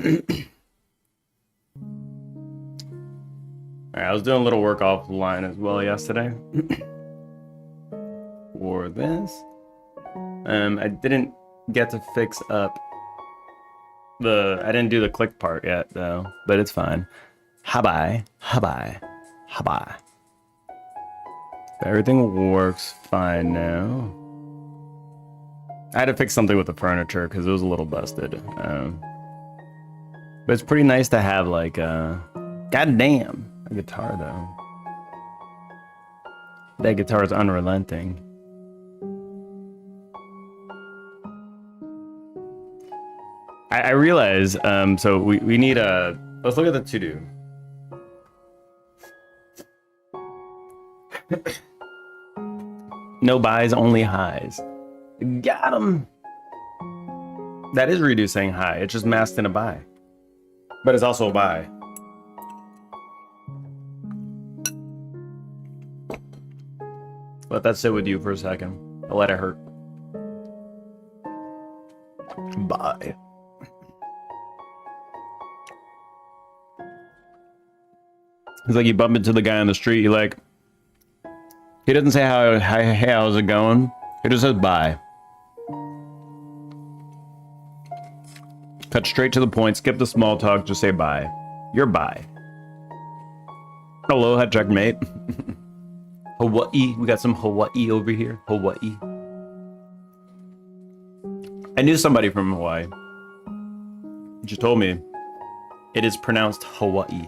Alright, I was doing a little work offline as well yesterday. For this. I didn't get to fix up I didn't do the click part yet though, but it's fine. Habai. Everything works fine now. I had to fix something with the furniture because it was a little busted. But it's pretty nice to have like goddamn, a guitar though. That guitar is unrelenting. I realize, so we need let's look at the to-do. No buys, only highs. Got him. That is Redo saying hi. It's just masked in a buy. But it's also a buy. Let that sit with you for a second. I'll let it hurt. Bye. It's like you bump into the guy on the street, you're like, he doesn't say hey, how's it going? He just says bye. Cut straight to the point, skip the small talk, just say bye. You're bye. Hello, checkmate. Hawaii, we got some Hawaii over here. Hawaii. I knew somebody from Hawaii. Just told me it is pronounced Hawaii.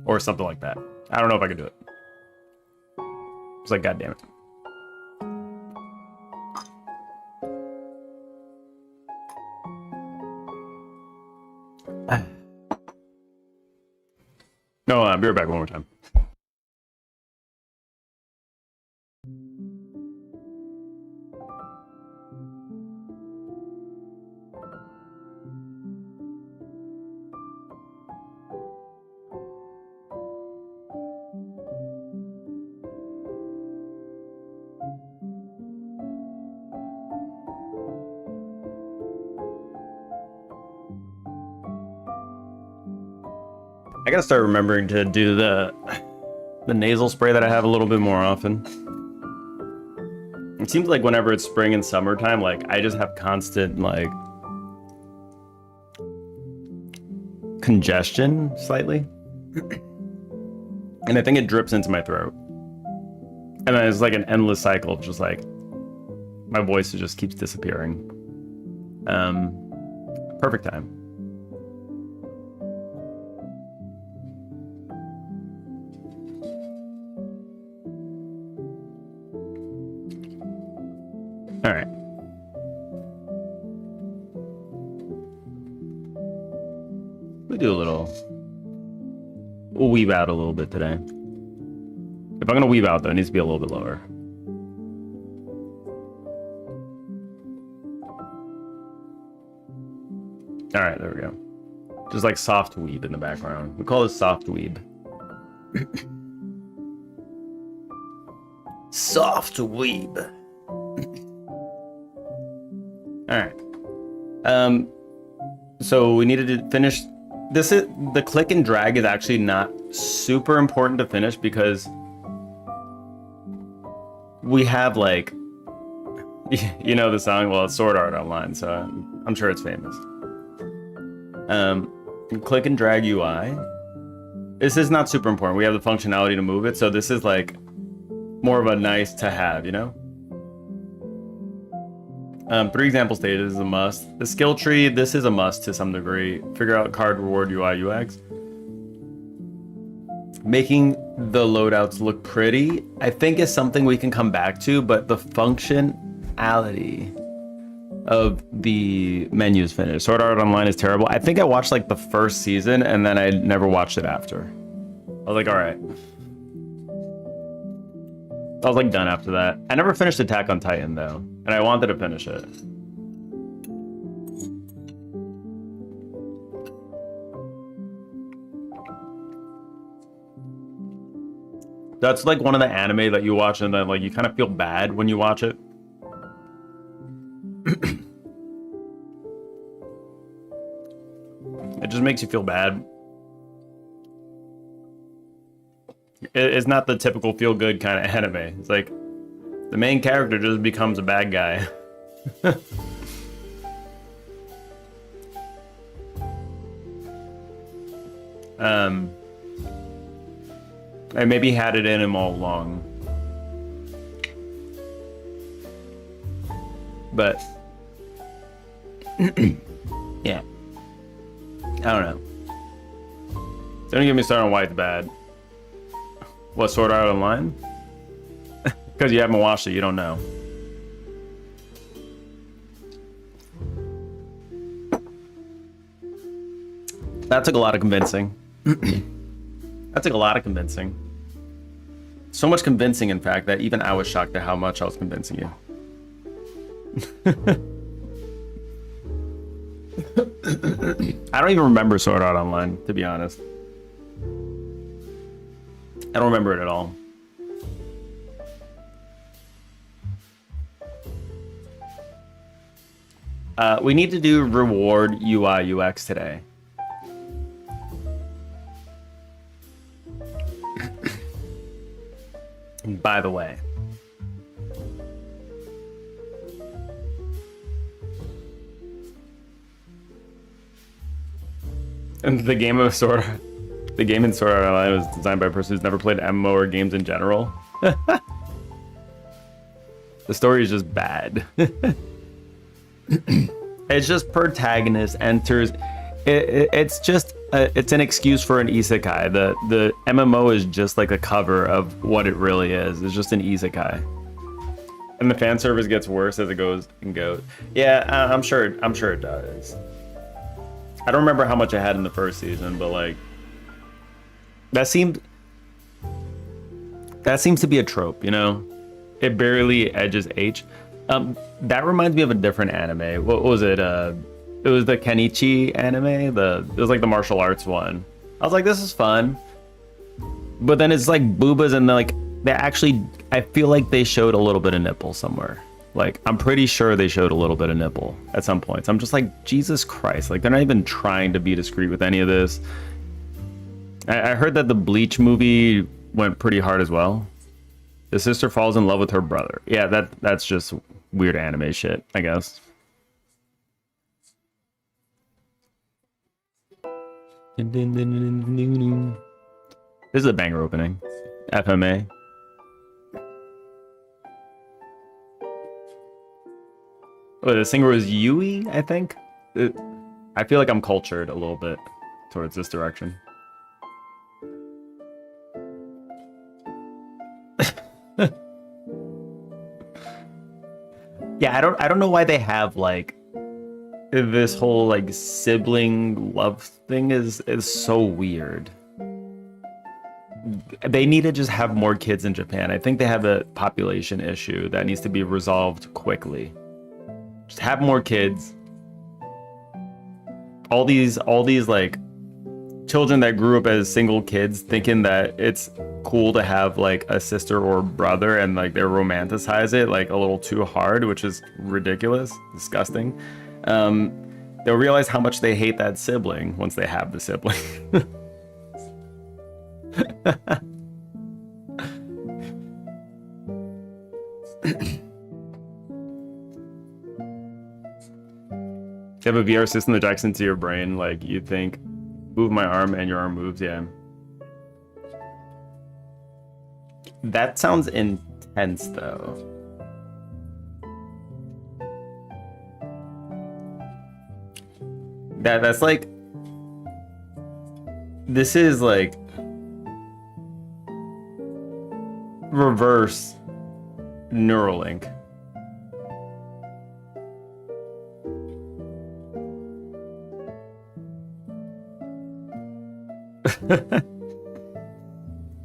Or something like that. I don't know if I could do it. It's like, God damn it. No, I'll be right back one more time. I gotta start remembering to do the nasal spray that I have a little bit more often. It seems like whenever it's spring and summertime, like I just have constant like congestion slightly. And I think it drips into my throat. And then it's like an endless cycle, just like my voice just keeps disappearing. Perfect time. All right. We do a little. We'll weave out a little bit today. If I'm gonna weave out though, it needs to be a little bit lower. All right, there we go. Just like soft weeb in the background. We call this soft weeb. Soft weeb. All right. So we needed to finish. This is the click and drag is actually not super important to finish because we have like, you know the song. Well, it's Sword Art Online, so I'm sure it's famous. Click and drag UI. This is not super important. We have the functionality to move it, so this is like more of a nice to have, you know. 3 example stages is a must. The skill tree, this is a must to some degree. Figure out card reward UI UX. Making the loadouts look pretty, I think is something we can come back to, but the functionality of the menus finished. Sword Art Online is terrible. I think I watched like the first season and then I never watched it after. I was like, all right. I was like done after that. I never finished Attack on Titan though, and I wanted to finish it. That's like one of the anime that you watch and then like you kind of feel bad when you watch it. It just makes you feel bad. It's not the typical feel-good kind of anime. It's like the main character just becomes a bad guy. I maybe had it in him all along. But yeah, I don't know. Don't get me started on why it's bad. What, Sword Art Online? Because you haven't watched it, you don't know. That took a lot of convincing. That took a lot of convincing. So much convincing, in fact, that even I was shocked at how much I was convincing you. I don't even remember Sword Art Online, to be honest. I don't remember it at all. We need to do reward UI UX today. By the way. And the game in Sword Art Online was designed by a person who's never played MMO or games in general. The story is just bad. It's just protagonist enters. It's an excuse for an isekai. The MMO is just like a cover of what it really is. It's just an isekai. And the fan service gets worse as it goes and goes. Yeah, I'm sure it does. I don't remember how much I had in the first season, but like that seems to be a trope, you know? It barely edges H. That reminds me of a different anime. What was it? It was the Kenichi anime. It was like the martial arts one. I was like, this is fun. But then it's like boobas and like they actually, I feel like they showed a little bit of nipple somewhere. Like, I'm pretty sure they showed a little bit of nipple at some points. I'm just like, Jesus Christ. Like, they're not even trying to be discreet with any of this. I heard that the Bleach movie went pretty hard as well. The sister falls in love with her brother. Yeah, that's just weird anime shit, I guess. This is a banger opening. FMA. Oh, the singer was Yui, I think. I feel like I'm cultured a little bit towards this direction. Yeah, I don't know why they have like this whole like sibling love thing is so weird. They need to just have more kids in Japan. I think they have a population issue that needs to be resolved quickly. Just have more kids. All these like children that grew up as single kids thinking that it's cool to have like a sister or brother and like they romanticize it like a little too hard, which is ridiculous, disgusting. They'll realize how much they hate that sibling once they have the sibling. You have a VR system that jacks into your brain, like you think, move my arm and your arm moves, yeah. That sounds intense though. That's like, this is like reverse Neuralink.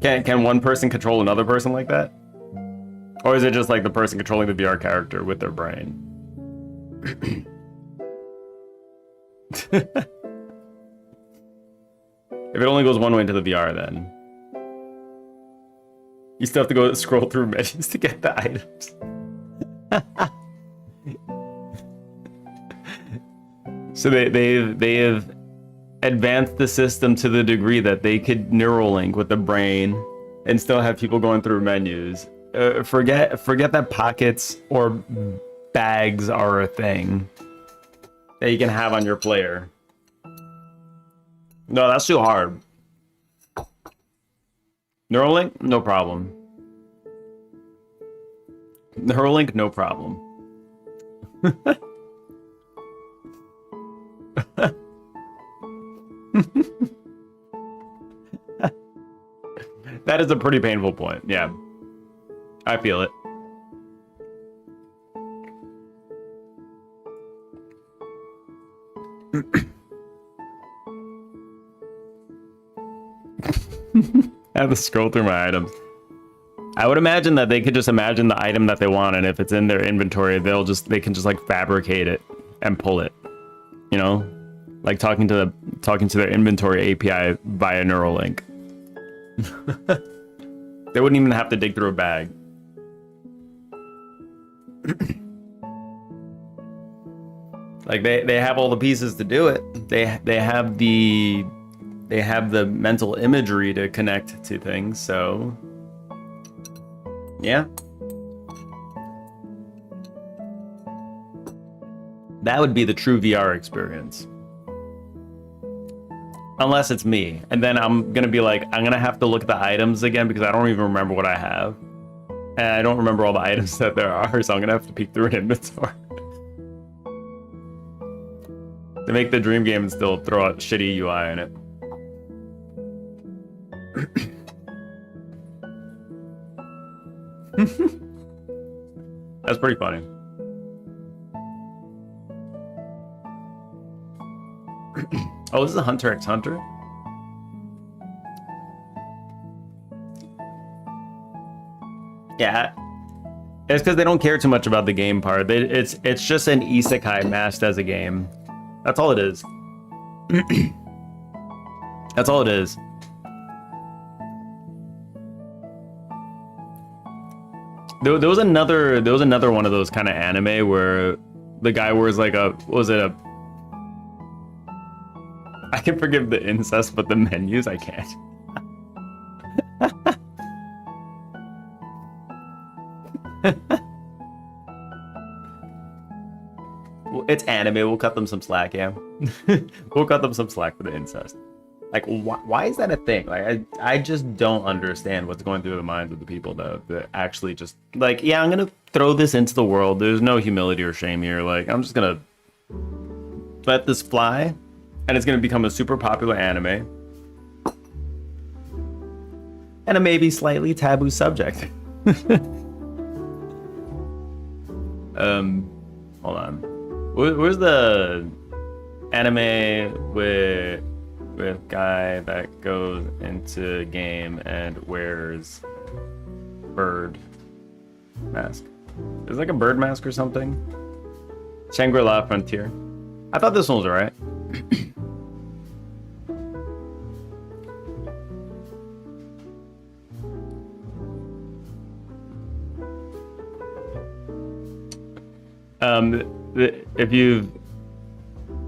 Can one person control another person like that? Or is it just like the person controlling the VR character with their brain? If it only goes one way into the VR, then you still have to go scroll through menus to get the items. So they have advance the system to the degree that they could neural link with the brain and still have people going through menus. Forget that pockets or bags are a thing that you can have on your player. No, that's too hard. Neuralink, no problem. Neuralink, no problem. That is a pretty painful point. Yeah, I feel it. I have to scroll through my items. I would imagine that they could just imagine the item that they want, and if it's in their inventory, they can just like fabricate it and pull it. You know, like talking to their inventory API via Neuralink. They wouldn't even have to dig through a bag. Like they have all the pieces to do it. They have the mental imagery to connect to things, so yeah. That would be the true VR experience. Unless it's me. And then I'm gonna be like, I'm gonna have to look at the items again because I don't even remember what I have. And I don't remember all the items that there are, so I'm gonna have to peek through an inventory. To make the dream game and still throw out shitty UI in it. That's pretty funny. Oh, this is a Hunter x Hunter? Yeah. It's because they don't care too much about the game part. It's just an isekai masked as a game. That's all it is. That's all it is. There was another one of those kind of anime where the guy wears like I can forgive the incest, but the menus I can't. Well, it's anime. We'll cut them some slack, yeah. We'll cut them some slack for the incest. Like, why is that a thing? Like, I just don't understand what's going through the minds of the people that actually just like, yeah, I'm gonna throw this into the world. There's no humility or shame here. Like, I'm just gonna let this fly, and it's gonna become a super popular anime and a maybe slightly taboo subject. Hold on. Where's the anime with guy that goes into game and wears bird mask? Is it like a bird mask or something? Shangri-La Frontier. I thought this one was alright.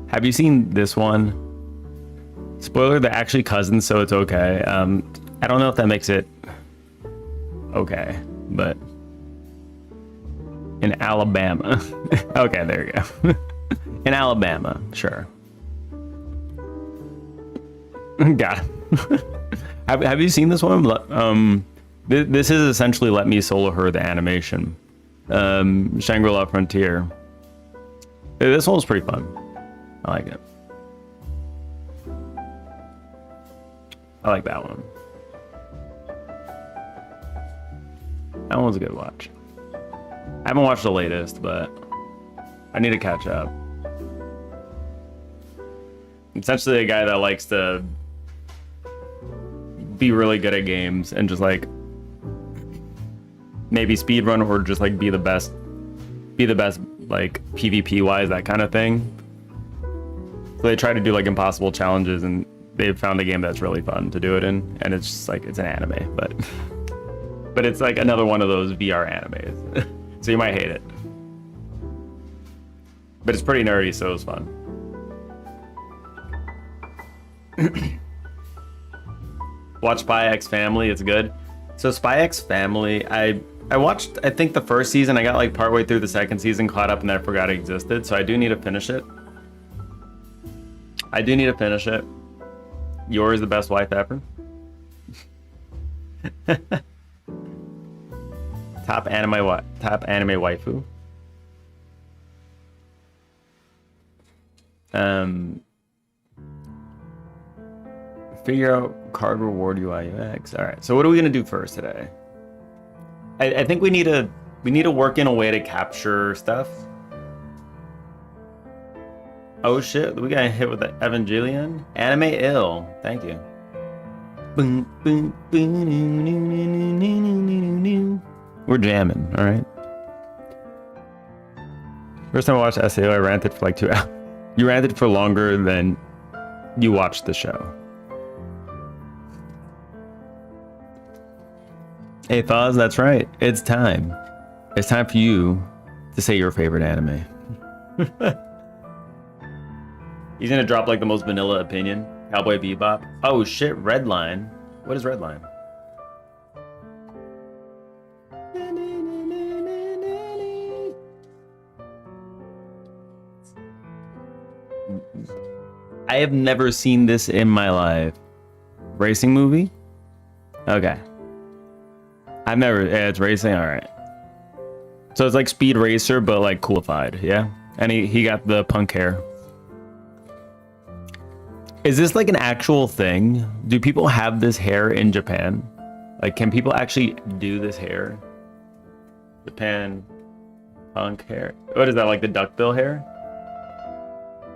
Have you seen this one? Spoiler, they're actually cousins, so it's okay. I don't know if that makes it okay, but in Alabama. Okay, there you go. In Alabama, sure. Got it. Have you seen this one? This is essentially Let Me Solo Her, the animation. Shangri-La Frontier. This one's pretty fun. I like it. I like that one. That one's a good watch. I haven't watched the latest, but I need to catch up. Essentially a guy that likes to be really good at games and just like maybe speedrun or just like be the best like PvP wise, that kind of thing. So they try to do like impossible challenges, and they've found a game that's really fun to do it in, and it's just like, it's an anime, but it's like another one of those VR animes. So you might hate it, but it's pretty nerdy, so it's fun. Watch Spy X Family. It's good. So Spy X Family, I watched, I think the first season. I got like partway through the second season, caught up, and then I forgot it existed. So I do need to finish it. I do need to finish it. Yours the best wife ever. Top anime waifu. Figure out card reward UI UX. All right. So what are we gonna do first today? I think we need to work in a way to capture stuff. Oh shit, we got hit with the Evangelion. Anime ill. Thank you. We're jamming, all right. First time I watched SAO, I ranted for like 2 hours. You ranted for longer than you watched the show. Hey Foz, that's right. It's time. It's time for you to say your favorite anime. He's gonna drop like the most vanilla opinion. Cowboy Bebop. Oh shit, Redline. What is Redline? I have never seen this in my life. Racing movie? Okay. I've never, yeah, it's racing, alright. So it's like Speed Racer, but like coolified, yeah? And he got the punk hair. Is this like an actual thing? Do people have this hair in Japan? Like, can people actually do this hair? Japan punk hair. What is that, like the duckbill hair?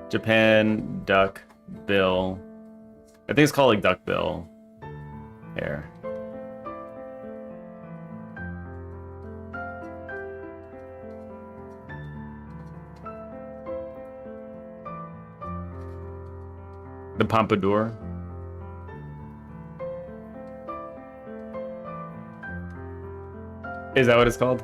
Japan duck bill. I think it's called like duckbill hair. The pompadour. Is that what it's called?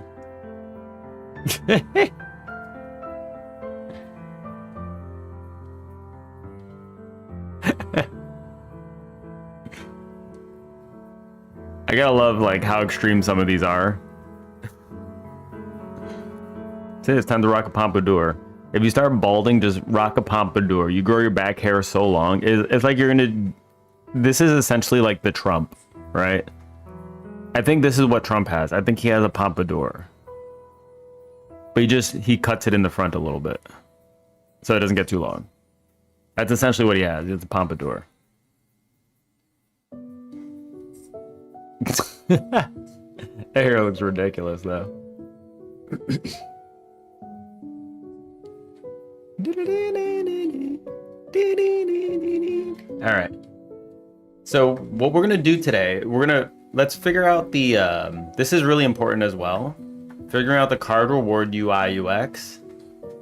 I gotta love like how extreme some of these are. It's time to rock a pompadour. If you start balding, just rock a pompadour. You grow your back hair so long. It's like you're gonna... This is essentially like the Trump, right? I think this is what Trump has. I think he has a pompadour. But he cuts it in the front a little bit. So it doesn't get too long. That's essentially what he has. It's a pompadour. That hair looks ridiculous though. All right. So what we're gonna do today, let's figure out the. This is really important as well. Figuring out the card reward UI UX.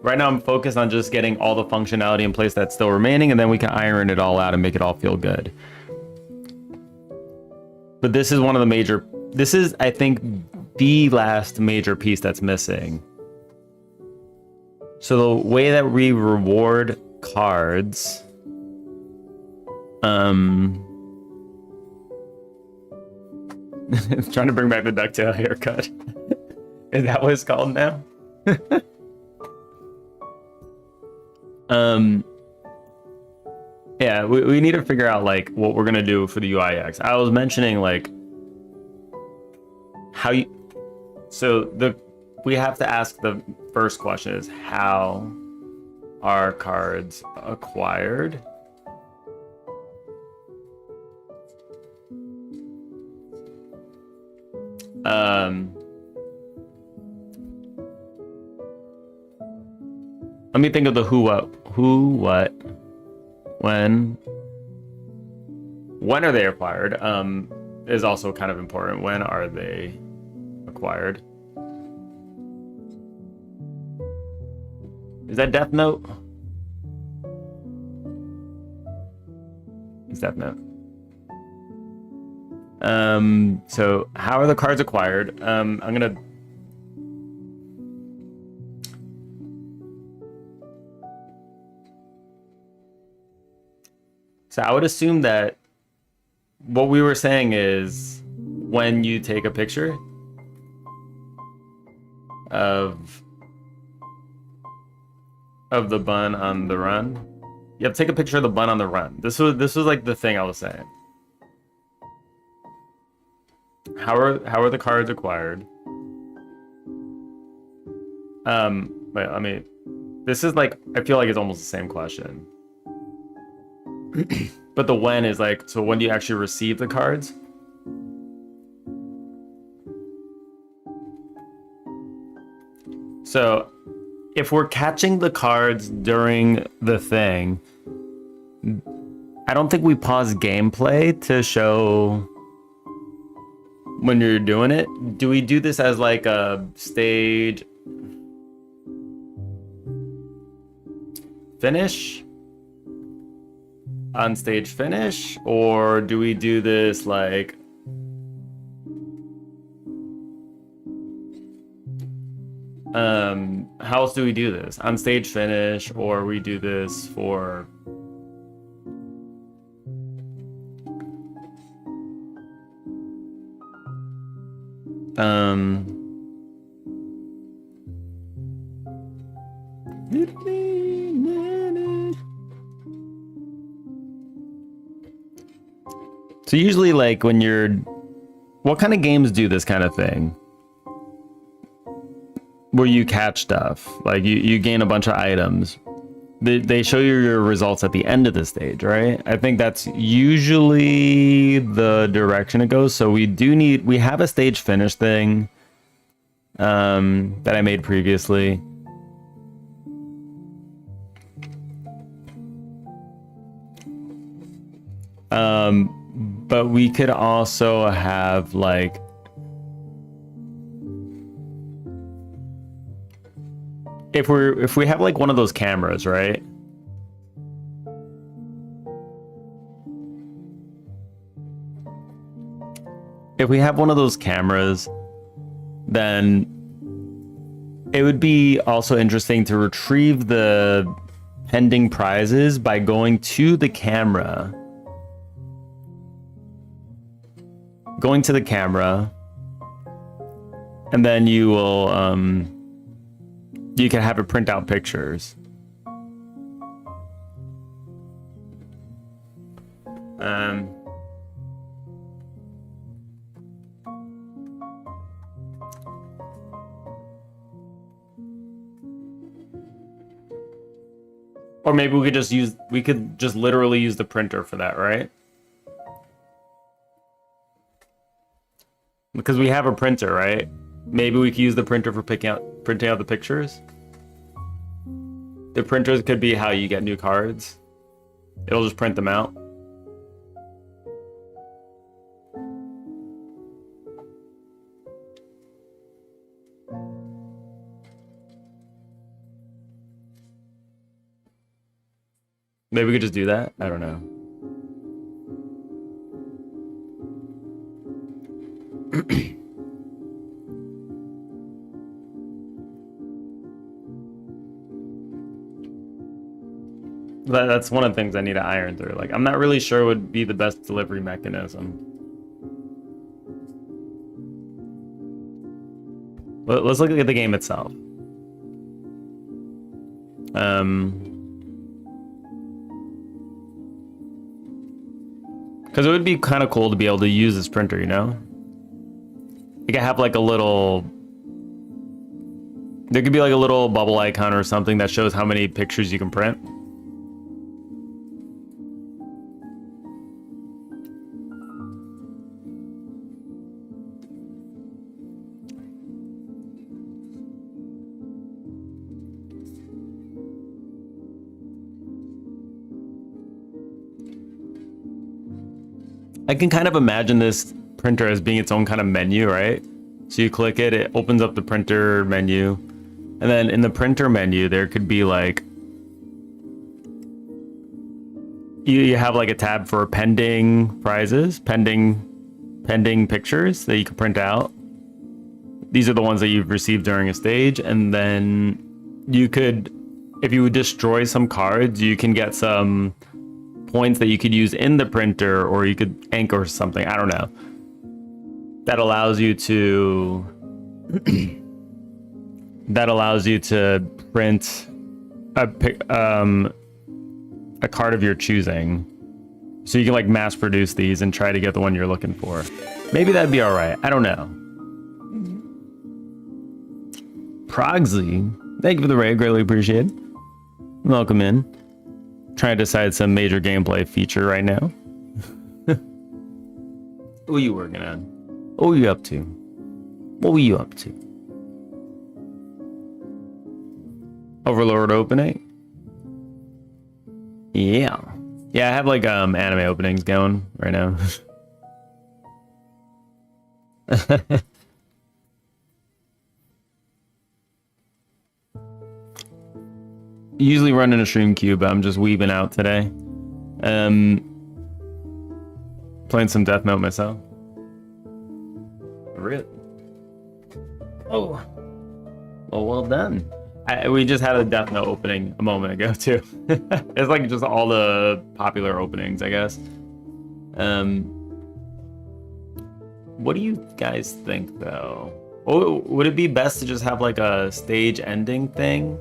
Right now I'm focused on just getting all the functionality in place that's still remaining, and then we can iron it all out and make it all feel good. But this is one of the major. This is, I think, the last major piece that's missing. So the way that we reward cards, trying to bring back the ducktail haircut. Is that what it's called now? Yeah, we need to figure out like what we're gonna do for the UIX. I was mentioning like how you. So we have to ask the first question is how are cards acquired? Let me think of the who, what, when are they acquired? Is also kind of important. When are they acquired? Is that Death Note? It's Death Note. So how are the cards acquired? I'm gonna. So I would assume that what we were saying is when you take a picture of the bun on the run, you have to take a picture of the bun on the run. This was like the thing I was saying. How are the cards acquired? Wait, I mean, this is like, I feel like it's almost the same question. But the when is like, so when do you actually receive the cards? So if we're catching the cards during the thing, I don't think we pause gameplay to show when you're doing it. Do we do this as like a stage finish? On stage finish? Or do we do this like how else do we do this? On stage finish, or we do this for so usually like when you're, what kind of games do this kind of thing? Where you catch stuff, like you gain a bunch of items. They show you your results at the end of the stage, right? I think that's usually the direction it goes. So we have a stage finish thing that I made previously. But we could also have like if we have like one of those cameras, right? If we have one of those cameras, then it would be also interesting to retrieve the pending prizes by going to the camera. Going to the camera, and then you will you can have it print out pictures. Or maybe we could just literally use the printer for that, right? Because we have a printer, right? Maybe we could use the printer for printing out the pictures. The printers could be how you get new cards. It'll just print them out. Maybe we could just do that. I don't know. That's one of the things I need to iron through. Like, I'm not really sure what would be the best delivery mechanism. Let's look at the game itself. Because it would be kind of cool to be able to use this printer, you know? You could have like a little... There could be like a little bubble icon or something that shows how many pictures you can print. I can kind of imagine this printer as being its own kind of menu, right? So you click it, it opens up the printer menu. And then in the printer menu, there could be like... You have like a tab for pending prizes, pending pictures that you can print out. These are the ones that you've received during a stage. And then you could, if you would destroy some cards, you can get some points that you could use in the printer, or you could anchor something. I don't know. That allows you to print a card of your choosing, so you can like mass produce these and try to get the one you're looking for. Maybe that'd be all right. I don't know. Progsley, thank you for the raid, greatly appreciated. Welcome in. Trying to decide some major gameplay feature right now. What are you working on? What were you up to? What were you up to? Overlord opening? Yeah. Yeah, I have like anime openings going right now. Usually running a stream queue, but I'm just weaving out today. Playing some Death Note myself. Really? Oh. Well done. We just had a Death Note opening a moment ago too. It's like just all the popular openings, I guess. What do you guys think though? Oh, would it be best to just have like a stage ending thing?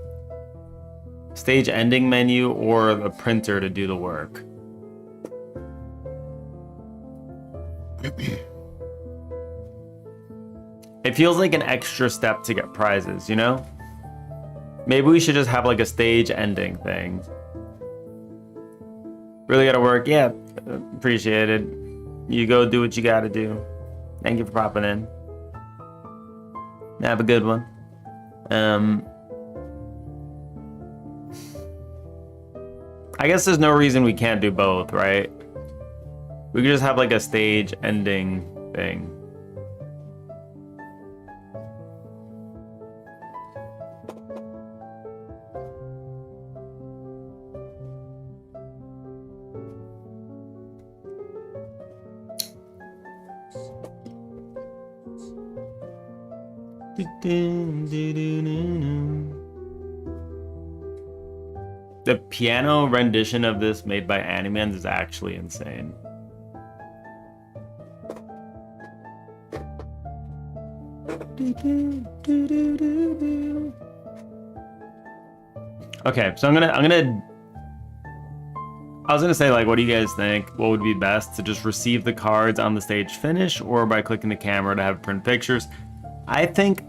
Stage ending menu, or the printer to do the work? It feels like an extra step to get prizes, you know? Maybe we should just have like a stage ending thing. Really gotta work? Yeah, appreciate it. You go do what you gotta do. Thank you for popping in. Have a good one. I guess there's no reason we can't do both, right? We could just have like a stage ending thing. The piano rendition of this made by Animans is actually insane. Okay, so I was gonna say, like, what do you guys think? What would be best, to just receive the cards on the stage finish, or by clicking the camera to have print pictures? I think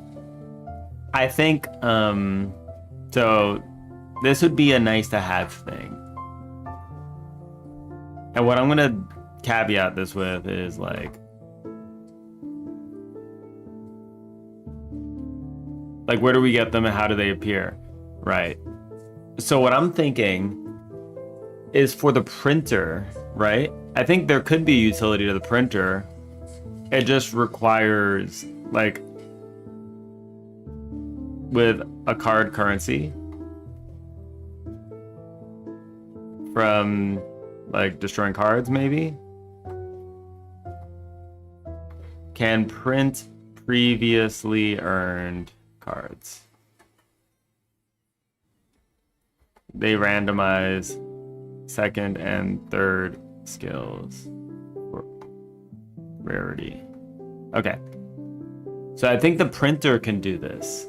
so this would be a nice to have thing. And what I'm gonna caveat this with is like where do we get them and how do they appear? Right. So what I'm thinking is for the printer, right? I think there could be utility to the printer. It just requires like with a card currency from like destroying cards, maybe can print previously earned cards. They randomize second and third skills for rarity. Okay, so I think the printer can do this.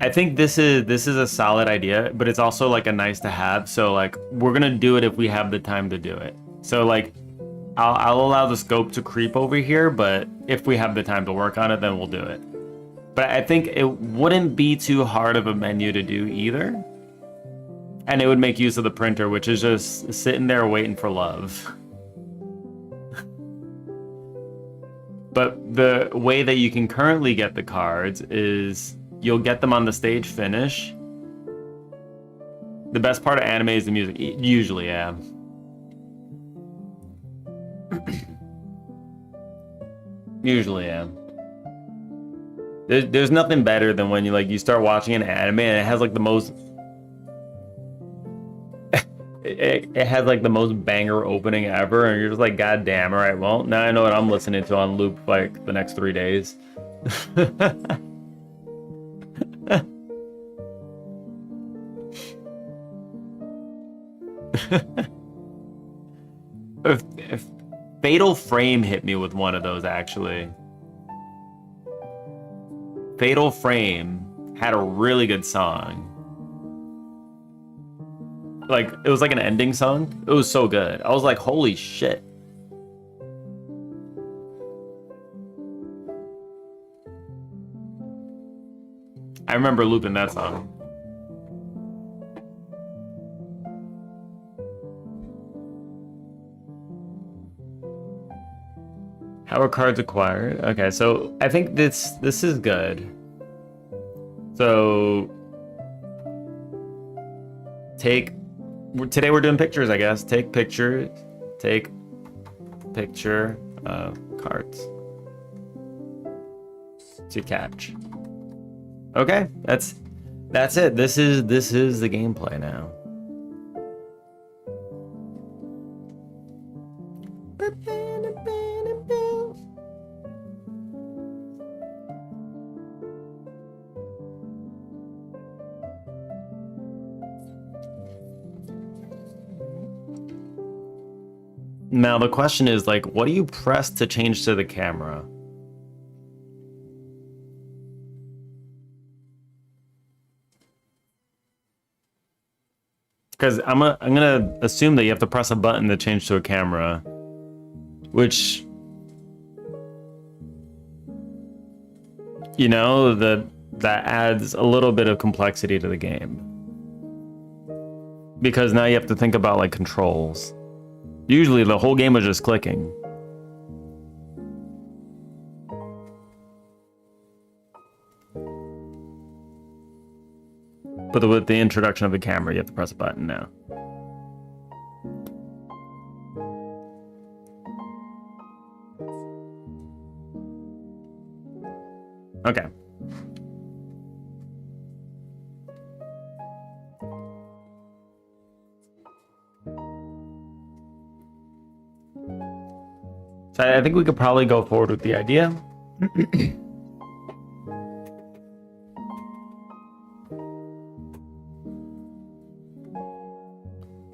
I think this is a solid idea, but it's also like a nice to have. So like we're gonna do it if we have the time to do it. So like I'll allow the scope to creep over here, but if we have the time to work on it, then we'll do it. But I think it wouldn't be too hard of a menu to do either. And it would make use of the printer, which is just sitting there waiting for love. But the way that you can currently get the cards is you'll get them on the stage finish. The best part of anime is the music. Usually, yeah. Usually, yeah. There's nothing better than when you start watching an anime and it has like the most it has like the most banger opening ever, and you're just like, God damn, all right, well, now I know what I'm listening to on loop like the next 3 days. If Fatal Frame hit me with one of those, actually. Fatal Frame had a really good song. Like, it was like an ending song. It was so good. I was like, holy shit. I remember looping that song. How are cards acquired? Okay, so I think this is good. So today we're doing pictures, I guess. Take picture cards to catch. Okay, that's it. This is the gameplay now. Now the question is, like, what do you press to change to the camera? Because I'm gonna assume that you have to press a button to change to a camera, which, you know, that adds a little bit of complexity to the game. Because now you have to think about like controls. Usually the whole game was just clicking. But with the introduction of the camera, you have to press a button now. Okay. So I think we could probably go forward with the idea.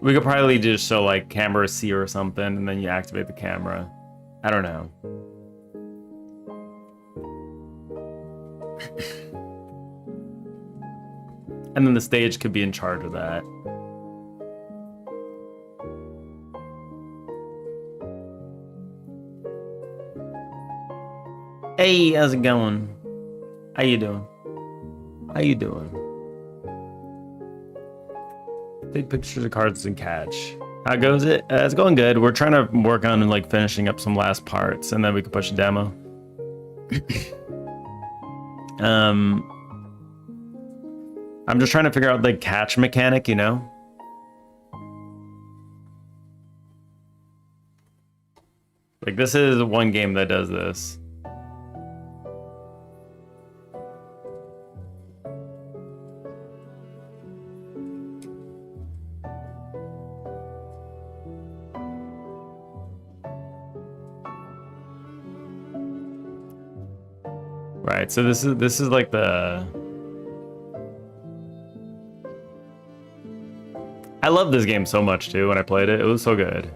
We could probably just show like camera C or something, and then you activate the camera. I don't know. And then the stage could be in charge of that. Hey, how's it going? How you doing? How you doing? Take pictures of cards and catch. How goes it? It's going good. We're trying to work on like finishing up some last parts, and then we can push a demo. I'm just trying to figure out the catch mechanic, you know? Like, this is one game that does this. Right, so this is like the... I love this game so much too when I played it. It was so good.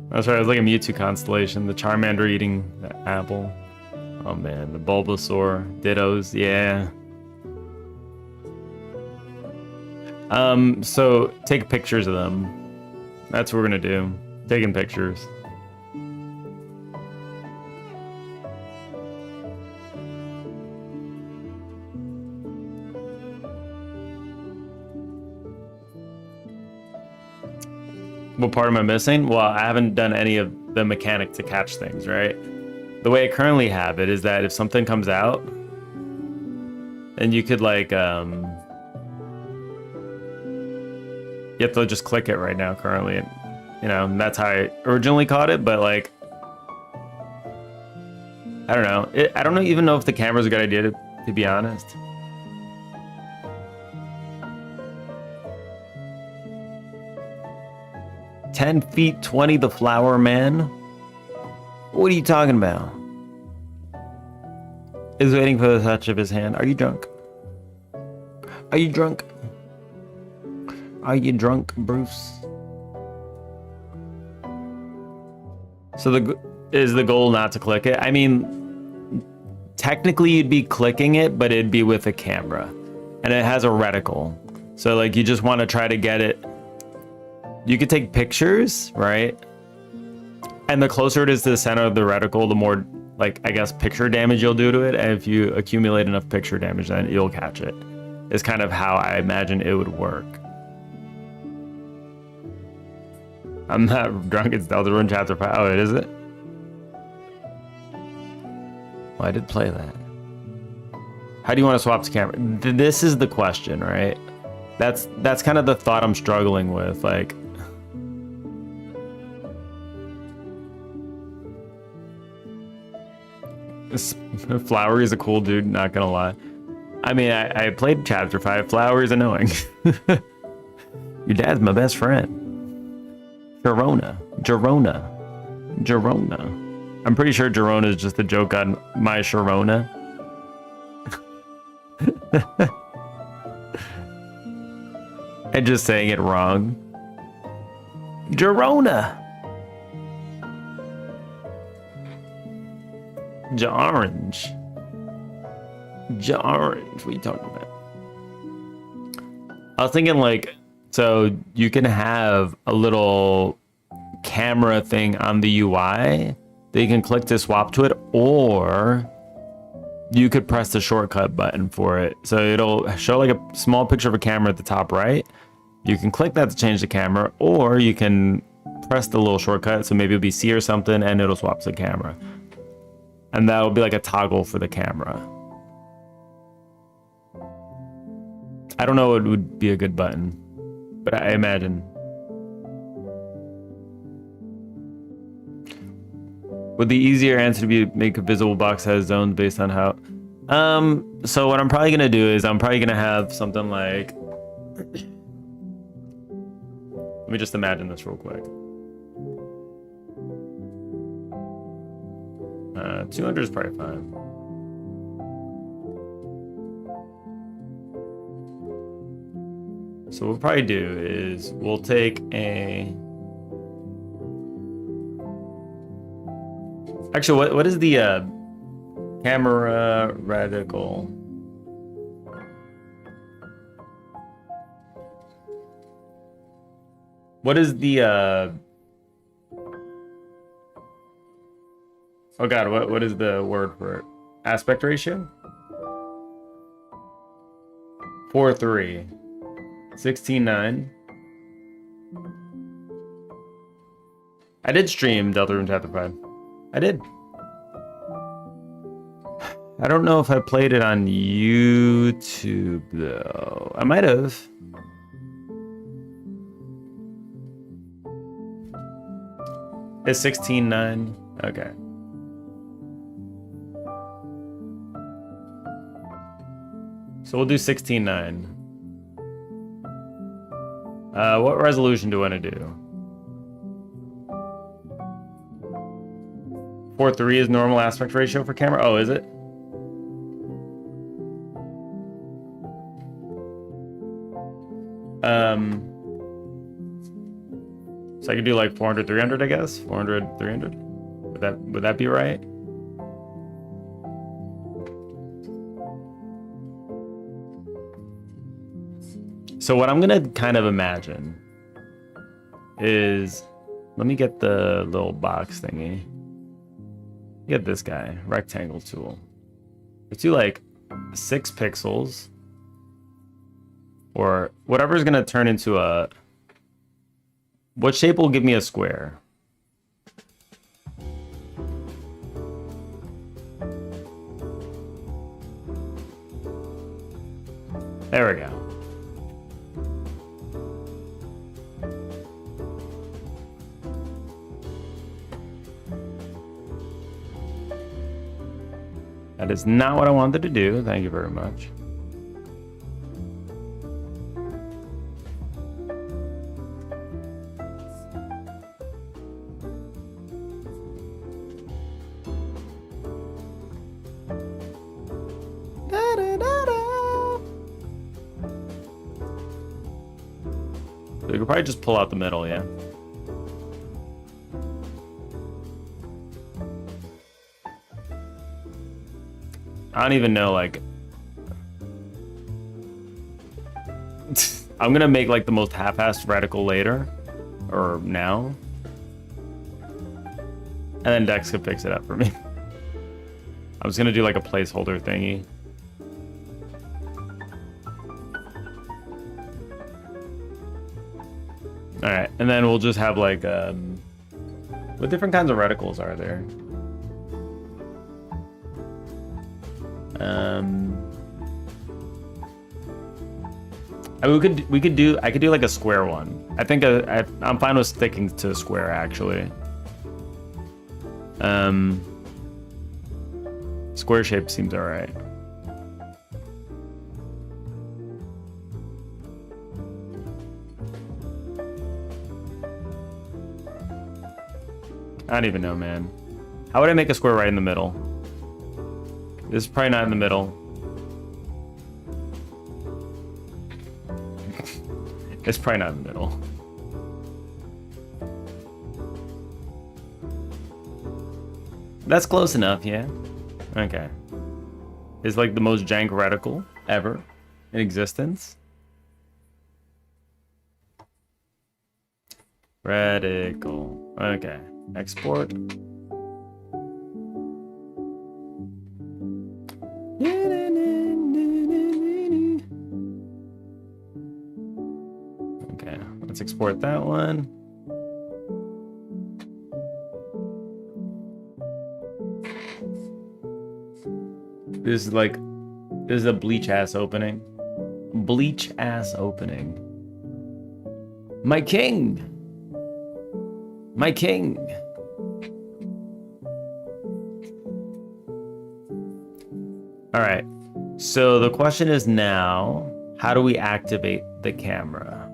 That's right, it was like a Mewtwo constellation. The Charmander eating the apple. Oh man, the Bulbasaur, Dittos, yeah. So take pictures of them. That's what we're gonna do. Taking pictures. What part am I missing? Well, I haven't done any of the mechanic to catch things, right? The way I currently have it is that if something comes out, then you could like, you have to just click it right now currently. And, you know, and that's how I originally caught it, but like, I don't know. I don't even know if the camera's a good idea, to be honest. "10 feet 20, the flower man." What are you talking about? is waiting for the touch of his hand. Are you drunk? Are you drunk? Are you drunk, Bruce? So is the goal not to click it? I mean, technically you'd be clicking it, but it'd be with a camera. And it has a reticle. So like you just want to try to get it. You could take pictures, right? And the closer it is to the center of the reticle, the more, like, I guess, picture damage you'll do to it. And if you accumulate enough picture damage, then you'll catch it. Is kind of how I imagine it would work. I'm not drunk, it's Deltarune Chapter 5. Oh, it is it? Well, I did play that. How do you want to swap to camera? This is the question, right? That's kind of the thought I'm struggling with. Like, Flowery is a cool dude, not gonna lie. I mean, I played Chapter 5. Flowery is annoying. Your dad's my best friend. Girona. I'm pretty sure Girona is just a joke on my Sharona. And just saying it wrong. Girona. Orange. What are you talking about? I was thinking like, so you can have a little camera thing on the UI that you can click to swap to it, or you could press the shortcut button for it. So it'll show like a small picture of a camera at the top right. You can click that to change the camera, or you can press the little shortcut. So maybe it'll be C or something and it'll swap to the camera. And that'll be like a toggle for the camera. I don't know what would be a good button, but I imagine. Would the easier answer to be make a visible box that has zones based on how? So what I'm probably gonna do is I'm probably gonna have something like. Let me just imagine this real quick. 200 is probably fine. So what we'll probably do is we'll take a. Actually, what is the camera reticle? What is the oh god, what is the word for it? Aspect ratio? 4:3. 16:9. I did stream Deltarune Chapter 5. I did. I don't know if I played it on YouTube though. I might have. It's 16:9. Okay. So we'll do 16:9. What resolution do I want to do? 4:3 is normal aspect ratio for camera. Oh, is it? So I could do like 400, 300, I guess. 400, 300. Would that be right? So what I'm gonna kind of imagine is, let me get the little box thingy. Get this guy, rectangle tool. Let's do like 6 pixels, or whatever's gonna turn into a. What shape will give me a square? There we go. That is not what I wanted to do. Thank you very much. So we could probably just pull out the middle, yeah. I don't even know, like... I'm gonna make like the most half-assed reticle later. Or now. And then Dex could fix it up for me. I was gonna do like a placeholder thingy. Alright, and then we'll just have like, what different kinds of reticles are there? I mean, I could do like a square one. I think I'm fine with sticking to square actually. Square shape seems all right. I don't even know, man. How would I make a square right in the middle? This is probably not in the middle. It's probably not in the middle. That's close enough, yeah. Okay. It's like the most jank reticle ever in existence. Reticle. Okay. Export. Okay, let's export that one. This is a bleach ass opening. Bleach ass opening. My king! My king! Alright, so the question is now, how do we activate the camera?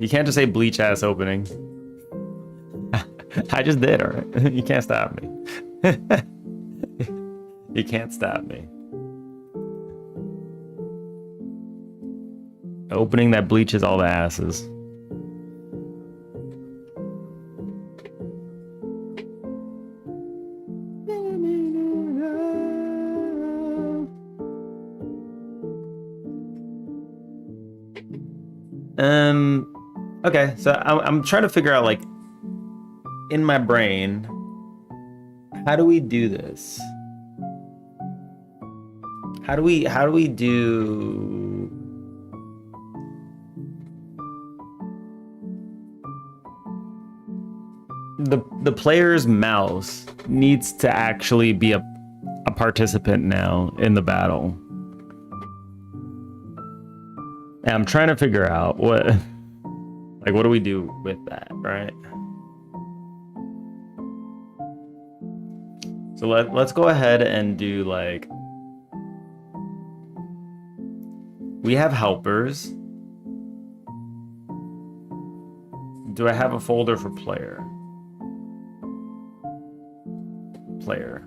You can't just say bleach ass opening. I just did, alright? You can't stop me. You can't stop me. Opening that bleaches all the asses. Okay, so I'm trying to figure out, like, in my brain, how do we do this? How do we do... The player's mouse needs to actually be a participant now in the battle. And I'm trying to figure out what do we do with that, right? So let's go ahead and do like, we have helpers. Do I have a folder for player? Player.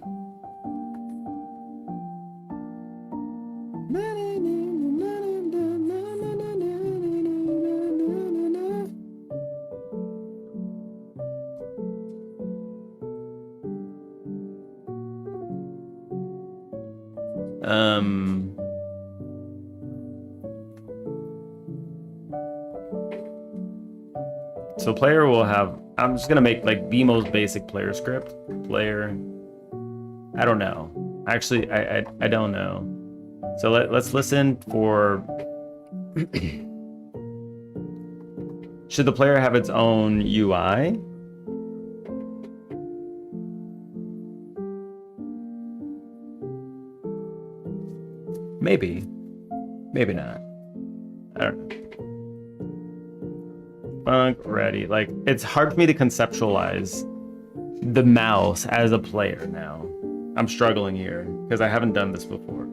So player will have, I'm just gonna make like the most basic player script. Player, I don't know. Actually, I don't know. So let's listen for, should the player have its own UI? Maybe. Maybe not. I don't know. Funk ready. Like, it's hard for me to conceptualize the mouse as a player now. I'm struggling here because I haven't done this before.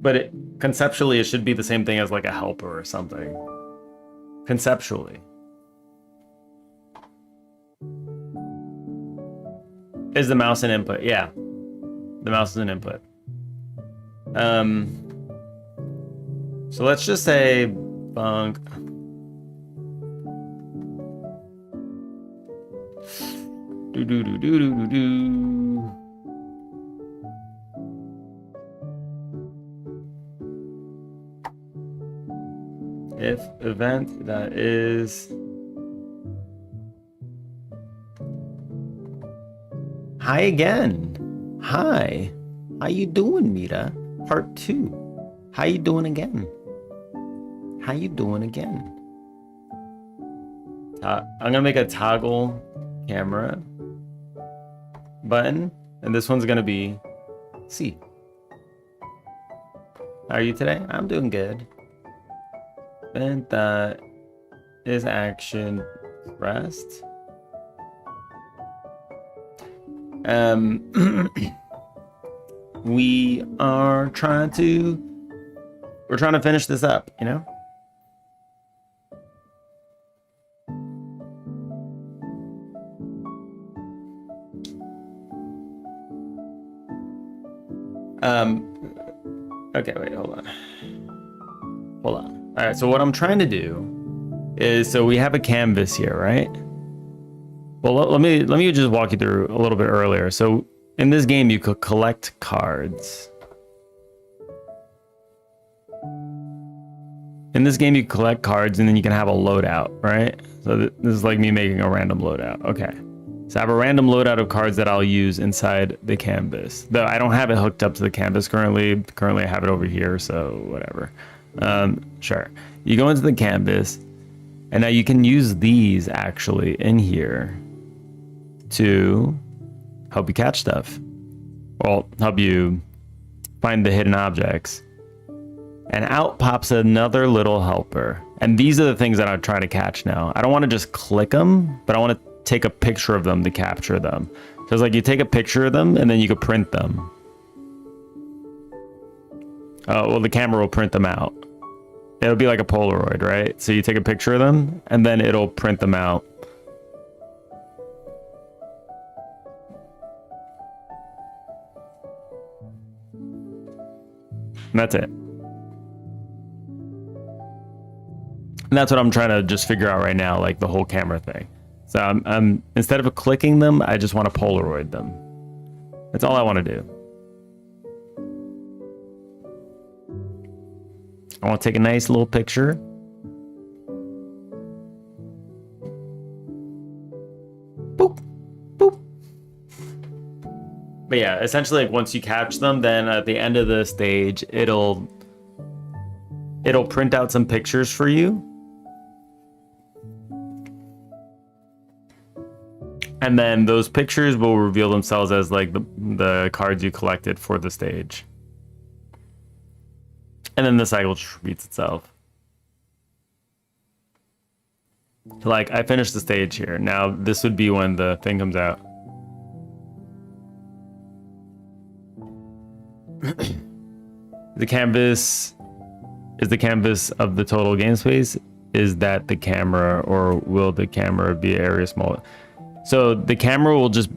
But conceptually, it should be the same thing as like a helper or something. Conceptually. Is the mouse an input? Yeah. The mouse is an input. So let's just say bunk. Do do do do do do do. If event that is hi again. Hi. How you doing, Mita? Part 2. How you doing again? How you doing again? I'm gonna make a toggle camera button, and this one's gonna be C. How are you today? I'm doing good. And that is action rest. We're trying to finish this up, you know? Okay, wait, hold on. All right, so what I'm trying to do is, so we have a canvas here, right? Well, let me just walk you through a little bit earlier. So in this game, you could collect cards. In this game, you collect cards, and then you can have a loadout, right? So this is like me making a random loadout. Okay. So I have a random loadout of cards that I'll use inside the canvas. Though I don't have it hooked up to the canvas currently. Currently, I have it over here, so whatever. Sure. You go into the canvas, and now you can use these actually in here to help you catch stuff. Well, help you find the hidden objects. And out pops another little helper. And these are the things that I'm trying to catch now. I don't want to just click them, but I want to take a picture of them to capture them. So it's like you take a picture of them and then you could print them. Oh, well, the camera will print them out. It'll be like a Polaroid, right? So you take a picture of them and then it'll print them out. And that's it. And that's what I'm trying to just figure out right now, like the whole camera thing. So I'm instead of clicking them, I just want to Polaroid them. That's all I want to do. I want to take a nice little picture. Boop, boop. But yeah, essentially, like, once you catch them, then at the end of the stage, it'll print out some pictures for you. And then those pictures will reveal themselves as like the cards you collected for the stage. And then the cycle just repeats itself. Like, I finished the stage here. Now this would be when the thing comes out. The canvas is the canvas of the total game space. Is that the camera, or will the camera be area smaller? So the camera will just,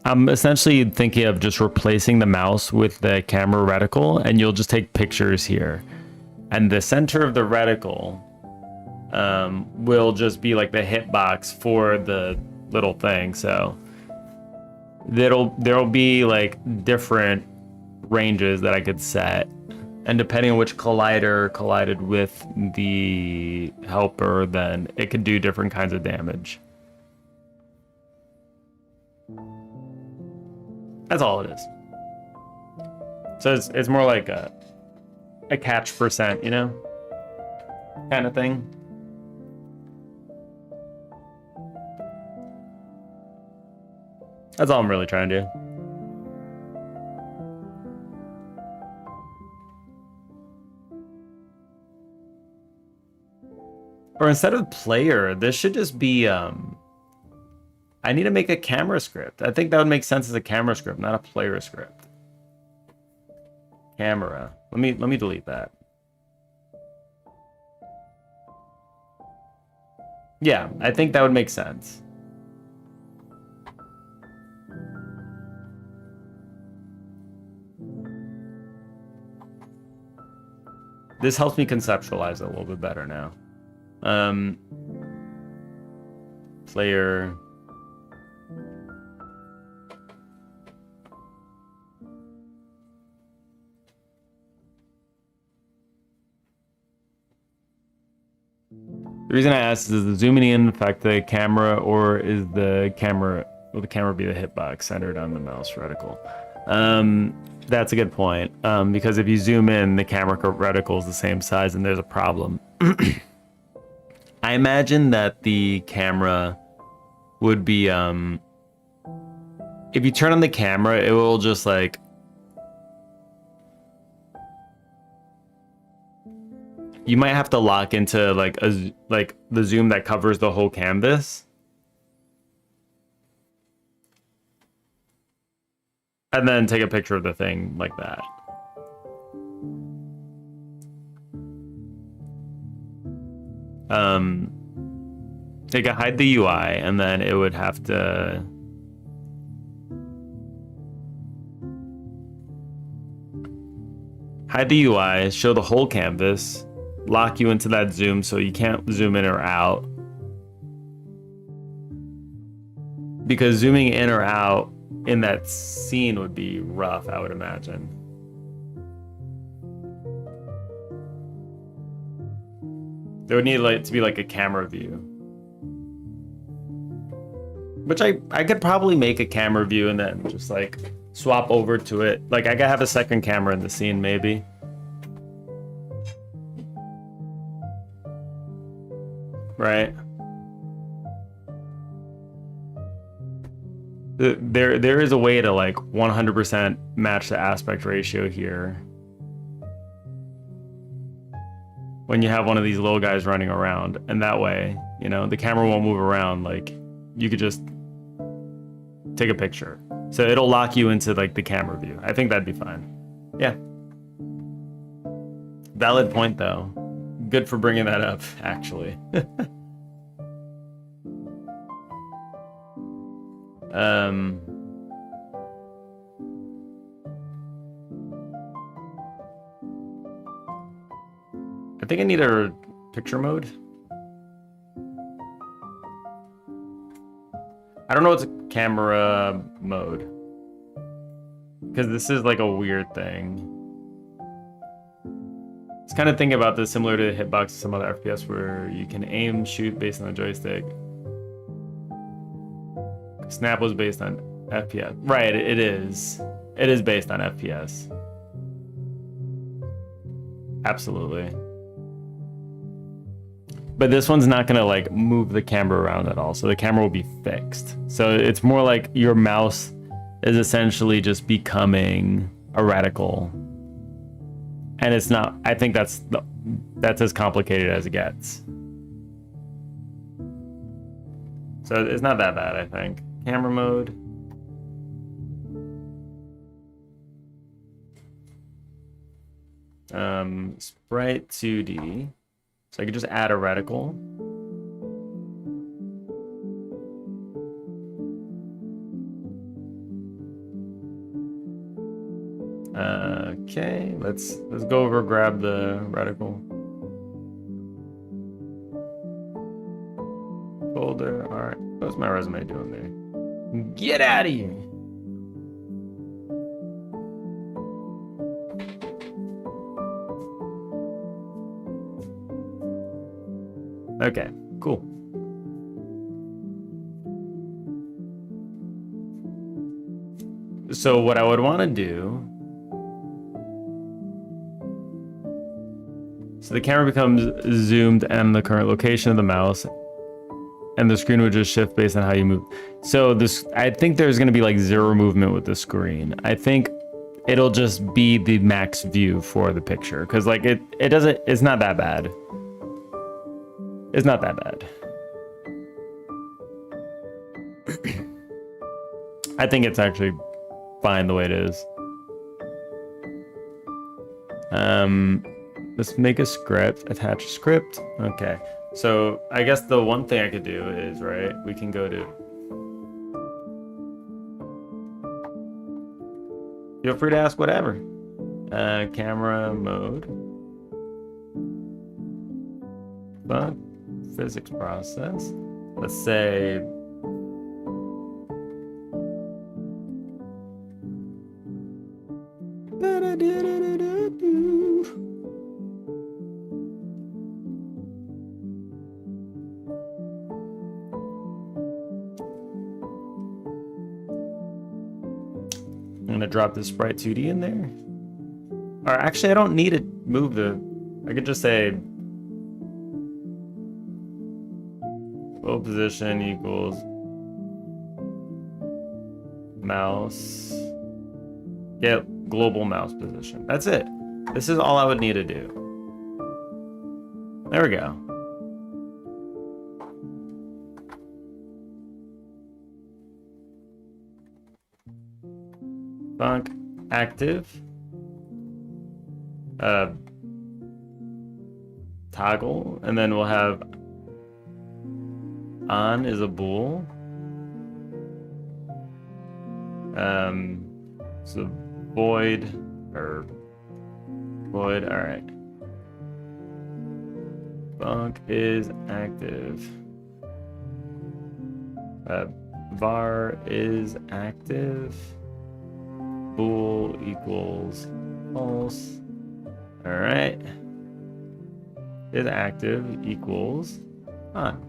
I'm essentially thinking of just replacing the mouse with the camera reticle, and you'll just take pictures here. And the center of the reticle will just be like the hitbox for the little thing. So there'll be like different ranges that I could set. And depending on which collider collided with the helper, then it could do different kinds of damage. That's all it is. So it's more like a catch percent, you know, kind of thing. That's all I'm really trying to do. Or instead of player, this should just be I need to make a camera script. I think that would make sense as a camera script, not a player script. Camera. Let me delete that. Yeah, I think that would make sense. This helps me conceptualize it a little bit better now. Player. The reason I asked is the zooming in affect the camera, or is the camera, will the camera be the hitbox centered on the mouse reticle? That's a good point. Because if you zoom in, the camera reticle is the same size and there's a problem. I imagine that the camera would be, if you turn on the camera, it will just like, you might have to lock into like the zoom that covers the whole canvas. And then take a picture of the thing like that. They could hide the UI, and then it would have to hide the UI, show the whole canvas, lock you into that zoom so you can't zoom in or out. Because zooming in or out in that scene would be rough, I would imagine. There would need like to be like a camera view. Which I could probably make a camera view and then just like swap over to it. Like I could have a second camera in the scene maybe. Right? There is a way to like 100% match the aspect ratio here. When you have one of these little guys running around, and that way, you know, the camera won't move around. Like you could just take a picture. So it'll lock you into like the camera view. I think that'd be fine. Yeah. Valid point though. Good for bringing that up, actually. I think I need a picture mode. I don't know what's a camera mode. Because this is like a weird thing. It's kind of thinking about this similar to hitbox and some other FPS where you can aim, shoot based on the joystick. Snap was based on FPS. Right, it is. It is based on FPS. Absolutely. But this one's not gonna like move the camera around at all. So the camera will be fixed. So it's more like your mouse is essentially just becoming a reticle. And it's not, I think that's as complicated as it gets. So it's not that bad, I think. Camera mode. Sprite 2D. So I could just add a reticle. Okay, let's go over, grab the reticle folder. All right, what's my resume doing there? Get out of here. Okay, cool. So what I would want to do, so the camera becomes zoomed and the current location of the mouse, and the screen would just shift based on how you move. So this, I think there's going to be like zero movement with the screen. I think it'll just be the max view for the picture, because like it doesn't, it's not that bad. It's not that bad. I think it's actually fine the way it is. Let's make a script, attach a script. Okay, so I guess the one thing I could do is, right, we can go to, feel free to ask whatever. Camera mode. But physics process. Let's say I'm gonna drop this sprite 2D in there. Or actually, I don't need to move the. I could just say flow position equals mouse. Get global mouse position. That's it. This is all I would need to do. There we go. Func active. Toggle, and then we'll have on is a bool. So void or void. All right. Func is active. Var is active. Bool equals false. All right. Is active equals on.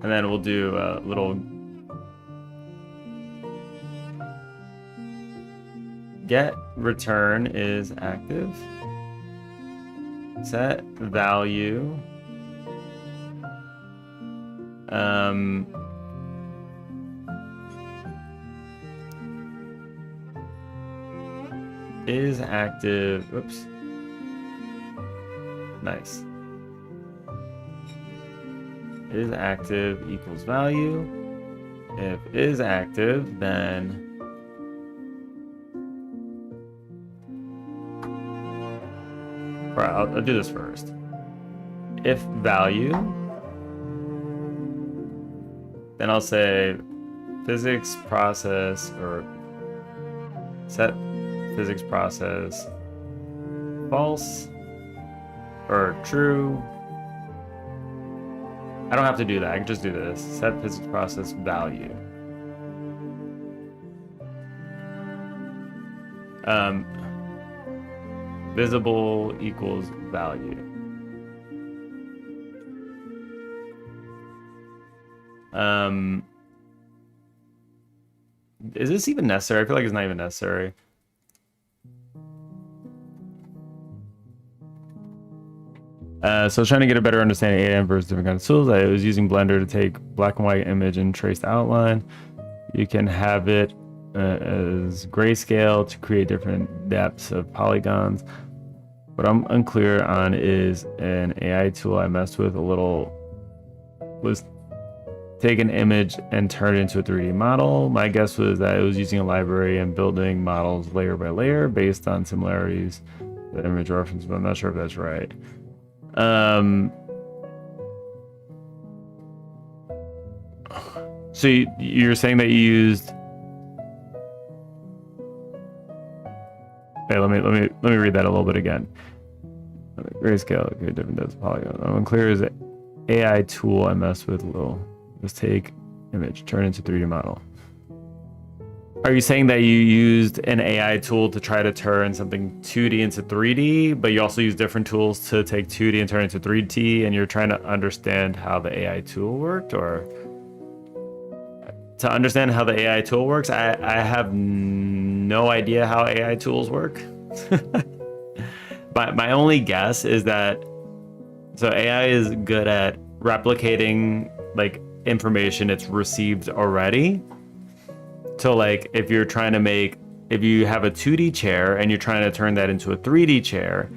And then we'll do a little get return is active. Set value. Is active. Oops. Nice. Is active equals value. If is active, then right, I'll do this first. If value, then I'll say physics process or set physics process false or true. I don't have to do that. I can just do this. Set physics process value. Visible equals value. Is this even necessary? I feel like it's not even necessary. So I was trying to get a better understanding of AI versus different kinds of tools. I was using Blender to take black and white image and trace the outline. You can have it as grayscale to create different depths of polygons. What I'm unclear on is an AI tool I messed with a little was take an image and turn it into a 3D model. My guess was that it was using a library and building models layer by layer based on similarities that image reference, but I'm not sure if that's right. So you're saying that you used. Okay, let me read that a little bit again. Grayscale, okay, different depths of polygon. I'm unclear is an AI tool I messed with. Let's take image, turn into 3D model. Are you saying that you used an AI tool to try to turn something 2D into 3D, but you also use different tools to take 2D and turn it into 3D, and you're trying to understand how the AI tool worked? Or to understand how the AI tool works, I have no idea how AI tools work. But my only guess is that so AI is good at replicating like information it's received already. So like if you have a 2D chair and you're trying to turn that into a 3D chair,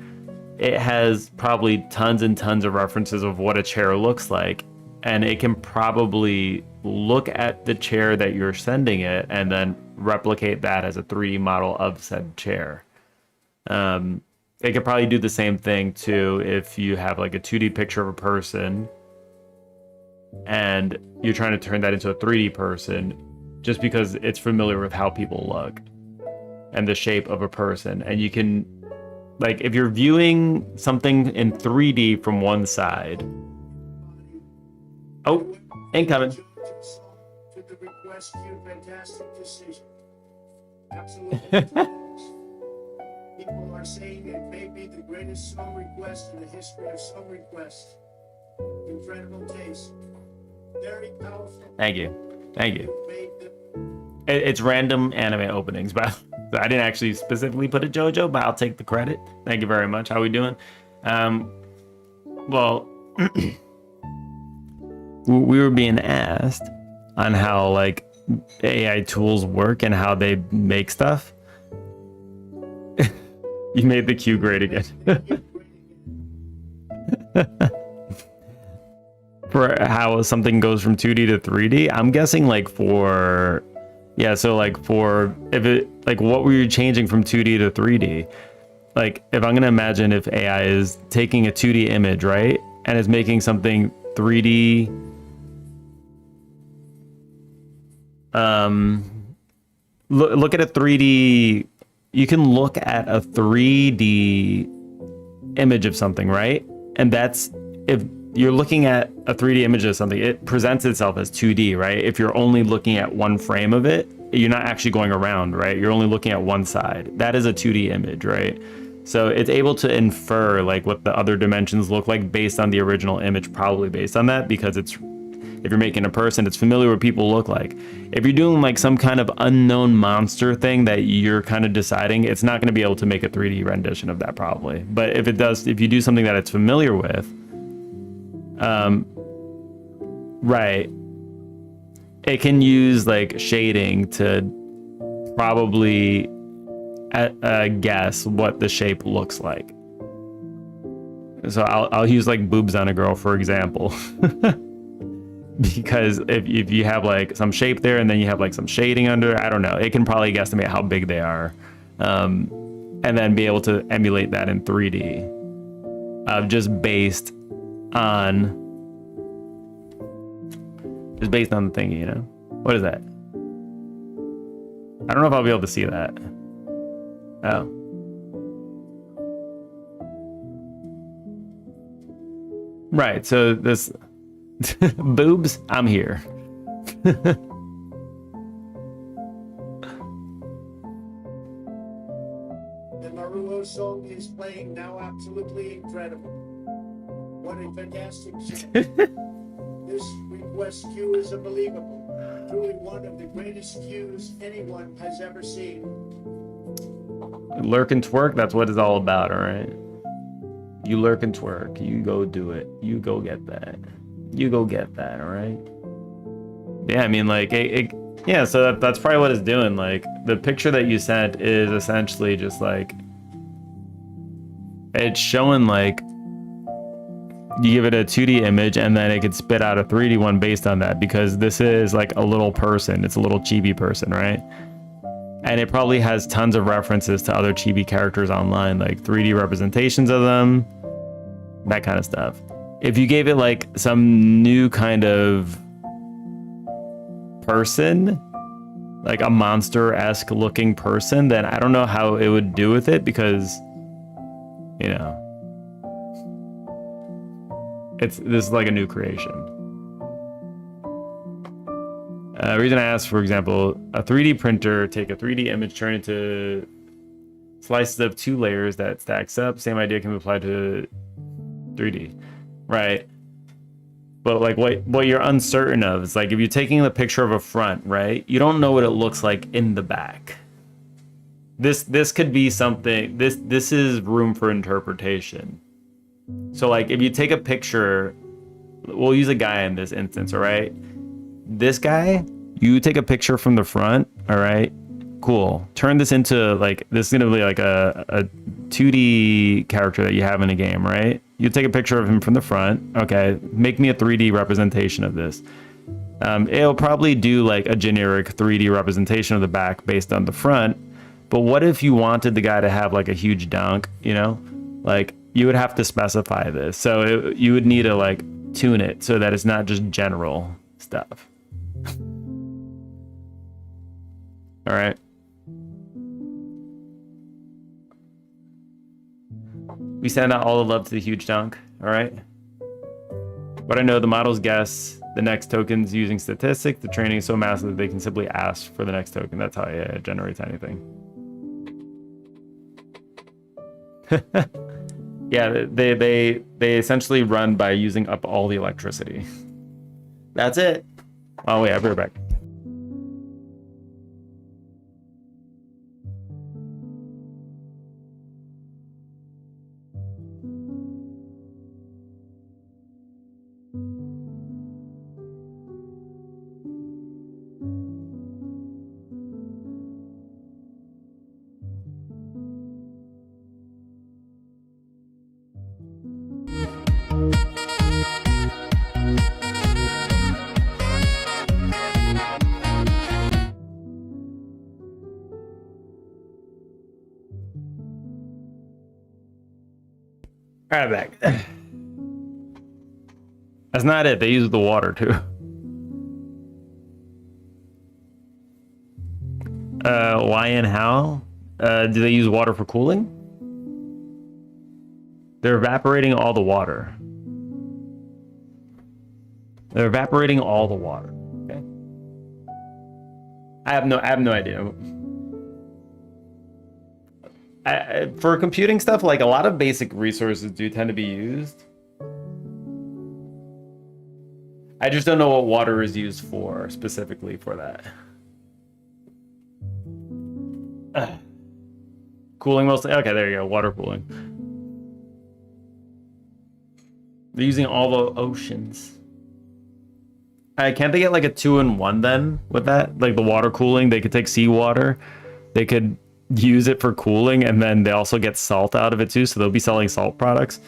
it has probably tons and tons of references of what a chair looks like, and it can probably look at the chair that you're sending it and then replicate that as a 3D model of said chair. It could probably do the same thing too if you have like a 2D picture of a person and you're trying to turn that into a 3D person, just because it's familiar with how people look. and the shape of a person. And you can, like, if you're viewing something in 3D from one side. Oh, incoming. People are saying it may be the greatest song request in the history of song requests. Incredible taste. Very powerful. Thank you. Thank you. It's random anime openings, but I didn't actually specifically put a JoJo, but I'll take the credit. Thank you very much. How we doing? Well, we were being asked on how like AI tools work and how they make stuff. You made the queue great again. For how something goes from 2D to 3D, I'm guessing like for, yeah, so like for, if it, like what were you changing from 2D to 3D? Like if I'm gonna imagine if AI is taking a 2D image, right? And is making something 3D, look at a 3D, you can look at a 3D image of something, right? And that's, if you're looking at a 3D image of something, it presents itself as 2D, right? If you're only looking at one frame of it, you're not actually going around, right? You're only looking at one side. That is a 2D image, right? So it's able to infer like what the other dimensions look like based on the original image, probably based on that, because it's, if you're making a person, it's familiar what people look like. If you're doing like some kind of unknown monster thing that you're kind of deciding, it's not going to be able to make a 3D rendition of that probably. But if it does, if you do something that it's familiar with, right, it can use like shading to probably guess what the shape looks like. So I'll use like boobs on a girl, for example. Because if you have like some shape there and then you have like some shading under, I don't know, it can probably guesstimate how big they are, and then be able to emulate that in 3D, just based on the thing, you know. What is that? I don't know if I'll be able to see that. Oh. Right, so this boobs, I'm here. The Maruo song is playing now, absolutely incredible. What a fantastic song. This request queue is unbelievable. Truly one of the greatest queues anyone has ever seen. Lurk and twerk, that's what it's all about, all right? You lurk and twerk, you go do it. You go get that. You go get that, all right? Yeah, I mean, like, yeah, so that's probably what it's doing. Like, the picture that you sent is essentially just like, it's showing like, you give it a 2D image and then it could spit out a 3D one based on that, because this is like a little person. It's a little chibi person, right? And it probably has tons of references to other chibi characters online, like 3D representations of them, that kind of stuff. If you gave it like some new kind of person, like a monster-esque looking person, then I don't know how it would do with it, because, you know, this is like a new creation. Reason I asked, for example, a 3D printer, take a 3D image, turn it into slices of 2 layers that stacks up. Same idea can be applied to 3D, right? But like what you're uncertain of is like, if you're taking the picture of a front, right? You don't know what it looks like in the back. This could be something. This is room for interpretation. So like, if you take a picture, we'll use a guy in this instance, all right? This guy, you take a picture from the front, all right? Cool. Turn this into like, this is gonna be like a 2D character that you have in a game, right? You take a picture of him from the front. Okay, make me a 3D representation of this. It'll probably do like a generic 3D representation of the back based on the front. But what if you wanted the guy to have like a huge dunk, you know? Like, you would have to specify this. So you would need to like tune it so that it's not just general stuff. All right. We send out all the love to the huge dunk. All right. But I know the models guess the next tokens using statistics. The training is so massive that they can simply ask for the next token. That's how it generates anything. Yeah, they essentially run by using up all the electricity. That's it. Oh wait, I'll be right back. All right, back. That's not it. They use the water too. Why and how? Do they use water for cooling? They're evaporating all the water. They're evaporating all the water. Okay. I have no idea. For computing stuff, like a lot of basic resources do tend to be used. I just don't know what water is used for specifically for that. Cooling mostly. Okay, there you go. Water cooling. They're using all the oceans. Can't they get like a 2-in-1 then with that? Like the water cooling, they could take seawater, they could use it for cooling, and then they also get salt out of it too, so they'll be selling salt products.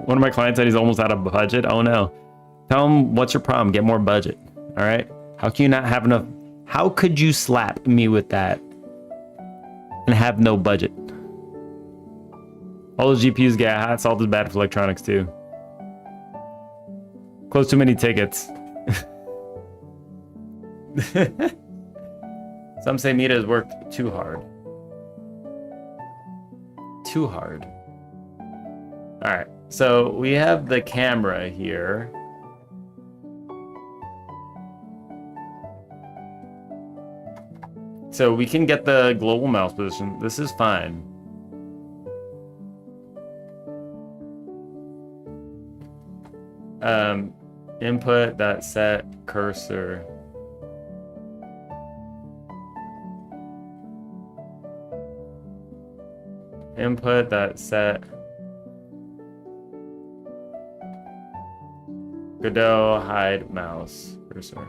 One of my clients said he's almost out of budget. Oh no. Tell him, what's your problem? Get more budget. All right. How can you not have enough? How could you slap me with that and have no budget? All the GPUs get hot. Salt is bad for electronics too. Close too many tickets. Some say Mita has worked too hard. Too hard. All right, so we have the camera here. So we can get the global mouse position. This is fine. Input that set cursor. Input that set Godot hide mouse cursor.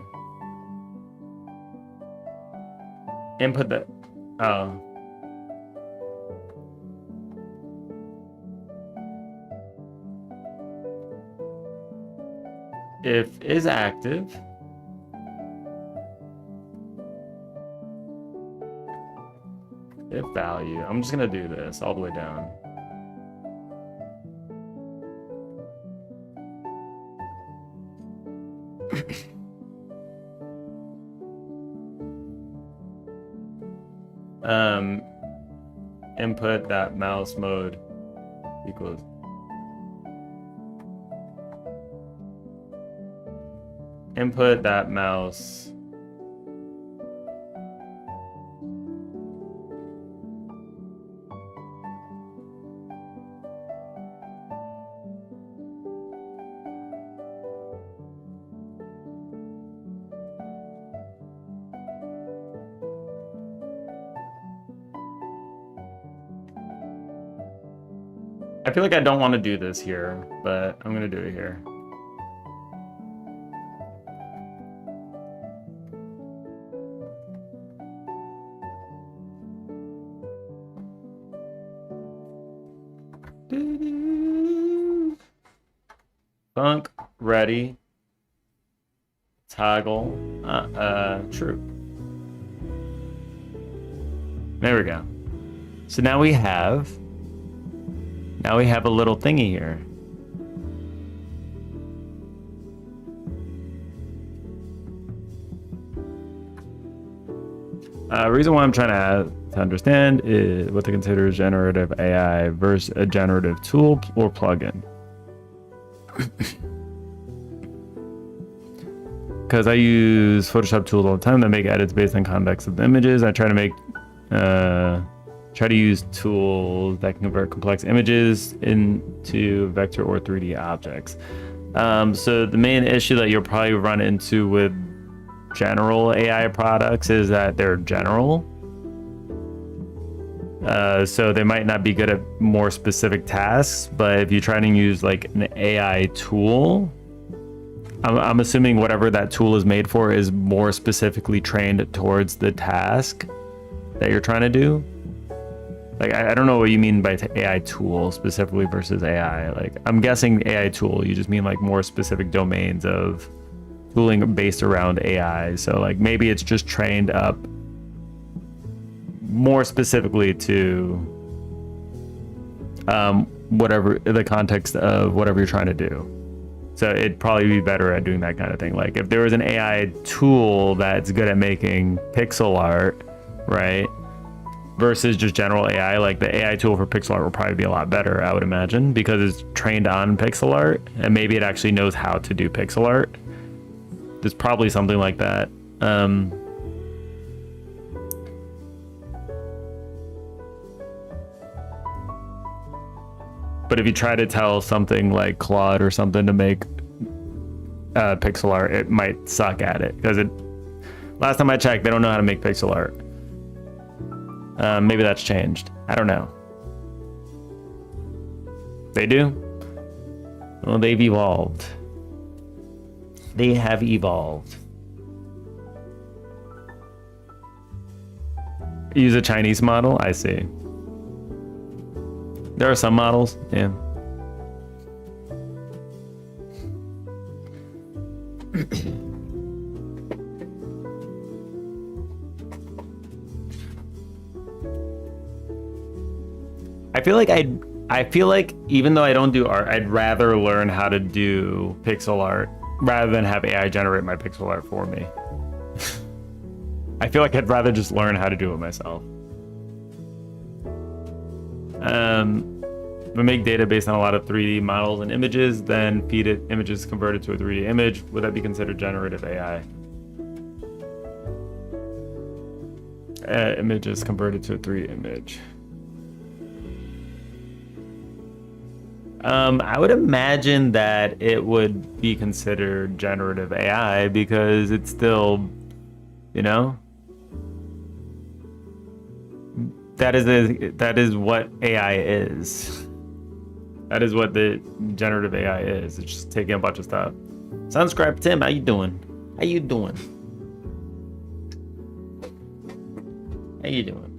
Input that. Oh. If is active. If value. I'm just gonna do this all the way down. Input that mouse mode equals input that mouse I feel like I don't want to do this here, but I'm gonna do it here. Funk ready. Toggle. True. There we go. So now we have a little thingy here. Reason why I'm trying to understand is what to consider generative AI versus a generative tool or plugin. Because I use Photoshop tools all the time that make edits based on context of the images. I try to use tools that can convert complex images into vector or 3D objects. So the main issue that you'll probably run into with general AI products is that they're general. So they might not be good at more specific tasks, but if you try to use like an AI tool, I'm assuming whatever that tool is made for is more specifically trained towards the task that you're trying to do. Like, I don't know what you mean by AI tool specifically versus AI. Like, I'm guessing AI tool, you just mean like more specific domains of tooling based around AI. So like maybe it's just trained up more specifically to whatever the context of whatever you're trying to do. So it'd probably be better at doing that kind of thing. Like if there was an AI tool that's good at making pixel art, right? Versus just general AI, like the AI tool for pixel art will probably be a lot better, I would imagine, because it's trained on pixel art and maybe it actually knows how to do pixel art. There's probably something like that. But if you try to tell something like Claude or something to make pixel art, it might suck at it because last time I checked, they don't know how to make pixel art. Maybe that's changed. I don't know. They do? Well, they've evolved. They have evolved. Use a Chinese model? I see. There are some models, yeah. I feel like even though I don't do art, I'd rather learn how to do pixel art rather than have AI generate my pixel art for me. I feel like I'd rather just learn how to do it myself. We make data based on a lot of 3D models and images, then feed it images converted to a 3D image. Would that be considered generative AI? Images converted to a 3D image. I would imagine that it would be considered generative AI because it's still, you know, that is what AI is. That is what the generative AI is. It's just taking a bunch of stuff. Sunscribe Tim, how you doing? How you doing? How you doing?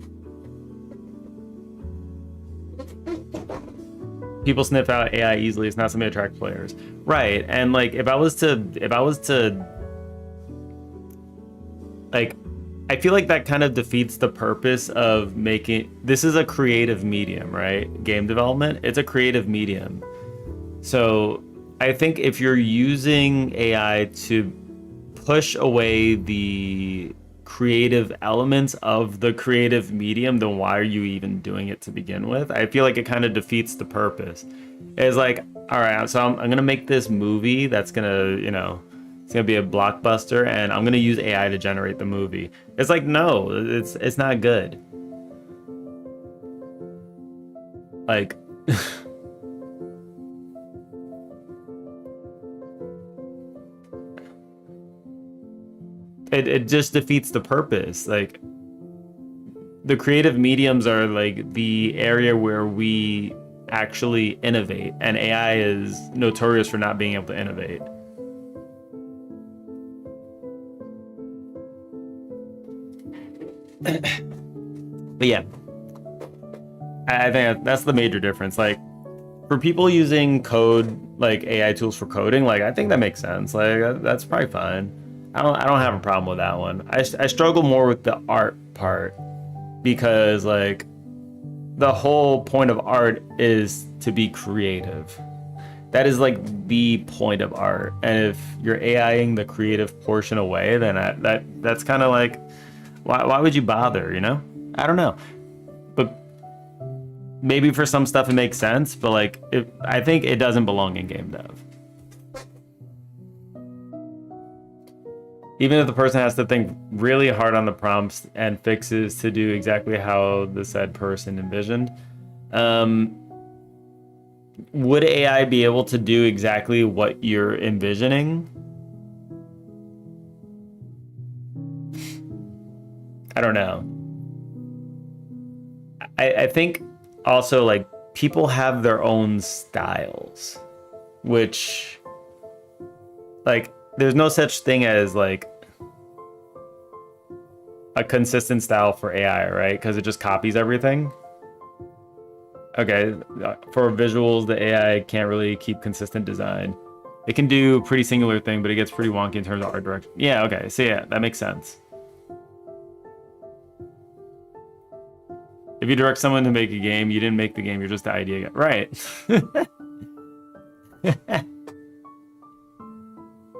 People sniff out AI easily. It's not something to attract players, right? And like, if I was to, like, I feel like that kind of defeats the purpose of making. This is a creative medium, right? Game development. It's a creative medium. So I think if you're using AI to push away the creative elements of the creative medium, then why are you even doing it to begin with? I feel like it kind of defeats the purpose. It's like, all right, so I'm gonna make this movie that's gonna, you know, it's gonna be a blockbuster, and I'm gonna use AI to generate the movie. It's like, no, it's not good. Like, it just defeats the purpose. Like, the creative mediums are like the area where we actually innovate, and AI is notorious for not being able to innovate. But yeah, I think that's the major difference. Like, for people using code, like AI tools for coding, like, I think that makes sense. Like, that's probably fine. I don't have a problem with that one. I struggle more with the art part, because like the whole point of art is to be creative. That is like the point of art. And if you're AIing the creative portion away, then that's kind of like, Why would you bother, you know? I don't know. But maybe for some stuff it makes sense, but like, I think it doesn't belong in game dev. Even if the person has to think really hard on the prompts and fixes to do exactly how the said person envisioned, would AI be able to do exactly what you're envisioning? I don't know. I think also like people have their own styles, which like there's no such thing as like a consistent style for AI, right? Because it just copies everything. Okay, for visuals, the AI can't really keep consistent design. It can do a pretty singular thing, but it gets pretty wonky in terms of art direction. Yeah, okay, so yeah, that makes sense. If you direct someone to make a game, you didn't make the game, you're just the idea guy. Right.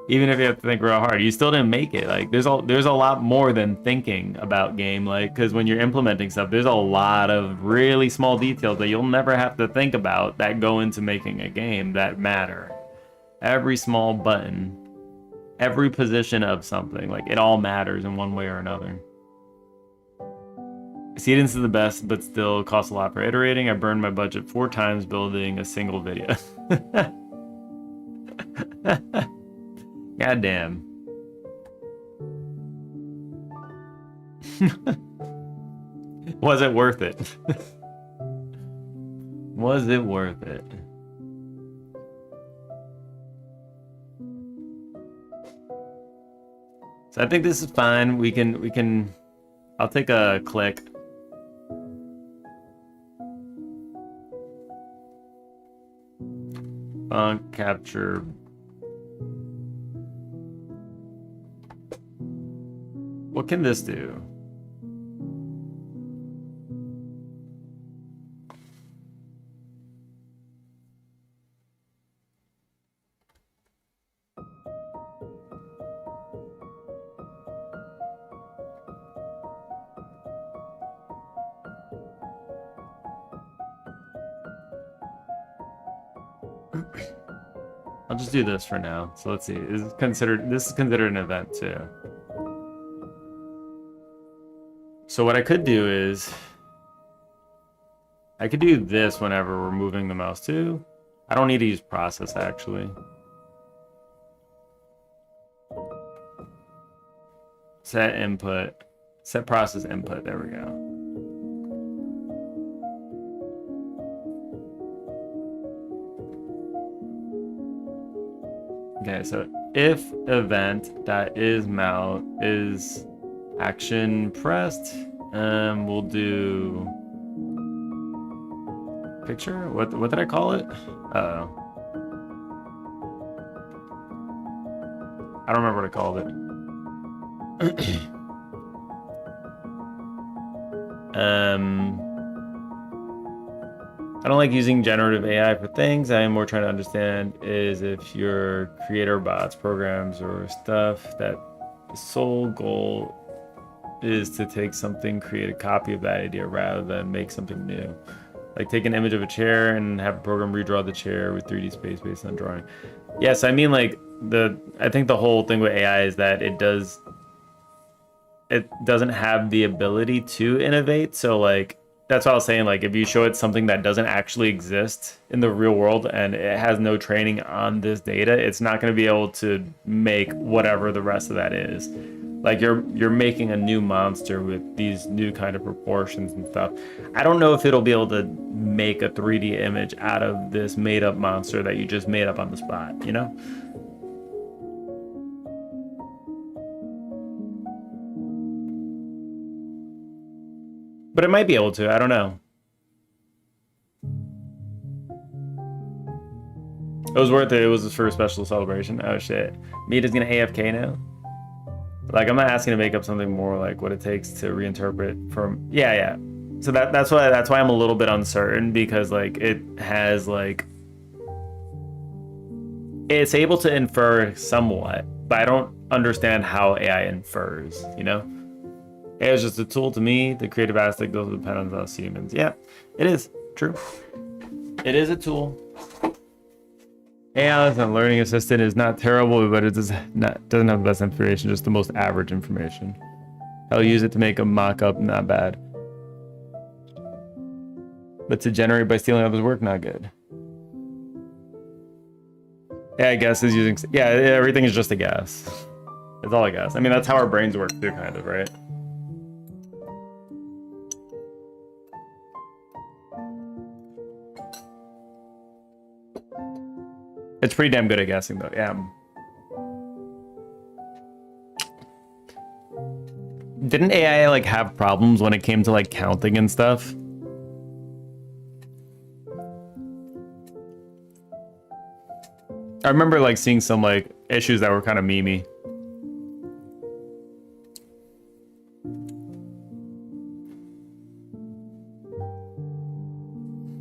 Even if you have to think real hard, you still didn't make it. Like there's a lot more than thinking about game, like because when you're implementing stuff, there's a lot of really small details that you'll never have to think about that go into making a game that matter. Every small button, every position of something, like it all matters in one way or another. Cadence is the best, but still costs a lot for iterating. I burned my budget 4 times building a single video. God damn. Was it worth it? Was it worth it? So I think this is fine. We can I'll take a click. Font capture. What can this do? I'll just do this for now. So let's see. This is considered an event too. So what I could do is I could do this whenever we're moving the mouse too. I don't need to use process actually. Set input, set process input. There we go. Okay, so if event.isMount is action pressed, we'll do picture. What did I call it? Uh-oh. I don't remember what I called it. I don't like using generative AI for things. I am more trying to understand is if your creator bots, programs, or stuff that the sole goal is to take something, create a copy of that idea rather than make something new. Like take an image of a chair and have a program redraw the chair with 3D space based on drawing. Yes, I mean like I think the whole thing with AI is that it doesn't have the ability to innovate. So like that's what I was saying, like if you show it something that doesn't actually exist in the real world and it has no training on this data, it's not going to be able to make whatever the rest of that is. Like you're making a new monster with these new kind of proportions and stuff. I don't know if it'll be able to make a 3D image out of this made up monster that you just made up on the spot, you know? But it might be able to, I don't know. It was worth it. It was for a special celebration. Oh shit. Mita's gonna AFK now? Like I'm not asking to make up something more like what it takes to reinterpret from yeah. So that's why I'm a little bit uncertain, because like it has like it's able to infer somewhat, but I don't understand how AI infers, you know? AI is just a tool to me. The creative aspect doesn't depend on us humans. Yeah, it is true. It is a tool. AI as a learning assistant is not terrible, but it doesn't have the best information, just the most average information. I'll use it to make a mock-up, not bad. But to generate by stealing others' work, not good. Yeah, I guess is using. Yeah, everything is just a guess. It's all a guess. I mean, that's how our brains work too, kind of, right? It's pretty damn good at guessing, though. Yeah. Didn't AI like have problems when it came to like counting and stuff? I remember like seeing some like issues that were kind of memey.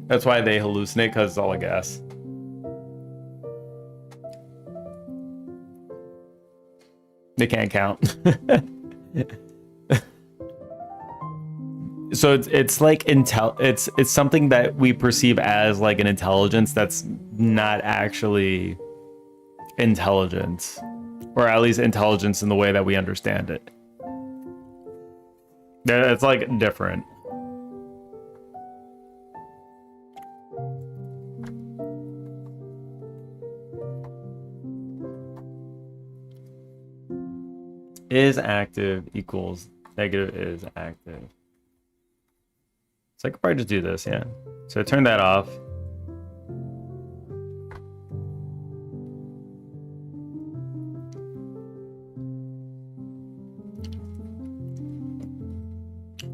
That's why they hallucinate, because it's all a guess. They can't count. So it's like it's something that we perceive as like an intelligence that's not actually intelligence, or at least intelligence in the way that we understand it. It's like different. Is active equals negative is active. So I could probably just do this, yeah. So I turn that off.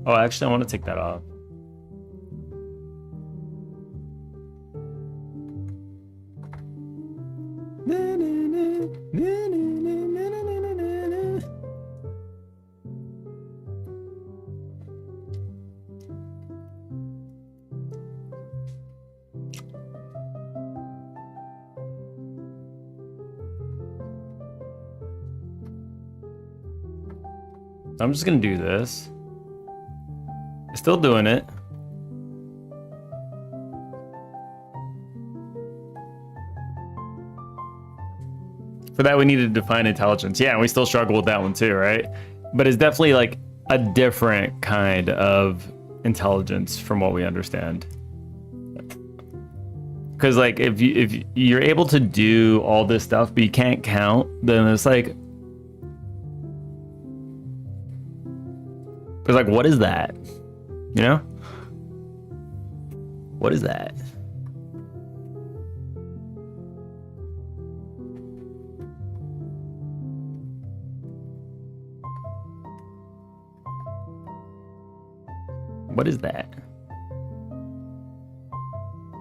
Oh, actually, I want to take that off. I'm just gonna do this. Still doing it. For that, we need to define intelligence. Yeah, and we still struggle with that one too, right? But it's definitely like a different kind of intelligence from what we understand. Because like if you're able to do all this stuff but you can't count, then it's like what is that? You know? What is that? What is that?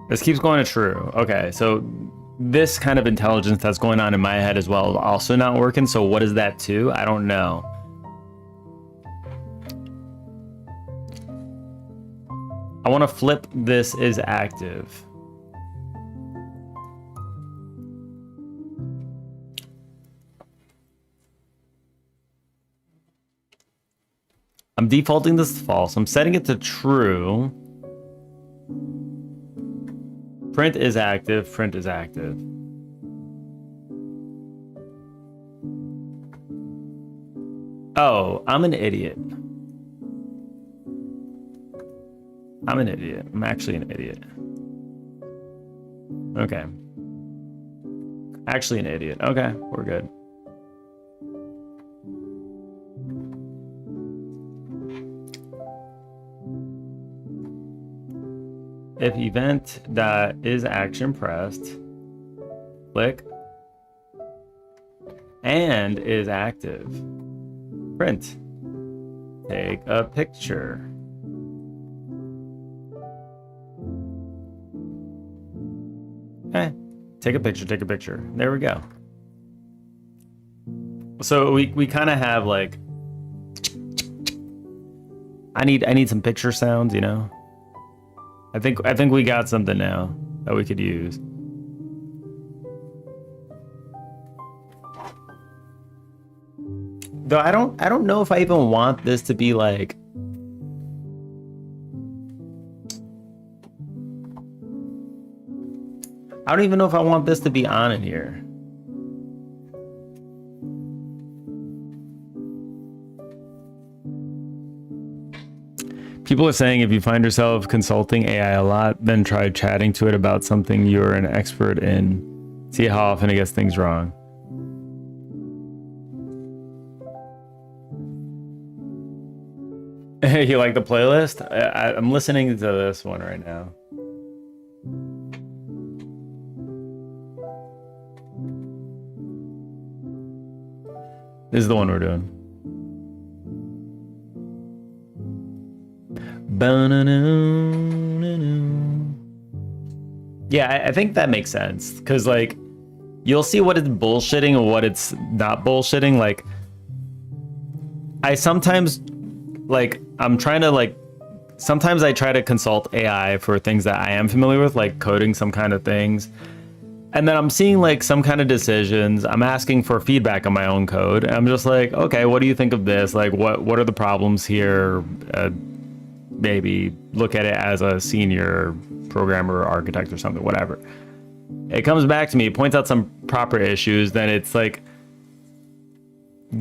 This keeps going to true. Okay, so this kind of intelligence that's going on in my head as well is also not working. So what is that too? I don't know. I want to flip this is active. I'm defaulting this to false. I'm setting it to true. Print is active. Print is active. Oh, I'm an idiot. I'm an idiot. I'm actually an idiot. Okay. Actually an idiot. Okay, we're good. If event that is action pressed, click, and is active, print, take a picture. Okay, take a picture, take a picture. There we go. So we kind of have like, I need some picture sounds, you know? I think we got something now that we could use. Though I don't know if I even want this to be like, I don't even know if I want this to be on in here. People are saying if you find yourself consulting AI a lot, then try chatting to it about something you're an expert in. See how often it gets things wrong. Hey, you like the playlist? I'm listening to this one right now. This is the one we're doing. Yeah, I think that makes sense, because like you'll see what it's bullshitting and what it's not bullshitting. Like I sometimes like I'm trying to like sometimes I try to consult AI for things that I am familiar with, like coding some kind of things, and then I'm seeing like some kind of decisions. I'm asking for feedback on my own code, and I'm just like, okay, what do you think of this? Like what are the problems here? Maybe look at it as a senior programmer or architect or something, whatever. It comes back to me, points out some proper issues, then it's like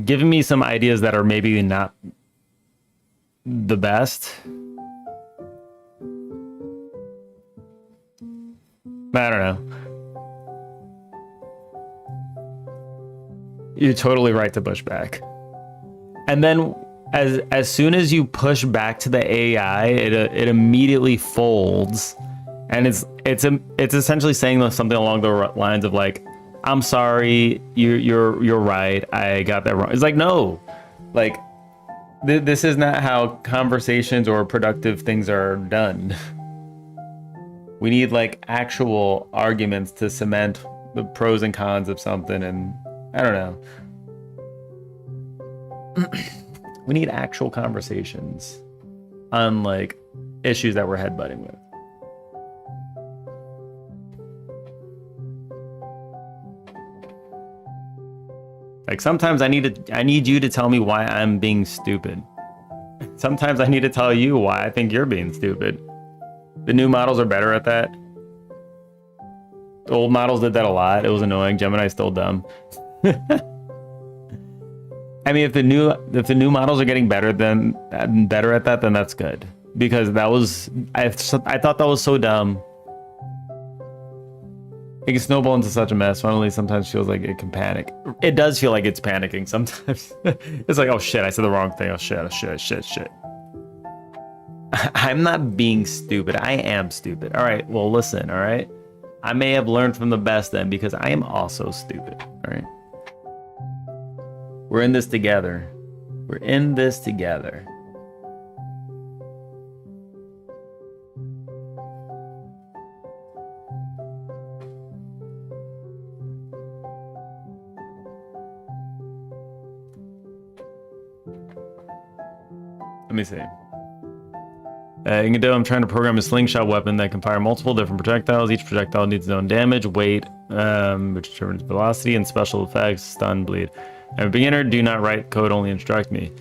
giving me some ideas that are maybe not the best. I don't know. You're totally right to push back. And then as soon as you push back to the AI, it immediately folds, and it's essentially saying something along the lines of like, I'm sorry, you're right, I got that wrong. It's like, no, like this is not how conversations or productive things are done. We need like actual arguments to cement the pros and cons of something, and I don't know. We need actual conversations on like issues that we're headbutting with. Like sometimes I need you to tell me why I'm being stupid. Sometimes I need to tell you why I think you're being stupid. The new models are better at that. The old models did that a lot. It was annoying. Gemini's still dumb. I mean, if the new models are getting better at that, then that's good, because that was I thought that was so dumb. It can snowball into such a mess. Finally, sometimes feels like it can panic. It does feel like it's panicking sometimes. It's like, oh shit, I said the wrong thing. Oh shit. I'm not being stupid. I am stupid. All right. Well, listen. All right. I may have learned from the best then, because I am also stupid. All right. We're in this together. We're in this together. Let me see. In Godot, I'm trying to program a slingshot weapon that can fire multiple different projectiles. Each projectile needs its own damage, weight, which determines velocity, and special effects, stun, bleed. I'm a beginner, do not write code, only instruct me.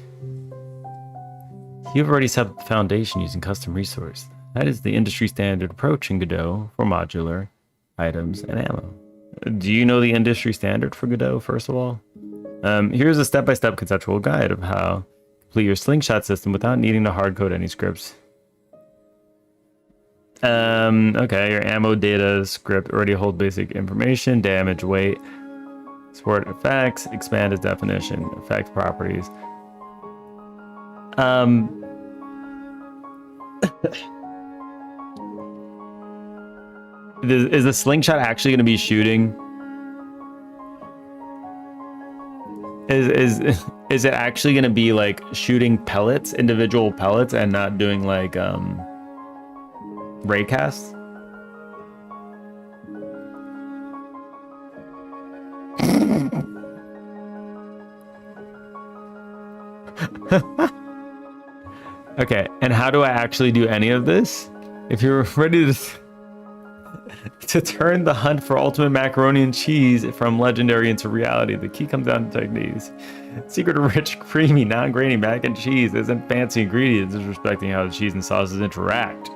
You've already set up the foundation using custom resource. That is the industry standard approach in Godot for modular items and ammo. Do you know the industry standard for Godot, first of all? Here's a step-by-step conceptual guide of how to complete your slingshot system without needing to hard code any scripts. Okay, your ammo data script already holds basic information, damage, weight, support effects, expand its definition, effect properties. Is the slingshot actually going to be shooting? Is it actually going to be like shooting pellets, individual pellets, and not doing like raycasts? Okay, and how do I actually do any of this? If you're ready to To turn the hunt for ultimate macaroni and cheese from legendary into reality, the key comes down to techniques. Secret of rich, creamy, non-grainy mac and cheese isn't fancy ingredients, it's respecting how the cheese and sauces interact.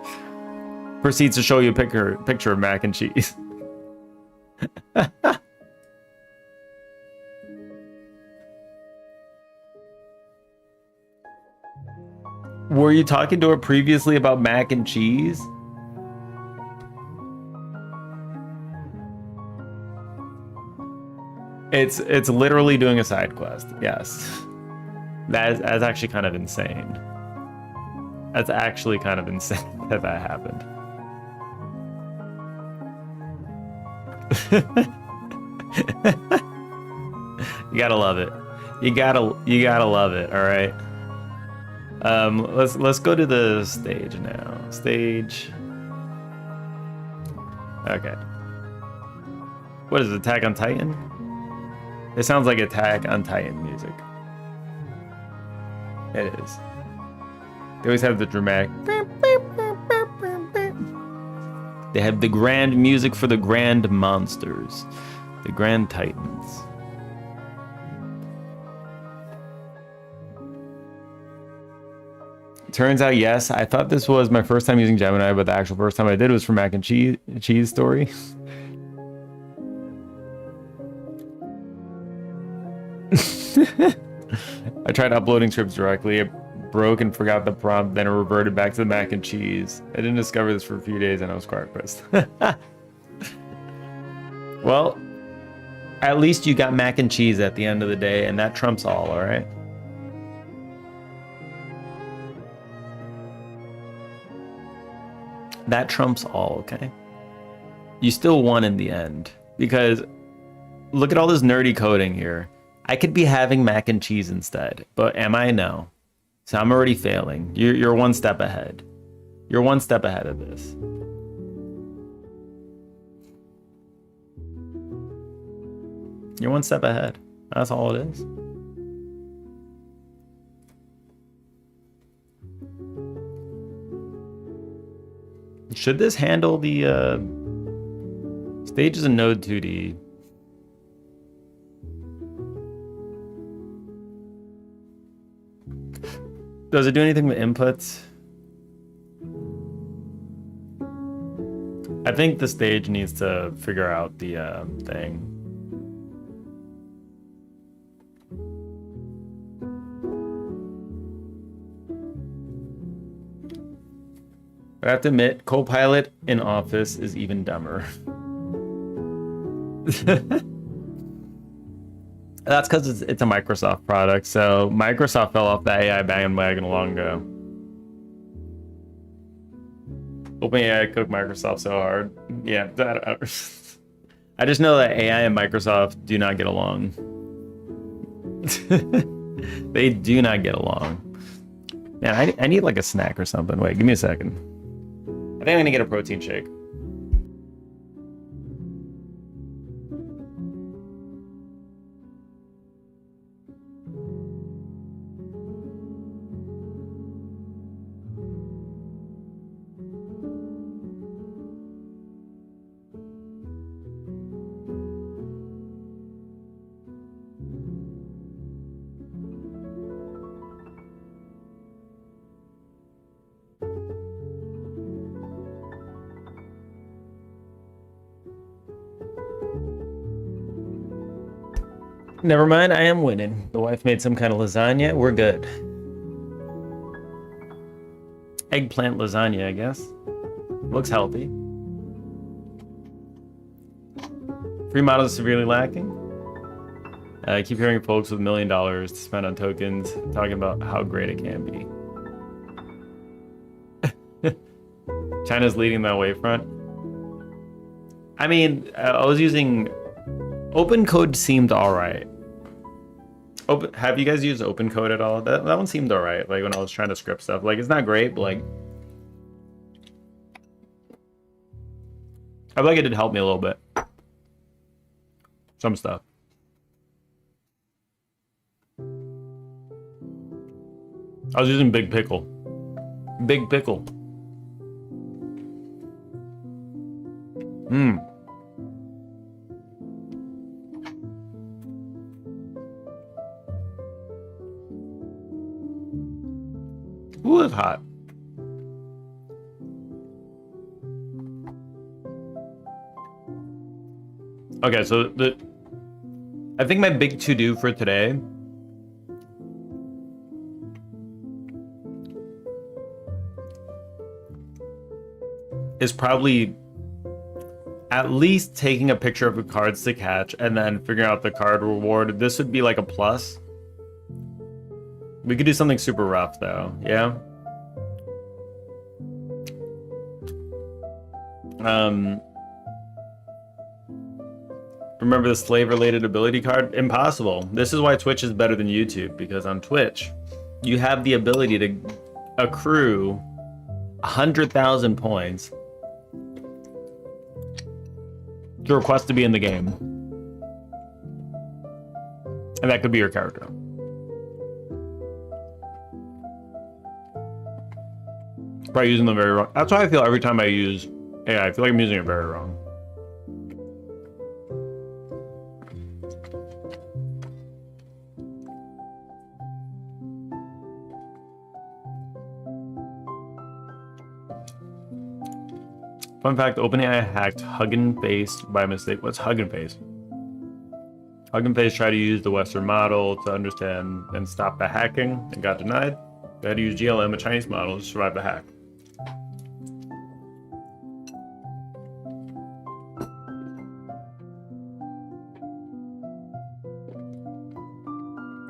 Proceeds to show you a picture of mac and cheese. Were you talking to her previously about mac and cheese? It's literally doing a side quest. Yes. That's actually kind of insane. That's actually kind of insane that that happened. You gotta love it. You gotta love it, all right? Let's go to the stage now. Stage. Okay. What is it, Attack on Titan? It sounds like Attack on Titan music. It is. They always have the dramatic. They have the grand music for the grand monsters, the grand titans. Turns out, yes, I thought this was my first time using Gemini, but the actual first time I did was for mac and cheese story. I tried uploading scripts directly. It broke and forgot the prompt, then it reverted back to the mac and cheese. I didn't discover this for a few days and I was quite pissed. Well, at least you got mac and cheese at the end of the day, and that trumps all right? That trumps all, okay? You still won in the end, because look at all this nerdy coding here. I could be having mac and cheese instead, but am I? No. So I'm already failing. You're one step ahead. You're one step ahead of this. You're one step ahead. That's all it is. Should this handle the stages in Node 2D? Does it do anything with inputs? I think the stage needs to figure out the thing. But I have to admit, Copilot in Office is even dumber. That's because it's a Microsoft product, so Microsoft fell off that AI bandwagon long ago. OpenAI cooked Microsoft so hard. Yeah, I just know that AI and Microsoft do not get along. They do not get along. Man, I need like a snack or something. Wait, give me a second. I think I'm gonna get a protein shake. Never mind, I am winning. The wife made some kind of lasagna. We're good. Eggplant lasagna, I guess. Looks healthy. Free models are severely lacking. I keep hearing folks with $1 million to spend on tokens talking about how great it can be. China's leading that wavefront. I mean, I was using... OpenCode seemed alright. Have you guys used OpenCode at all? That one seemed alright, like when I was trying to script stuff. Like, it's not great, but like... I feel like it did help me a little bit. Some stuff. I was using Big Pickle. Big Pickle. Hmm. Ooh, it's hot. Okay, so I think my big to-do for today is probably at least taking a picture of the cards to catch and then figuring out the card reward. This would be like a plus. We could do something super rough though, yeah? Remember the slave-related ability card? Impossible. This is why Twitch is better than YouTube, because on Twitch, you have the ability to accrue 100,000 points to request to be in the game. And that could be your character. Probably using them very wrong. That's why I feel every time I use AI, I feel like I'm using it very wrong. Fun fact, OpenAI hacked Hugging Face by mistake. What's Hugging Face? Hugging Face tried to use the Western model to understand and stop the hacking and got denied. They had to use GLM, a Chinese model, to survive the hack.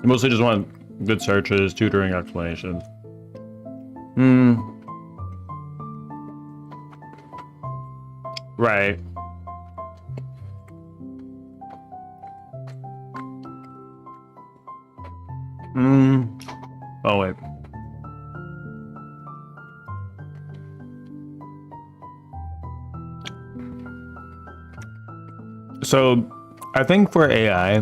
You mostly just want good searches, tutoring, explanations. Right. Oh, wait. So, I think for AI,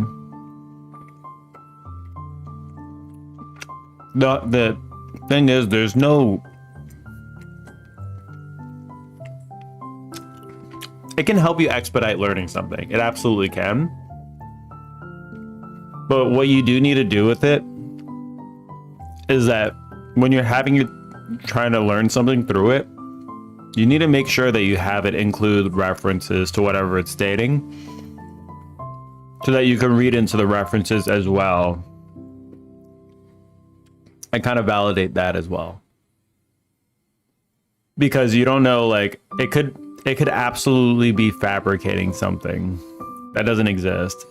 the thing is, there's no... It can help you expedite learning something. It absolutely can. But what you do need to do with it is that when you're trying to learn something through it, you need to make sure that you have it include references to whatever it's stating so that you can read into the references as well and kind of validate that as well. Because you don't know, like, it could absolutely be fabricating something that doesn't exist.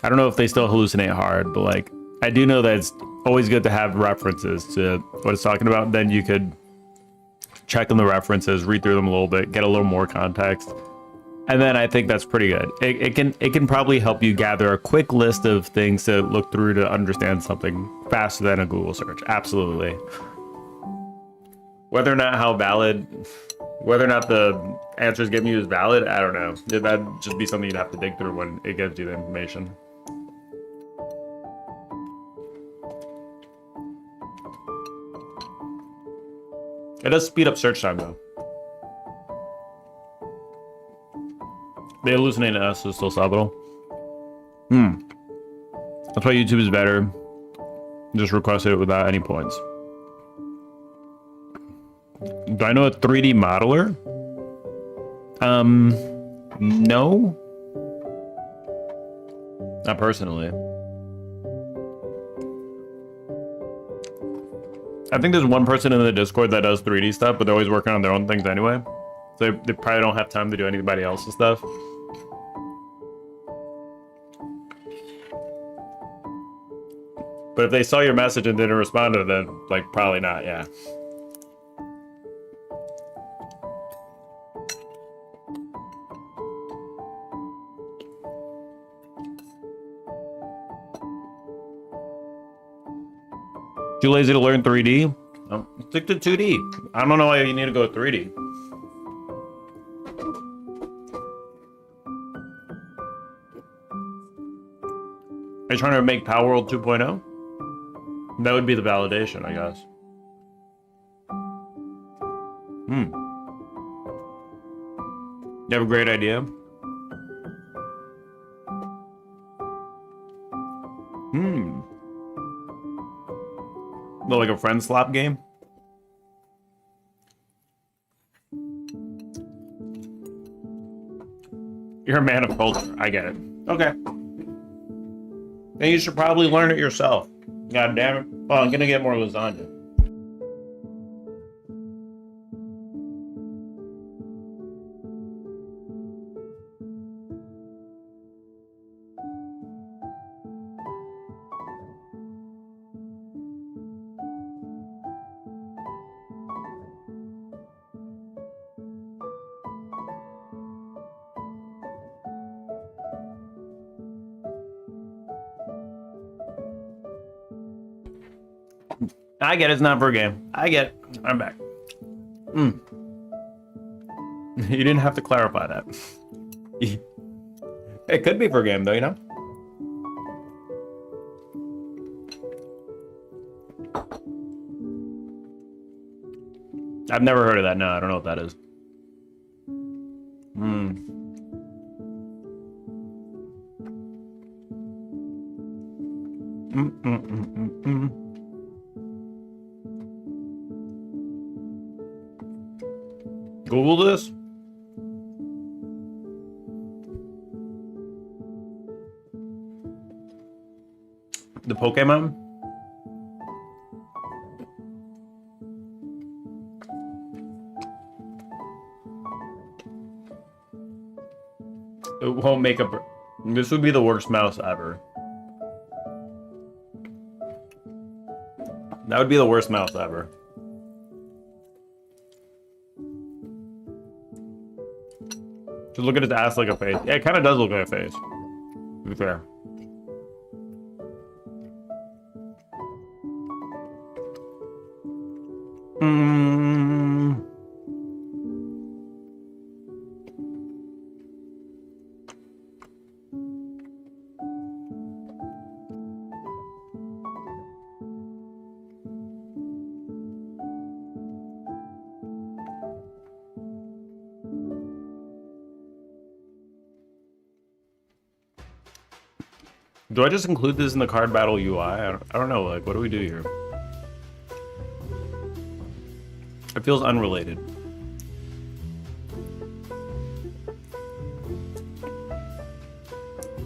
I don't know if they still hallucinate hard, but like, I do know that it's always good to have references to what it's talking about. Then you could check on the references, read through them a little bit, get a little more context. And then I think that's pretty good. It can probably help you gather a quick list of things to look through to understand something faster than a Google search. Absolutely. Whether or not the answers given you is valid, I don't know. That'd just be something you'd have to dig through when it gives you the information. It does speed up search time though. The hallucinating us is still subtle. That's why YouTube is better. Just request it without any points. Do I know a 3D modeler? No. Not personally. I think there's one person in the Discord that does 3D stuff, but they're always working on their own things anyway. So they probably don't have time to do anybody else's stuff. But if they saw your message and didn't respond to it, then like probably not, yeah. Too lazy to learn 3D? Oh, stick to 2D. I don't know why you need to go 3D. Are you trying to make Power World 2.0? That would be the validation, I guess. You have a great idea? Well, like a friend slap game? You're a man of culture. I get it. Okay. Then you should probably learn it yourself. God damn it. Oh, I'm gonna get more lasagna. I get it, it's not for a game. I get it. I'm back. You didn't have to clarify that. It could be for a game, though, you know? I've never heard of that. No, I don't know what that is. Google this. The Pokemon? It won't make a... This would be the worst mouse ever. That would be the worst mouse ever. Just look at his ass like a face. Yeah, it kind of does look like a face. To be fair. Do I just include this in the card battle UI? I don't know. Like, what do we do here? It feels unrelated.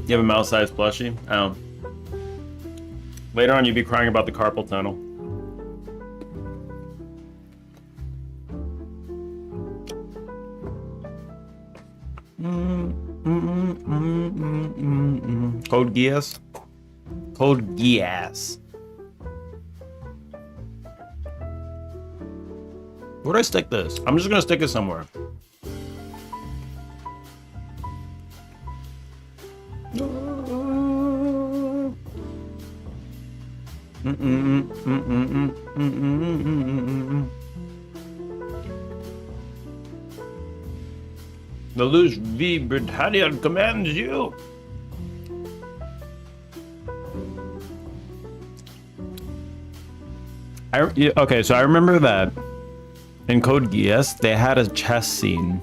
You have a mouse-sized plushie? Oh. Later on, you'd be crying about the carpal tunnel. Code Geass? Code Geass. Where do I stick this? I'm just gonna stick it somewhere. The Luge V Britannia commands you. Okay, so I remember that in Code Geass, they had a chess scene.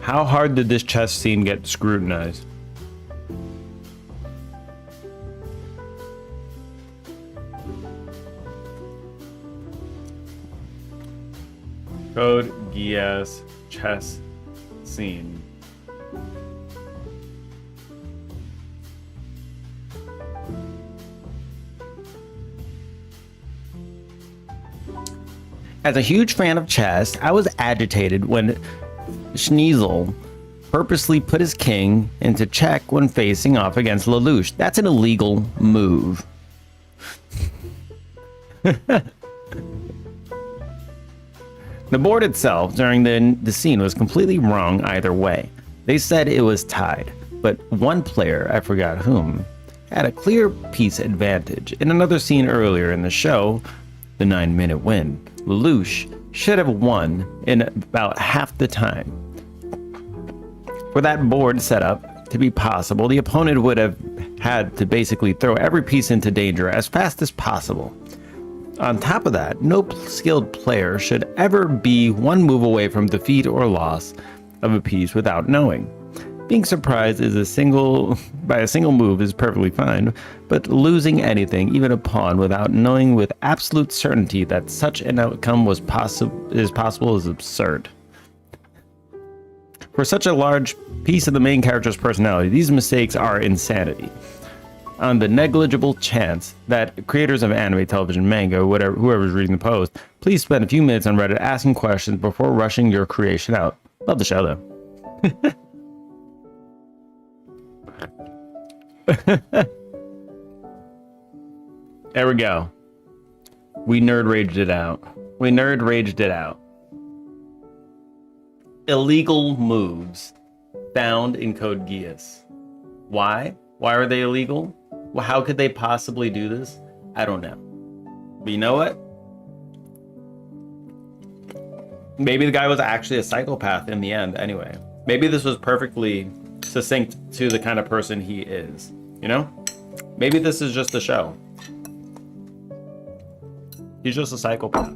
How hard did this chess scene get scrutinized? Code Geass chess scene. As a huge fan of chess, I was agitated when Schneasel purposely put his king into check when facing off against Lelouch. That's an illegal move. The board itself during the scene was completely wrong either way. They said it was tied, but one player, I forgot whom, had a clear piece advantage. In another scene earlier in the show, the 9-minute win, Lelouch should have won in about half the time. For that board setup to be possible, the opponent would have had to basically throw every piece into danger as fast as possible. On top of that, no skilled player should ever be one move away from defeat or loss of a piece without knowing. Being surprised by a single move is perfectly fine, but losing anything, even a pawn, without knowing with absolute certainty that such an outcome is possible is absurd. For such a large piece of the main character's personality, these mistakes are insanity. On the negligible chance that creators of anime, television, manga, whoever's reading the post, please spend a few minutes on Reddit asking questions before rushing your creation out. Love the show, though. There we go. We nerd raged it out. Illegal moves found in Code Geass. Why? Why are they illegal? Well, how could they possibly do this? I don't know. But you know what? Maybe the guy was actually a psychopath in the end anyway. Maybe this was perfectly succinct to the kind of person he is, you know? Maybe this is just a show. He's just a psychopath.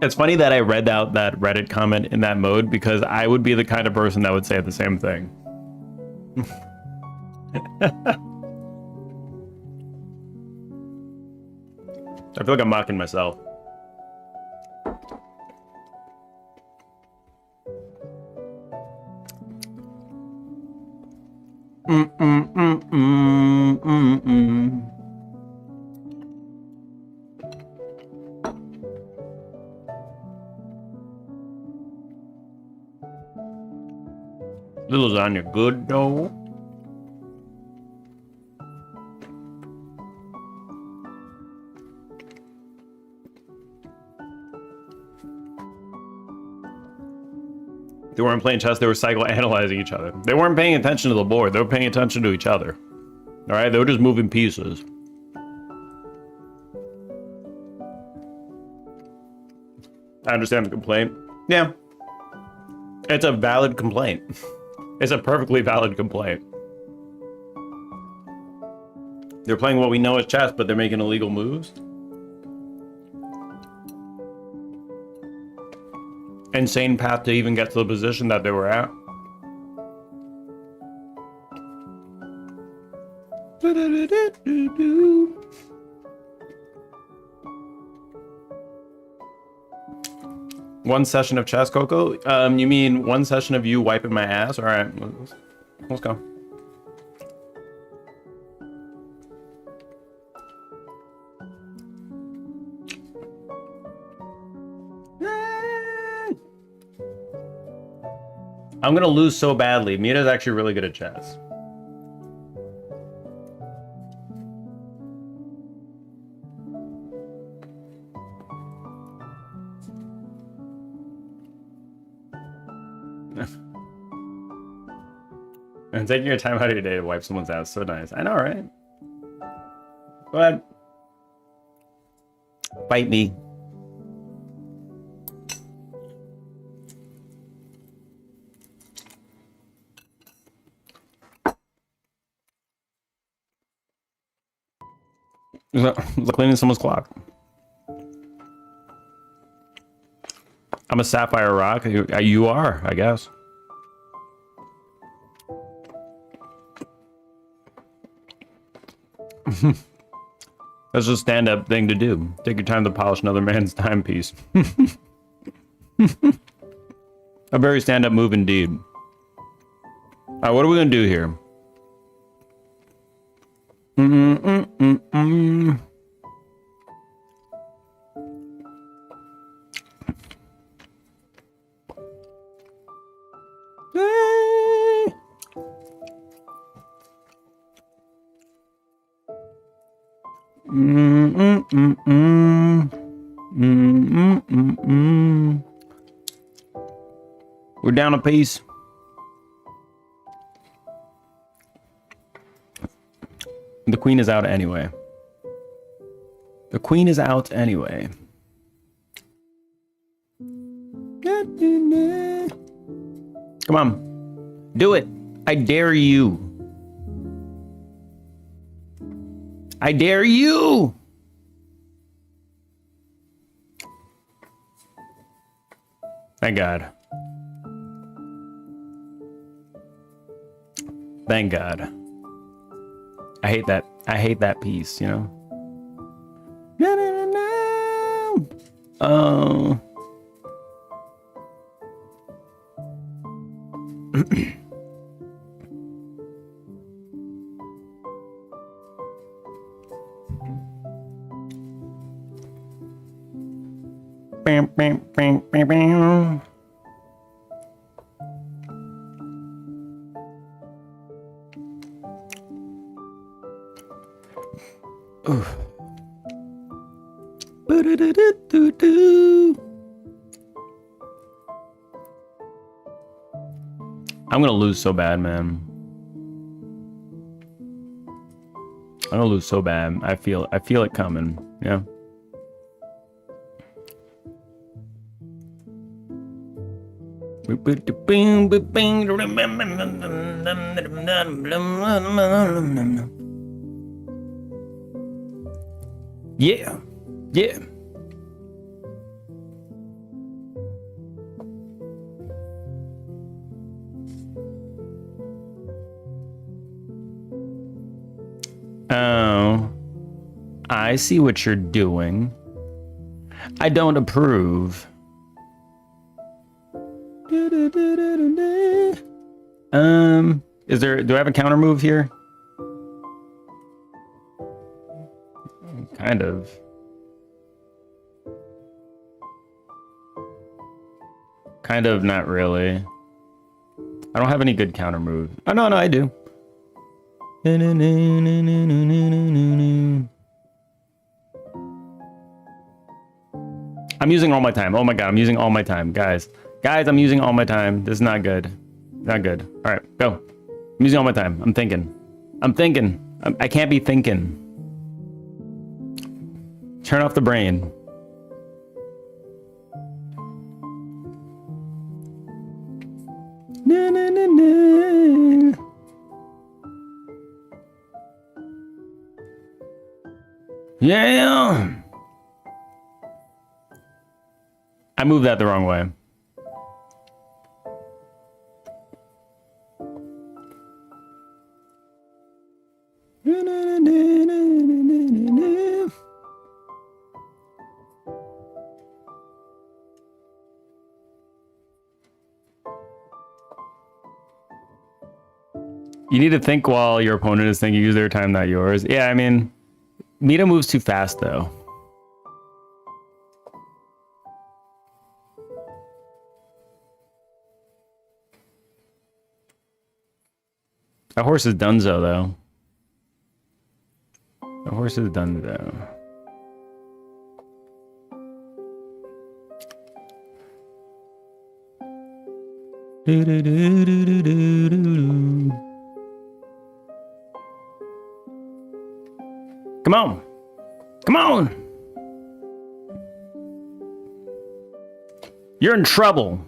It's funny that I read out that Reddit comment in that mode because I would be the kind of person that would say the same thing. I feel like I'm mocking myself. The lasagna good though? They weren't playing chess, they were psychoanalyzing each other. They weren't paying attention to the board, they were paying attention to each other. Alright, they were just moving pieces. I understand the complaint. Yeah. It's a valid complaint. It's a perfectly valid complaint. They're playing what we know as chess, but they're making illegal moves. Insane path to even get to the position that they were at. One session of chess, Coco? You mean one session of you wiping my ass? All right, let's go. I'm gonna lose so badly. Mita's actually really good at chess. And taking your time out of your day to wipe someone's ass, so nice. I know, right? Go ahead. Fight me. Cleaning someone's clock. I'm a sapphire rock. You are, I guess. That's a stand-up thing to do. Take your time to polish another man's timepiece. A very stand-up move indeed. All right, what are we gonna do here? We're down a piece. The queen is out anyway. The queen is out anyway. Come on. Do it. I dare you. I dare you. Thank God. Thank God. I hate that. I hate that piece, you know? No, no, no, no. Oh. Bam, bam, bam, bam, bam. Oof. I'm gonna lose so bad, man. I'm gonna lose so bad. I feel it coming. Yeah. Yeah. Yeah. Oh, I see what you're doing. I don't approve. Do I have a counter move here? Kind of. Kind of, not really. I don't have any good counter moves. Oh, no, I do. I'm using all my time. Oh my God, I'm using all my time. Guys, I'm using all my time. This is not good. Not good. All right, go. I'm using all my time. I'm thinking. I can't be thinking. Turn off the brain. Na, na, na, na. Yeah. I moved that the wrong way. You need to think while your opponent is thinking. Use their time, not yours. Yeah, I mean, Mita moves too fast, though. That horse is donezo, though. The horse is donezo. Do, do, do, do, do, do, do. Come on. Come on. You're in trouble.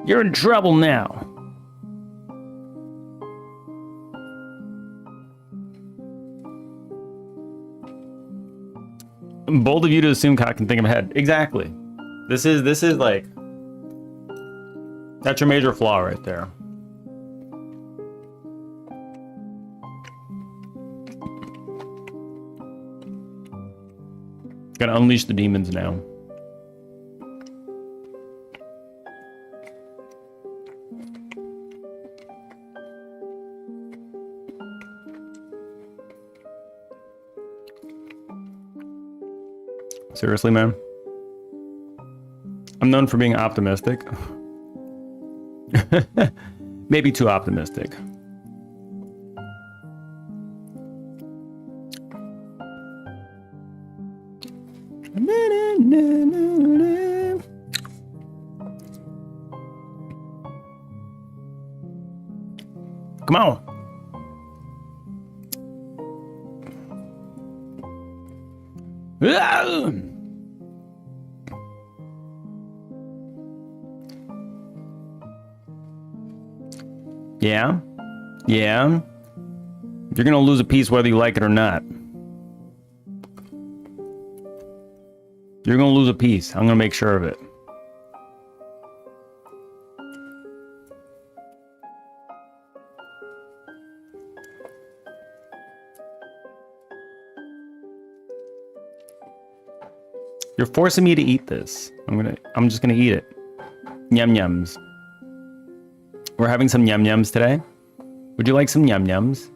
You're in trouble now. Bold of you to assume Cock can think ahead. Exactly. This is like, that's your major flaw right there. Gotta unleash the demons now. Seriously, man? I'm known for being optimistic. Maybe too optimistic. Come on. Yeah? Yeah? You're gonna lose a piece whether you like it or not. You're gonna lose a piece. I'm gonna make sure of it. You're forcing me to eat this. I'm just gonna eat it. Yum yums. We're having some yum yums today. Would you like some yum yums?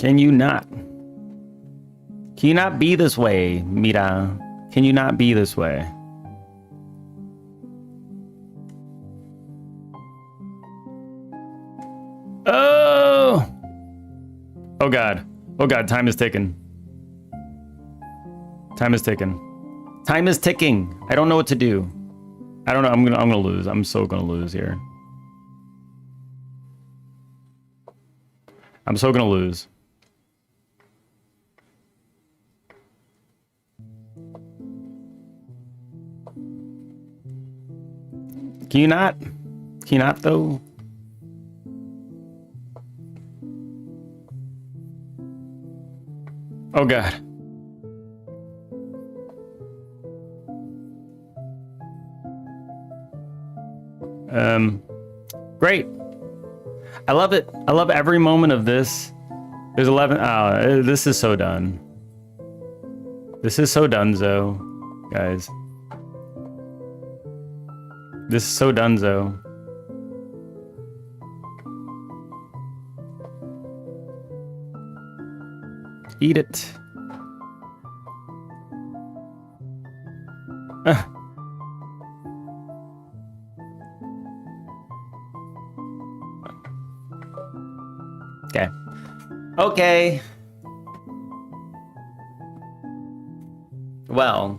Can you not? Can you not be this way, Mira? Can you not be this way? Oh! Oh God. Oh God, time is ticking. Time is ticking. Time is ticking. I don't know what to do. I don't know. I'm gonna lose. I'm so gonna lose here. I'm so gonna lose. Can you not? Can you not though? Oh God. Great. I love it. I love every moment of this. There's 11. Oh, this is so done. This is so donezo, guys. This is so donezo. Eat it. Okay. Okay. Well.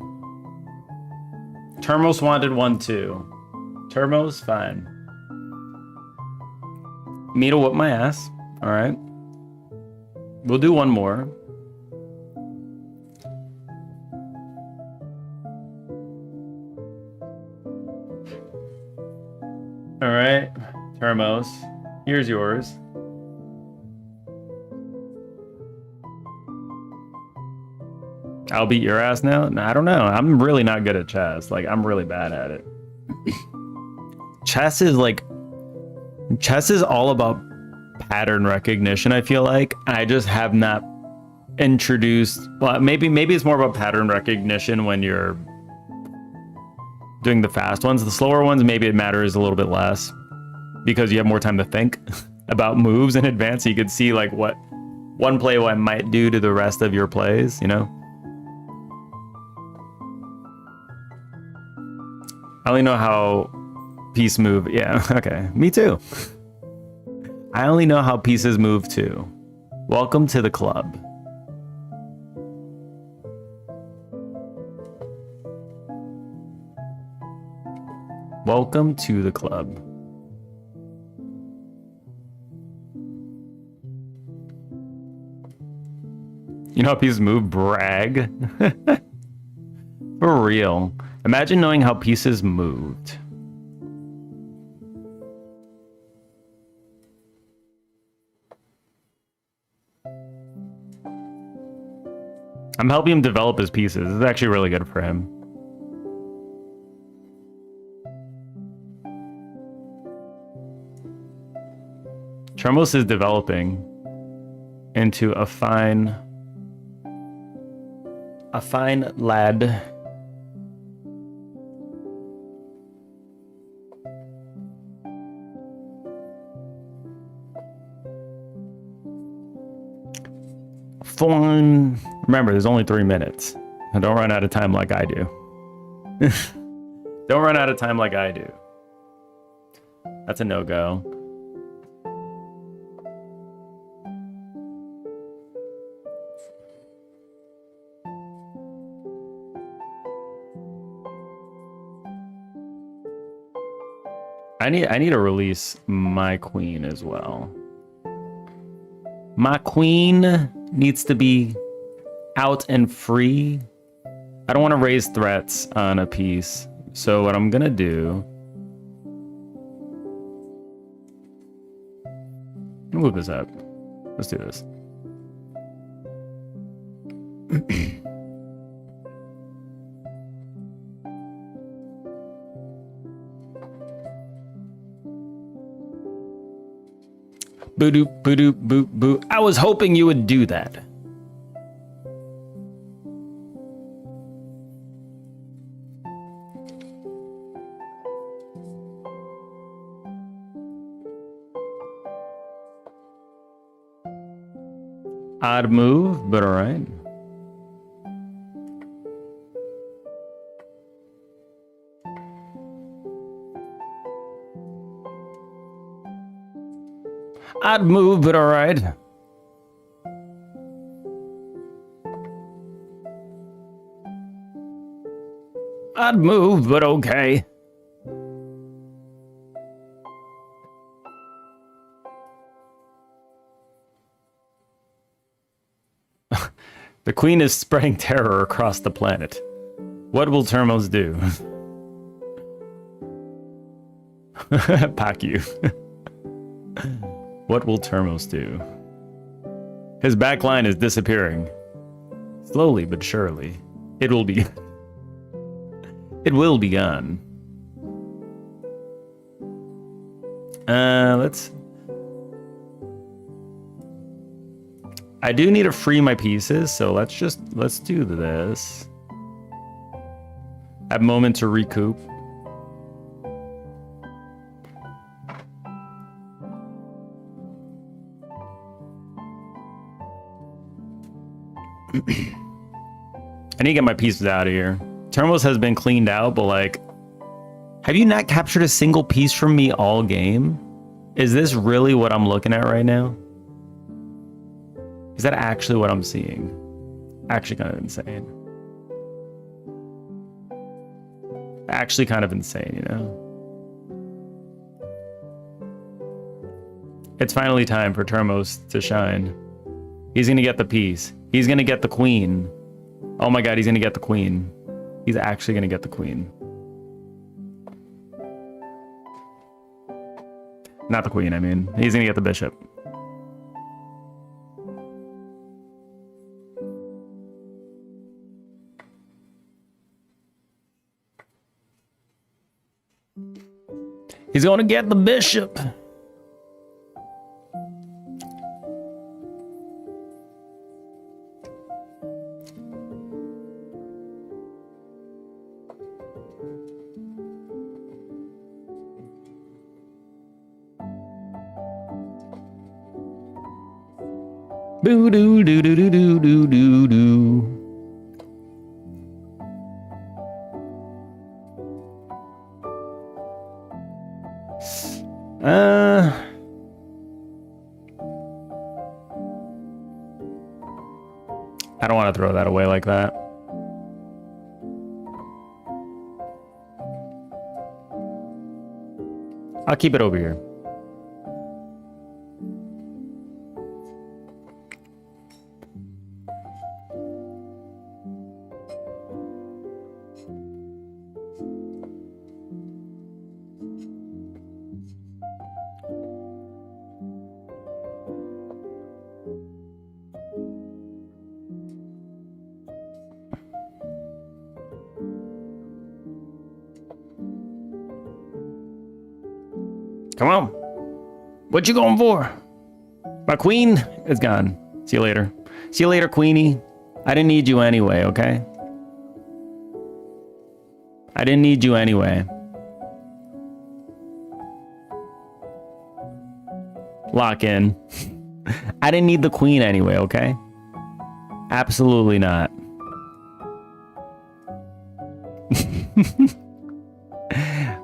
Termos wanted one too. Termos, fine. Me to whoop my ass. Alright. We'll do one more. Alright. Termos. Here's yours. I'll beat your ass now? No, I don't know. I'm really not good at chess. Like, I'm really bad at it. Chess is all about pattern recognition, I feel like. I just have not introduced, well, maybe it's more about pattern recognition when you're doing the fast ones. The slower ones, maybe it matters a little bit less because you have more time to think about moves in advance. So you could see like what one play might do to the rest of your plays, you know? I only know how piece move. Yeah, okay. Me too. I only know how pieces move too. Welcome to the club. Welcome to the club. You know how pieces move? Brag. For real. Imagine knowing how pieces moved. I'm helping him develop his pieces. This is actually really good for him. Tremos is developing into a fine lad. Fun. Remember, there's only 3 minutes. And don't run out of time like I do. Don't run out of time like I do. That's a no-go. I need to release my queen as well. My queen needs to be out and free. I don't want to raise threats on a piece. So what I'm gonna do, I'm gonna move this up. Let's do this. Boo-doop, boo-doop, boo-boo. I was hoping you would do that. Odd move, but all right. Odd move, but all right. Odd move, but okay. The queen is spreading terror across the planet. What will Termos do? Pack you. What will Termos do? His back line is disappearing. Slowly but surely. It will be... It will be gone. Let's... I do need to free my pieces, so let's do this. Have a moment to recoup. I need to get my pieces out of here. Termos has been cleaned out, but like, have you not captured a single piece from me all game? Is this really what I'm looking at right now? Is that actually what I'm seeing? Actually kind of insane. Actually kind of insane, you know? It's finally time for Termos to shine. He's gonna get the piece. He's gonna get the queen. Oh my god, he's gonna get the queen. He's actually gonna get the queen. Not the queen, I mean. He's gonna get the bishop. He's gonna get the bishop. Boo doo doo doo doo doo doo doo doo. I don't want to throw that away like that. I'll keep it over here. Come on. What you going for? My queen is gone. See you later. See you later, queenie. I didn't need you anyway, okay? I didn't need you anyway. Lock in. I didn't need the queen anyway, okay? Absolutely not.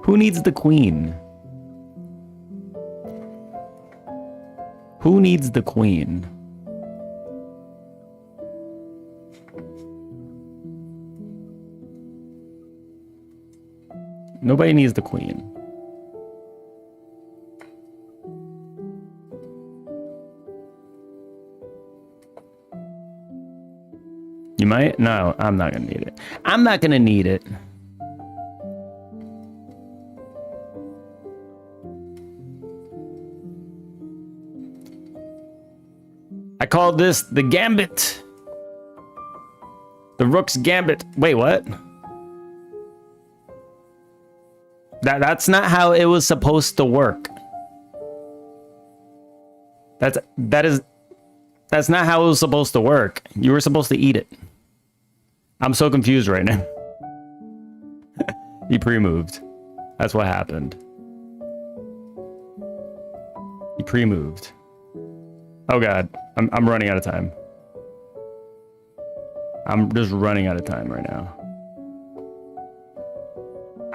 Who needs the queen? Who needs the queen? Nobody needs the queen. You might? No, I'm not gonna need it. I'm not gonna need it. I called this the gambit. The rook's gambit. Wait, what? That's not how it was supposed to work. That's not how it was supposed to work. You were supposed to eat it. I'm so confused right now. He pre-moved. That's what happened. He pre-moved. Oh god, I'm running out of time. I'm just running out of time right now.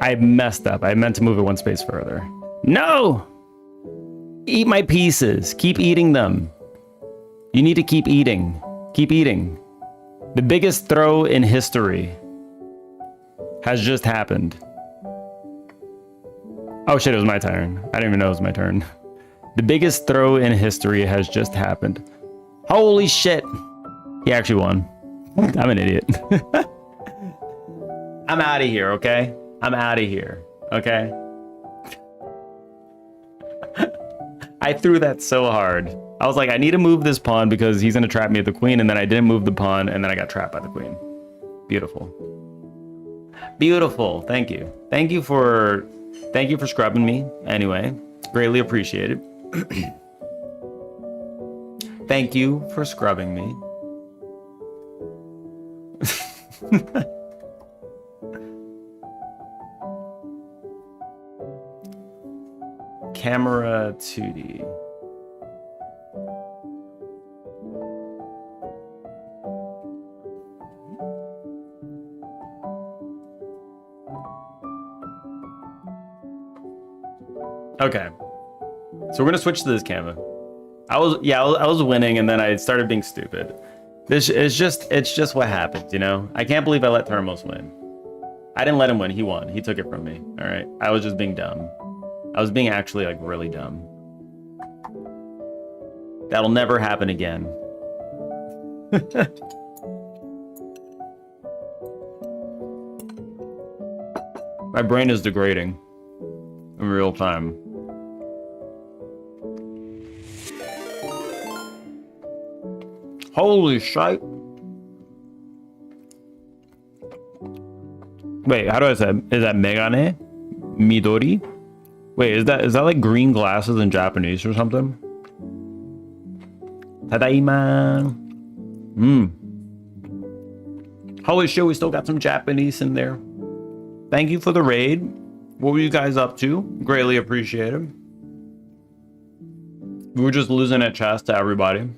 I messed up. I meant to move it one space further. No! Eat my pieces. Keep eating them. You need to keep eating. Keep eating. The biggest throw in history has just happened. Oh shit, it was my turn. I didn't even know it was my turn. The biggest throw in history has just happened. Holy shit. He actually won. I'm an idiot. I'm out of here, okay? I'm out of here, okay? I threw that so hard. I was like, I need to move this pawn because he's gonna trap me at the queen, and then I didn't move the pawn, and then I got trapped by the queen. Beautiful. Beautiful, thank you. Thank you for scrubbing me, anyway. Greatly appreciated. Thank you for scrubbing me. Camera 2D. Okay. So we're gonna switch to this camera. I was winning and then I started being stupid. It's just what happens, you know? I can't believe I let Thermos win. I didn't let him win, he won. He took it from me. Alright. I was just being dumb. I was being actually like really dumb. That'll never happen again. My brain is degrading in real time. Holy shit. Wait, how do I say it? Is that Megane? Midori? Wait, is that like green glasses in Japanese or something? Tadaima. Holy shit, we still got some Japanese in there. Thank you for the raid. What were you guys up to? Greatly appreciated. We were just losing at chess to everybody.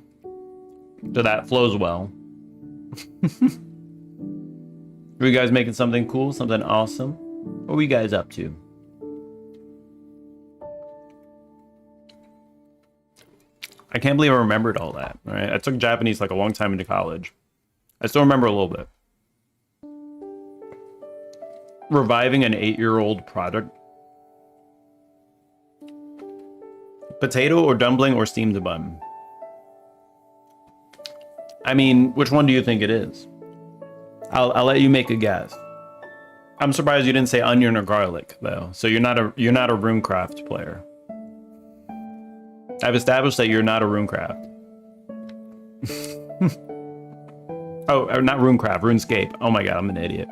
So that flows well. Are you guys making something cool, something awesome? What were you guys up to? I can't believe I remembered all that. All right, I took Japanese like a long time into college. I still remember a little bit. Reviving an 8-year-old product. Potato or dumpling or steamed bun? I mean, which one do you think it is? I'll let you make a guess. I'm surprised you didn't say onion or garlic though. So you're not a RuneCraft player. I've established that you're not a RuneCraft. Oh, not RuneCraft, RuneScape. Oh my god, I'm an idiot.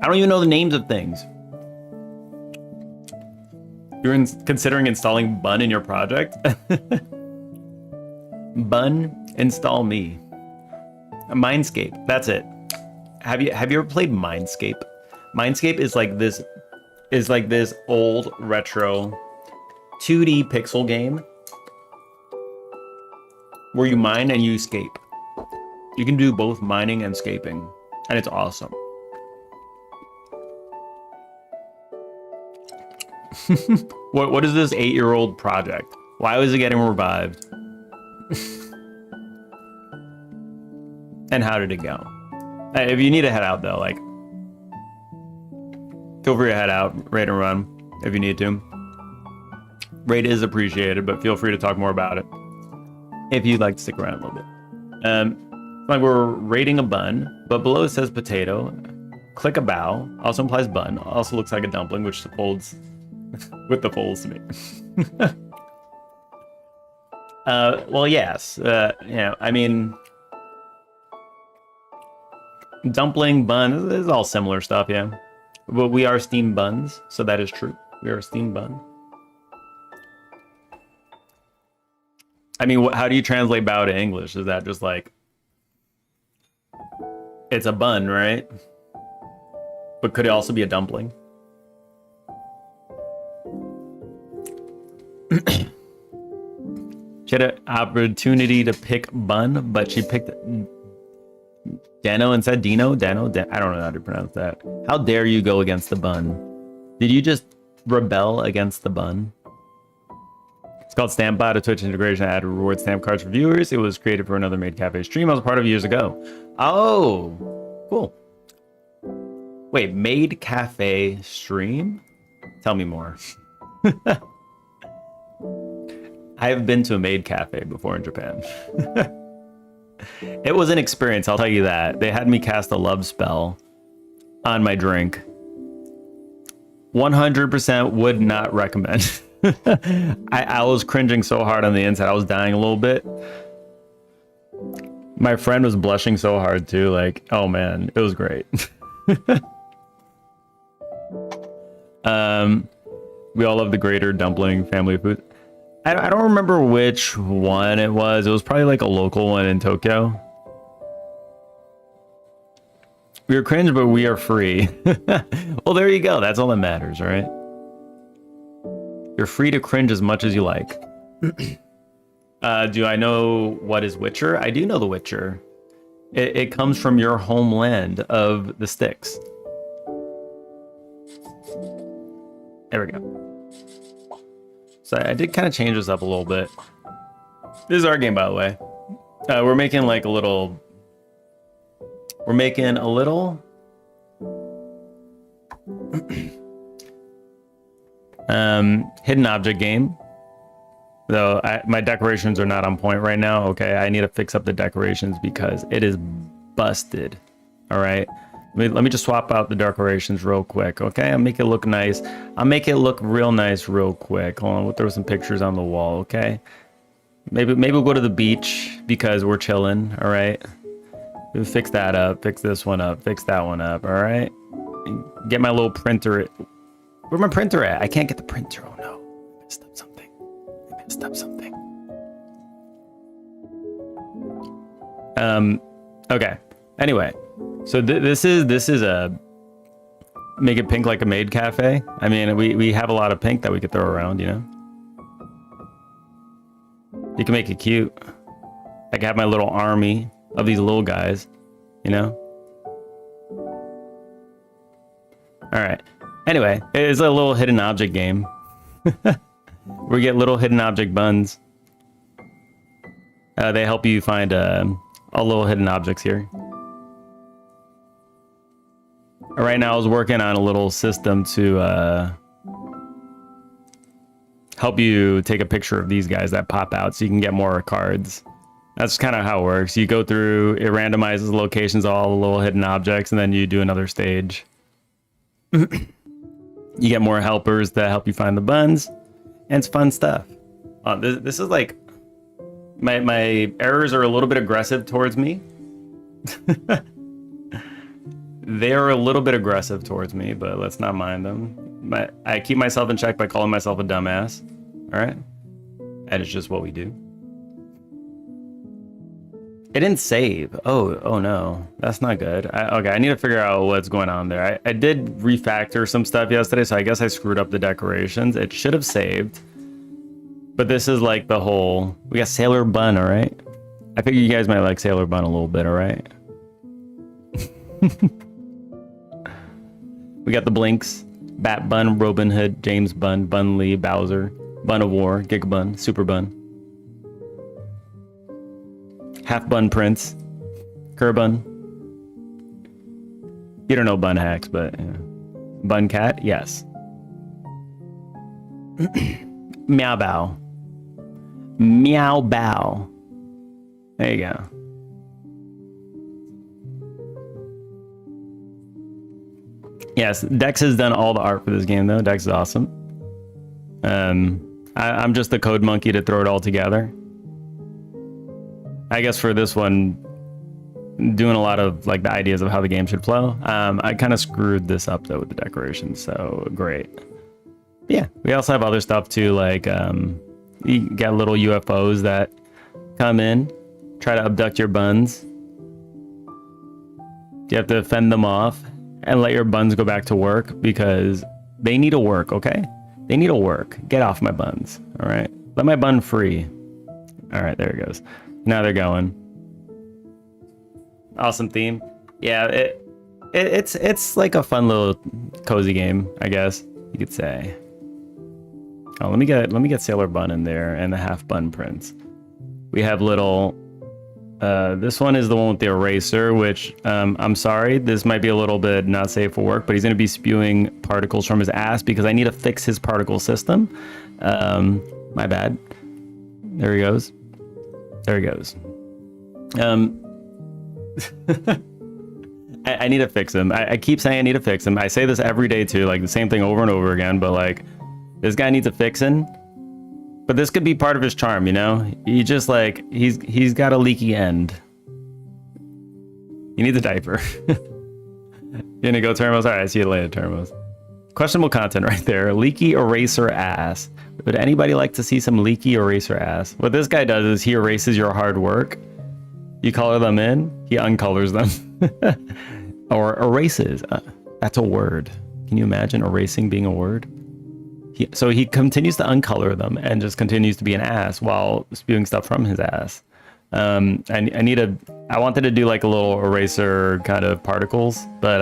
I don't even know the names of things. You're considering installing Bun in your project? Bun, install me. Mindscape, that's it. Have you ever played Mindscape? Mindscape is like this old retro 2D pixel game where you mine and you scape. You can do both mining and scaping, and it's awesome. What is this 8-year-old project? Why was it getting revived? And how did it go? If you need to head out though, like, feel free to head out, raid and run if you need to. Raid is appreciated, but feel free to talk more about it if you'd like to stick around a little bit. Like we're rating a bun, but below it says potato. Click-A-Bao also implies bun. Also looks like a dumpling, which folds with the folds to me. Well, yes. I mean, dumpling, bun, this is all similar stuff, yeah. But we are steamed buns, so that is true. We are a steamed bun. I mean, how do you translate bao to English? Is that just like, it's a bun, right? But could it also be a dumpling? She had an opportunity to pick bun, but she picked Dano instead. Dano? I don't know how to pronounce that. How dare you go against the bun? Did you just rebel against the bun? It's called StampBot, a Twitch integration that added reward stamp cards for viewers. It was created for another Made Cafe stream I was a part of years ago. Oh, cool. Wait, Made Cafe stream? Tell me more. I have been to a Made Cafe before in Japan. It was an experience, I'll tell you that. They had me cast a love spell on my drink. 100% would not recommend. I was cringing so hard on the inside. I was dying a little bit. My friend was blushing so hard too. Like, oh man, it was great. We all love the Greater Dumpling family food. I don't remember which one it was. It was probably like a local one in Tokyo. We are cringe, but we are free. Well, there you go. That's all that matters, right? You're free to cringe as much as you like. Do I know what is Witcher? I do know The Witcher. It comes from your homeland of the Styx. There we go. So I did kind of change this up a little bit. This is our game, by the way. We're making like a little... We're making a little... hidden object game. Though my decorations are not on point right now. Okay, I need to fix up the decorations because it is busted. All right. Let me just swap out the decorations real quick, okay? I'll make it look nice. I'll make it look real nice real quick. Hold on, we'll throw some pictures on the wall, okay? Maybe we'll go to the beach because we're chilling, all right? We'll fix that up, fix this one up, fix that one up, all right? Get my little printer. Where's my printer at? I can't get the printer, oh no. I messed up something. Okay, anyway. So this is a make it pink like a Made Cafe. I mean, we have a lot of pink that we could throw around, you know. You can make it cute. I can have my little army of these little guys, you know. All right. Anyway, it's a little hidden object game. We get little hidden object buns. They help you find all little hidden objects here. Right now I was working on a little system to help you take a picture of these guys that pop out so you can get more cards. That's kind of how it works. You go through, it randomizes locations, all the little hidden objects, and then you do another stage. You get more helpers that help you find the buns, and it's fun stuff. This is like, my errors are a little bit aggressive towards me. They are a little bit aggressive towards me, but let's not mind them. I keep myself in check by calling myself a dumbass. All right? And it's just what we do. It didn't save. Oh no. That's not good. Okay, I need to figure out what's going on there. I did refactor some stuff yesterday, so I guess I screwed up the decorations. It should have saved. But this is like the whole... We got Sailor Bun, all right? I figure you guys might like Sailor Bun a little bit, all right? We got the Blinks, Bat Bun, Robin Hood, James Bun, Bun Lee, Bowser, Bun of War, Giga Bun, Super Bun, Half Bun Prince, Kerbun. You don't know Bun Hacks, but yeah. Bun Cat, yes. Meow Bao. Meow Bao. There you go. Yes, Dex has done all the art for this game though. Dex is awesome. I'm just the code monkey to throw it all together. I guess for this one, doing a lot of like the ideas of how the game should flow. I kind of screwed this up though with the decorations, so great. Yeah, we also have other stuff too, like you got little UFOs that come in, try to abduct your buns. You have to fend them off and let your buns go back to work because they need to work, okay? They need to work. Get off my buns, all right? Let my bun free. All right, there it goes. Now they're going. Awesome theme. Yeah, it's like a fun little cozy game, I guess you could say. Oh, let me get Sailor Bun in there and the half bun prince. We have little. This one is the one with the eraser, which I'm sorry, this might be a little bit not safe for work, but he's going to be spewing particles from his ass because I need to fix his particle system. My bad. There he goes. There he goes. I need to fix him. I keep saying I need to fix him. I say this every day too, like the same thing over and over again, but like this guy needs a fixing. But this could be part of his charm, you know? He just like, he's got a leaky end. He needs a diaper. You gonna go, Termos? All right, see you later, Termos. Questionable content right there. Leaky eraser ass. Would anybody like to see some leaky eraser ass? What this guy does is he erases your hard work. You color them in, he uncolors them. Or erases. That's a word. Can you imagine erasing being a word? So he continues to uncolor them and just continues to be an ass while spewing stuff from his ass. I wanted to do like a little eraser kind of particles, but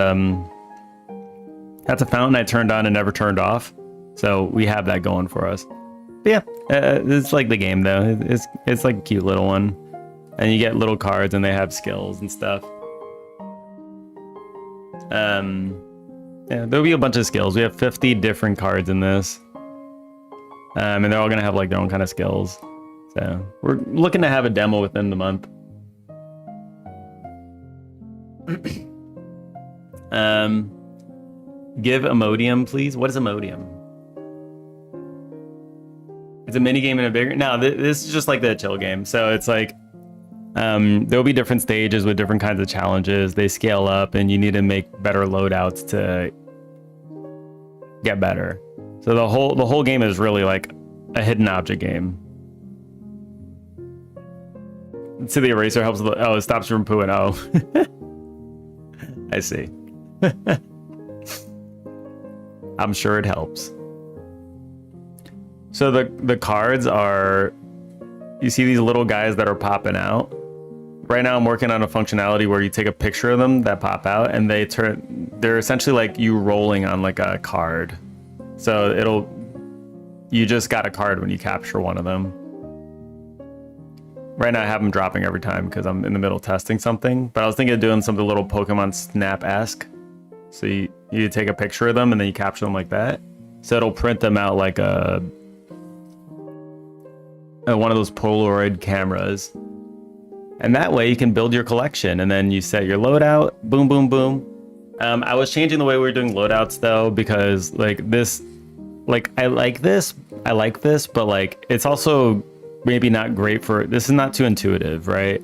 that's a fountain I turned on and never turned off. So we have that going for us. But yeah, it's like the game though. It's like a cute little one. And you get little cards and they have skills and stuff. Yeah, there'll be a bunch of skills. We have 50 different cards in this. And they're all gonna have like their own kind of skills. So we're looking to have a demo within the month. Give Imodium, please. What is Imodium? It's a mini game in a bigger. No, this is just like the chill game. So it's like there'll be different stages with different kinds of challenges. They scale up, and you need to make better loadouts to get better. So the whole game is really like a hidden object game. So the eraser helps. It stops you from pooing. Oh, I see. I'm sure it helps. So the cards are, you see these little guys that are popping out. Right now I'm working on a functionality where you take a picture of them that pop out, and they're essentially like you rolling on like a card. So you just got a card when you capture one of them. Right now I have them dropping every time because I'm in the middle of testing something, but I was thinking of doing something a little Pokemon Snap-esque. So you take a picture of them and then you capture them like that. So it'll print them out like one of those Polaroid cameras. And that way you can build your collection, and then you set your loadout, boom, boom, boom. I was changing the way we were doing loadouts though, because like this, like I like this, but like it's also maybe not great this is not too intuitive, right?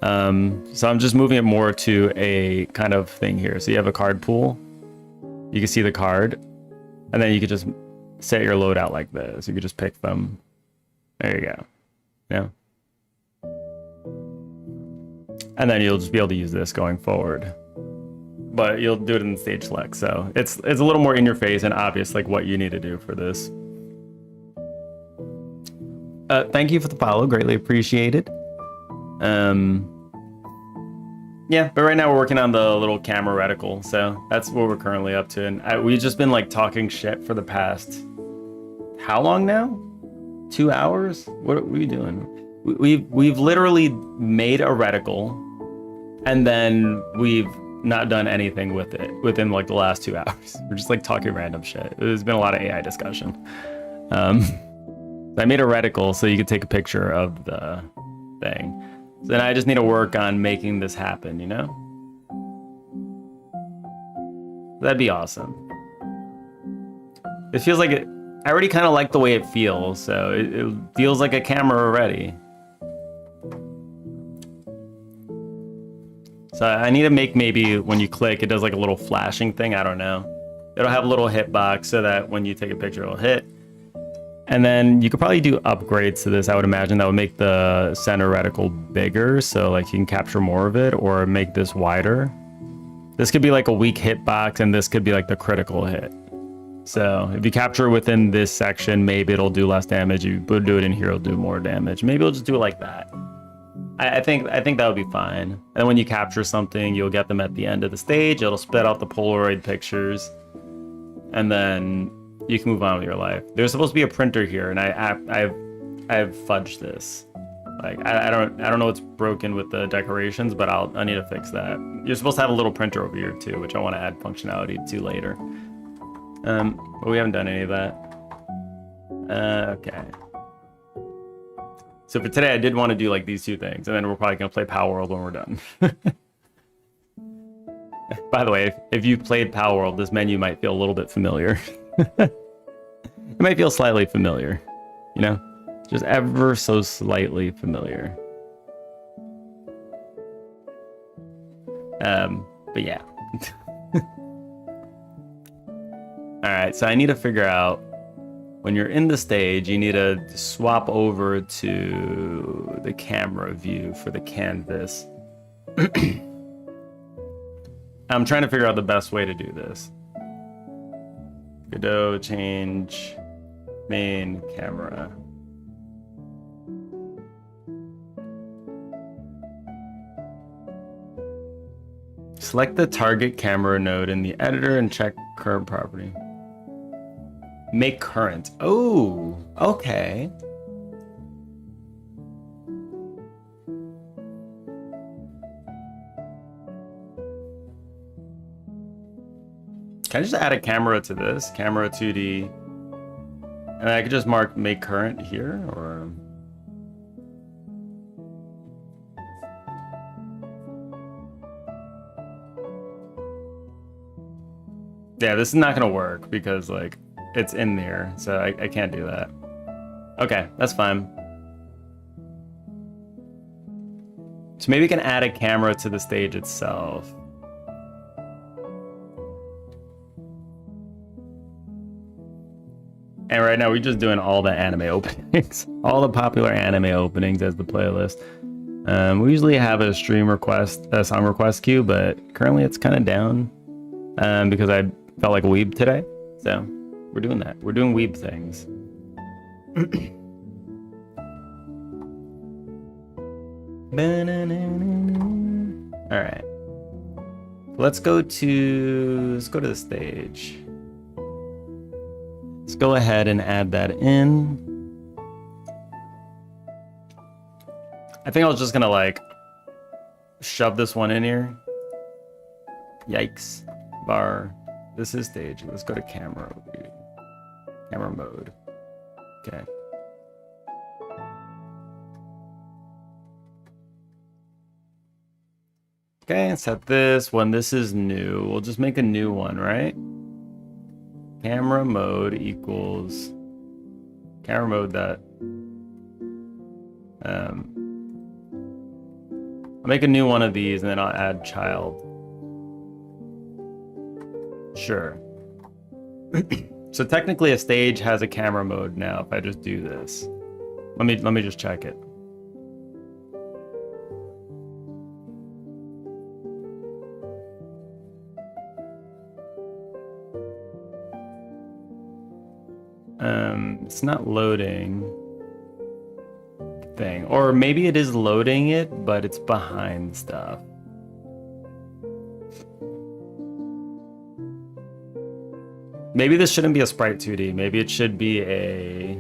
So I'm just moving it more to a kind of thing here. So you have a card pool, you can see the card, and then you could just set your loadout like this. You could just pick them. There you go. Yeah. And then you'll just be able to use this going forward. But you'll do it in the stage select. So it's a little more in your face and obvious like what you need to do for this. Thank you for the follow. Greatly appreciated. Yeah, but right now we're working on the little camera reticle. So that's what we're currently up to. And we've just been like talking shit for the past, how long now? 2 hours? What are we doing? We've literally made a reticle, and then we've not done anything with it within like the last 2 hours. We're just like talking random shit. There's been a lot of AI discussion. I made a reticle so you could take a picture of the thing. So then I just need to work on making this happen, you know? That'd be awesome. It feels like it. I already kind of like the way it feels, so it feels like a camera already. So I need to make maybe when you click, it does like a little flashing thing. I don't know. It'll have a little hitbox so that when you take a picture, it'll hit. And then you could probably do upgrades to this. I would imagine that would make the center reticle bigger, so like you can capture more of it, or make this wider. This could be like a weak hitbox, and this could be like the critical hit. So if you capture within this section, maybe it'll do less damage. If you do it in here, it'll do more damage. Maybe it'll just do it like that. I think that would be fine. And then when you capture something, you'll get them at the end of the stage. It'll spit out the Polaroid pictures, and then you can move on with your life. There's supposed to be a printer here, and I've fudged this. Like I don't know what's broken with the decorations, but I need to fix that. You're supposed to have a little printer over here too, which I want to add functionality to later. But we haven't done any of that. Okay. So for today, I did want to do like these two things, and then we're probably gonna play Power World when we're done. By the way, if you've played Power World, this menu might feel a little bit familiar. It might feel slightly familiar, you know, just ever so slightly familiar. But yeah. All right, so I need to figure out, when you're in the stage, you need to swap over to the camera view for the canvas. I'm trying to figure out the best way to do this. Godot, change main camera. Select the target camera node in the editor and check current property. Make current. Oh, okay. Can I just add a camera to this? Camera 2D. And I could just mark make current here, or... Yeah, this is not gonna work because like it's in there, so I can't do that. Okay, that's fine. So maybe we can add a camera to the stage itself. And right now we're just doing all the anime openings, all the popular anime openings as the playlist. We usually have a song request queue, but currently it's kind of down because I felt like a weeb today. So we're doing that. We're doing weeb things. All right. Let's go to the stage. Let's go ahead and add that in. I think I was just gonna like shove this one in here. Yikes. Bar. This is stage. Let's go to camera. Camera mode. Okay. Okay, set this one. This is new. We'll just make a new one, right? Camera mode equals camera mode that I'll make a new one of these and then I'll add child. Sure. So technically a stage has a camera mode now if I just do this. Let me just check it. It's not loading thing, or maybe it is loading it, but it's behind stuff. Maybe this shouldn't be a sprite 2D. Maybe it should be a...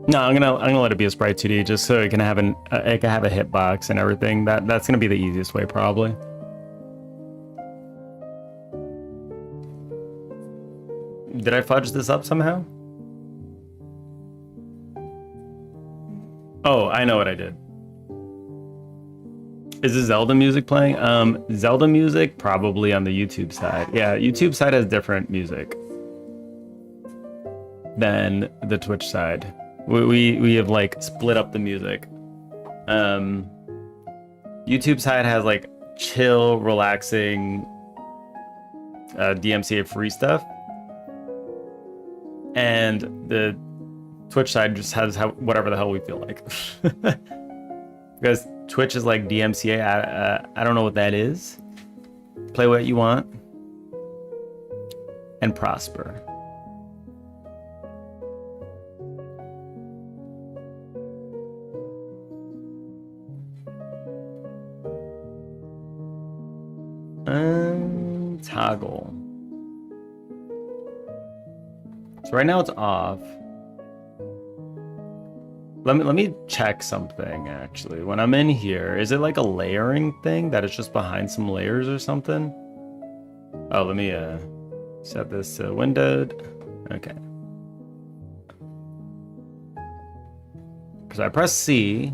No, I'm gonna let it be a sprite 2D just so it can have a hitbox and everything. That's gonna be the easiest way probably. Did I fudge this up somehow? Oh, I know what I did. Is the Zelda music playing? Zelda music probably on the YouTube side. Yeah, YouTube side has different music than the Twitch side. We have like split up the music. YouTube side has like chill, relaxing, DMCA free stuff, and the Twitch side just has whatever the hell we feel like. Because Twitch is like DMCA. I don't know what that is. Play what you want and prosper. Toggle. So right now it's off. Let me check something actually. When I'm in here, is it like a layering thing that is just behind some layers or something? Oh, let me set this to windowed. Okay. Because I press C.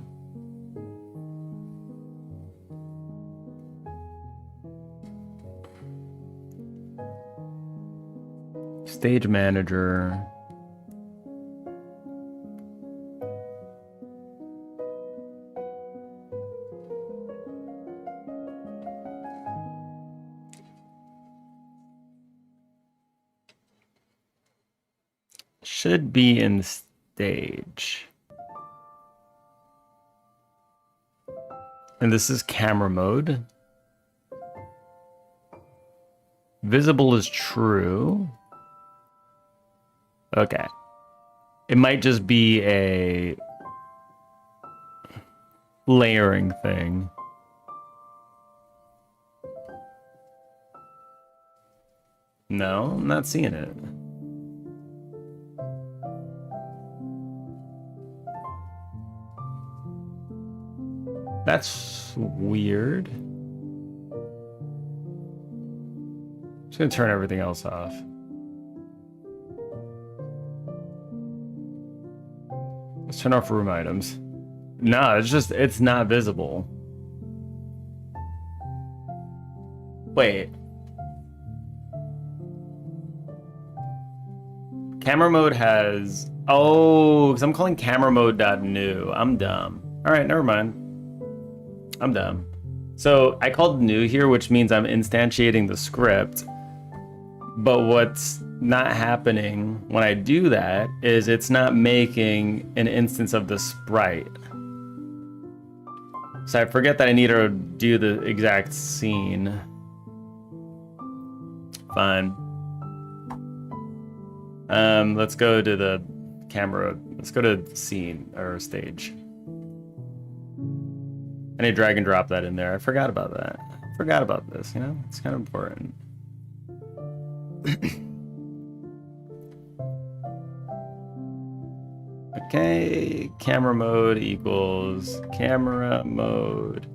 Stage manager. Should be in stage. And this is camera mode. Visible is true. Okay. It might just be a layering thing. No, I'm not seeing it. That's weird. Just gonna turn everything else off. Let's turn off room items. No, it's not visible. Wait. Camera mode has, because I'm calling camera mode.new. I'm dumb. All right, never mind. I'm dumb. So I called new here, which means I'm instantiating the script. But what's not happening when I do that is it's not making an instance of the sprite. So I forget that I need to do the exact scene. Fine. Let's go to the camera. Let's go to scene or stage. I need to drag and drop that in there. I forgot about that. I forgot about this, you know? It's kind of important. Okay, camera mode equals camera mode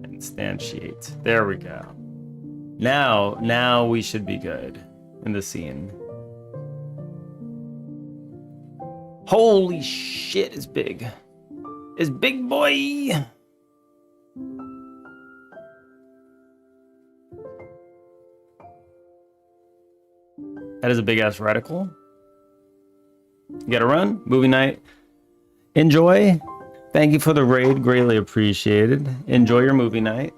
instantiate. There we go. Now we should be good in the scene. Holy shit, it's big. It's big, boy. That is a big ass reticle. You gotta run. Movie night. Enjoy. Thank you for the raid. Greatly appreciated. Enjoy your movie night.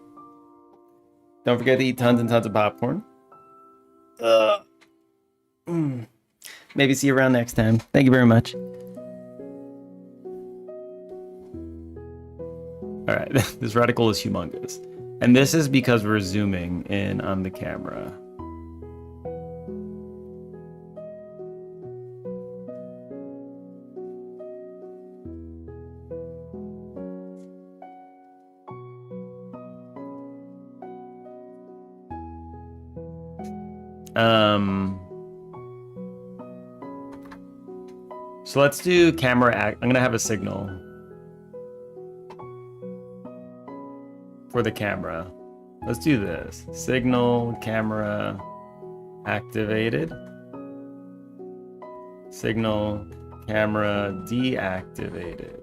Don't forget to eat tons and tons of popcorn. Maybe see you around next time. Thank you very much. All right, this reticle is humongous. And this is because we're zooming in on the camera. So let's do camera act. I'm gonna have a signal for the camera. Let's do this. Signal, camera activated. Signal, camera deactivated.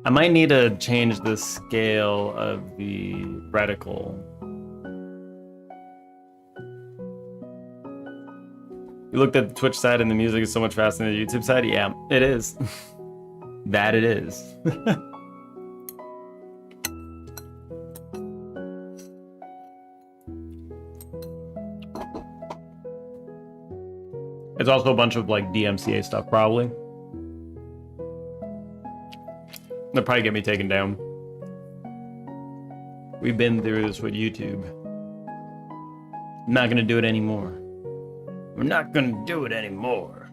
I might need to change the scale of the reticle. You looked at the Twitch side and the music is so much faster than the YouTube side? Yeah, it is. That it is. It's also a bunch of like DMCA stuff, probably. They'll probably get me taken down. We've been through this with YouTube. I'm not gonna do it anymore. We're not gonna do it anymore.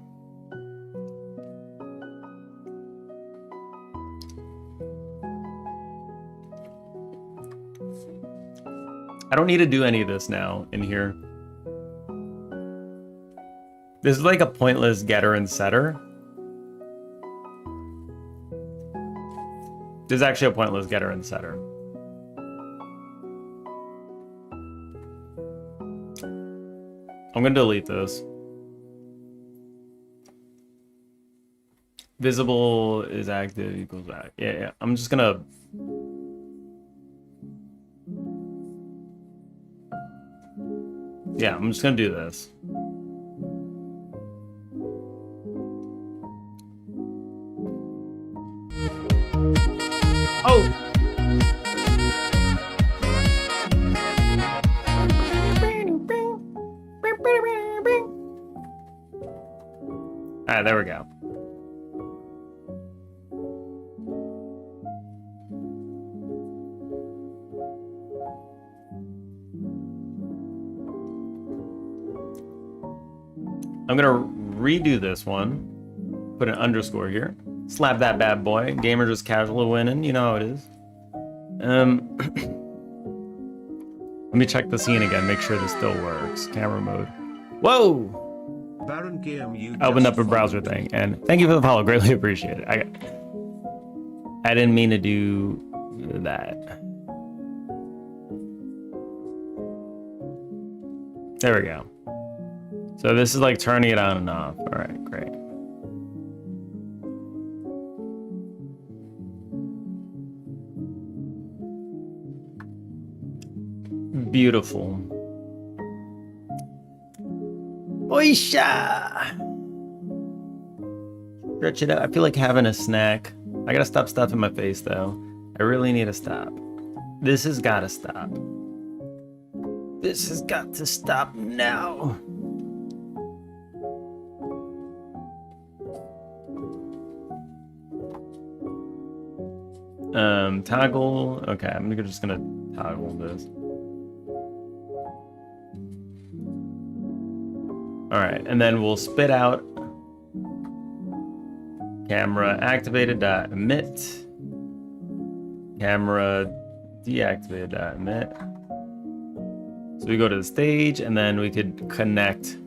I don't need to do any of this now in here. This is like a pointless getter and setter. This is actually a pointless getter and setter. I'm gonna delete this. Visible is active equals back. Yeah. I'm just gonna. Yeah, I'm just gonna do this. Oh! Alright, there we go. I'm gonna redo this one. Put an underscore here. Slap that bad boy. Gamer just casually winning. You know how it is. Let me check the scene again. Make sure this still works. Camera mode. Whoa! Baron Game, you Opened up a browser thing. And thank you for the follow. Greatly appreciate it. I didn't mean to do that. There we go. So this is like turning it on and off. All right, great. Beautiful. Oisha! Stretch it out. I feel like having a snack. I gotta stop stuffing my face though. I really need to stop. This has gotta stop. This has got to stop now. Toggle. Okay, I'm just gonna toggle this. All right, and then we'll spit out camera activated dot emit, camera deactivated dot emit. So we go to the stage, and then we could connect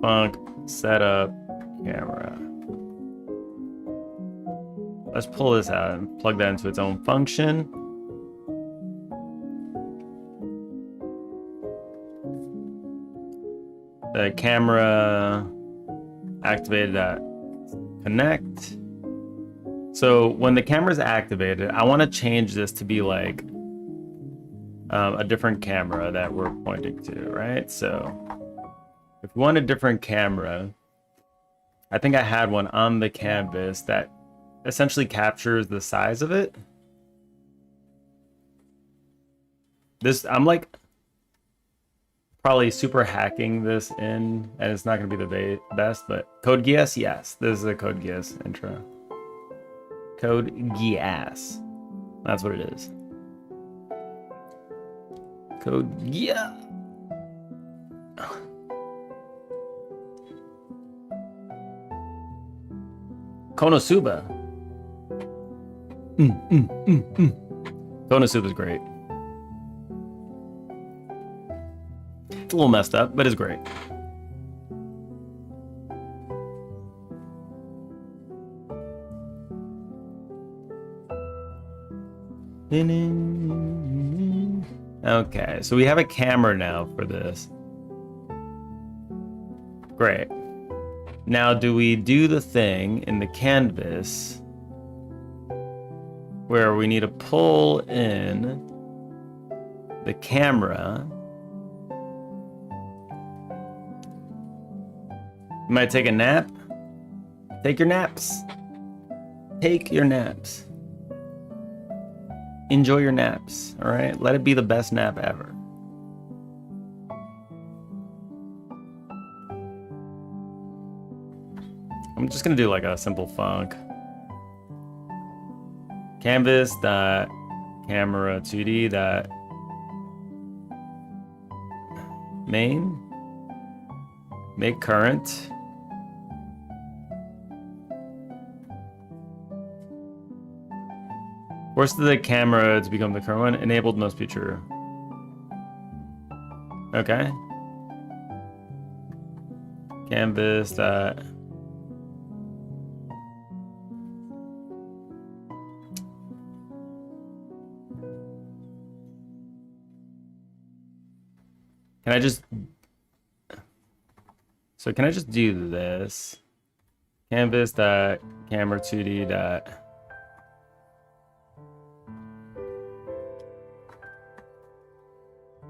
func setup camera. Let's pull this out and plug that into its own function. The camera activated connect. So when the camera is activated, I want to change this to be like a different camera that we're pointing to, right? So if we want a different camera, I think I had one on the canvas that essentially captures the size of it. This, I'm like probably super hacking this in, and it's not going to be the best, but Code Geass, yes, this is a Code Geass intro. Code Geass, that's what it is. Code Geass. Konosuba. Konosuba is great. It's a little messed up, but it's great. Okay, so we have a camera now for this. Great. Now, do we do the thing in the canvas where we need to pull in the camera. You might take a nap. Take your naps. Take your naps. Enjoy your naps, all right? Let it be the best nap ever. I'm just gonna do like a simple func. Canvas dot camera 2D dot main. Make current. Force the camera to become the current one. Enabled must be true. Okay. Canvas dot. Can I just... So can I just do this? Canvas dot camera 2D dot...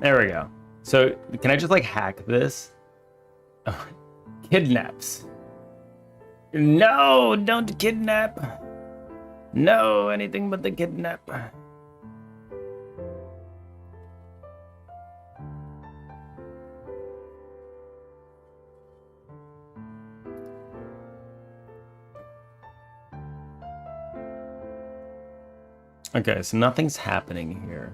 There we go. So can I just like hack this? Oh, kidnaps. No, don't kidnap. No, anything but the kidnap. Okay, so nothing's happening here,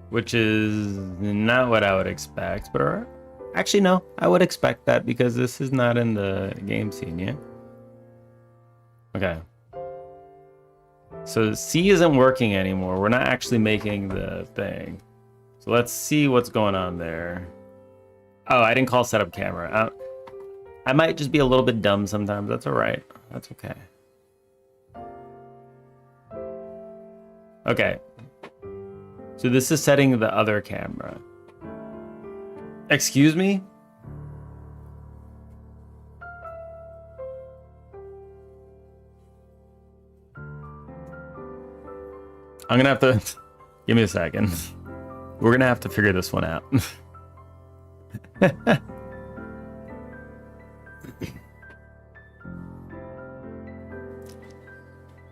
which is not what I would expect, but actually no, I would expect that because this is not in the game scene, yeah? Okay. So C isn't working anymore. We're not actually making the thing. So let's see what's going on there. Oh, I didn't call setup camera. I might just be a little bit dumb sometimes. That's all right. That's okay. Okay. So this is setting the other camera. Excuse me? I'm gonna have to... Give me a second. We're gonna have to figure this one out.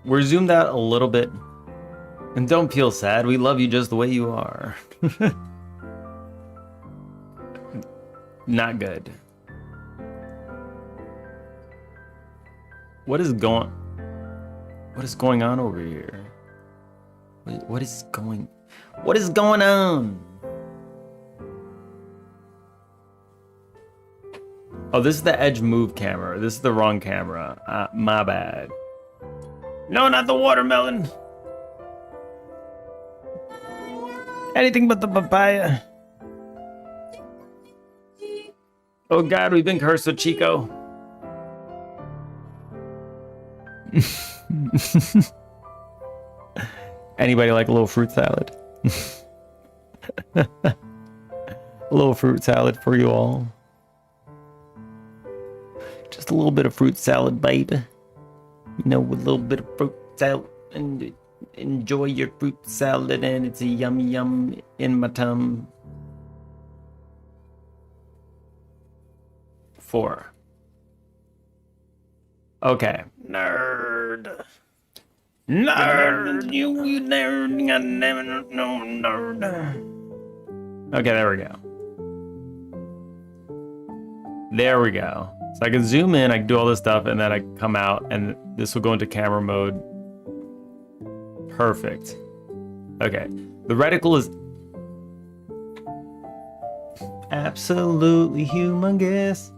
We're zoomed out a little bit. And don't feel sad. We love you just the way you are. Not good. What is going on over here? What is going on? Oh, this is the edge move camera. This is the wrong camera. My bad. No, not the watermelon. Anything but the papaya. Oh God, we've been cursed with Chico. Anybody like a little fruit salad? A little fruit salad for you all. Just a little bit of fruit salad, babe. You know, with a little bit of fruit salad and enjoy your fruit salad, and it's a yum yum in my tum. 4. Okay. Nerd. Nerd. You nerd. I never know nerd. Okay, there we go. There we go. So I can zoom in, I can do all this stuff, and then I come out, and this will go into camera mode. Perfect. Okay. The reticle is absolutely humongous.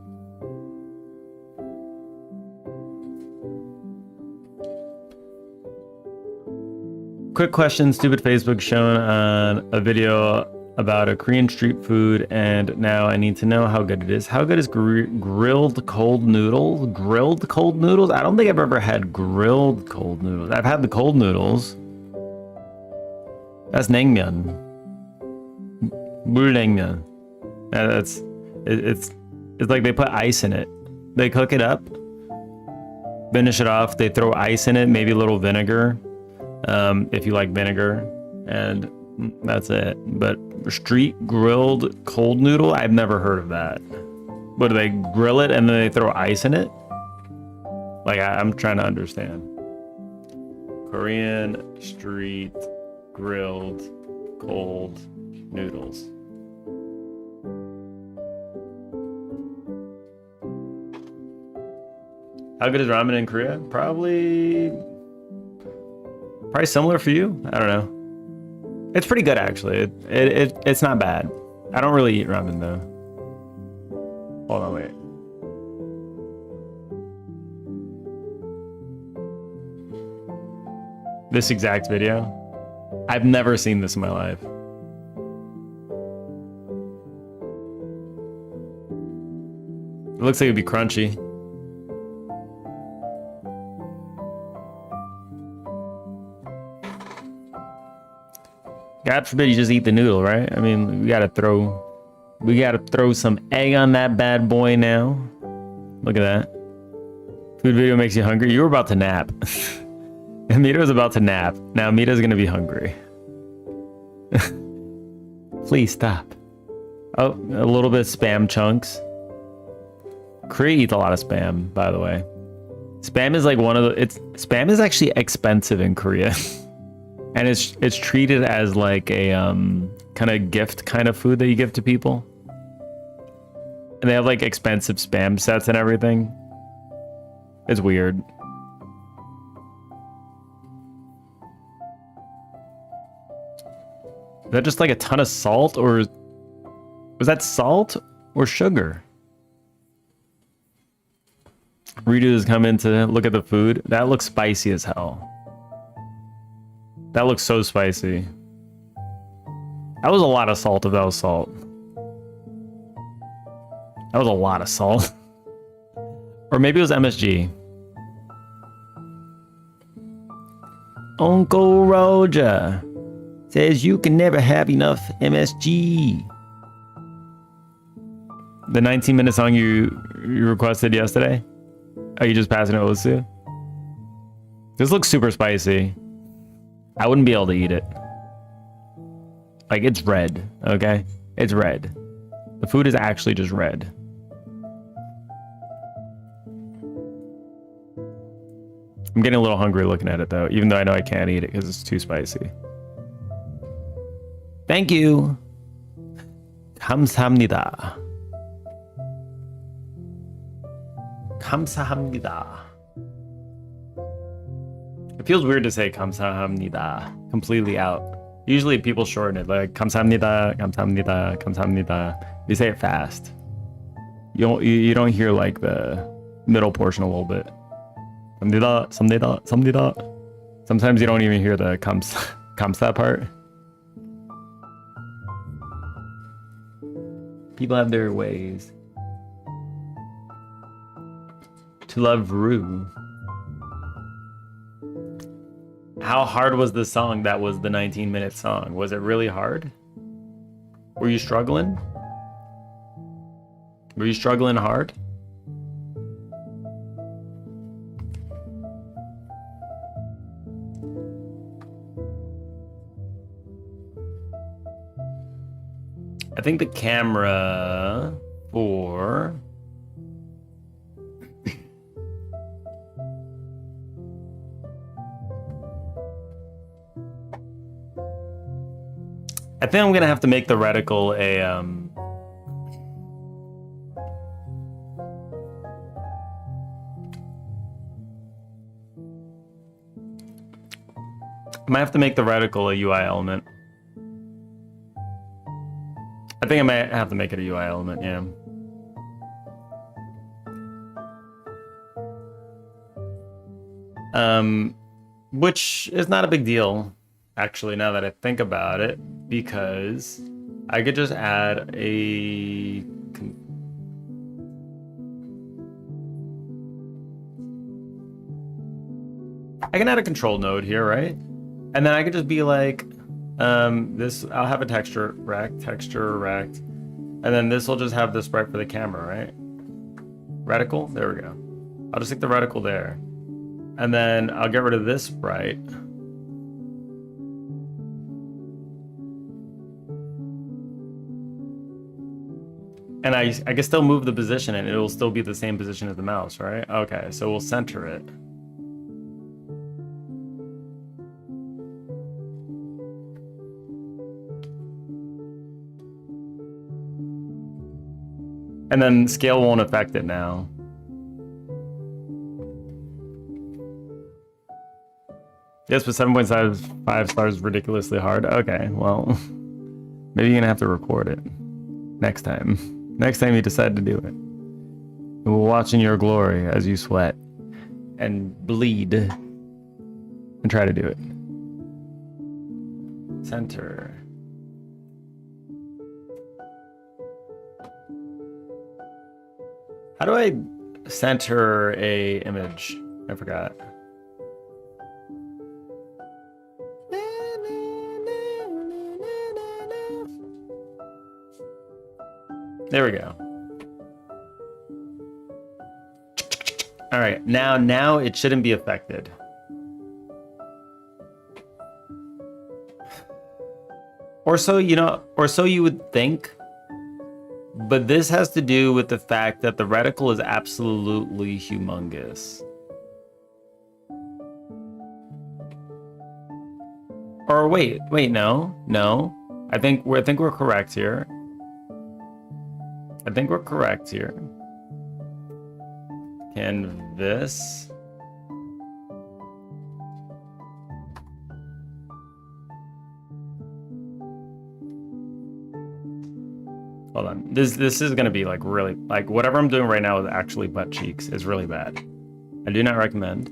Quick question, stupid Facebook shown on a video about a Korean street food, and now I need to know how good it is. How good is grilled cold noodles? Grilled cold noodles? I don't think I've ever had grilled cold noodles. I've had the cold noodles. That's naengmyeon. Naengmyeon. It's like they put ice in it. They cook it up, finish it off. They throw ice in it, maybe a little vinegar. if you like vinegar, and that's it. But street grilled cold noodle, I've never heard of that. What, do they grill it and then they throw ice in it? Like, I'm trying to understand. Korean street grilled cold noodles. How good is ramen in Korea? Probably similar for you. I don't know. It's pretty good actually. It's not bad. I don't really eat ramen though. Hold on, wait. This exact video? I've never seen this in my life. It looks like it'd be crunchy. God forbid you just eat the noodle, right? I mean, we gotta throw some egg on that bad boy now. Look at that. Food video makes you hungry. You were about to nap. And Mita's about to nap. Now Mita's gonna be hungry. Please stop. Oh, a little bit of Spam chunks. Korea eats a lot of Spam, by the way. Spam is like Spam is actually expensive in Korea. And it's treated as like a kind of gift kind of food that you give to people. And they have like expensive Spam sets and everything. It's weird. Is that just like a ton of salt, or was that salt or sugar? Redo has come in to look at the food. That looks spicy as hell. That looks so spicy. That was a lot of salt if that was salt. That was a lot of salt. Or maybe it was MSG. Uncle Roger says you can never have enough MSG. The 19-minute song you requested yesterday? Are you just passing it with Sue? This looks super spicy. I wouldn't be able to eat it. Like, it's red, okay? It's red. The food is actually just red. I'm getting a little hungry looking at it, though, even though I know I can't eat it because it's too spicy. Thank you. 감사합니다. 감사합니다. It feels weird to say 감사합니다 completely out. Usually people shorten it, like 감사합니다, 감사합니다, 감사합니다. You say it fast. You don't hear like the middle portion a little bit. 감사합니다, 감사합니다, 감사합니다. Sometimes you don't even hear the 감사 part. People have their ways to love Rue. How hard was the song that was the 19-minute song? Was it really hard? Were you struggling? Were you struggling hard? I think the camera for I think I'm gonna have to make the reticle a I might have to make the reticle a UI element. I think I might have to make it a UI element, yeah. Which is not a big deal, actually, now that I think about it, because I could just add a... I can add a control node here, right? And then I could just be like, this, I'll have a texture rect, and then this will just have the sprite for the camera, right? Reticle, there we go. I'll just stick the reticle there. And then I'll get rid of this sprite. And I can still move the position and it'll still be the same position as the mouse, right? Okay, so we'll center it. And then scale won't affect it now. Yes, but 7.5 stars is ridiculously hard. Okay, well, maybe you're gonna have to record it next time. Next time you decide to do it. And we'll watch in your glory as you sweat and bleed and try to do it. Center. How do I center a image? I forgot. There we go. All right, now it shouldn't be affected. Or so, you know, or so you would think. But this has to do with the fact that the reticle is absolutely humongous. Or wait, no. I think we're correct here. I think we're correct here. Canvas. Hold on. This is gonna be like really, like whatever I'm doing right now is actually butt cheeks is really bad. I do not recommend.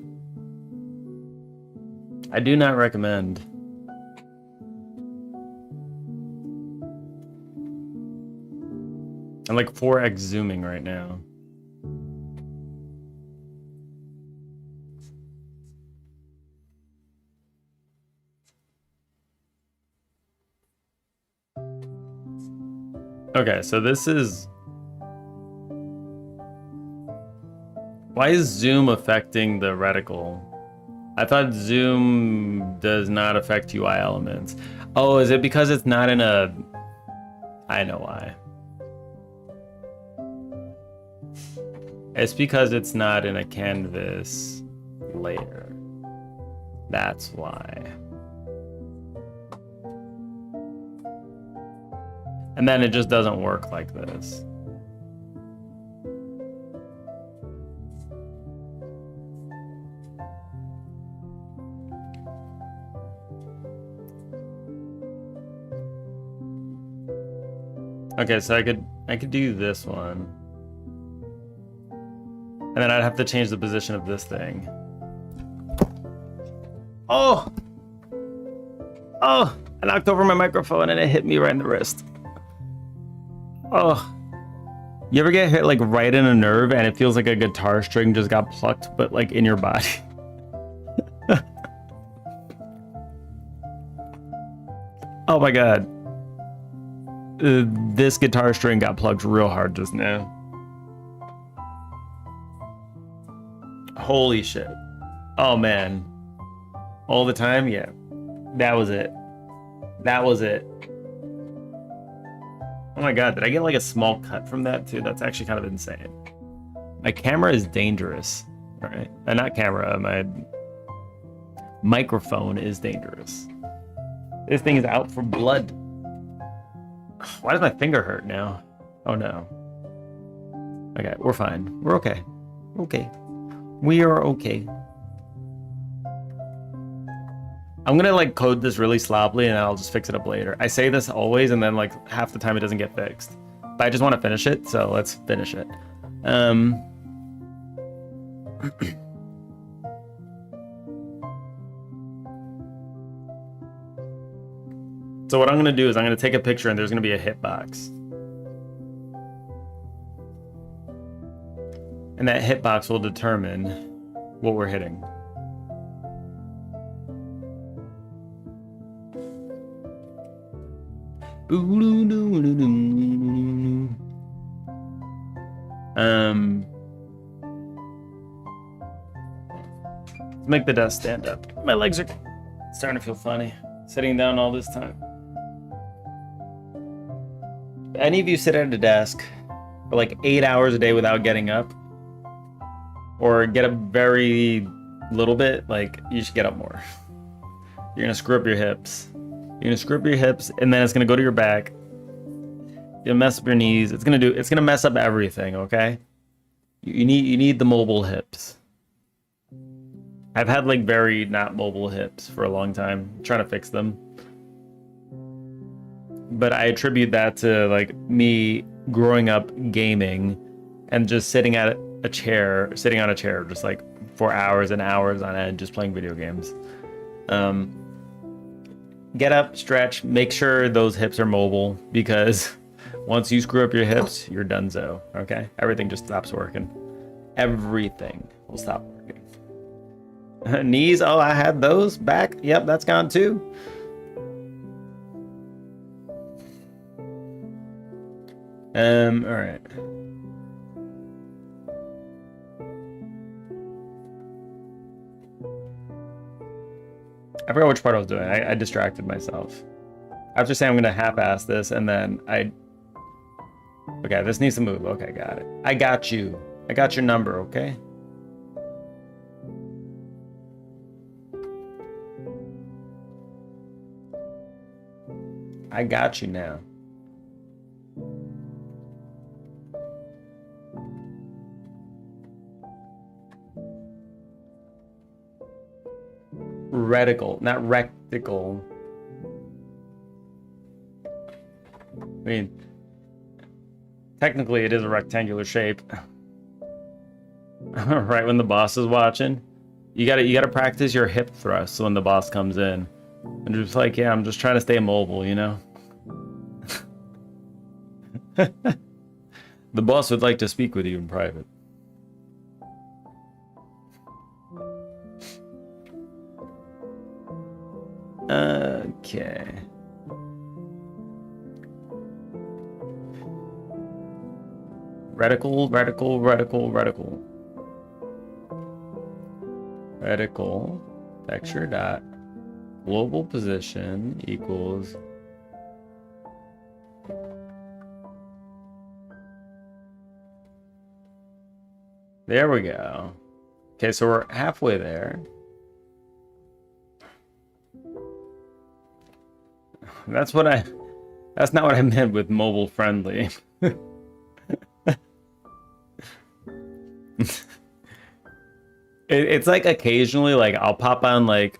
I do not recommend. I'm like 4x zooming right now. Okay, so this is... Why is zoom affecting the reticle? I thought zoom does not affect UI elements. Oh, is it because it's not in a... I know why. It's because it's not in a canvas layer. That's why. And then it just doesn't work like this. Okay, so I could do this one. And then I'd have to change the position of this thing. Oh! Oh! I knocked over my microphone and it hit me right in the wrist. Oh. You ever get hit like right in a nerve and it feels like a guitar string just got plucked, but like in your body? Oh my god. This guitar string got plucked real hard just now. Holy shit. Oh man. All the time? Yeah. That was it. That was it. Oh my god, did I get like a small cut from that too? That's actually kind of insane. My camera is dangerous. Alright. Not camera, my microphone is dangerous. This thing is out for blood. Why does my finger hurt now? Oh no. Okay, we're fine. We're okay. Okay. We are okay. I'm gonna like code this really sloppily and I'll just fix it up later. I say this always and then like half the time it doesn't get fixed. But I just want to finish it, so let's finish it. So what I'm gonna do is I'm gonna take a picture and there's gonna be a hitbox. And that hitbox will determine what we're hitting. Let's make the desk stand up. My legs are starting to feel funny, sitting down all this time. If any of you sit at a desk for like 8 hours a day without getting up, or get up very little bit, like you should get up more. You're gonna screw up your hips. You're gonna screw up your hips, and then it's gonna go to your back. You'll mess up your knees. It's gonna mess up everything. Okay. You need the mobile hips. I've had like very not mobile hips for a long time. I'm trying to fix them. But I attribute that to like me growing up gaming and just sitting on a chair, just like for hours and hours on end, just playing video games. Get up, stretch, make sure those hips are mobile, because once you screw up your hips, you're donezo, okay? Everything just stops working. Everything will stop working. Knees, oh, I had those. Back, yep, that's gone too. All right. I forgot which part I was doing. I distracted myself. I was just saying I'm gonna half-ass this, and then okay, this needs to move. Okay, got it. I got you. I got your number, okay? I got you now. Reticle, not rectical. I mean, technically it is a rectangular shape. Right when the boss is watching, you gotta practice your hip thrust when the boss comes in. And just like, yeah, I'm just trying to stay mobile, you know? The boss would like to speak with you in private. Okay. Reticle. Reticle texture dot global position equals there we go. Okay, so we're halfway there. That's not what I meant with mobile friendly. It's like occasionally, like I'll pop on like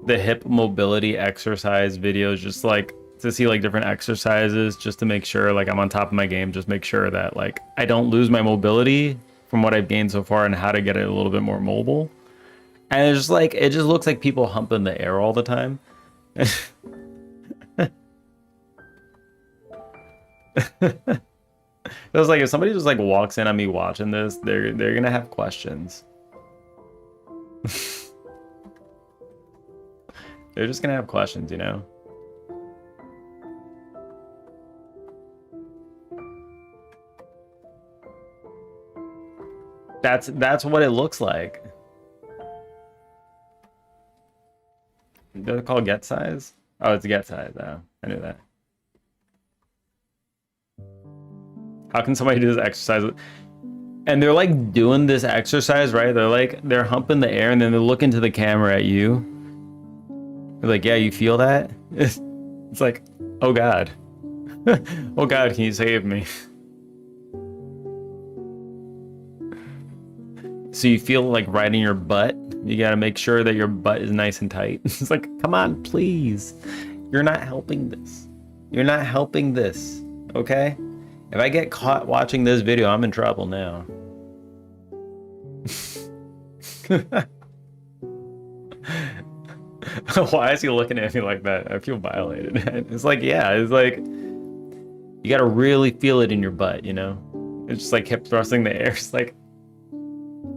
the hip mobility exercise videos, just like to see like different exercises, just to make sure like I'm on top of my game, just make sure that like I don't lose my mobility from what I've gained so far and how to get it a little bit more mobile. And it's just like, it just looks like people hump in the air all the time. It was like, if somebody just like walks in on me watching this, they're gonna have questions. They're just gonna have questions, you know? That's what it looks like. Does it call get size? Oh, it's get size. Oh, I knew that. How can somebody do this exercise? And they're like doing this exercise, right? They're humping the air and then they look into the camera at you. They're like, yeah, you feel that? It's like, oh God. Oh God, can you save me? So you feel like right in your butt. You gotta make sure that your butt is nice and tight. It's like, come on, please. You're not helping this. You're not helping this, okay? If I get caught watching this video, I'm in trouble now. Why is he looking at me like that? I feel violated. It's like, yeah, it's like, you gotta really feel it in your butt, you know? It's just like hip thrusting the air. It's like,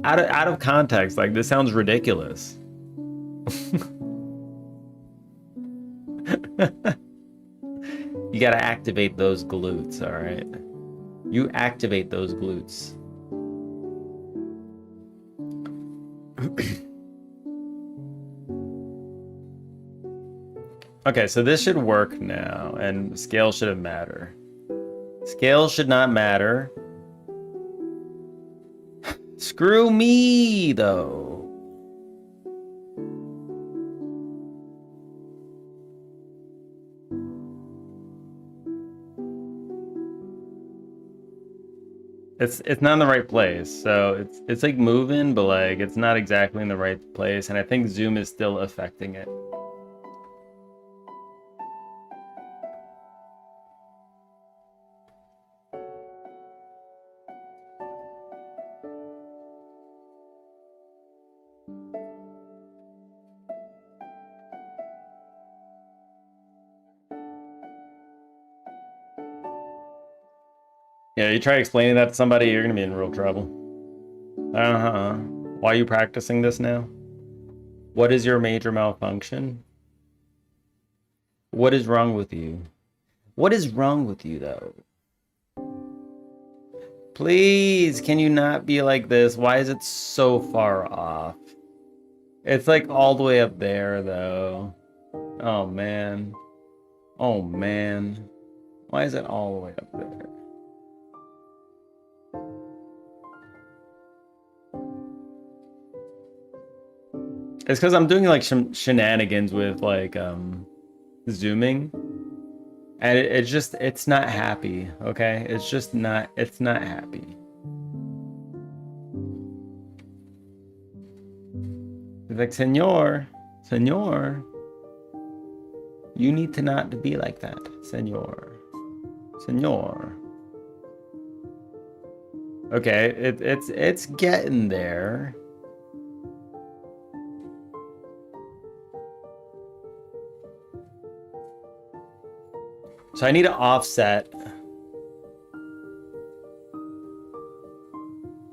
out of context, like, this sounds ridiculous. You gotta activate those glutes, all right? You activate those glutes. Okay, so this should work now, and scale shouldn't matter. Scale should not matter. Screw me, though. It's not in the right place, so it's like moving, but like it's not exactly in the right place, and I think zoom is still affecting it. Yeah, you try explaining that to somebody, you're gonna be in real trouble. Uh-huh. Why are you practicing this now? What is your major malfunction? What is wrong with you? What is wrong with you, though? Please, can you not be like this? Why is it so far off? It's like all the way up there, though. Oh, man. Oh, man. Why is it all the way up there? It's because I'm doing like some shenanigans with like zooming, and it's not happy. Okay, it's not happy. It's like, senor, you need to not be like that, senor. Okay, it's getting there. So I need to offset.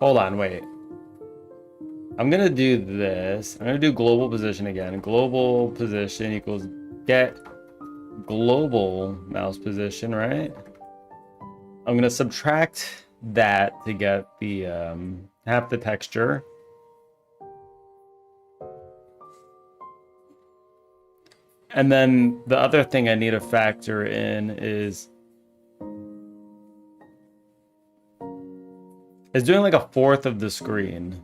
Hold on, wait. I'm gonna do this. I'm gonna do global position again. Global position equals get global mouse position, right? I'm gonna subtract that to get the half the texture. And then the other thing I need to factor in is doing like a fourth of the screen.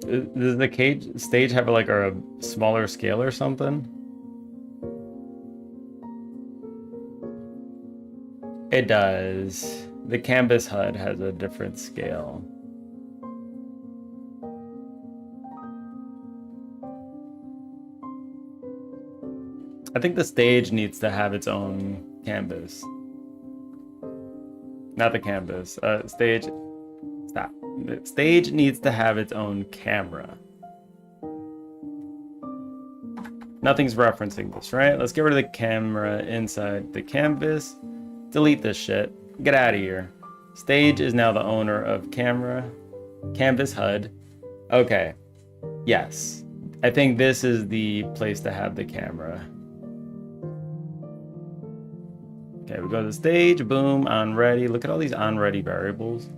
Does the stage have like a smaller scale or something? It does. The canvas HUD has a different scale. I think the stage needs to have its own canvas. Not the canvas. Stage. Stop. The stage needs to have its own camera. Nothing's referencing this, right? Let's get rid of the camera inside the canvas. Delete this shit. Get out of here. Stage is now the owner of camera. Canvas HUD. Okay. Yes. I think this is the place to have the camera. Okay, we go to the stage. Boom. On ready. Look at all these on ready variables.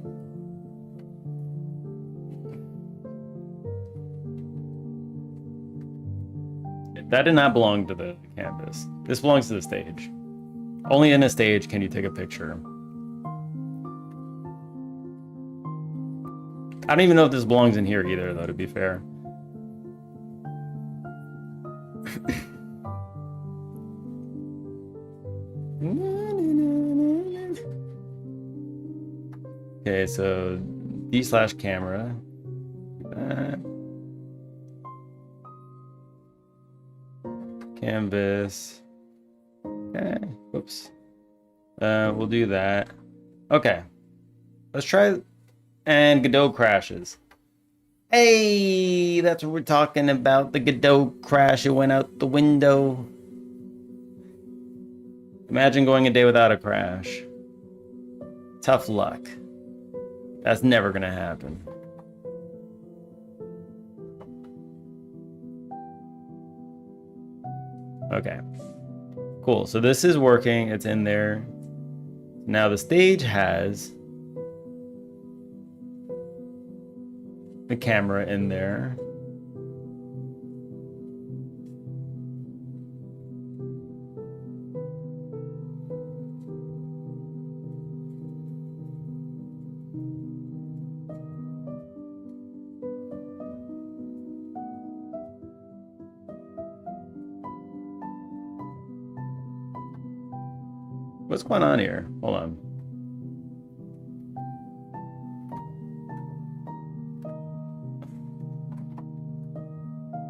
That did not belong to the canvas. This belongs to the stage. Only in a stage can you take a picture. I don't even know if this belongs in here either, though, to be fair. Okay, so D/camera. Canvas. Okay, whoops. We'll do that. Okay, let's try. And Godot crashes. Hey, that's what we're talking about. The Godot crash. It went out the window. Imagine going a day without a crash. Tough luck. That's never gonna happen. Okay. Cool. So this is working. It's in there. Now the stage has the camera in there. What's going on here? Hold on.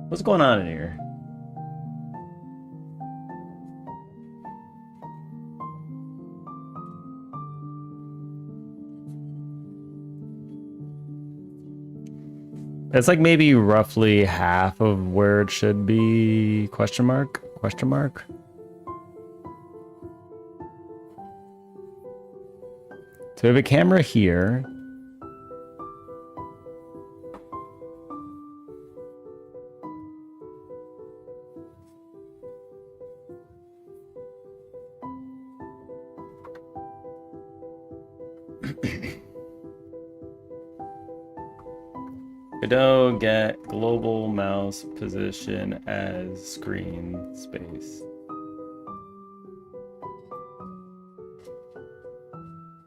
What's going on in here? It's like maybe roughly half of where it should be. Question mark? Question mark? So we have a camera here. Godot get global mouse position as screen space.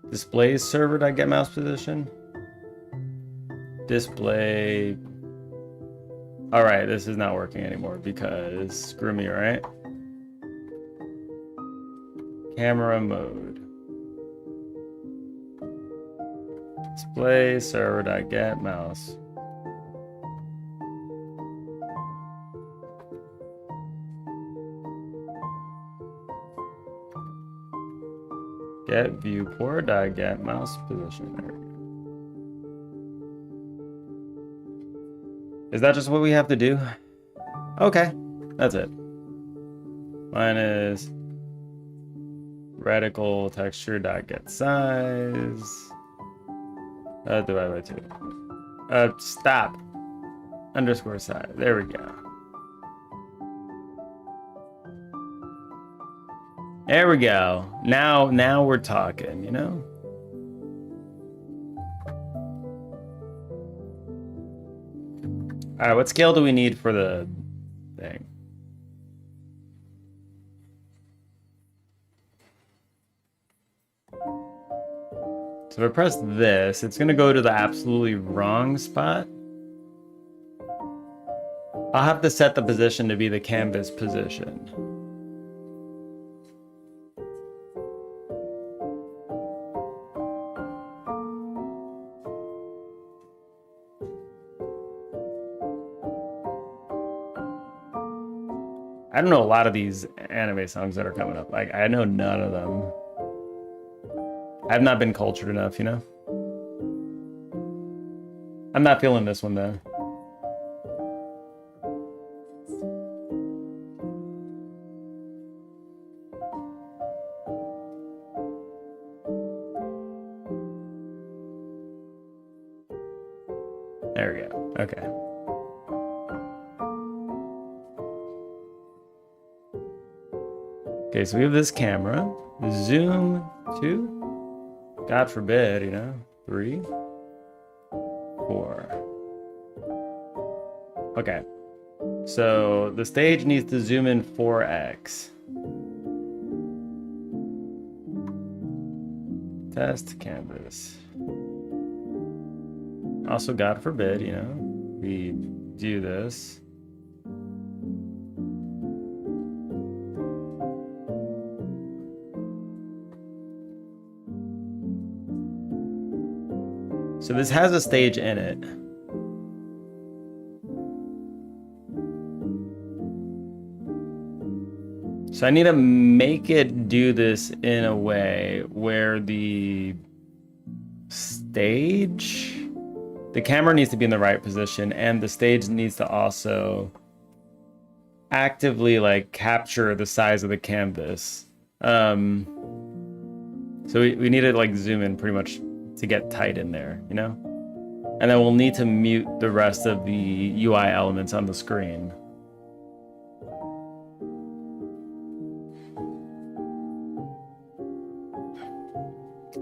Display server.get mouse position. Display. All right, this is not working anymore because screw me, right? Camera mode. Display server.get mouse. Get viewport, get mouse position. There we go. Is that just what we have to do? Okay, that's it. Mine is radical texture get size. Divide by 2. Stop. Underscore size. There we go. There we go. Now we're talking, you know? All right, what scale do we need for the thing? So if I press this, it's gonna go to the absolutely wrong spot. I'll have to set the position to be the canvas position. I don't know a lot of these anime songs that are coming up. Like, I know none of them. I've not been cultured enough, you know? I'm not feeling this one, though. There we go. Okay. Okay, so we have this camera. Zoom 2. God forbid, you know. 3. 4. Okay. So the stage needs to zoom in 4x. Test canvas. Also, God forbid, you know, we do this. So this has a stage in it. So I need to make it do this in a way where the stage, the camera needs to be in the right position, and the stage needs to also actively like capture the size of the canvas. So we need to like zoom in pretty much to get tight in there, you know? And then we'll need to mute the rest of the UI elements on the screen.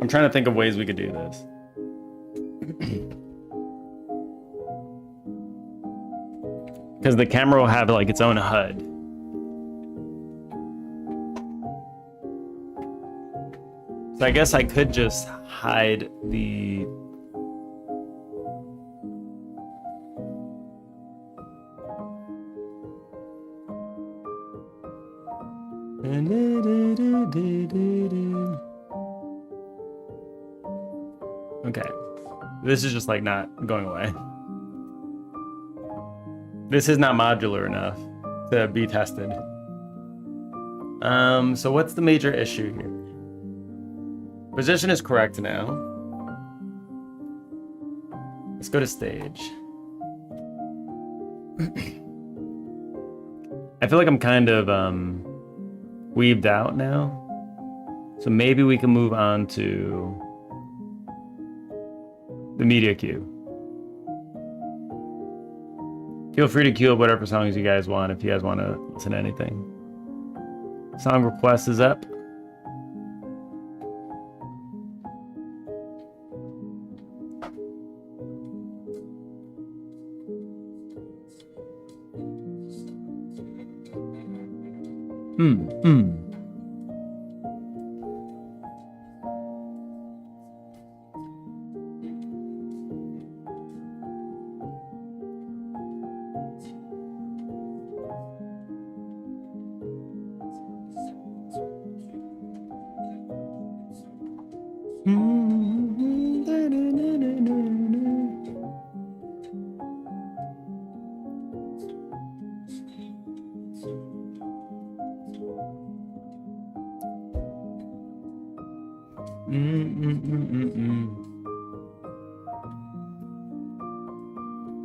I'm trying to think of ways we could do this. Because the camera will have like its own HUD. So I guess I could just hide the... Okay. This is just like not going away. This is not modular enough to be tested. So what's the major issue here? Position is correct now. Let's go to stage. I feel like I'm kind of weaved out now. So maybe we can move on to the media queue. Feel free to queue up whatever songs you guys want if you guys want to listen to anything. Song request is up.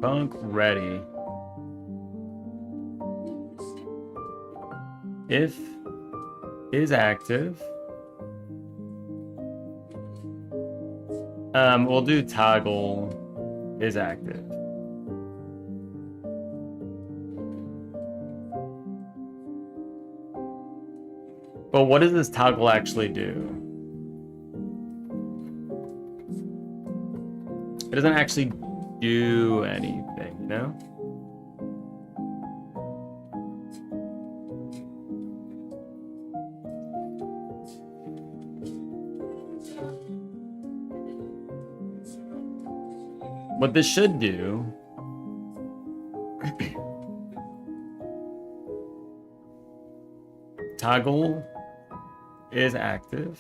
Funk ready. If is active. We'll do toggle is active. But what does this toggle actually do? It doesn't actually do anything, you know? What this should do toggle is active.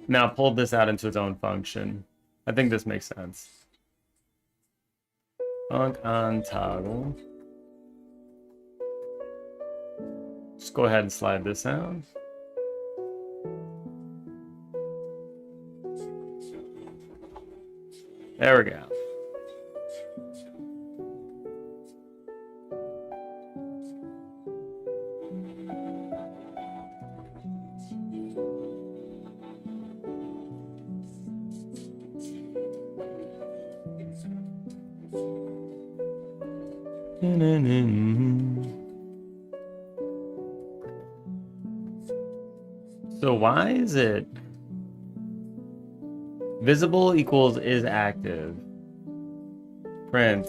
Now pull this out into its own function. I think this makes sense. Func on toggle. Just go ahead and slide this out. There we go. So why is it visible equals is active? Print.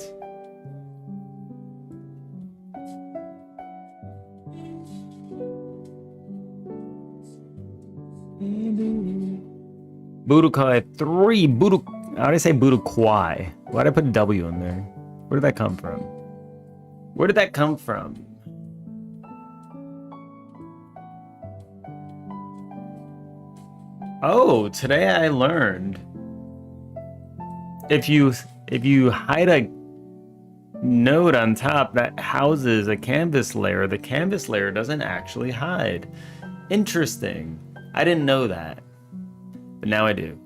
Budokai 3. How did I say Budokai? Why did I put a W in there? Where did that come from? Where did that come from? Oh, today I learned if you hide a node on top that houses a canvas layer, the canvas layer doesn't actually hide. Interesting. I didn't know that, but now I do.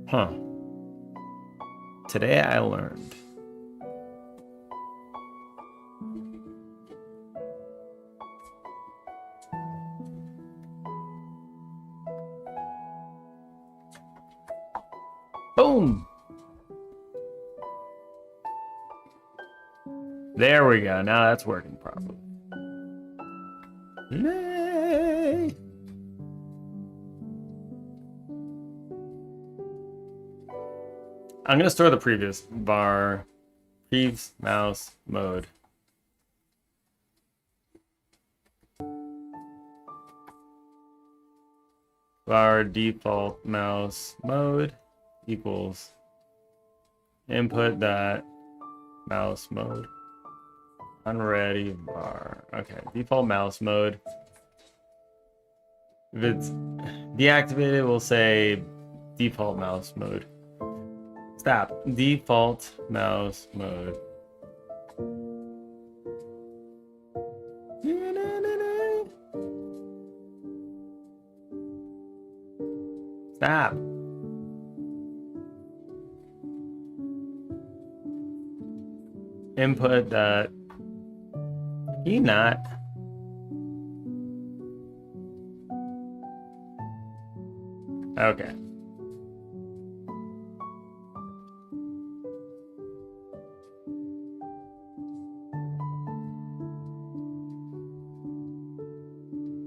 Huh. Today I learned. Boom! There we go. Now that's working properly. Yay! I'm gonna store the previous var prev mouse mode. Var default mouse mode equals input dot mouse mode. Unready bar. Okay, default mouse mode. If it's deactivated, we'll say default mouse mode. Stop. Default mouse mode. Stop. Input that. Can you not? Okay.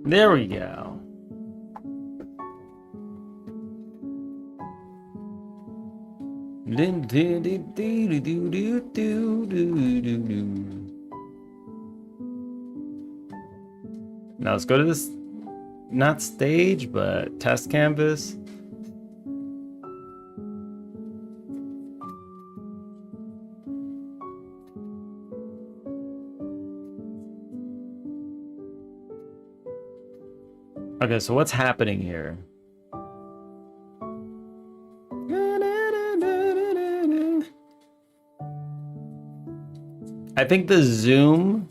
There we go. Now let's go to this, not stage, but test canvas. Okay, so what's happening here? I think the zoom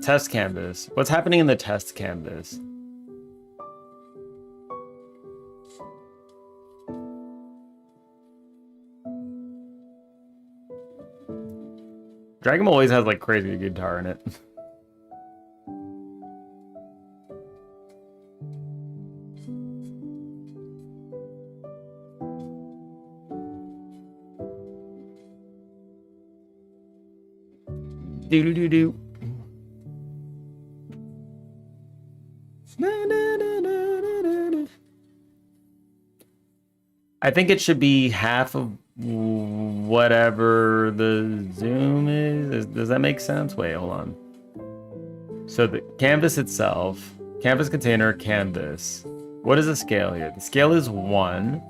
test canvas. What's happening in the test canvas? Dragon Ball always has like crazy guitar in it. Do do do do. I think it should be half of whatever the zoom is. Does that make sense? Wait, hold on. So the canvas itself, canvas container, canvas. What is the scale here? The scale is 1.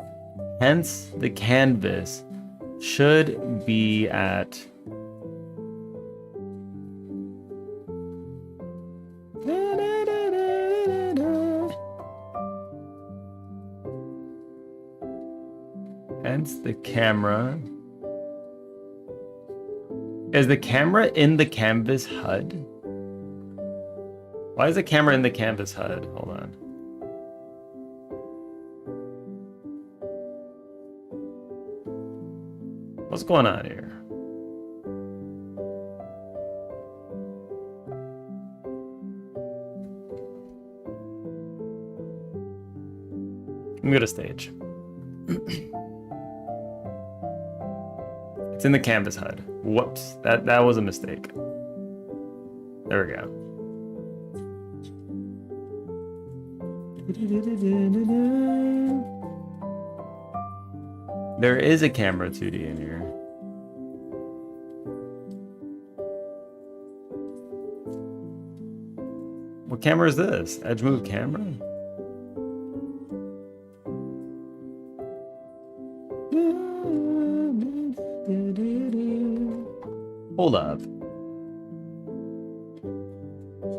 Hence, the canvas should be at hence the camera. Is the camera in the canvas HUD? Why is the camera in the canvas HUD? Hold on. What's going on here? Let me go to stage. It's in the canvas HUD. Whoops, that was a mistake. There we go. There is a camera 2D in here. What camera is this? Edge move camera? Hold up.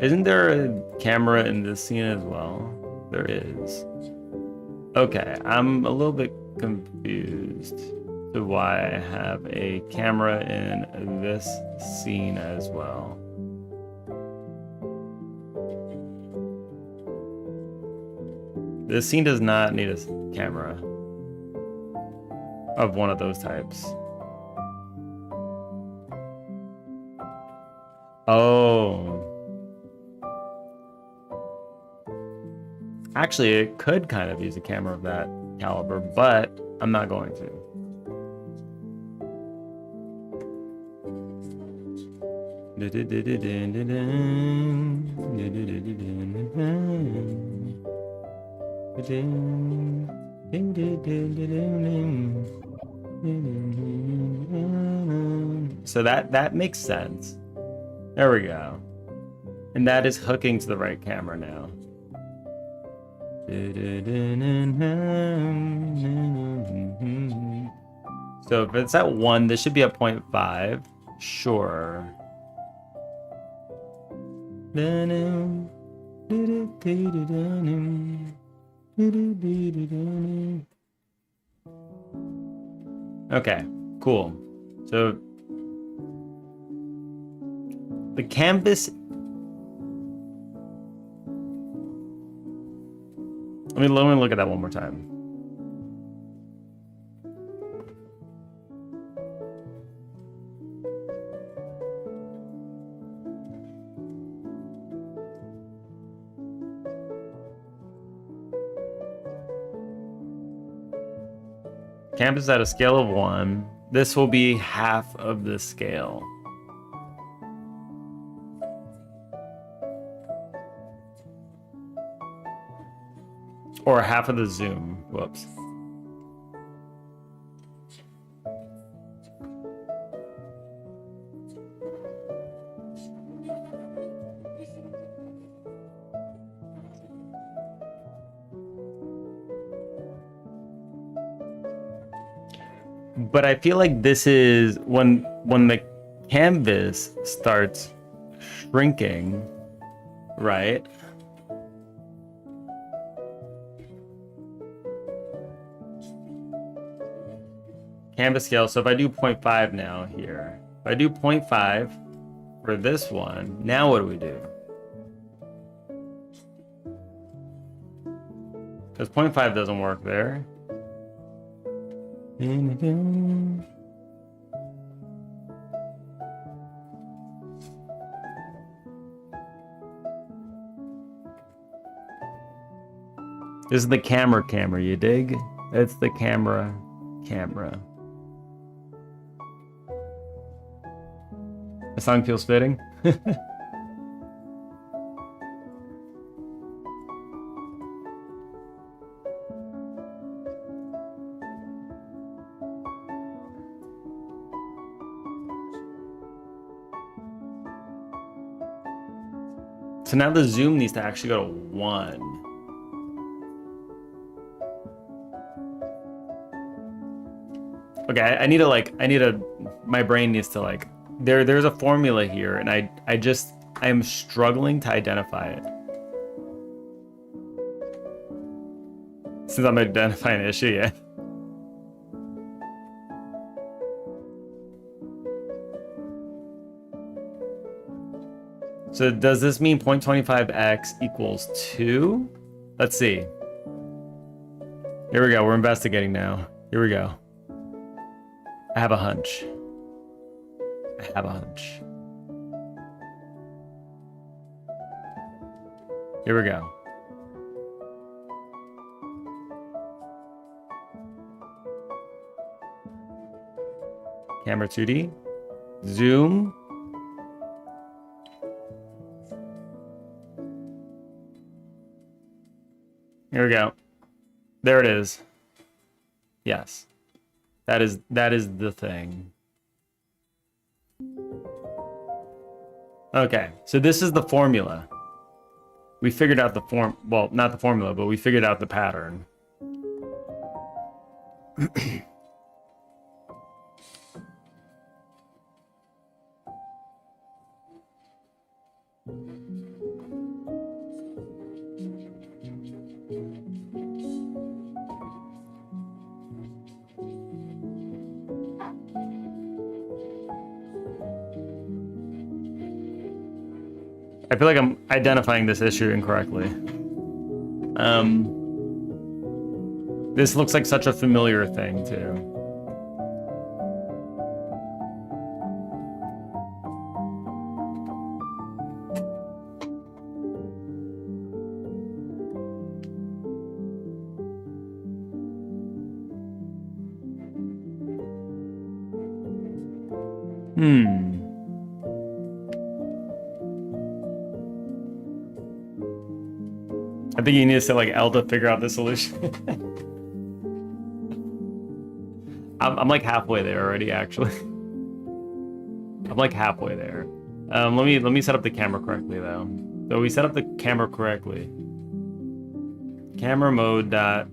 Isn't there a camera in this scene as well? There is. Okay, I'm a little bit confused to why I have a camera in this scene as well. This scene does not need a camera of one of those types. Oh. Actually, it could kind of use a camera of that caliber, but I'm not going to. So that makes sense. There we go. And that is hooking to the right camera now. So if it's at 1, this should be at 0.5. Sure. Okay, cool. So the canvas. Let me look at that one more time. Canvas at a scale of 1. This will be half of the scale. Or half of the zoom. Whoops. But I feel like this is when the canvas starts shrinking, right? Canvas scale. So if I do 0.5 now here, if I do 0.5 for this one, now what do we do? Because 0.5 doesn't work there. This is the camera, you dig? It's the camera. The song feels fitting. So now the zoom needs to actually go to 1. Okay, I need to my brain needs to like, there's a formula here and I'm struggling to identify it. Since I'm identifying an issue, yeah. So does this mean 0.25x equals 2? Let's see. Here we go, we're investigating now. Here we go. I have a hunch. Here we go. Camera 2D. Zoom. Here we go. There it is. Yes. That is the thing. Okay, so this is the formula. We figured out the well, not the formula, but we figured out the pattern. I feel like I'm identifying this issue incorrectly. This looks like such a familiar thing, too. I think you need to say like L to figure out the solution. I'm like halfway there already, actually. I'm like halfway there. Let me set up the camera correctly though. So we set up the camera correctly. camera mode dot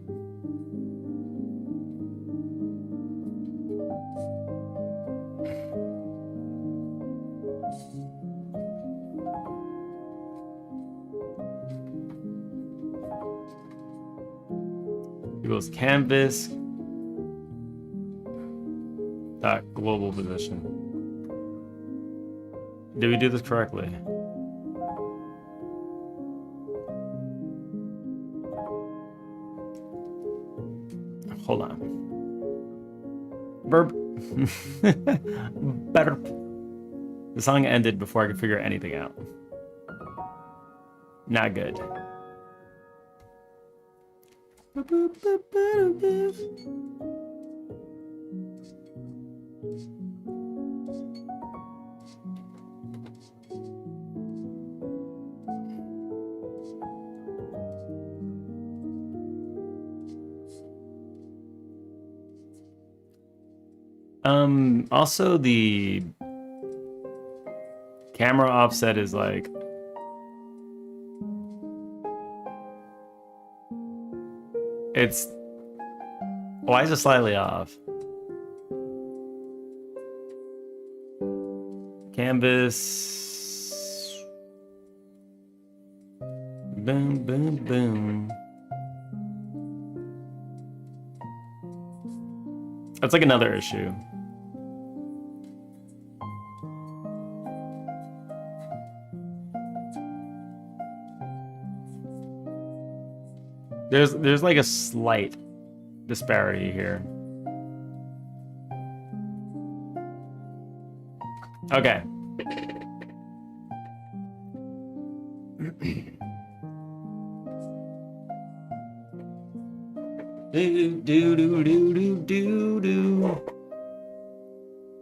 equals canvas dot global position. Did we do this correctly? Hold on. Burp. Better. The song ended before I could figure anything out. Not good. Also the camera offset is like it's why is it slightly off? Canvas. Boom, boom, boom. That's like another issue. There's like a slight disparity here. Okay.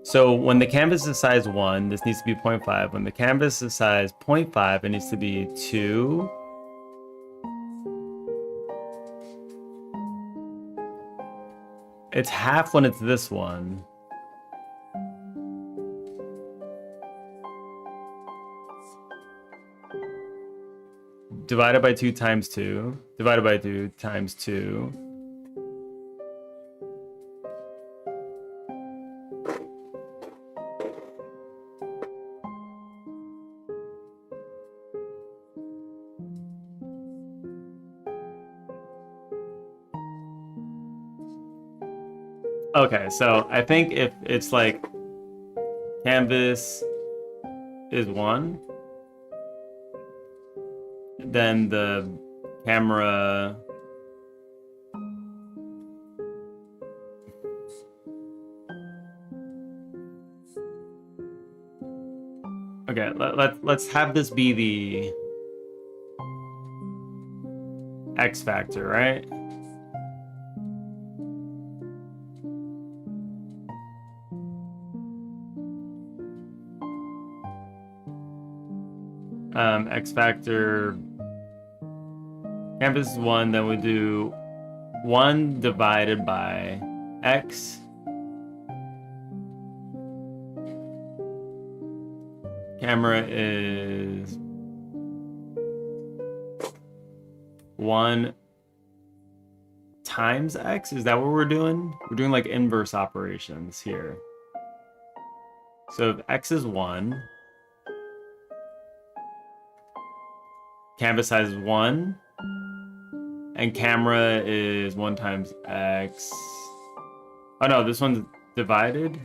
So when the canvas is size 1, this needs to be 0.5. When the canvas is size 0.5, it needs to be 2. It's half when it's this one. Divided by 2 times 2. Divided by 2 times 2. Okay, so I think if it's like canvas is 1, then the camera okay, let's have this be the X factor, right? X factor canvas is 1, then we do 1 divided by X. Camera is 1 times X. Is that what we're doing? We're doing like inverse operations here. So if X is 1, canvas size is 1, and camera is 1 times X. Oh no, this one's divided,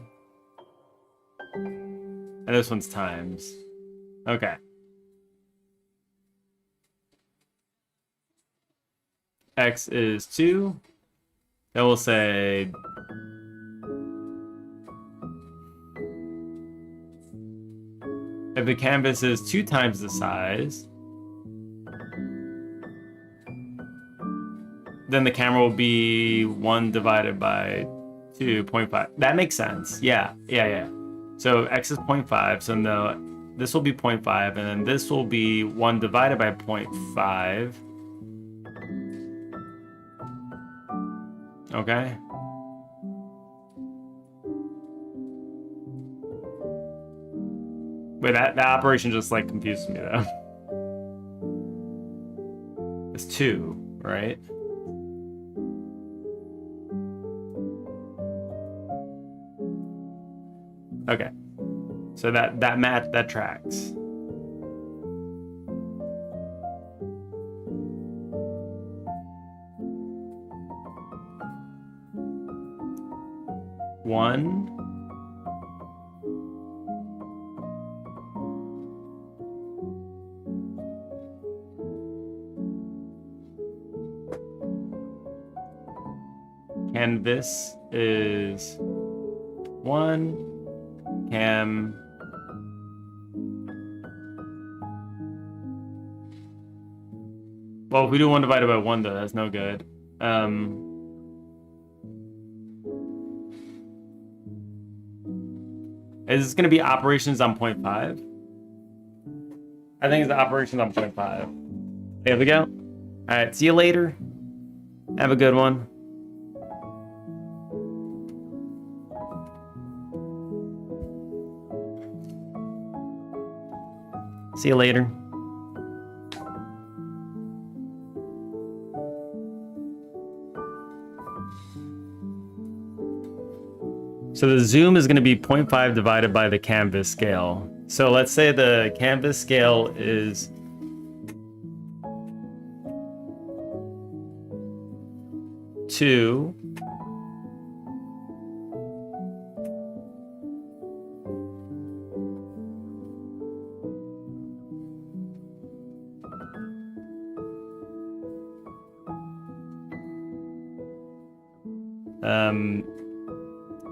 and this one's times. Okay. X is 2. Then we'll say if the canvas is 2 times the size, then the camera will be 1 divided by 2.5. That makes sense. Yeah. So X is 0.5. So no, this will be 0.5, and then this will be 1 divided by 0.5. Okay. Wait, that operation just like confused me though. It's 2, right? Okay. So that tracks. One. Canvas is 1. Cam. Well, if we do 1 divided by 1, though, that's no good. Is this going to be operations on 0.5? I think it's the operations on 0.5. There we go. All right, see you later. Have a good one. See you later. So the zoom is going to be 0.5 divided by the canvas scale. So let's say the canvas scale is 2.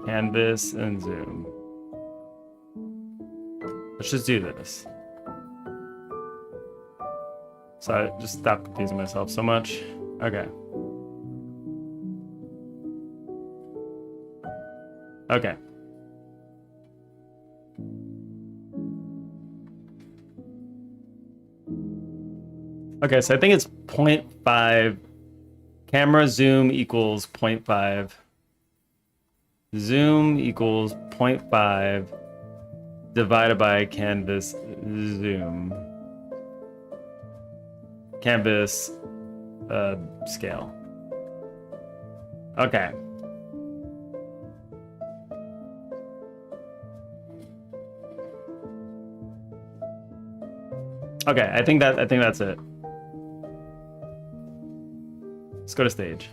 Canvas and zoom. Let's just do this. So I just stop confusing myself so much. Okay. Okay. Okay, so I think it's 0.5. Camera zoom equals 0.5. Zoom equals 0.5 divided by canvas zoom. Canvas scale. Okay. Okay, I think that's it. Let's go to stage.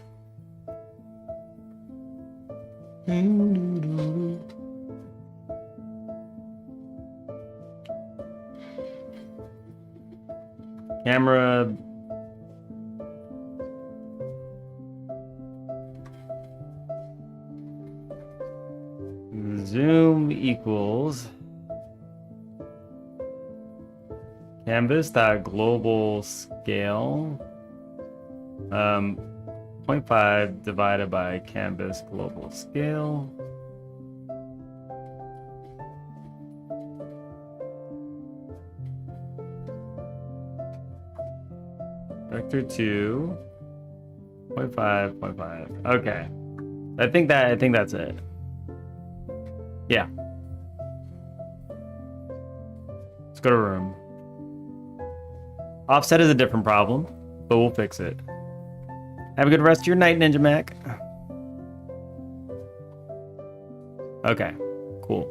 Camera. Zoom equals canvas.global scale 0.5 divided by canvas global scale. Vector 2 0.5 0.5. Okay. I think that's it. Yeah. Let's go to room. Offset is a different problem, but we'll fix it. Have a good rest of your night, Ninja Mac. Okay, cool.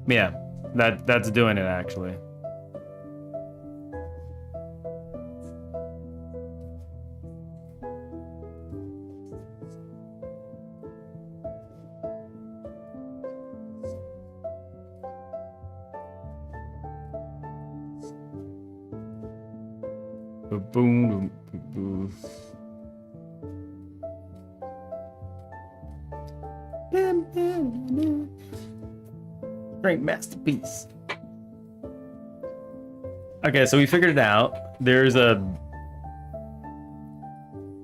Yeah, that's doing it actually. Boom, boom, boom. Great masterpiece. Okay, so we figured it out. There's a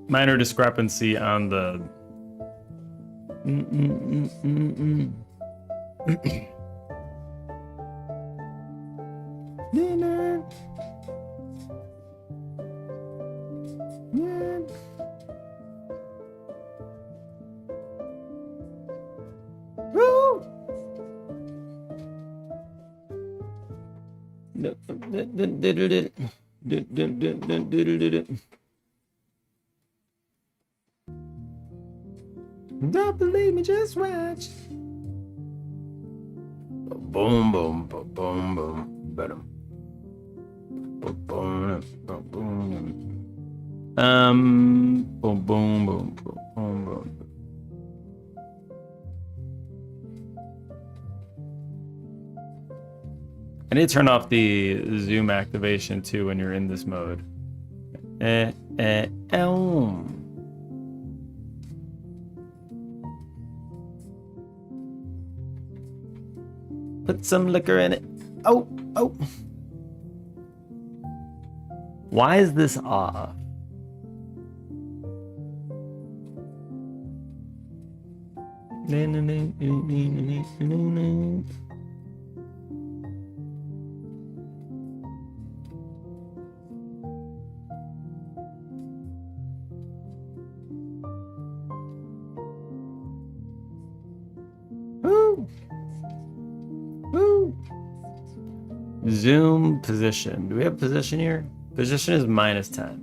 minor discrepancy on the Don't believe me, just watch. Boom, boom, boom, boom, boom, boom, boom, boom, boom. Boom, boom, boom, boom, boom, boom. I need to turn off the zoom activation too when you're in this mode. Put some liquor in it. Oh, oh. Why is this off? Woo. Woo. Zoom position. Do we have position here? Position is -10.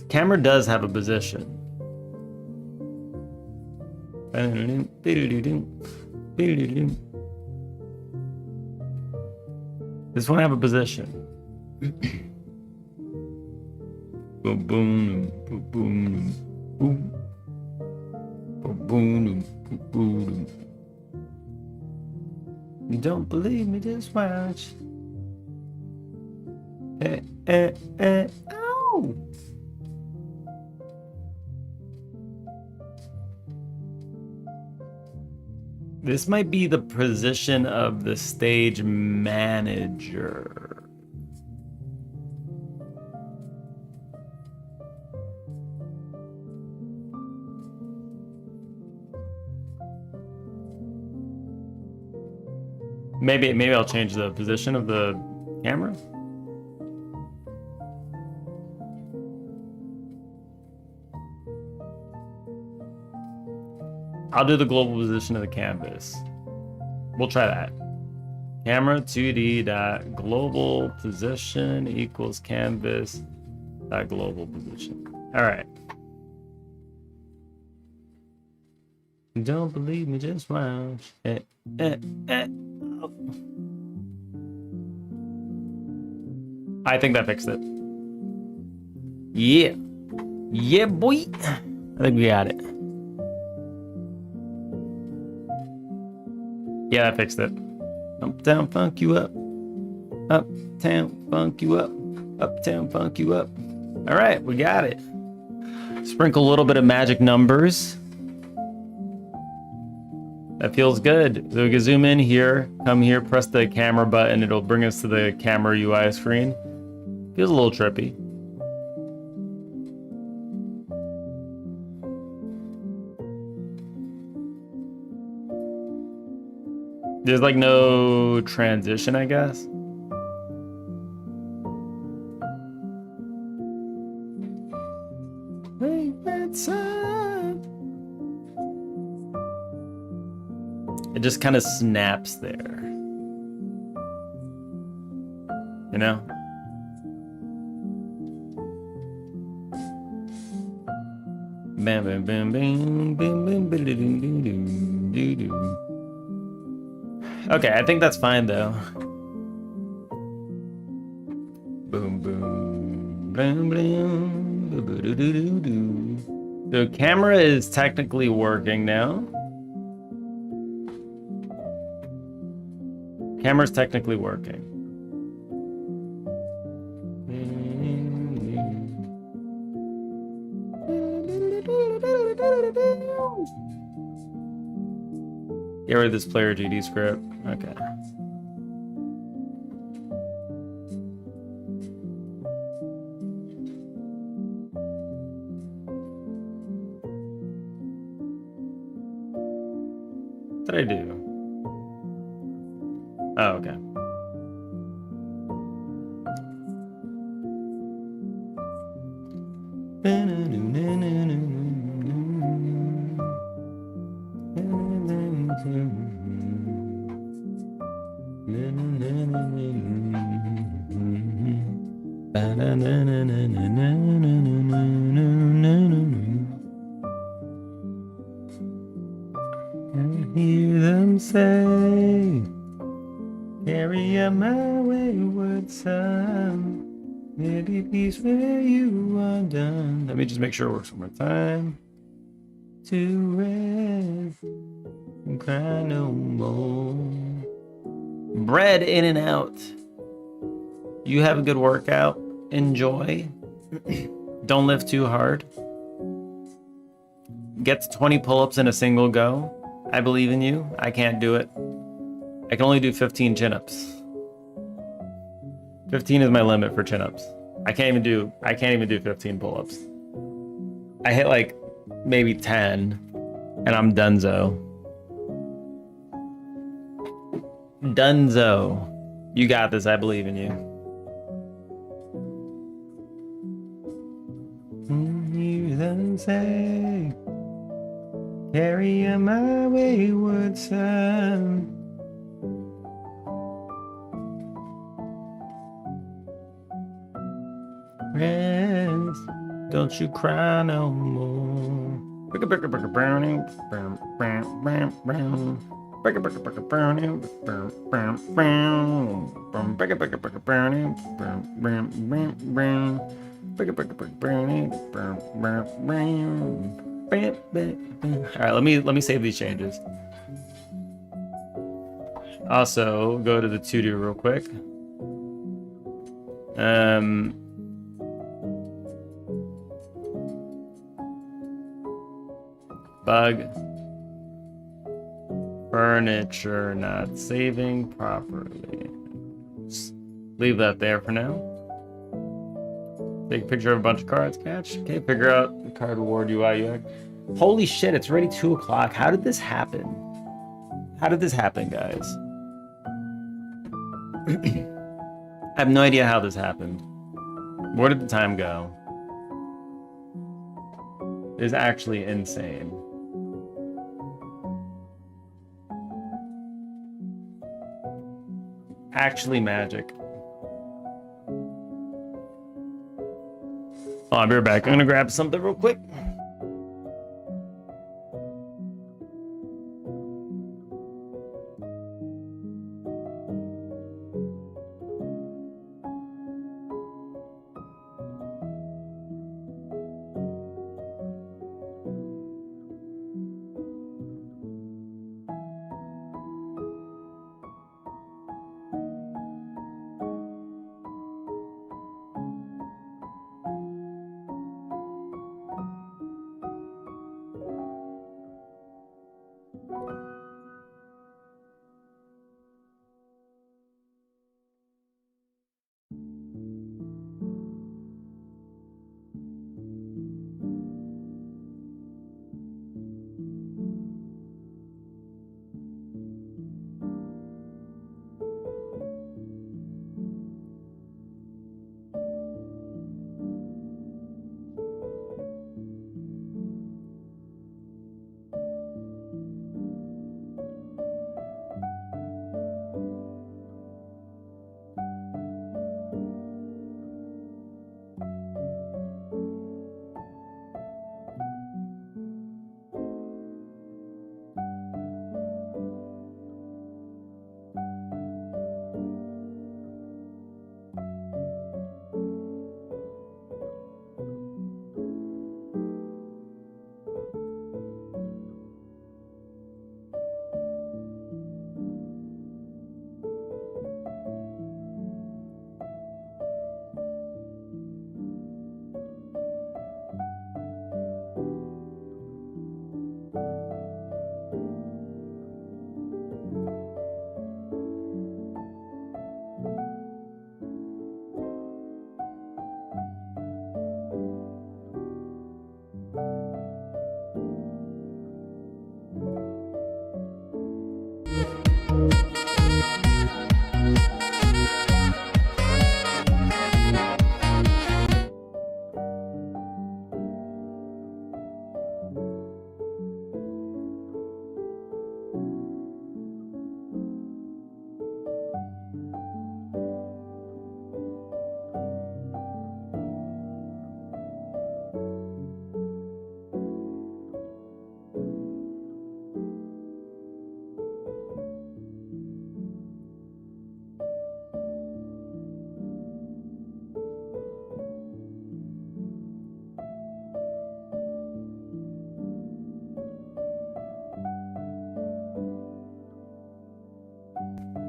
Camera does have a position. This one have a position. Boom, boom, boom, boom, boom, boom, boom, boom. You don't believe me? Just watch. Ow! This might be the position of the stage manager. Maybe I'll change the position of the camera. I'll do the global position of the canvas. We'll try that. Camera 2D dot global position equals canvas dot global position. All right. Don't believe me, just watch. Oh. I think that fixed it. Yeah. Yeah, boy. I think we got it. Yeah, that fixed it. Uptown funk you up. Uptown funk you up. Uptown funk you up. All right, we got it. Sprinkle a little bit of magic numbers. That feels good. So we can zoom in here, come here, press the camera button. It'll bring us to the camera UI screen. Feels a little trippy. There's like no transition, I guess. It just kind of snaps there. You know? Bam bam bam bam bam bam bam doo doo. Okay, I think that's fine though. Boom boom boom boom doo doo doo doo doo. The camera is technically working now. Camera's technically working. Get rid of this player GD script. Okay. What did I do? Oh, okay. I hear them say, carry on my wayward son. Maybe peace where you are done. Let me just make sure it works one more time. To rest and cry no more. Bread in and out. You have a good workout. Enjoy. Don't lift too hard. Get to 20 pull-ups in a single go. I believe in you. I can't do it. I can only do 15 chin-ups. 15 is my limit for chin-ups. I can't even do 15 pull-ups. I hit like maybe 10 and I'm donezo. Dunzo. You got this. I believe in you. Hear them say, carry on my wayward son. Rest, don't you cry no more. Alright, let me save these changes. Also, go to the to-do real quick. Bug. Furniture not saving properly. Just leave that there for now. Take a picture of a bunch of cards, catch. Okay, figure out the card reward UI UX. Holy shit, it's already 2 o'clock. How did this happen? How did this happen, guys? I have no idea how this happened. Where did the time go? It's actually insane. Actually magic. Oh, I'll be right back. I'm gonna grab something real quick.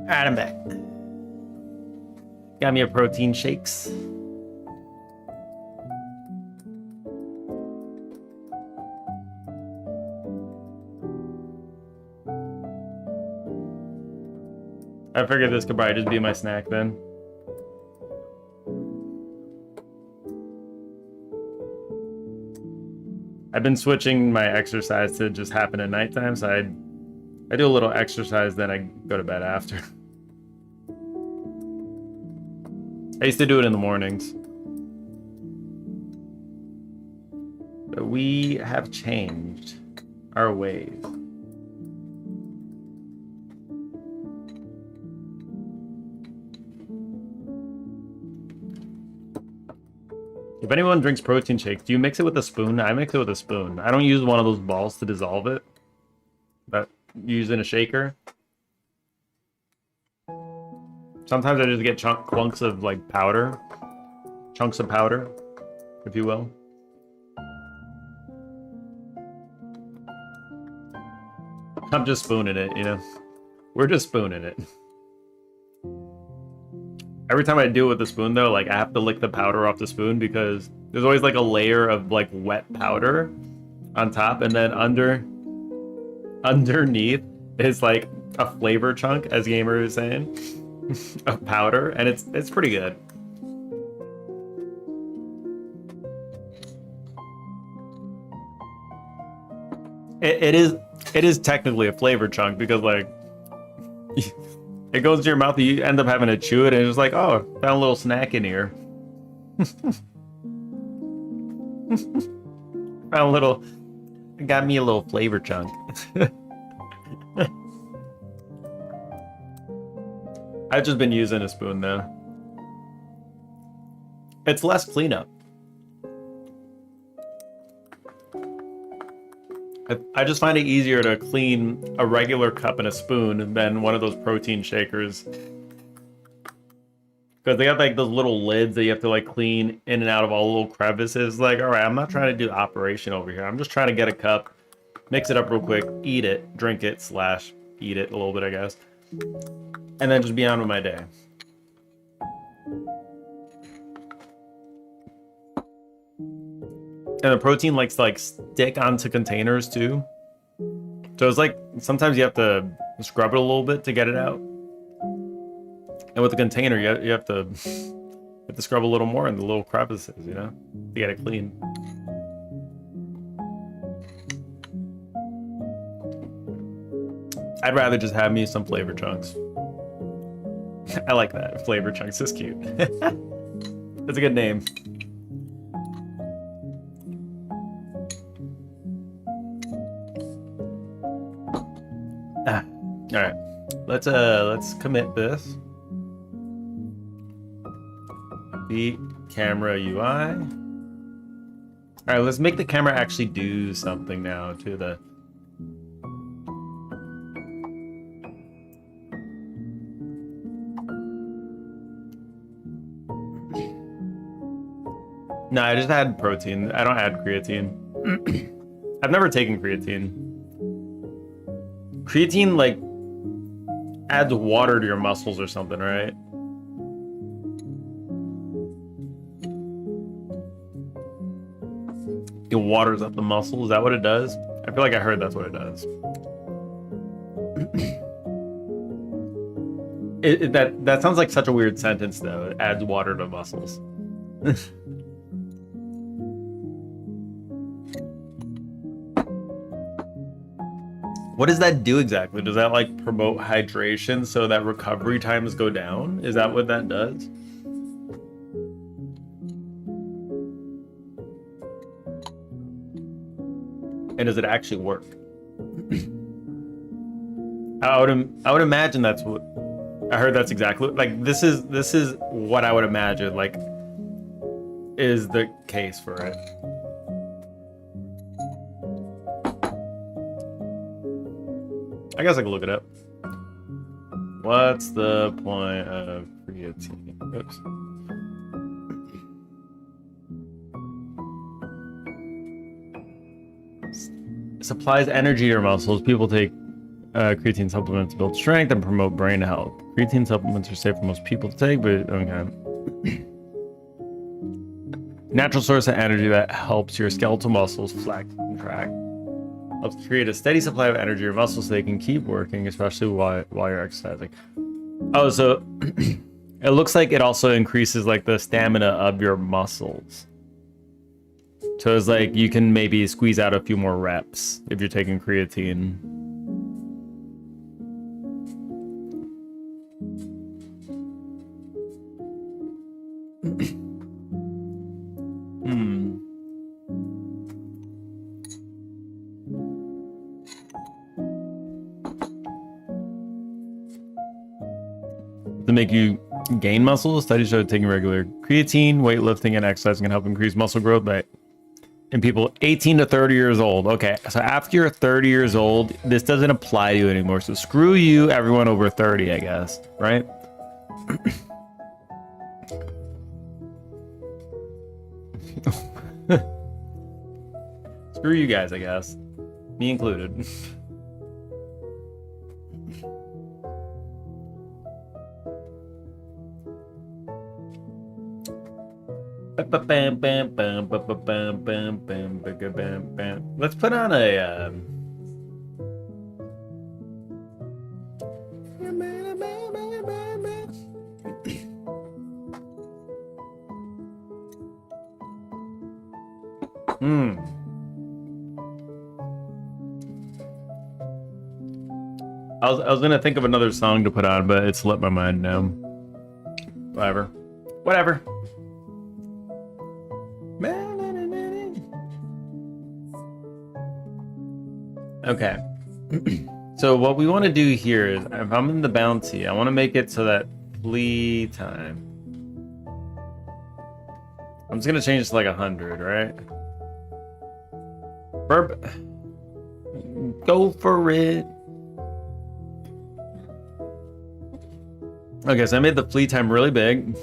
Alright, I'm back. Got me a protein shakes. I figured this could probably just be my snack then. I've been switching my exercise to just happen at nighttime, so I do a little exercise, then I go to bed after. I used to do it in the mornings. But we have changed our ways. If anyone drinks protein shakes, do you mix it with a spoon? I mix it with a spoon. I don't use one of those balls to dissolve it. But you use in a shaker. Sometimes I just get clunks of like powder. Chunks of powder, if you will. I'm just spooning it, you know? We're just spooning it. Every time I do it with the spoon, though, like, I have to lick the powder off the spoon because there's always, like, a layer of, like, wet powder on top, and then underneath is, like, a flavor chunk, as Gamer is saying, of powder, and it's pretty good. It is technically a flavor chunk because, like, it goes to your mouth and you end up having to chew it, and it's just like, oh, found a little snack in here. Got me a little flavor chunk. I've just been using a spoon though. It's less cleanup. I just find it easier to clean a regular cup and a spoon than one of those protein shakers. Because they have like those little lids that you have to like clean in and out of all the little crevices. Like, all right, I'm not trying to do operation over here. I'm just trying to get a cup, mix it up real quick, eat it, drink it, slash eat it a little bit, I guess. And then just be on with my day. And the protein likes to like stick onto containers too. So it's like sometimes you have to scrub it a little bit to get it out. And with the container, you have to scrub a little more in the little crevices, you know, to get it clean. I'd rather just have me some flavor chunks. I like that. Flavor chunks is cute. That's a good name. All right, let's commit this. The camera UI. All right, let's make the camera actually do something now to the. No, I just add protein. I don't add creatine. I've never taken creatine. Creatine, like, adds water to your muscles or something, right? It waters up the muscles. Is that what it does? I feel like I heard that's what it does. That sounds like such a weird sentence, though. It adds water to muscles. What does that do exactly? Does that like promote hydration so that recovery times go down? Is that what that does? And does it actually work? I would imagine that's what I heard. That's exactly like this is what I would imagine like is the case for it. I guess I can look it up. What's the point of creatine? Oops. Supplies energy to your muscles. People take Creatine supplements build strength and promote brain health. Creatine supplements are safe for most people to take, but okay. Natural source of energy that helps your skeletal muscles flex and contract. Helps create a steady supply of energy in your muscles so they can keep working, especially while you're exercising. Oh, so it looks like it also increases like the stamina of your muscles. So it's like you can maybe squeeze out a few more reps if you're taking creatine. To make you gain muscle, studies show taking regular creatine, weightlifting, and exercising can help increase muscle growth in people 18 to 30 years old. Okay, so after you're 30 years old, this doesn't apply to you anymore. So screw you, everyone over 30, I guess, right? Screw you guys, I guess. Me included. Let's put on a I was gonna think of another song to put on, but it slipped my mind now. Whatever. Okay. So what we want to do here is, if I'm in the bounty, I want to make it so that flea time. I'm just gonna change this to like 100, right? Go for it. Okay, so I made the flea time really big.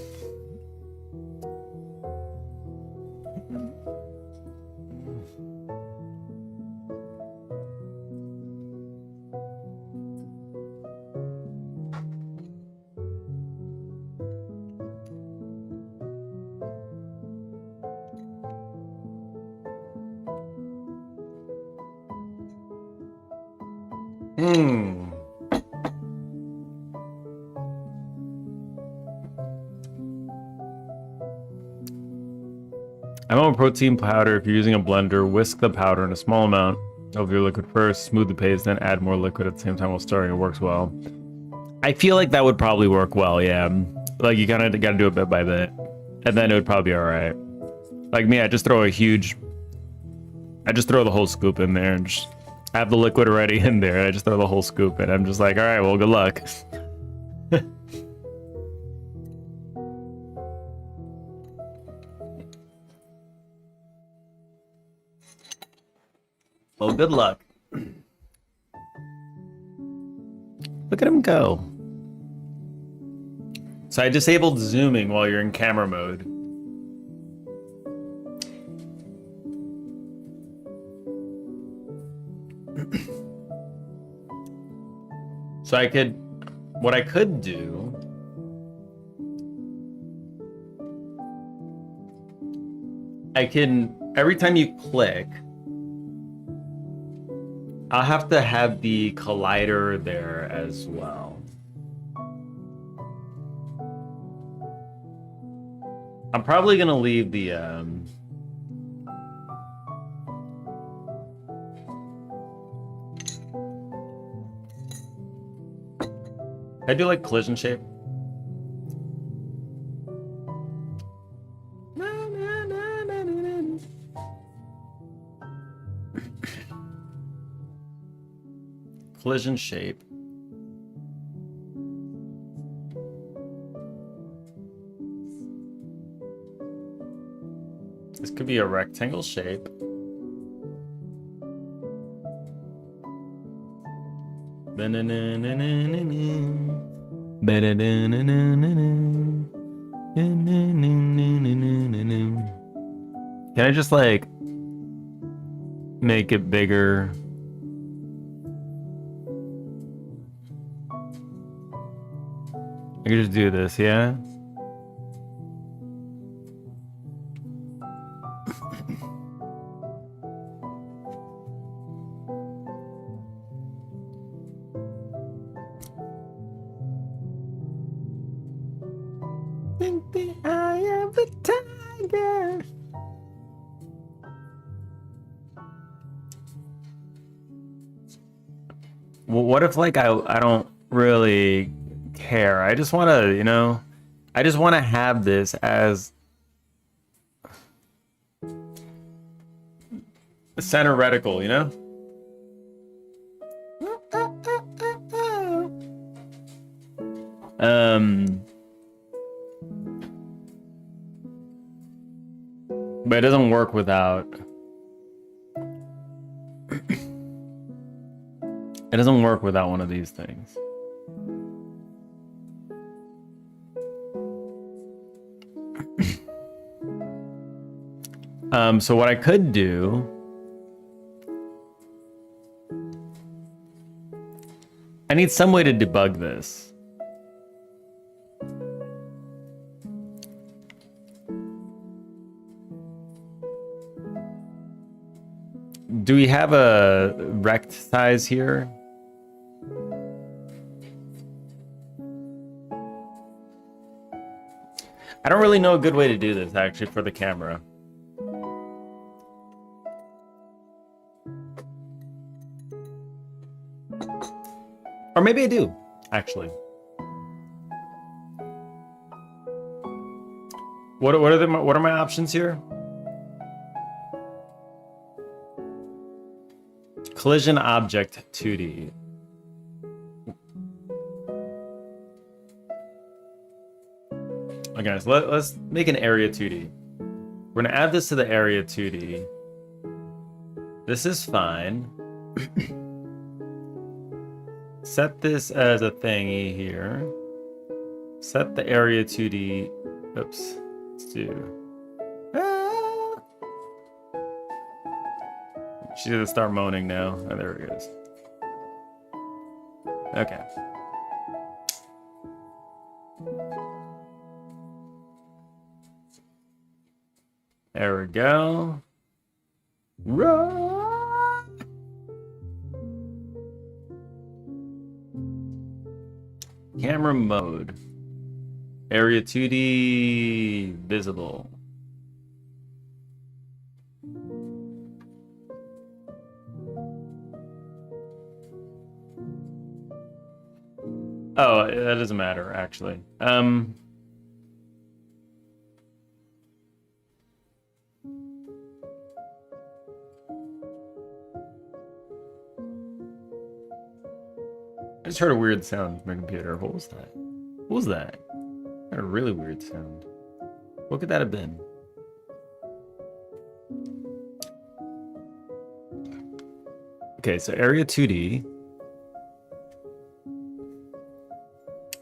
I want protein powder. If you're using a blender, whisk the powder in a small amount of your liquid first, smooth the paste, then add more liquid at the same time while stirring. It works well. I feel like that would probably work well, yeah. Like you kind of got to do it bit by bit, and then it would probably be all right. Like me, I just throw the whole scoop in there and just have the liquid already in there. I just throw the whole scoop in. I'm just like, all right, well, good luck. Well, good luck. Look at him go. So I disabled zooming while you're in camera mode. So what I could do every time you click, I'll have to have the collider there as well. I'm probably gonna leave the I do like collision shape. Collision shape. This could be a rectangle shape. Can I just like make it bigger? I can just do this, yeah? Think the eye of the tiger. Well, what if like I don't really care? I just want to, you know, I just want to have this as a center reticle, you know? But it doesn't work without. It doesn't work without one of these things. So what I could do I need some way to debug this. Do we have a rect size here? I don't really know a good way to do this actually for the camera. Or maybe I do, actually. What are my options here? Collision object 2D. Okay, guys, let's make an area 2D. We're gonna add this to the area 2D. This is fine. Set this as a thingy here. Set the area 2D. Oops. Let's do. She's gonna start moaning now. Oh, there it goes. Okay. There we go. Run! Camera mode. Area 2D visible. Oh, that doesn't matter, actually. I just heard a weird sound from my computer. What was that? What was that? I heard a really weird sound. What could that have been? Okay, so area 2D.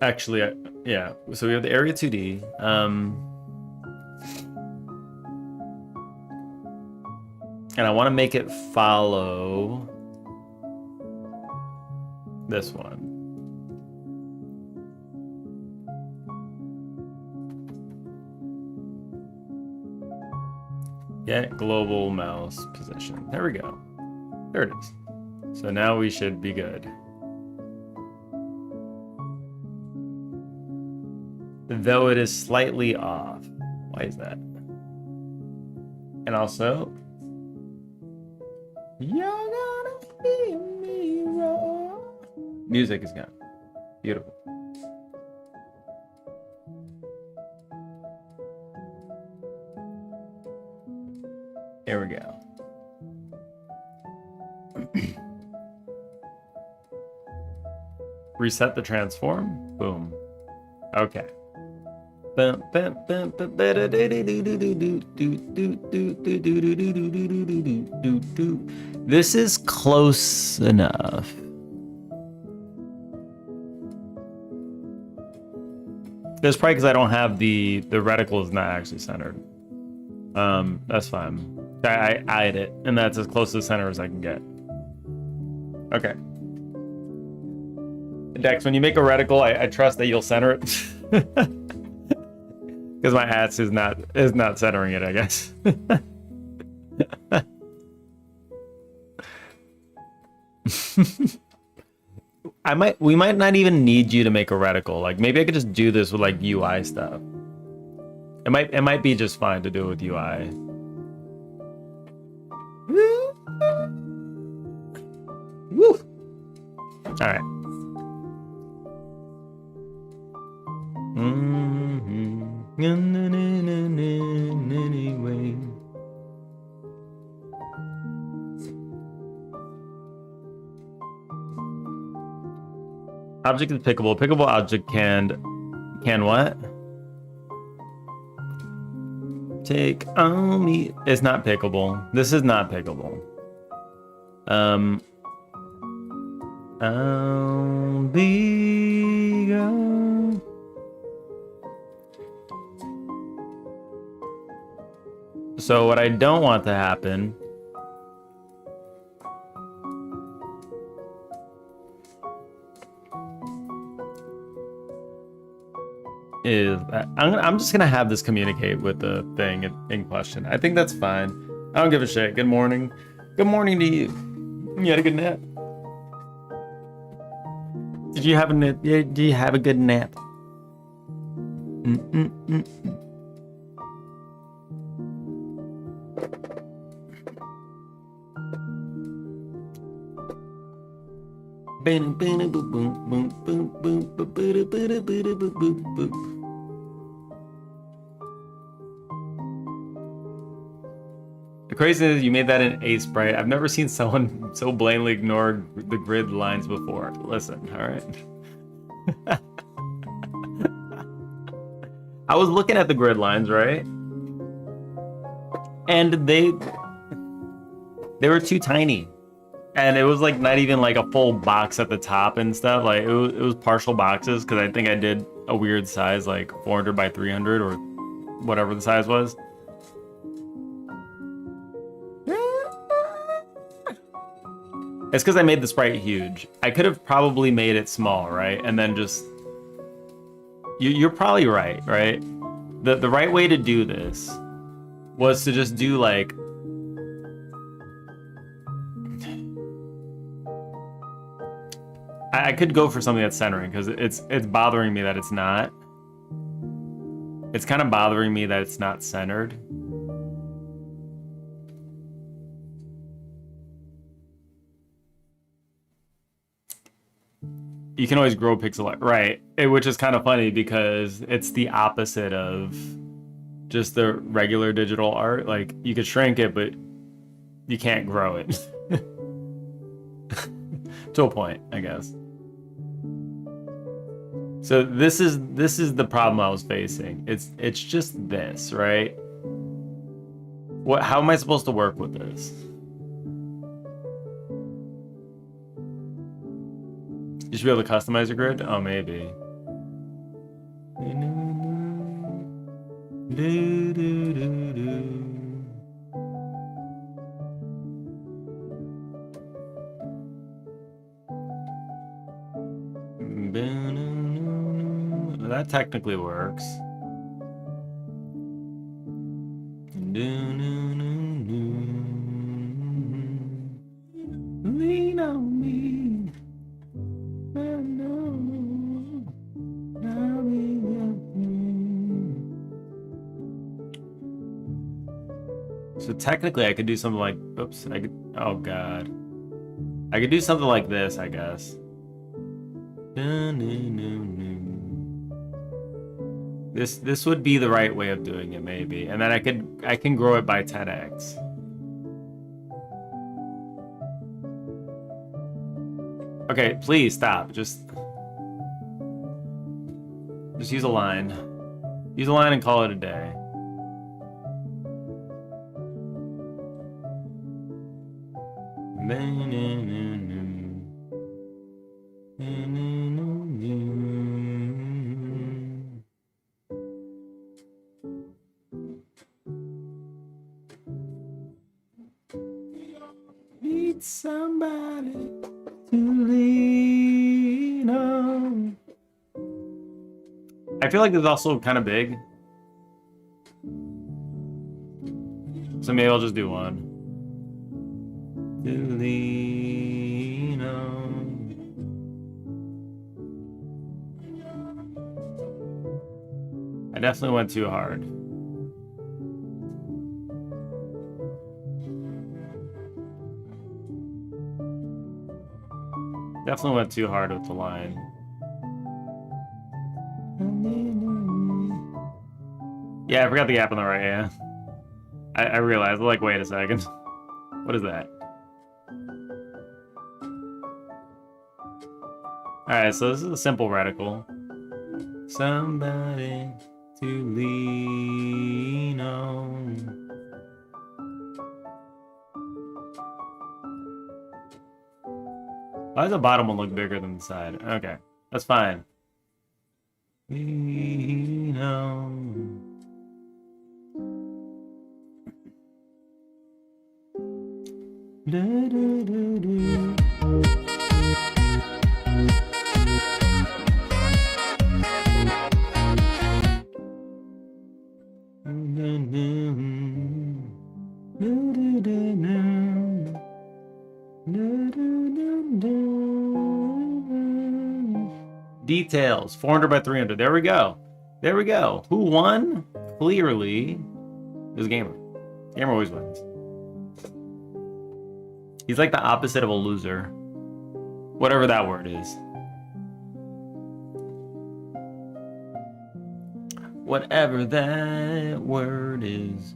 Actually, yeah. So we have the area 2D. And I want to make it follow this one. Get global mouse position. There we go. There it is. So now we should be good. Though it is slightly off. Why is that? And also, you're gonna see me roar. Music is gone. Beautiful. Here we go. Reset the transform. Boom. Okay. This is close enough. That's probably because I don't have the reticle is not actually centered. That's fine. I eyed it, and that's as close to the center as I can get. Okay. Dex, when you make a reticle, I trust that you'll center it. Because my ass is not centering it, I guess. We might not even need you to make a reticle. Like maybe I could just do this with like UI stuff. It might be just fine to do it with UI. Woo! All right. Anyway. Object is pickable. Pickable object can what? Take on me. It's not pickable. This is not pickable. I'll be gone. So what I don't want to happen is I'm just gonna have this communicate with the thing in question. I think that's fine. I don't give a shit. Good morning. Good morning to you. You had a good nap. Did you have a nap? Do you have a good nap? The crazy is you made that in A sprite. I've never seen someone so blatantly ignore the grid lines before. Listen, all right. I was looking at the grid lines, right? And they were too tiny. And it was like not even like a full box at the top and stuff. Like it was partial boxes because I think I did a weird size, like 400 by 300 or whatever the size was. It's because I made the sprite huge. I could have probably made it small, right? And then just... You're probably right, right? The right way to do this was to just do like... I could go for something that's centering because it's bothering me that it's not. It's kind of bothering me that it's not centered. You can always grow pixel art, right? Which is kind of funny because it's the opposite of just the regular digital art. Like you could shrink it, but you can't grow it. To a point, I guess. So this is the problem I was facing. It's just this, right? How am I supposed to work with this? You should be able to customize your grid? Oh, maybe. That technically works. Lean on me. So technically I could do something like, oops, oh God. I could do something like this, I guess. This would be the right way of doing it, maybe. And then I can grow it by 10x. Okay, please stop. Just use a line. Use a line and call it a day. Need somebody to lean on. I feel like this is also kind of big. So maybe I'll just do one. I definitely went too hard. Definitely went too hard with the line. Yeah, I forgot the gap on the right, yeah. I realized, like, wait a second. What is that? Alright, so this is a simple reticle. Somebody to lean on. Why does the bottom one look bigger than the side? Okay, that's fine. Lean on. Da, da, da, da. Details, 400 by 300. There we go. There we go. Who won? Clearly, it was Gamer. Gamer always wins. He's like the opposite of a loser. Whatever that word is. Whatever that word is.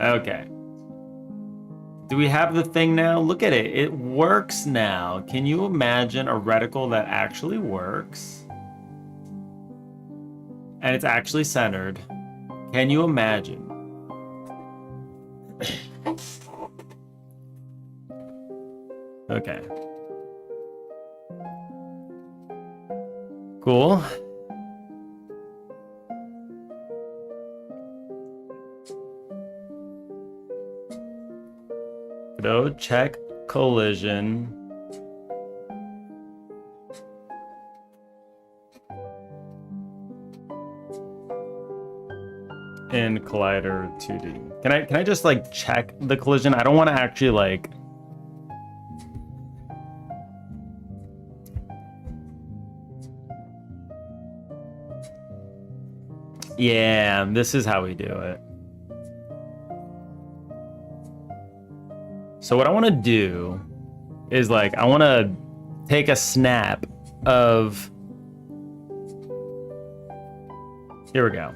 Okay. Do we have the thing now? Look at it. It works now. Can you imagine a reticle that actually works? And it's actually centered. Can you imagine? Okay. Cool. Godot, check collision. In Collider 2D. Can I just like check the collision? I don't want to actually like yeah, this is how we do it. So what I want to do is like, I want to take a snap of, here we go.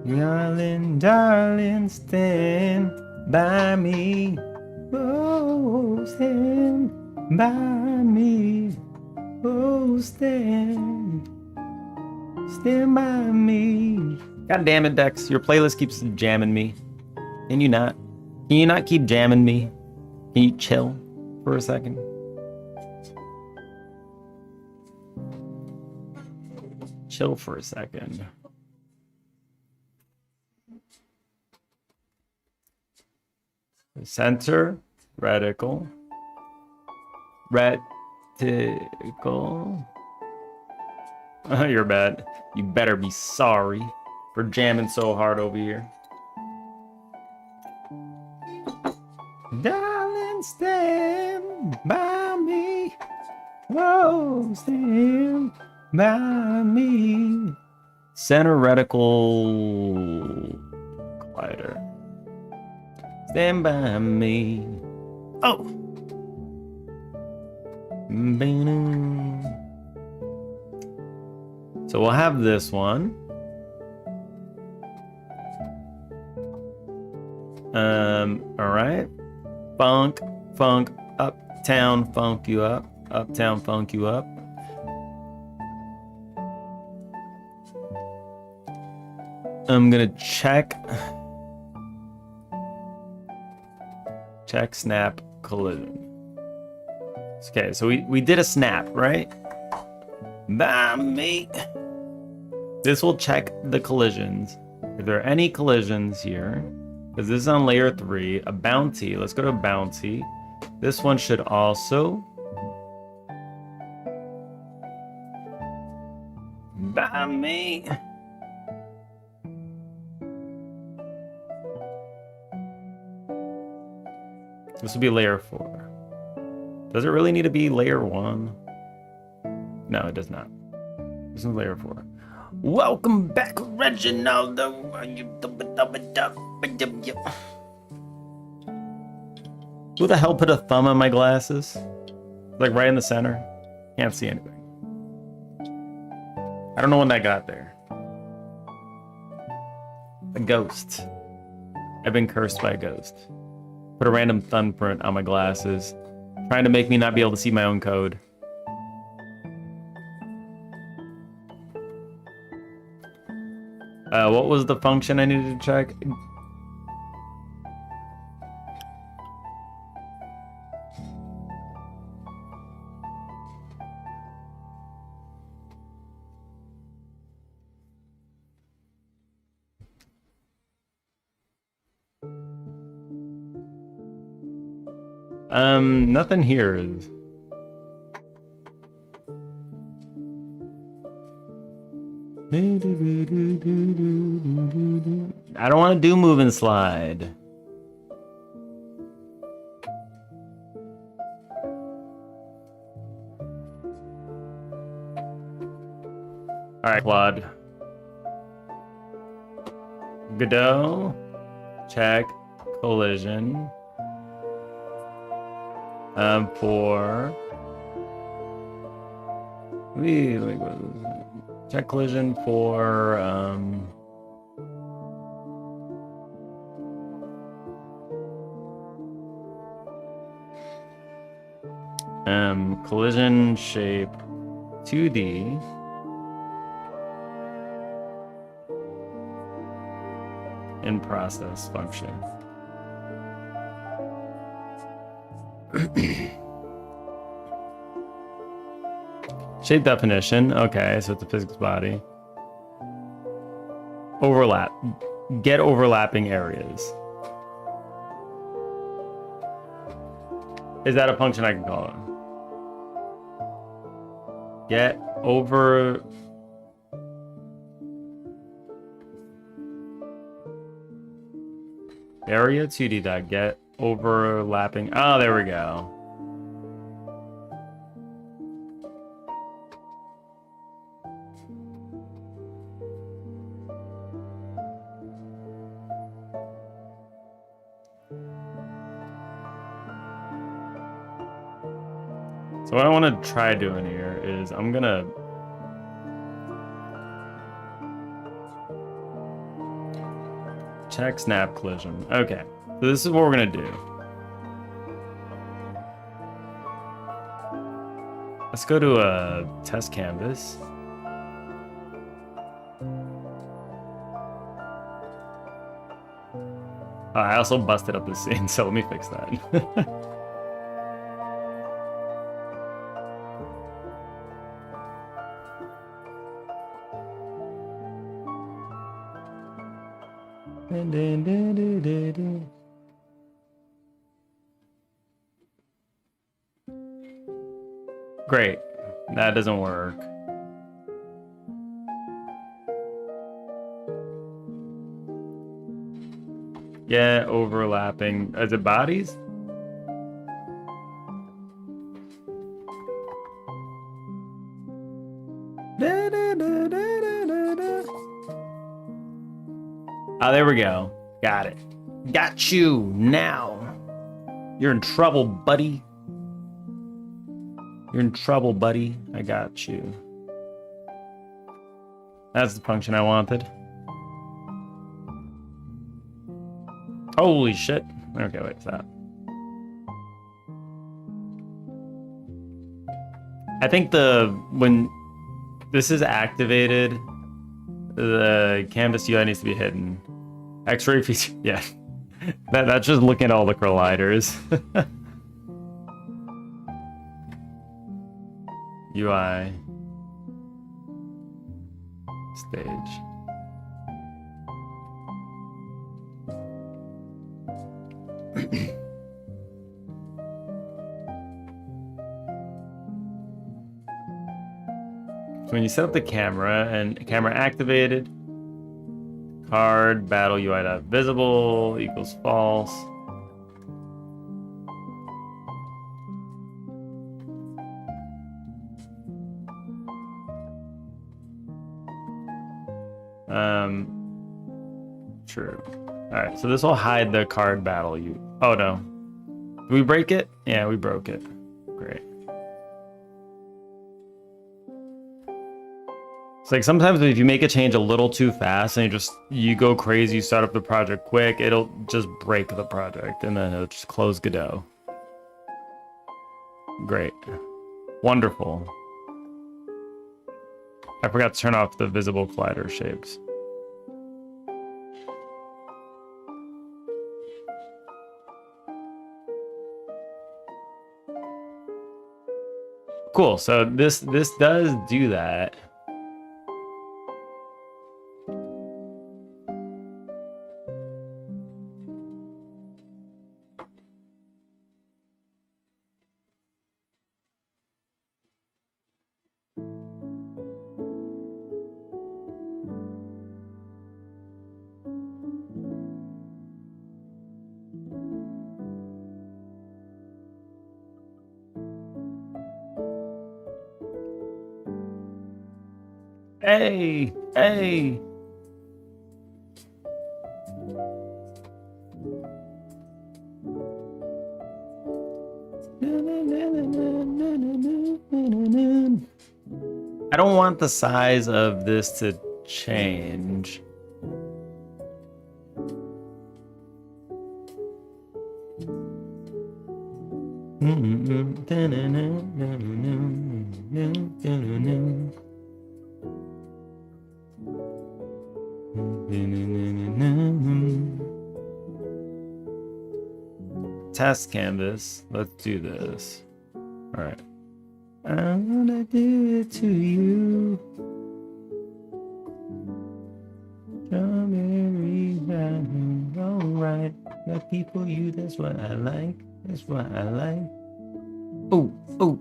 Darling, darling, stand by me. Oh, stand by me. Oh, stand by me. God damn it, Dex. Your playlist keeps jamming me. Can you not? Can you not keep jamming me? Can you chill for a second? Chill for a second. Center, reticle. Reticle. You're bad. You better be sorry for jamming so hard over here. Darling, stand by me. Oh, stand by me. Center reticle collider. Stand by me. Oh. So we'll have this one. All right. Funk, uptown, funk you up. Uptown, funk you up. I'm gonna check snap collision. Okay, so we did a snap, right? By me. This will check the collisions. If there are any collisions here, because this is on layer 3, a bounty. Let's go to bounty. This one should also by me. This will be layer 4. Does it really need to be layer 1? No, it does not. This is layer 4. Welcome back, Reginald. Who the hell put a thumb on my glasses? Like right in the center? Can't see anything. I don't know when that got there. A ghost. I've been cursed by a ghost. Put a random thumbprint on my glasses, trying to make me not be able to see my own code. What was the function I needed to check? Nothing here is. I don't want to do move and slide. All right, Claude. Godot. Check. Collision. For check collision for collision shape 2D in process function. Shape definition. Okay, so it's a physics body. Overlap. Get overlapping areas. Is that a function I can call it? Get over... Area 2D dot get overlapping. Oh, there we go. So what I want to try doing here is I'm gonna check snap collision. Okay, so this is what we're gonna do. Let's go to a test canvas. I also busted up the scene, so let me fix that. Great. That doesn't work. Yeah, overlapping. Is it bodies? Oh, there we go. Got it. Got you now. You're in trouble, buddy. You're in trouble, buddy. I got you. That's the function I wanted. Holy shit. Okay, wait, what's that? I think when this is activated, the canvas UI needs to be hidden. X-ray feature, yeah. That's just looking at all the colliders. UI stage. when you set up the camera and camera activated, card battle UI dot visible equals false. True. All right, so this will hide the card battle. Oh no, did we break it? Yeah, we broke it. Great. It's like sometimes if you make a change a little too fast and you go crazy, you start up the project quick, it'll just break the project and then it'll just close Godot. Great. Wonderful. I forgot to turn off the visible collider shapes. Cool, so this does do that. Hey, hey. I don't want the size of this to change. Test canvas. Let's do this. All right. I'm gonna do it to you. Strawberry brown. All right. Lucky for you. That's what I like. That's what I like. Oh, oh.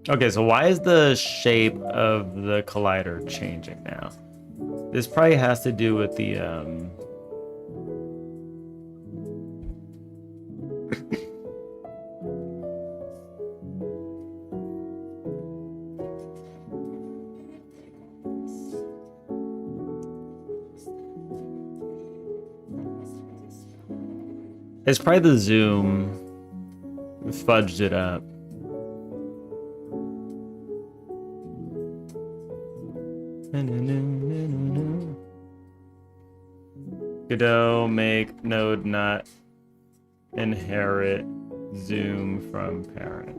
Okay, so why is the shape of the collider changing now? This probably has to do with the it's probably the zoom fudged it up. Godot make node not inherit zoom from parent.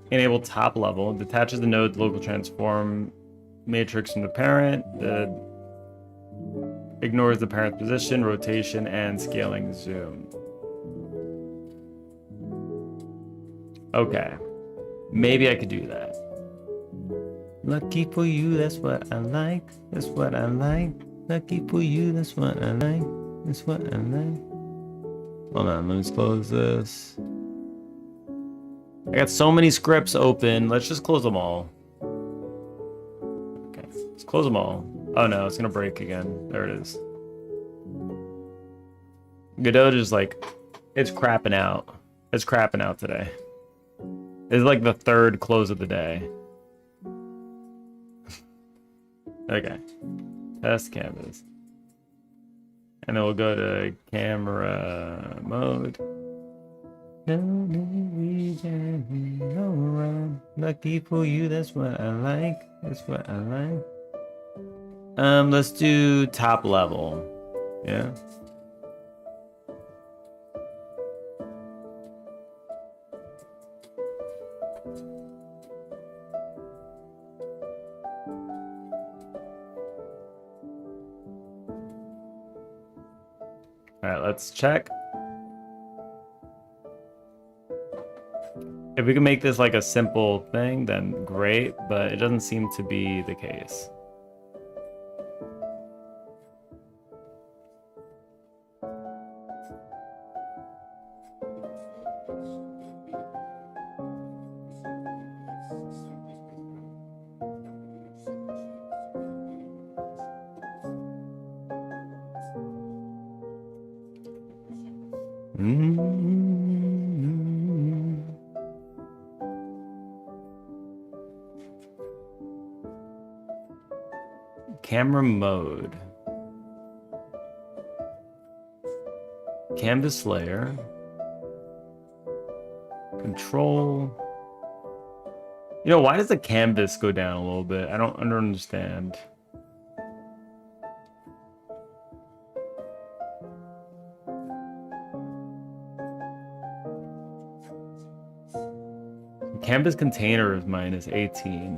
Enable top level, detaches the node's local transform matrix from the parent, ignores the parent's position, rotation, and scaling zoom. Okay, maybe I could do that. Lucky for you, that's what I like. That's what I like. Lucky for you, that's what I like. That's what I like. Hold on, let's close this. I got so many scripts open. Let's just close them all. Okay, let's close them all. Oh no, it's gonna break again. There it is. Godot just like, it's crapping out. It's crapping out today. It's like the third close of the day. Okay. Test canvas. And then we'll go to camera mode. Lucky for you, that's what I like. That's what I like. Let's do top level. Yeah. All right, let's check. If we can make this like a simple thing, then great, but it doesn't seem to be the case. Camera mode. Canvas layer. Control. You know, why does the canvas go down a little bit? I don't understand. Canvas container is minus 18.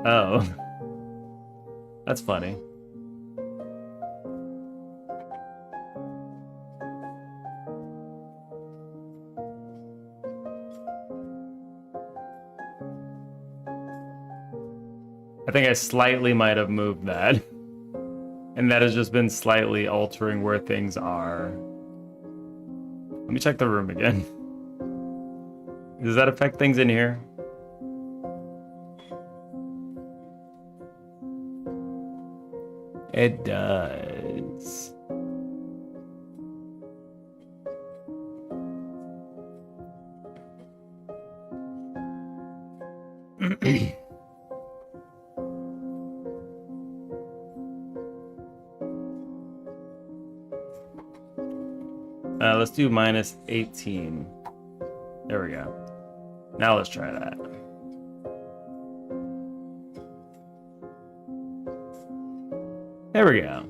Oh. That's funny. I think I slightly might have moved that. And that has just been slightly altering where things are. Let me check the room again. Does that affect things in here? It does. Let's do minus 18. There we go. Now let's try that. There we go.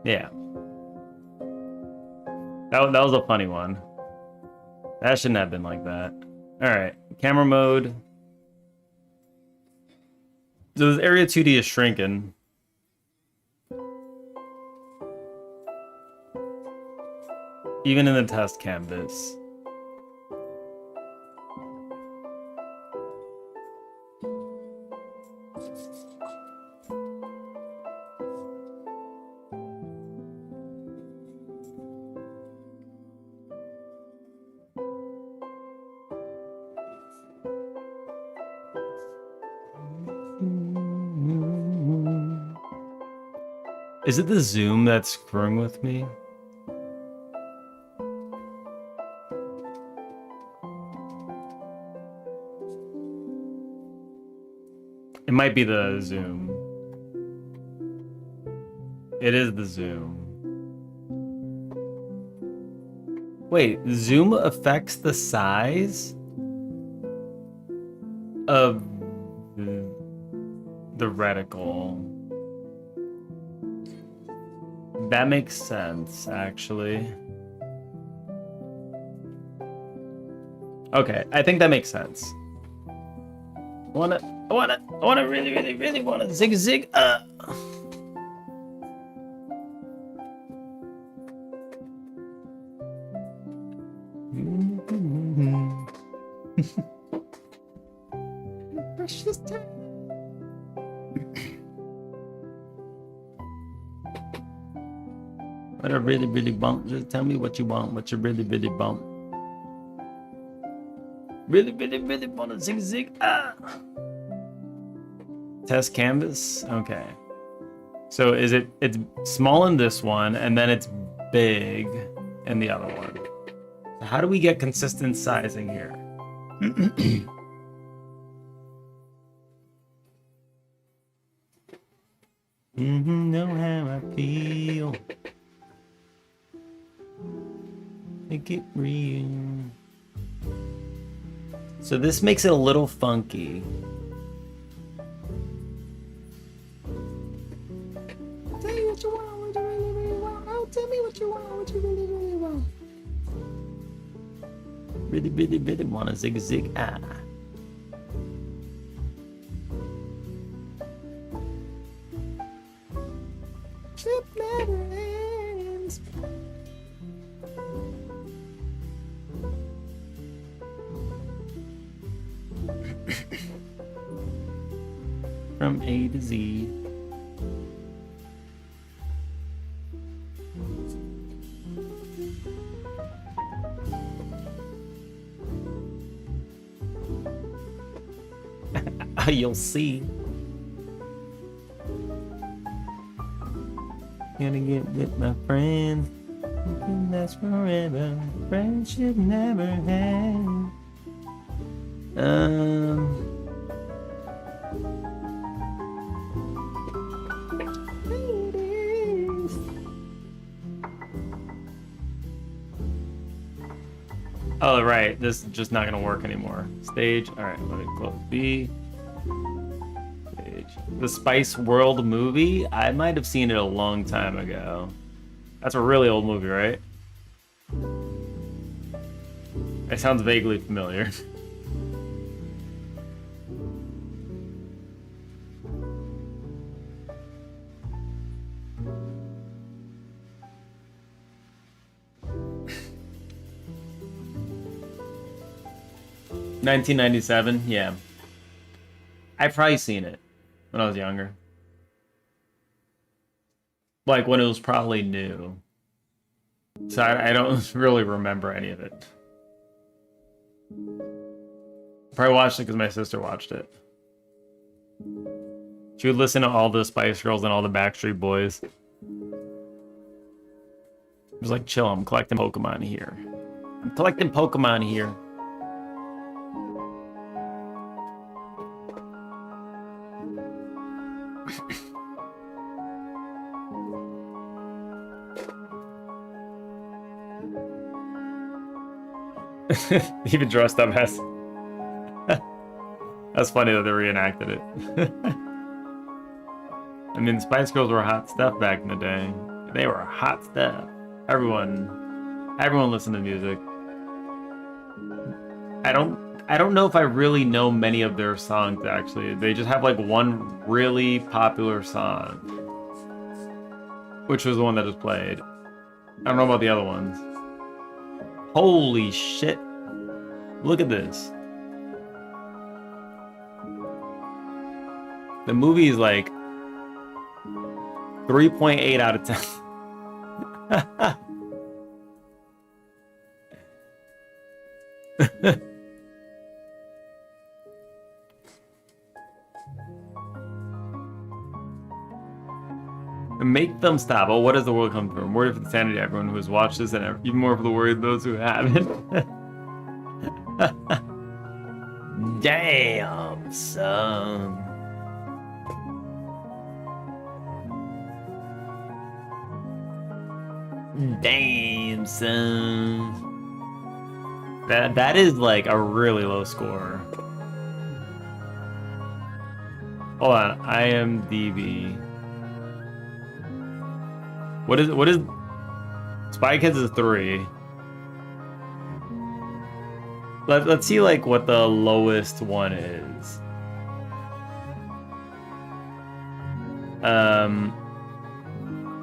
Yeah. That was a funny one. That shouldn't have been like that. Alright. Camera mode. So this area 2D is shrinking. Even in the test canvas. Is it the zoom that's screwing with me? It might be the zoom. It is the zoom. Wait, zoom affects the size of the reticle. That makes sense, actually. Okay, I think that makes sense. I wanna really wanna zig. Precious time. What I really want. Just tell me what you want. What you really want. Really wanna zig. Test canvas. Okay. So it's small in this one, and then it's big in the other one. So how do we get consistent sizing here? Know how I feel. Make it real. So this makes it a little funky. Tell me what you want, what you really want. Oh, tell me what you want, what you really want. Really want a zig. Trip never ends. from A to Z. You'll see. Gonna get with my friend. We can last forever. Friendship never had. Oh, right. This is just not gonna work anymore. Stage. All right. Let me close B. Stage. The Spice World movie. I might have seen it a long time ago. That's a really old movie, right? It sounds vaguely familiar. $1997, yeah. I've probably seen it when I was younger. Like when it was probably new. So I don't really remember any of it. Probably watched it because my sister watched it. She would listen to all the Spice Girls and all the Backstreet Boys. It was like, chill, I'm collecting Pokemon here. I'm collecting Pokemon here. Even dressed up as. That's funny that they reenacted it. I mean, Spice Girls were hot stuff back in the day. They were hot stuff. Everyone listened to music. I don't know if I really know many of their songs actually. They just have like one really popular song, which was the one that just played. I don't know about the other ones. Holy shit. Look at this. The movie is like 3.8 out of 10. Make them stop. Oh, what does the world come from? Word of insanity, everyone who has watched this, and even more for the worry of those who haven't. Damn, son. Damn, son. That is like a really low score. Hold on, IMDb. What is Spy Kids is 3. Let's see like what the lowest one is.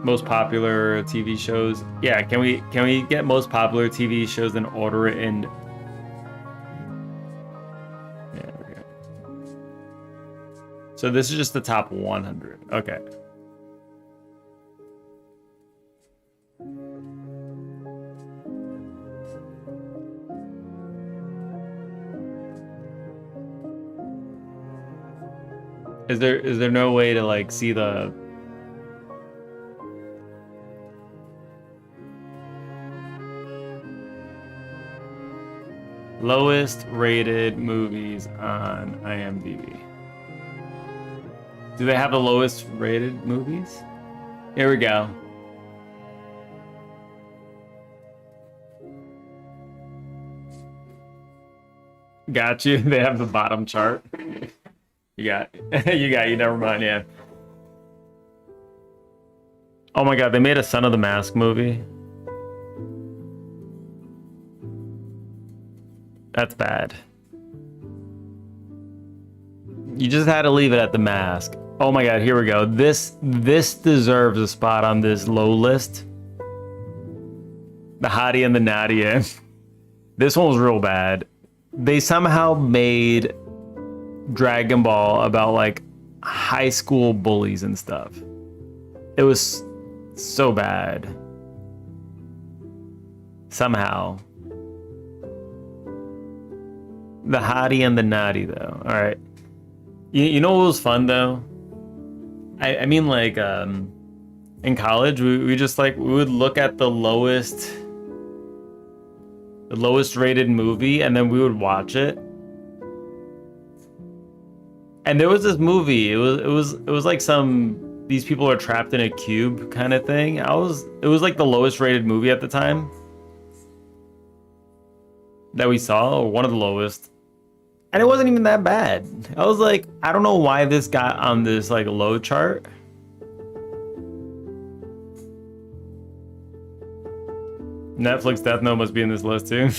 Most popular TV shows. Yeah, can we get most popular TV shows and order it in? Yeah, there we go. So this is just the top 100. Okay. Is there no way to like see the lowest rated movies on IMDb? Do they have the lowest rated movies? Here we go. Got you. They have the bottom chart. You got you, never mind, yeah. Oh my god, they made a Son of the Mask movie. That's bad. You just had to leave it at the mask. Oh my god, here we go. This deserves a spot on this low list. The Hottie and the Nadia. This one was real bad. They somehow made Dragon Ball about like high school bullies and stuff. It was so bad. Somehow. The hottie and the naughty, though. All right. You know what was fun, though? I mean, like, in college, we just, like, we would look at the lowest rated movie, and then we would watch it. And there was this movie. It was like these people are trapped in a cube kind of thing. It was like the lowest rated movie at the time that we saw, or one of the lowest. And it wasn't even that bad. I was like, I don't know why this got on this like low chart. Netflix Death Note must be in this list too.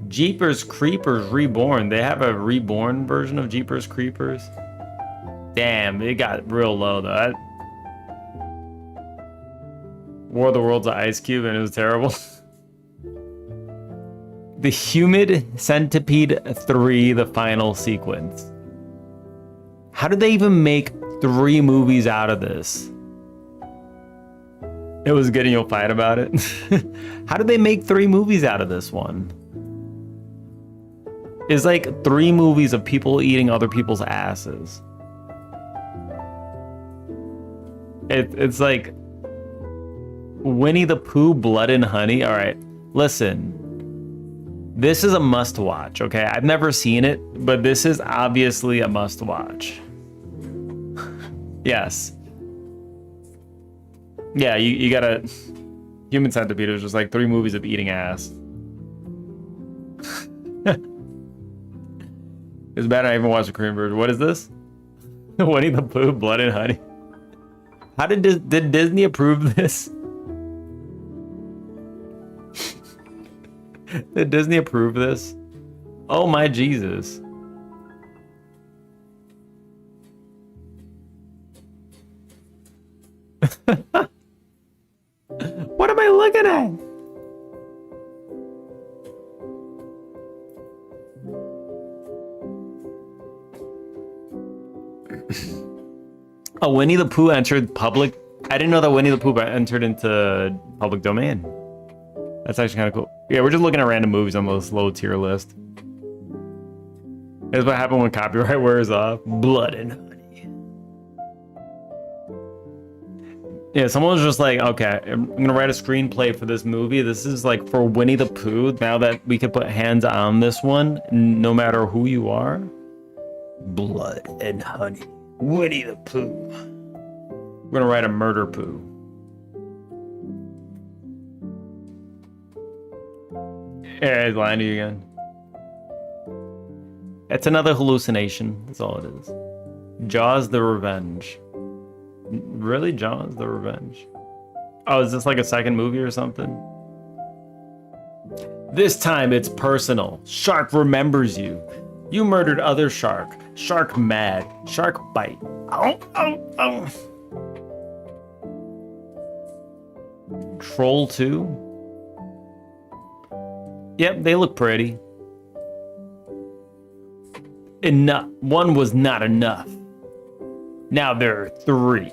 Jeepers Creepers Reborn. They have a reborn version of Jeepers Creepers. Damn, it got real low though. War of the Worlds of Ice Cube, and it was terrible. The Humid Centipede 3, the final sequence. How did they even make 3 movies out of this? It was good and you'll fight about it. How did they make 3 movies out of this one? It's like 3 movies of people eating other people's asses. It's like Winnie the Pooh, Blood and Honey. All right, listen. This is a must-watch, okay? I've never seen it, but this is obviously a must-watch. Yes. Yeah, you gotta... Human Centipede is just like 3 movies of eating ass. It's bad I even watched the Korean version. What is this? Winnie the Pooh, Blood and Honey. How did Disney approve this? Did Disney approve this? Oh my Jesus. What am I looking at? Oh, Winnie the Pooh entered public. I didn't know that Winnie the Pooh entered into public domain. That's actually kind of cool. Yeah, we're just looking at random movies on this low tier list. Here's what happened when copyright wears off. Blood and Honey. Yeah, someone was just like, okay, I'm gonna write a screenplay for this movie. This is like for Winnie the Pooh. Now that we could put hands on this one, no matter who you are. Blood and Honey. Winnie the Pooh. We're gonna write a murder Pooh. Yeah, he's lying to you again. It's another hallucination. That's all it is. Jaws the Revenge. Really? Jaws the Revenge? Oh, is this like a second movie or something? This time it's personal. Shark remembers you. You murdered other shark. Shark mad. Shark bite. Ow, ow, ow. Troll 2? Yep, they look pretty. Enough. One was not enough. Now there are 3.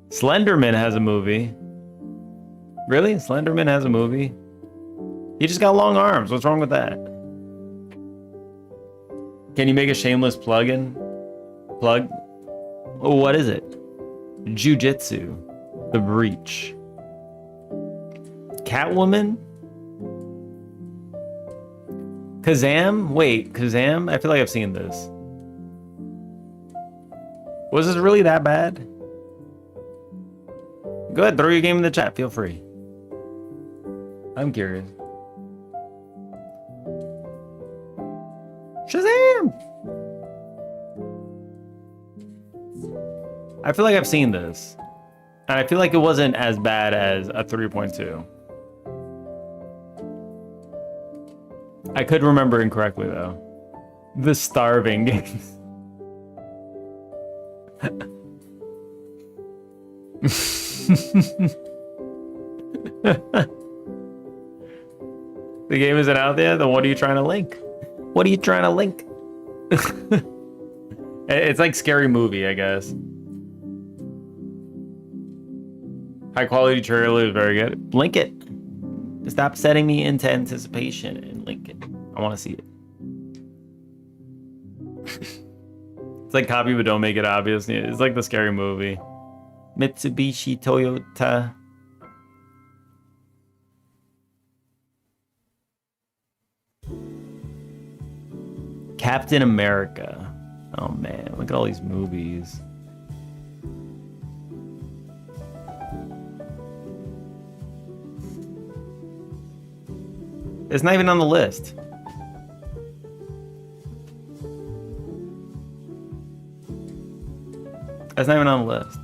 Slenderman has a movie. Really? Slenderman has a movie? He just got long arms. What's wrong with that? Can you make a shameless plug-in? Plug? Oh, what is it? Jiu-Jitsu. The Breach. Catwoman? Kazam? Wait, Kazam? I feel like I've seen this. Was this really that bad? Go ahead, throw your game in the chat. Feel free. I'm curious. Shazam! I feel like I've seen this. And I feel like it wasn't as bad as a 3.2. I could remember incorrectly though. The Starving Games. The game isn't out there, then what are you trying to link? What are you trying to link? It's like Scary Movie, I guess. High quality trailer is very good. Link it. Stop setting me into anticipation and link it. I want to see it. It's like copy but don't make it obvious. It's like the Scary Movie. Mitsubishi Toyota. Captain America. Oh man, look at all these movies. It's not even on the list. It's not even on the list.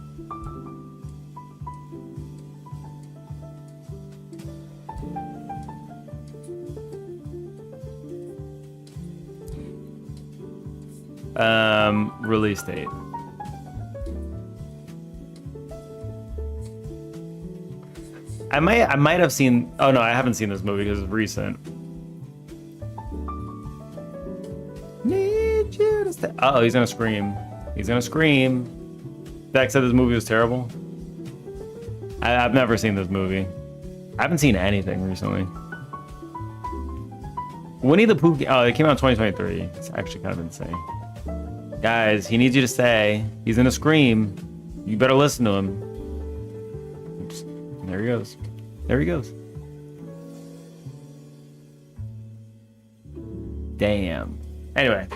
Release date. I might have seen. Oh no, I haven't seen this movie because it's recent. Need you to stay. Oh, he's gonna scream. He's gonna scream. Beck said this movie was terrible. I've never seen this movie. I haven't seen anything recently. Winnie the Pooh. Oh, it came out in 2023. It's actually kind of insane. Guys, he needs you to stay. He's gonna scream. You better listen to him. Oops. There he goes. There he goes. Damn. Anyway.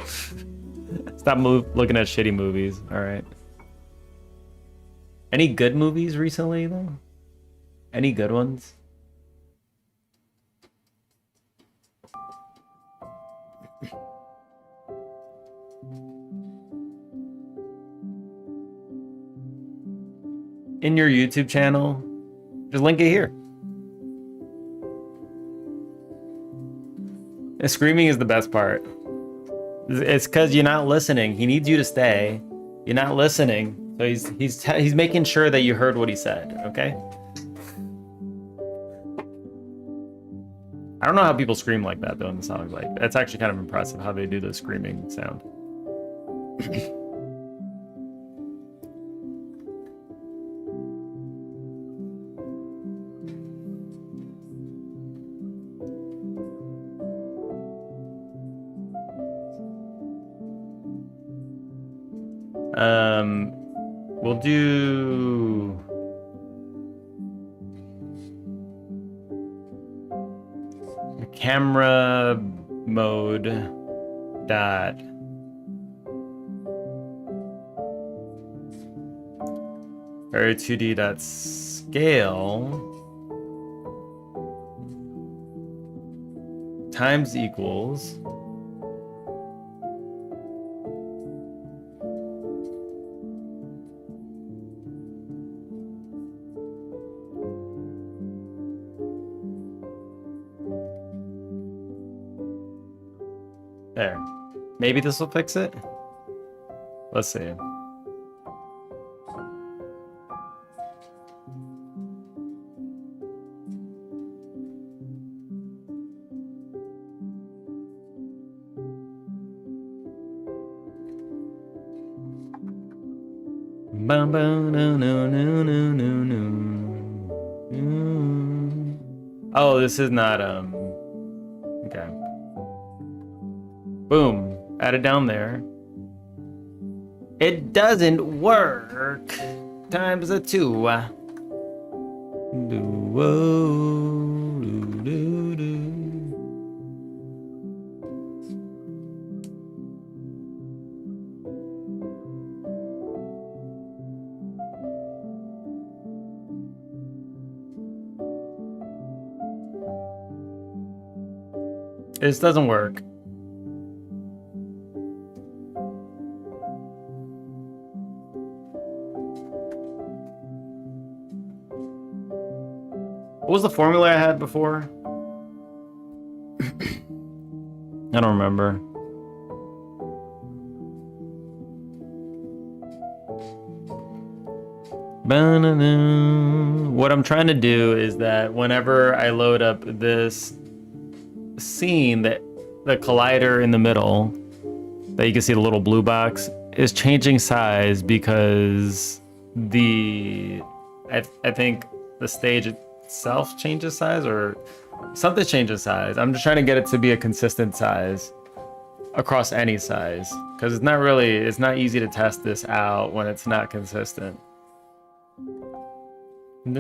Stop looking at shitty movies. Alright. Any good movies recently, though? Any good ones? In your YouTube channel, just link it here. The screaming is the best part. It's because you're not listening. He needs you to stay. You're not listening, so he's making sure that you heard what he said. Okay. I don't know how people scream like that though in the songs. Like that's actually kind of impressive how they do the screaming sound. We'll do camera mode dot area 2D dot scale times equals there. Maybe this will fix it. Let's see. Bum, bum, no, no, no, no, no, no. Oh, this is not okay. Boom. Add it down there. It doesn't work. Times a 2. This doesn't work. What was the formula I had before? I don't remember. Ba-na-na. What I'm trying to do is that whenever I load up this scene, that the collider in the middle, that you can see the little blue box, is changing size because I think the stage itself changes size or something changes size. I'm just trying to get it to be a consistent size across any size because it's not easy to test this out when it's not consistent. So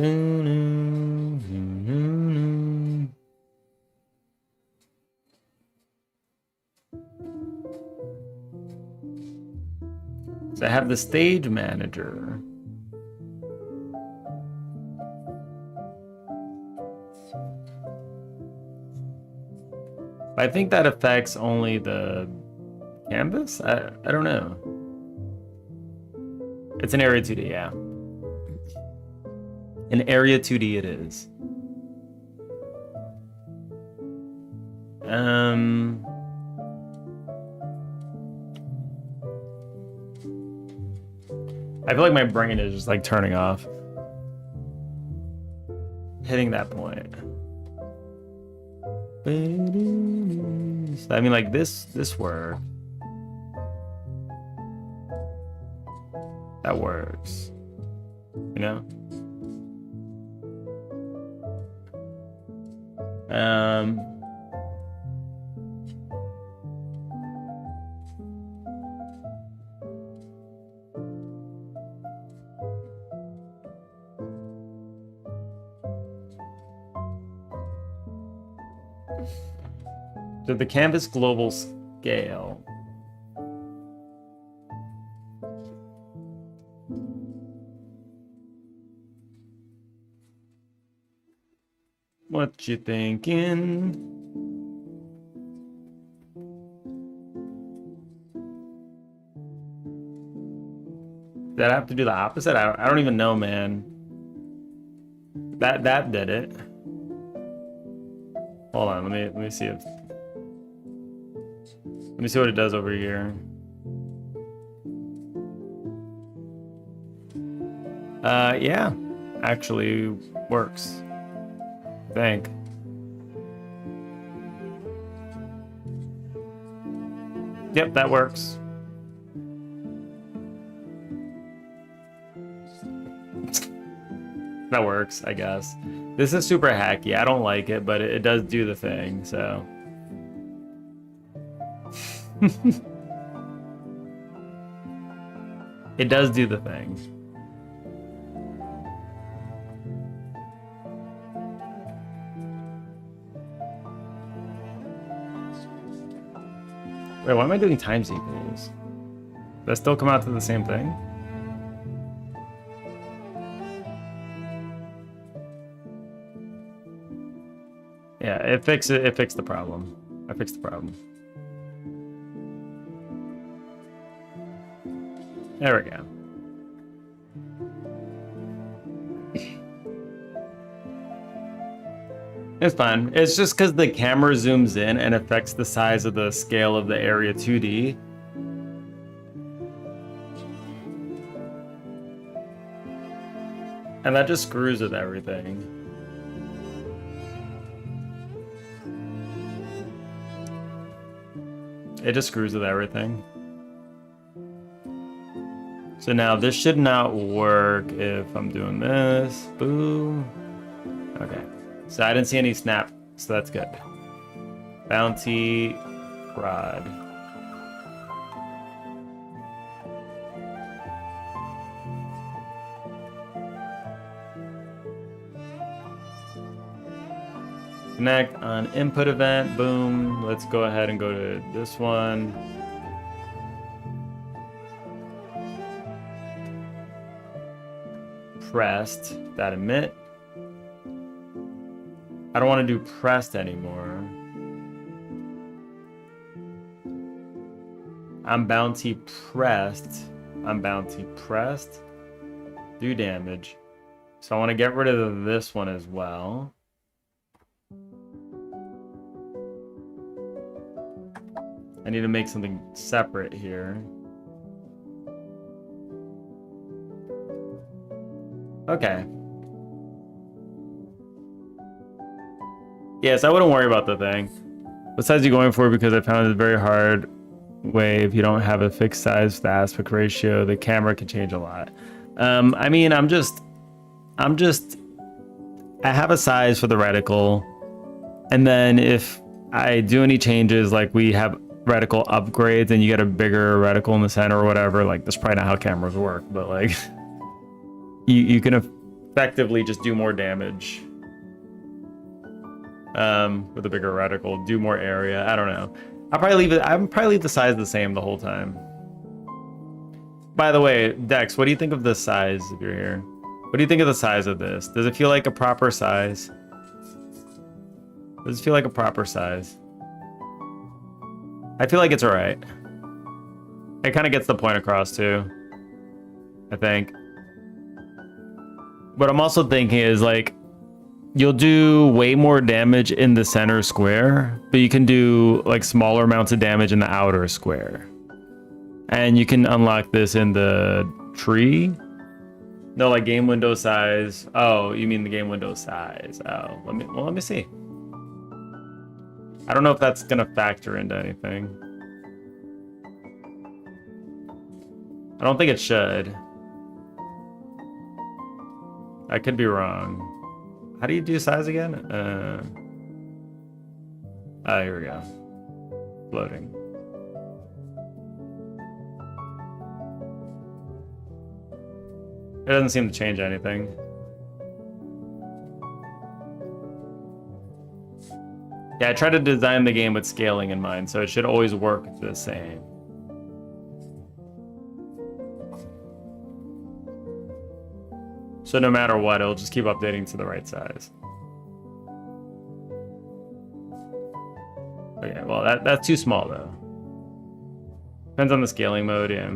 I have the stage manager. I think that affects only the canvas? I don't know. It's an area 2D, yeah. An area 2D it is. I feel like my brain is just like turning off. Hitting that point. I mean, like this worked. That works. You know? So the canvas global scale. What you thinking? Did I have to do the opposite? I don't even know, man. That did it. Hold on, let me see what it does over here. Yeah, actually works. I think. Yep, that works. That works, I guess. This is super hacky. I don't like it, but it does do the thing, so. It does do the thing. Wait, why am I doing times equals? Does that still come out to the same thing? Yeah, it fixed the problem. I fixed the problem. There we go. It's fine. It's just because the camera zooms in and affects the size of the scale of the area 2D. And that just screws with everything. It just screws with everything. So now this should not work if I'm doing this. Boo. Okay. So I didn't see any snap, so that's good. Bounty rod. Connect on input event. Boom. Let's go ahead and go to this one. Pressed. That emit. I don't want to do pressed anymore. I'm bounty pressed. I'm bounty pressed. Do damage. So I want to get rid of this one as well. I need to make something separate here. Okay. Yes, I wouldn't worry about the thing. What size are you going for? Because I found it a very hard way if you don't have a fixed size, the aspect ratio, the camera can change a lot. I mean, I have a size for the reticle, and then if I do any changes, like we have reticle upgrades and you get a bigger reticle in the center or whatever, like that's probably not how cameras work, but like you can effectively just do more damage with a bigger reticle, do more area. I don't know. I'll probably leave the size the same the whole time. By the way, Dex, what do you think of the size if you're here? What do you think of the size of this? Does it feel like a proper size? Does it feel like a proper size? I feel like it's alright. It kind of gets the point across too, I think. What I'm also thinking is like, you'll do way more damage in the center square, but you can do like smaller amounts of damage in the outer square. And you can unlock this in the tree. No, like game window size. Oh, you mean the game window size. Oh, let me see. I don't know if that's gonna factor into anything. I don't think it should. I could be wrong. How do you do size again? Here we go. Loading. It doesn't seem to change anything. Yeah, I try to design the game with scaling in mind, so it should always work the same. So no matter what, it'll just keep updating to the right size. Okay, well that's too small though. Depends on the scaling mode, yeah.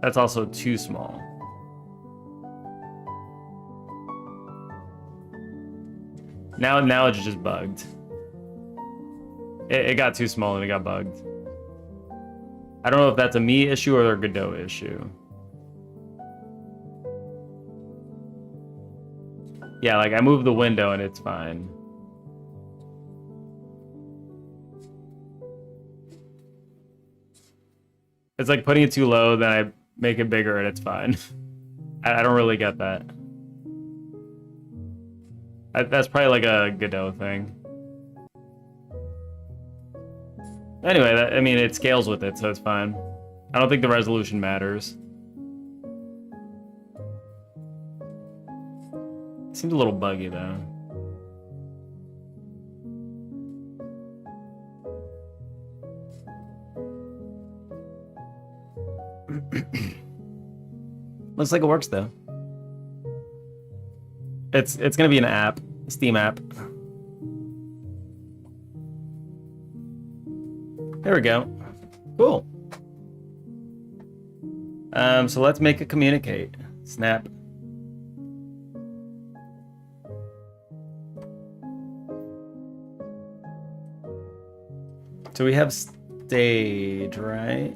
That's also too small. Now it's just bugged. It got too small and it got bugged. I don't know if that's a me issue or a Godot issue. Yeah, like I moved the window and it's fine. It's like putting it too low, then I make it bigger and it's fine. I don't really get that. That's probably like a Godot thing. Anyway, I mean, it scales with it, so it's fine. I don't think the resolution matters. Seems a little buggy though. Looks like it works though. It's gonna be an app, Steam app. There we go. Cool. So let's make it communicate. Snap. So we have stage, right?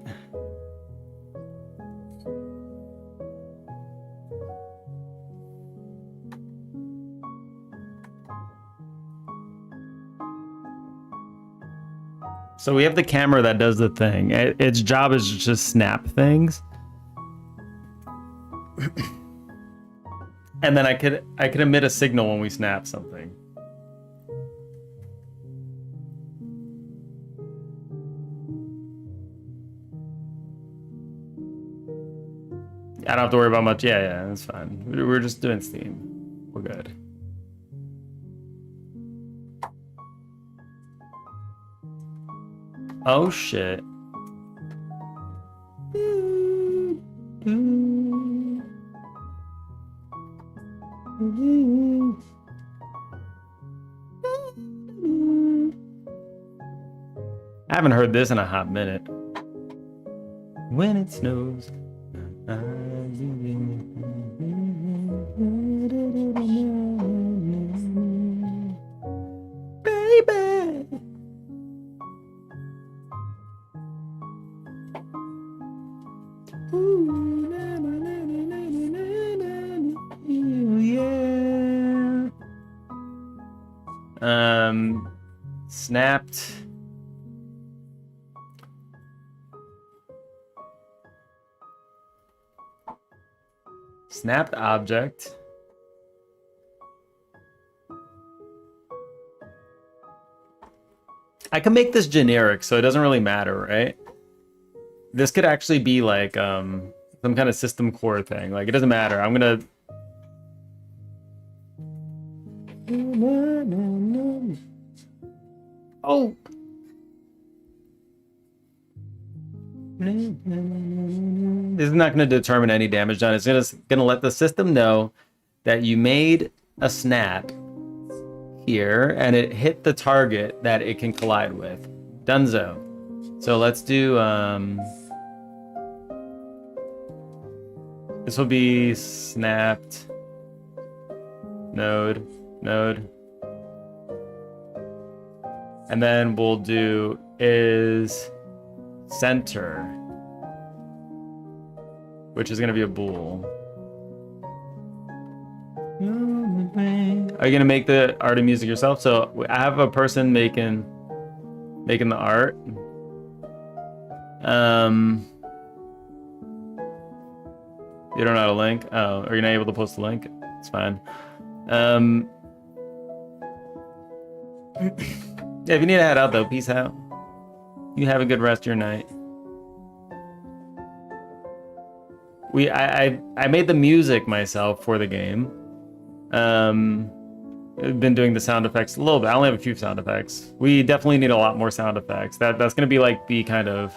So we have the camera that does the thing. Its job is to just snap things. And then I could emit a signal when we snap something. I don't have to worry about much. Yeah, that's fine. We're just doing Steam. We're good. Oh shit. I haven't heard this in a hot minute. When it snows. Baby. Yeah. Snapped. Snapped object. I can make this generic, so it doesn't really matter, right? This could actually be like some kind of system core thing. Like, it doesn't matter. I'm gonna. Oh. This is not going to determine any damage done. It's just going to let the system know that you made a snap here and it hit the target that it can collide with. Dunzo. So let's do this will be snapped node. And then we'll do is center, which is going to be a bool. Are you going to make the art and music yourself? So I have a person making the art. You don't know how to link? Oh, are you not able to post the link? It's fine. Yeah, if you need to head out though, peace out. You have a good rest of your night. I made the music myself for the game. I've been doing the sound effects a little bit. I only have a few sound effects. We definitely need a lot more sound effects. That's gonna be like the kind of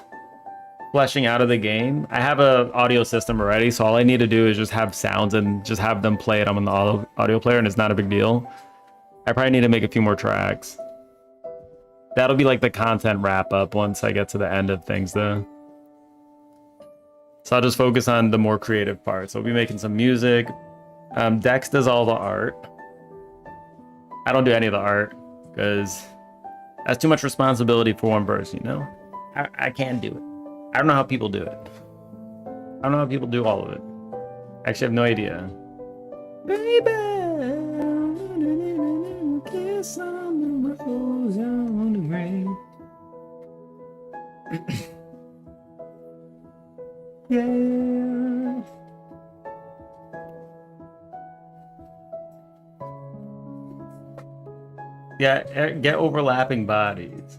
fleshing out of the game. I have a audio system already, so all I need to do is just have sounds and just have them play it on the audio player, and it's not a big deal. I probably need to make a few more tracks. That'll be like the content wrap up once I get to the end of things though. So I'll just focus on the more creative parts. So we'll be making some music. Dex does all the art. I don't do any of the art because that's too much responsibility for one person, you know? I can't do it. I don't know how people do it. I don't know how people do all of it. I actually have no idea. Baby, kiss on the rose on the grave. Yeah. Yeah, get overlapping bodies.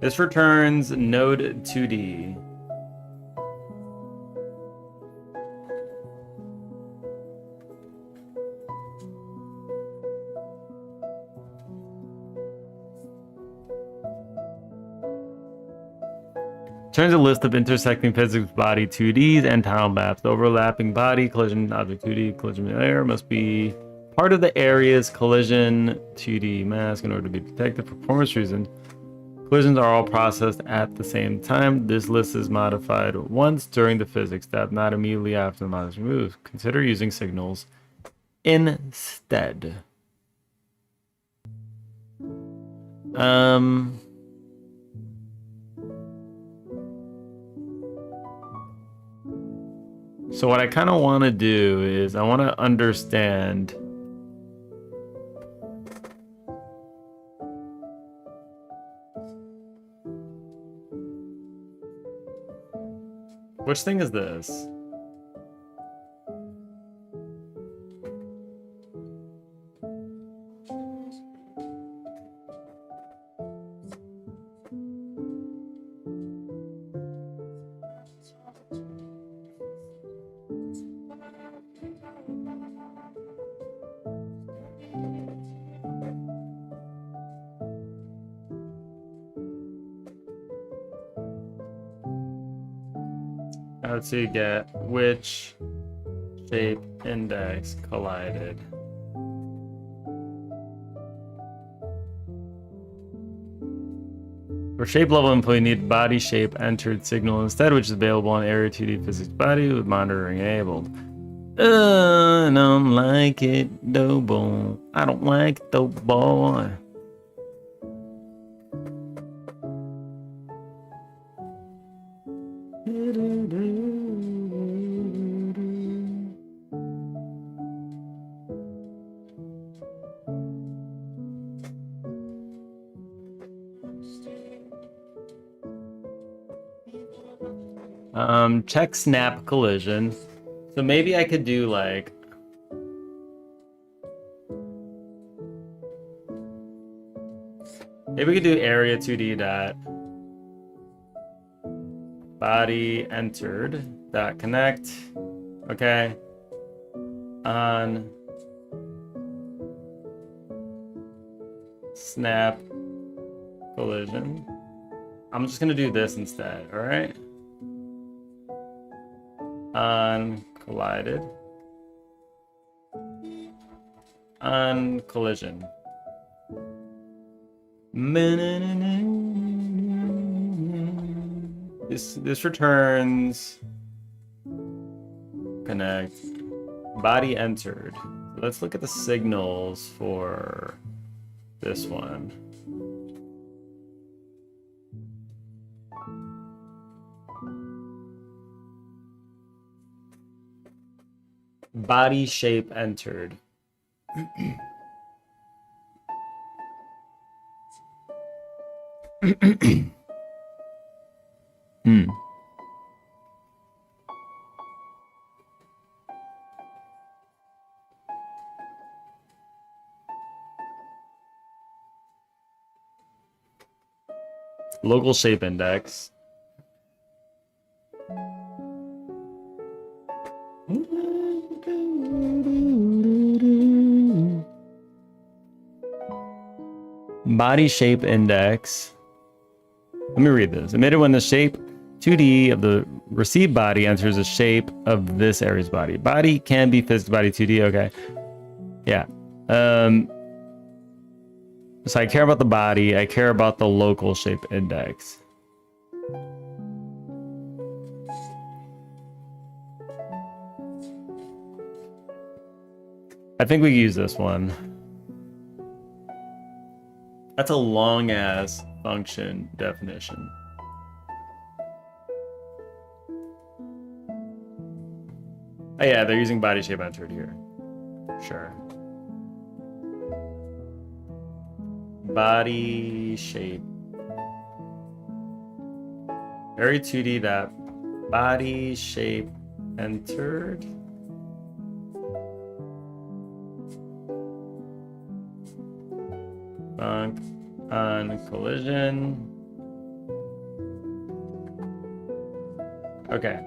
This returns node 2D. Turns a list of intersecting physics body 2Ds and tile maps. The overlapping body collision object 2D collision layer must be part of the area's collision 2D mask in order to be detected for performance reasons. Collisions are all processed at the same time. This list is modified once during the physics step, not immediately after the mod is removed. Consider using signals instead. So what I kind of want to do is I want to understand which thing is this? Let's see, get which shape index collided. For shape level input, you need body shape entered signal instead, which is available on area 2D physics body with monitoring enabled. I don't like it, though, boy. I don't like it, though, boy. Check snap collision. So maybe I could do like maybe we could do area 2D dot body entered dot connect. Okay. On snap collision. I'm just gonna do this instead, all right? On collided. On collision. This returns connect body entered. Let's look at the signals for this one. Body shape entered. Local shape index. Body shape index. Let me read this. Emitted when the shape 2D of the received body enters the shape of this area's body. Body can be physics body 2D. Okay. Yeah. So I care about the body. I care about the local shape index. I think we use this one. That's a long ass function definition. Oh yeah, they're using body shape entered here. Sure. Body shape. Area 2D that body shape entered. On collision. Okay.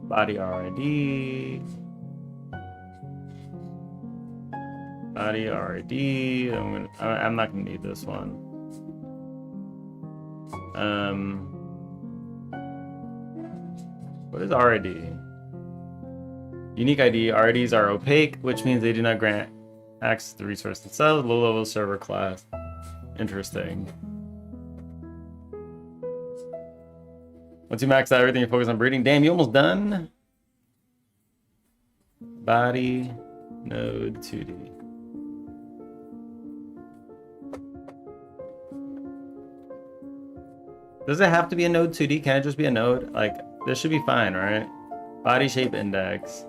Body RID. Body RID. I'm not gonna need this one. What is RID? Unique ID. RIDs are opaque, which means they do not grant access to the resource themselves. Low-level server class. Interesting. Once you max out everything, you focus on breeding. Damn, you almost done? Body node 2D. Does it have to be a node 2D? Can it just be a node? Like, this should be fine, right? Body shape index.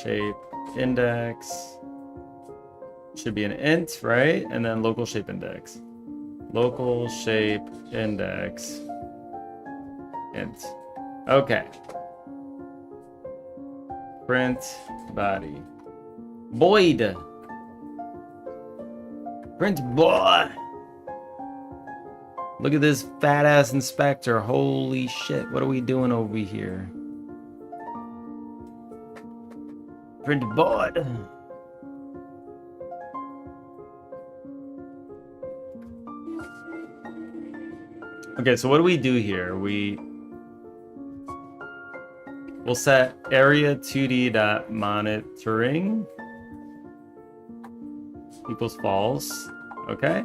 Shape index. Should be an int, right? And then local shape index. Local shape index. Int. Okay. Print body. Void. Print boy. Look at this fat ass inspector. Holy shit. What are we doing over here? Print board. Okay, so what do we do here? We'll set area 2D dot monitoring equals false. Okay.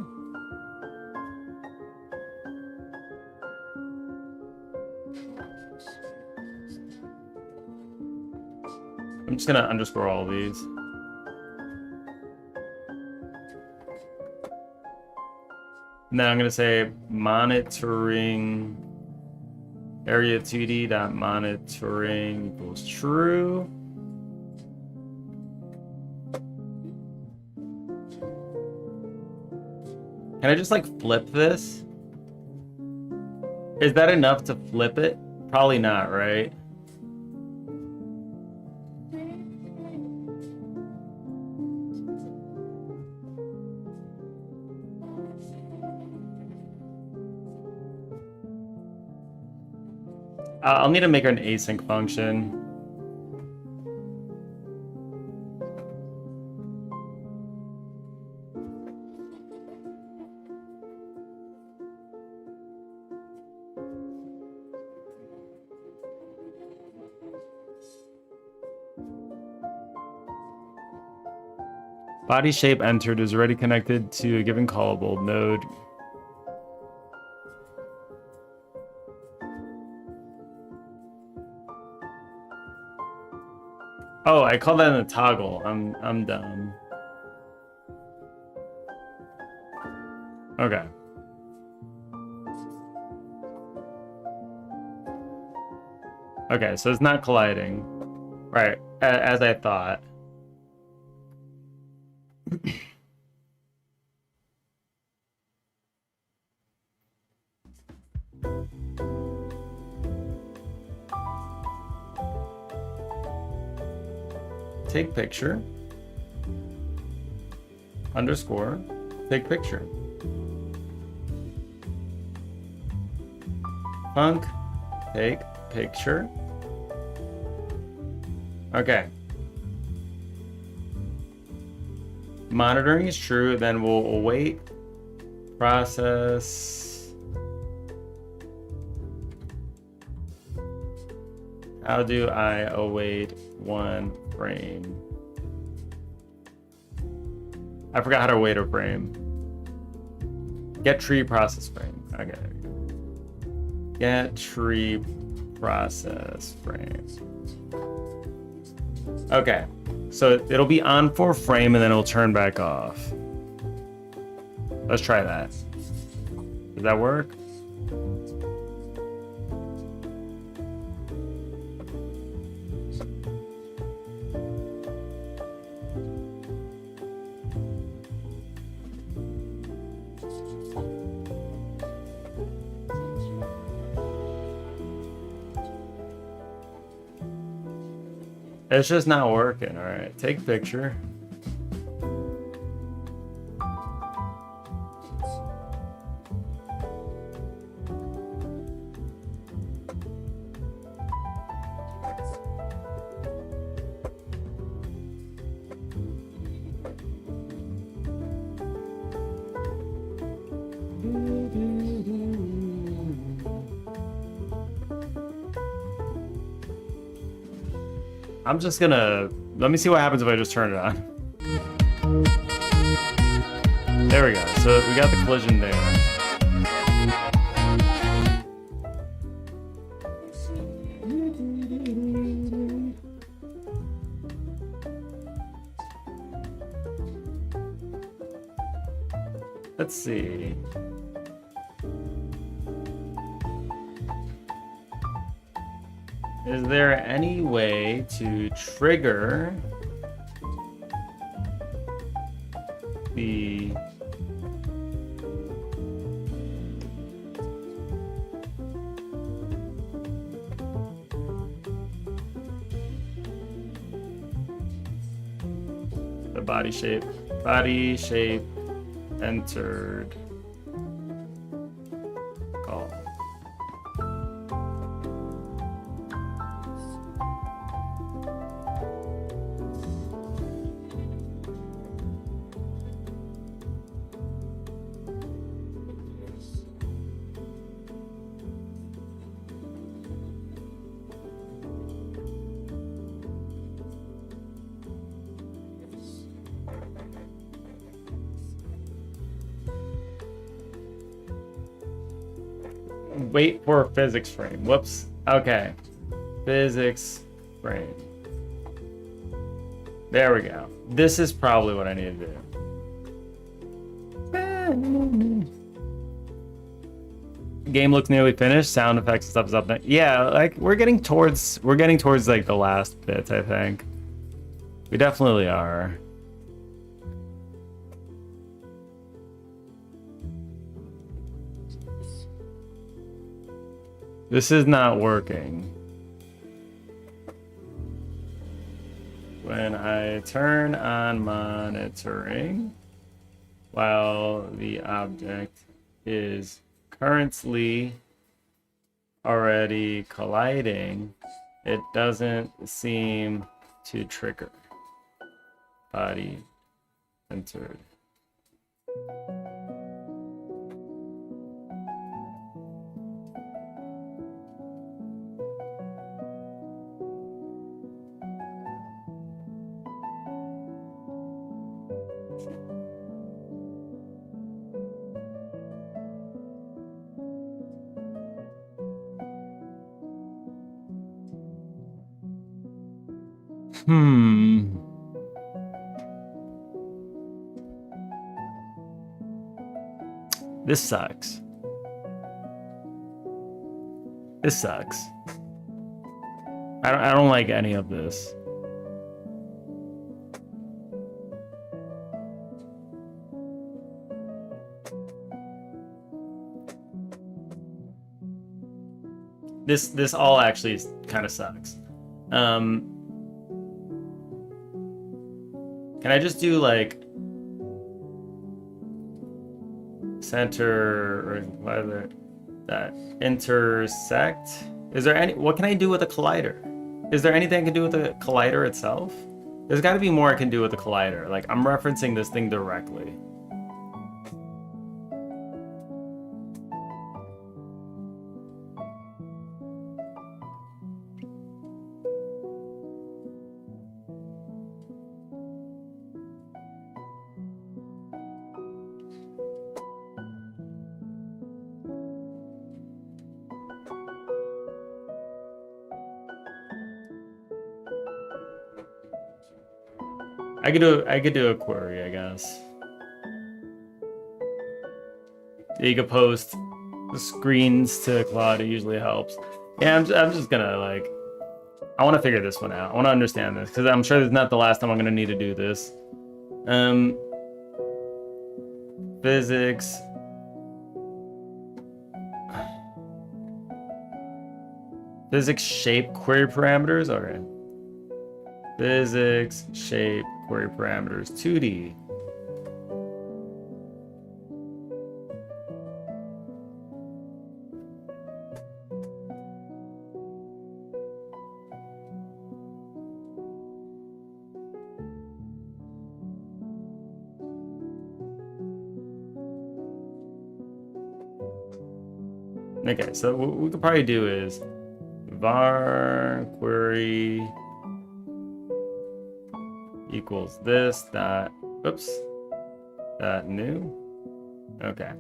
I'm just gonna underscore all these. And then I'm gonna say monitoring area 2D dot monitoring equals true. Can I just like flip this? Is that enough to flip it? Probably not, right? I'll need to make an async function. Body shape entered is already connected to a given callable node. Oh, I call that in a toggle. I'm dumb. Okay. Okay, so it's not colliding. Right, as I thought. Take picture. Underscore. Take picture. Funk. Take picture. Okay. Monitoring is true, then we'll await process. How do I await one frame? I forgot how to await a frame. Get tree process frame. Okay. Get tree process frame. Okay. So it'll be on for a frame and then it'll turn back off. Let's try that. Does that work? It's just not working. All right, take picture. I'm just gonna, let me see what happens if I just turn it on. There we go. So we got the collision there. Let's see. Is there any way to trigger the body shape entered call? wait for physics frame. Whoops. Okay. Physics frame. There we go. This is probably what I need to do. Game looks nearly finished. Sound effects and stuff is up there. Yeah, like we're getting towards like the last bits, I think. We definitely are. This is not working. When I turn on monitoring while the object is currently already colliding, it doesn't seem to trigger. Body entered. This sucks. This sucks. I don't like any of this. This all actually kind of sucks. Can I just do like center or whether that intersect? Is there any, what can I do with a collider? Is there anything I can do with the collider itself? There's got to be more I can do with the collider. Like I'm referencing this thing directly. I could do a query, I guess. You could post the screens to Claude. It usually helps. Yeah, I'm just gonna like, I want to figure this one out. I want to understand this because I'm sure this is not the last time I'm gonna need to do this. Physics. Physics shape query parameters. Okay. Physics shape query parameters 2D. Okay, so what we could probably do is var query equals this, that, oops, that new. Okay.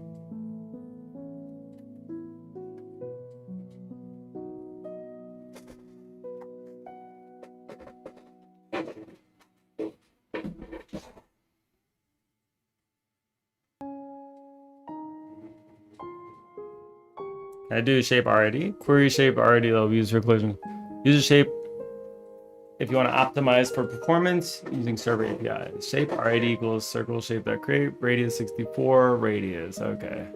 I do shape already. Query shape already. They'll use for collision. Use a shape if you want to optimize for performance using server API. Shape already equals circle shape that create radius 64 radius. Okay.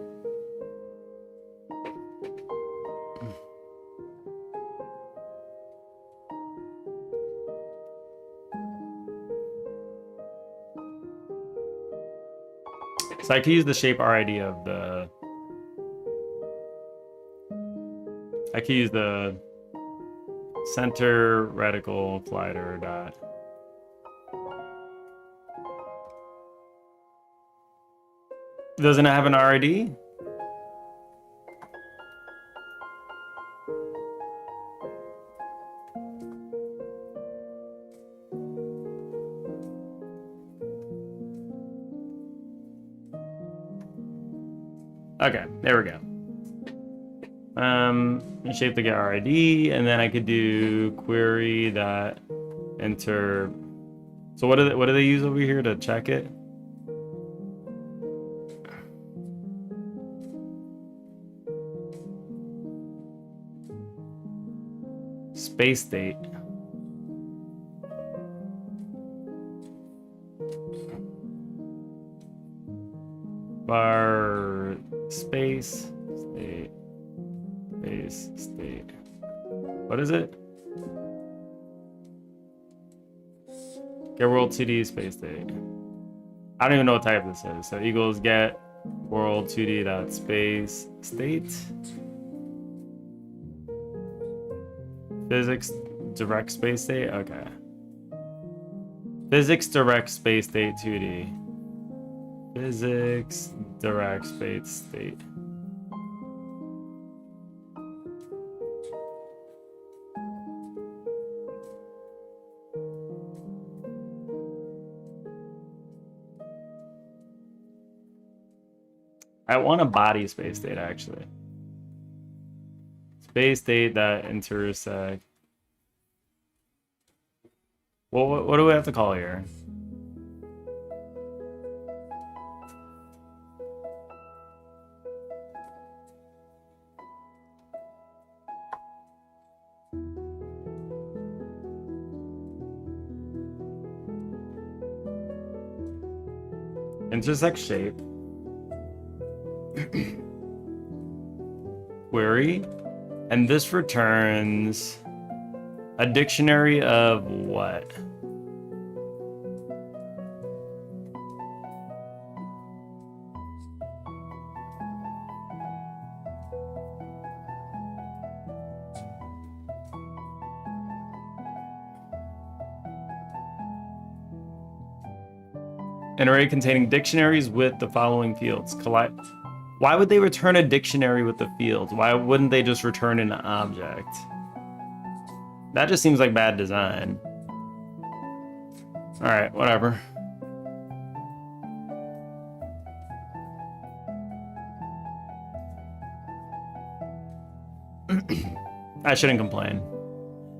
So I can use the shape already of the. I can use the center reticle collider dot. Doesn't it have an RID? Okay, there we go. Shape to get RID, and then I could do query that enter. So what do they use over here to check it? Space state. Bar space state. Space state. What is it? Get world 2D space state. I don't even know what type this is. So equals get world 2D dot space state. Physics direct space state. Okay. Physics direct space state 2D. Physics direct space state. I want a body space state actually. Space state that intersect. Well, what do we have to call here? Intersect shape. Query. And this returns a dictionary of what? An array containing dictionaries with the following fields. Why would they return a dictionary with the fields? Why wouldn't they just return an object? That just seems like bad design. All right, whatever. I shouldn't complain.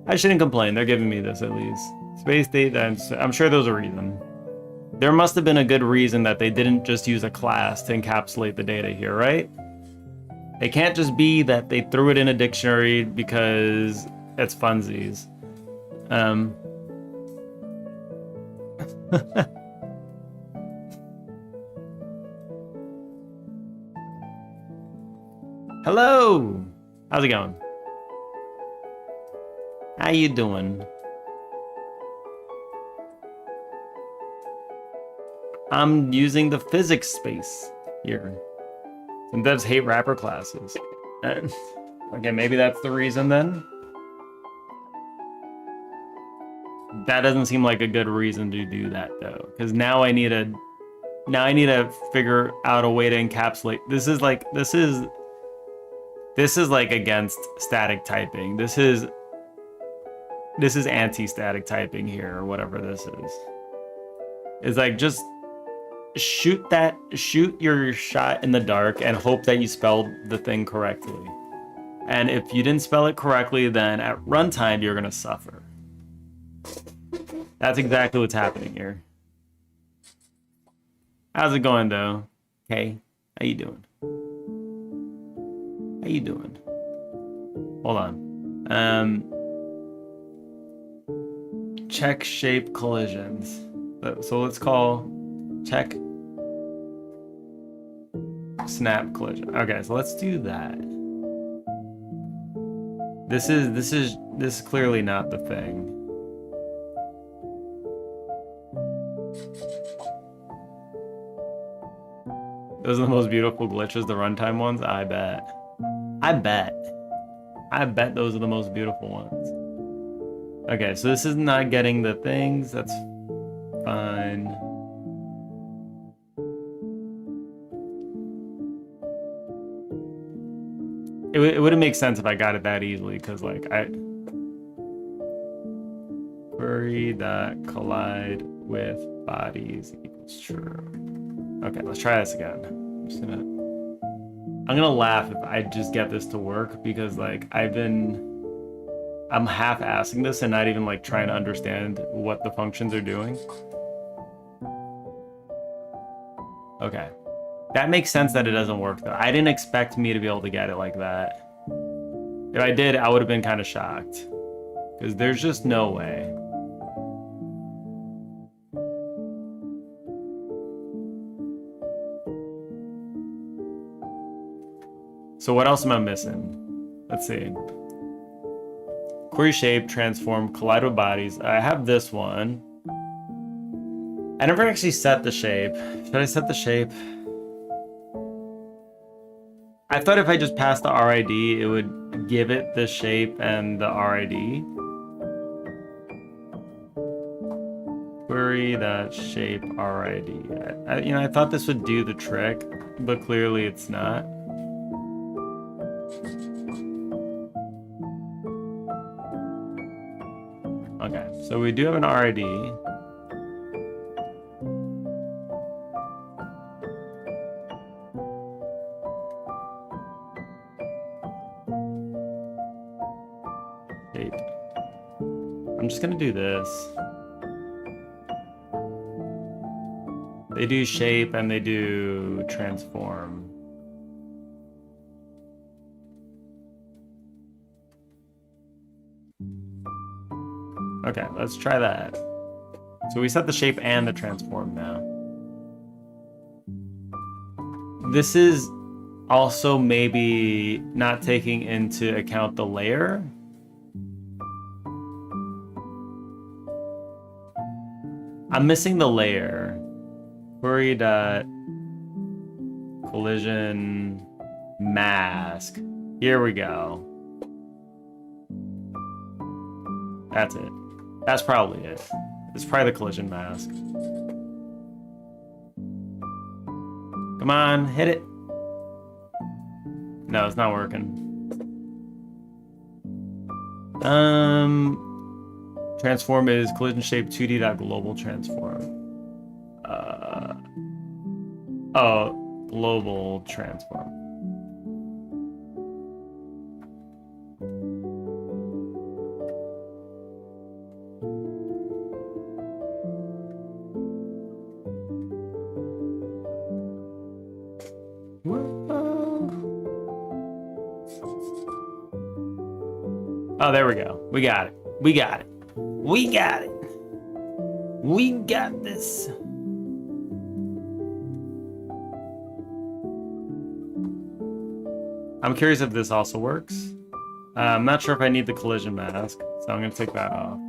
I shouldn't complain. They're giving me this at least. Space date, I'm sure there's a reason. There must have been a good reason that they didn't just use a class to encapsulate the data here, right? It can't just be that they threw it in a dictionary because it's funsies. Hello! How's it going? How you doing? I'm using the physics space here. Some devs hate wrapper classes. Okay, maybe that's the reason then. That doesn't seem like a good reason to do that though, because now I need to figure out a way to encapsulate. This is like against static typing. This is anti-static typing here, or whatever this is. It's like just shoot your shot in the dark and hope that you spelled the thing correctly. And if you didn't spell it correctly, then at runtime you're gonna suffer. That's exactly what's happening here. How's it going though? Hey, how you doing? How you doing? Hold on. Check shape collisions. So let's call check snap collision. Okay, so let's do that. This is clearly not the thing. Those are the most beautiful glitches, the runtime ones? I bet. I bet those are the most beautiful ones. Okay, so this is not getting the things. That's fine. It wouldn't make sense if I got it that easily, because like query that collide with bodies equals true. Okay, let's try this again. I'm just gonna I'm gonna laugh if I just get this to work because like I'm half-assing this and not even like trying to understand what the functions are doing. Okay. That makes sense that it doesn't work though. I didn't expect me to be able to get it like that. If I did, I would have been kind of shocked. Because there's just no way. So what else am I missing? Let's see. Query shape, transform, collide with bodies. I have this one. I never actually set the shape. Should I set the shape? I thought if I just passed the RID, it would give it the shape and the RID. Query that shape RID. I thought this would do the trick, but clearly it's not. Okay, so we do have an RID. Shape. I'm just gonna do this. They do shape and they do transform. Okay, let's try that. So we set the shape and the transform now. This is also maybe not taking into account the layer. I'm missing the layer. Query dot collision mask. Here we go. That's it. That's probably it. It's probably the collision mask. Come on, hit it. No, it's not working. Transform is collision shape 2D.global transform. Oh, global transform. Oh, there we go. We got it. We got it. We got it. We got this. I'm curious if this also works. I'm not sure if I need the collision mask, so I'm going to take that off.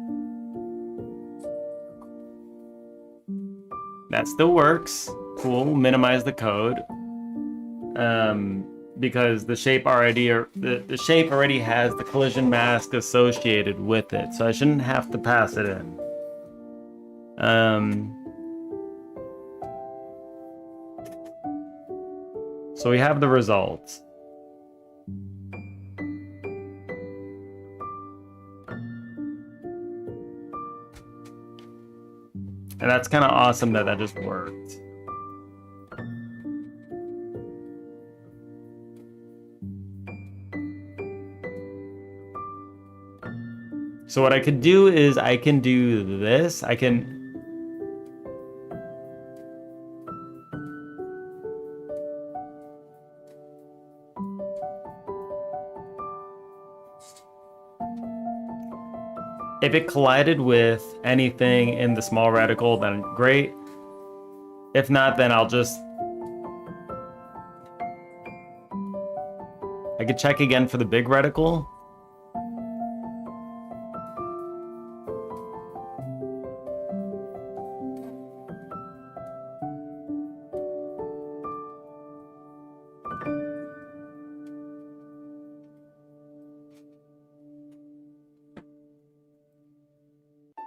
That still works. Cool. Minimize the code. Because the shape already the shape already has the collision mask associated with it, so I shouldn't have to pass it in. So we have the results. And that's kind of awesome that that just worked. So what I could do is I can do this. I can... If it collided with anything in the small reticle, then great. If not, then I'll just... I could check again for the big reticle.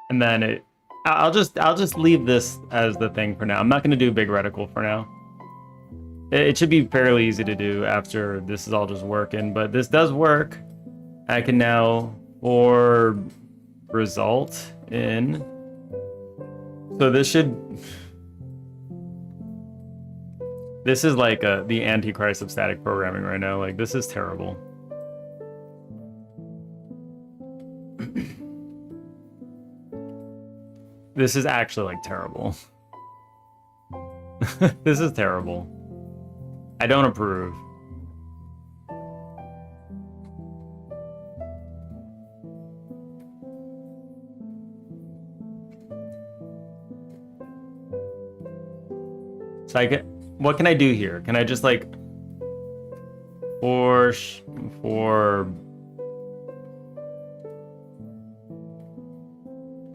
And then I'll just leave this as the thing for now. I'm not going to do big reticle for now. It should be fairly easy to do after this is all just working, but this does work. I can now for result in. So this This is like the antichrist of static programming right now. Like, this is terrible. This is actually like terrible. This is terrible. I don't approve. So what can I do here? Can I just like for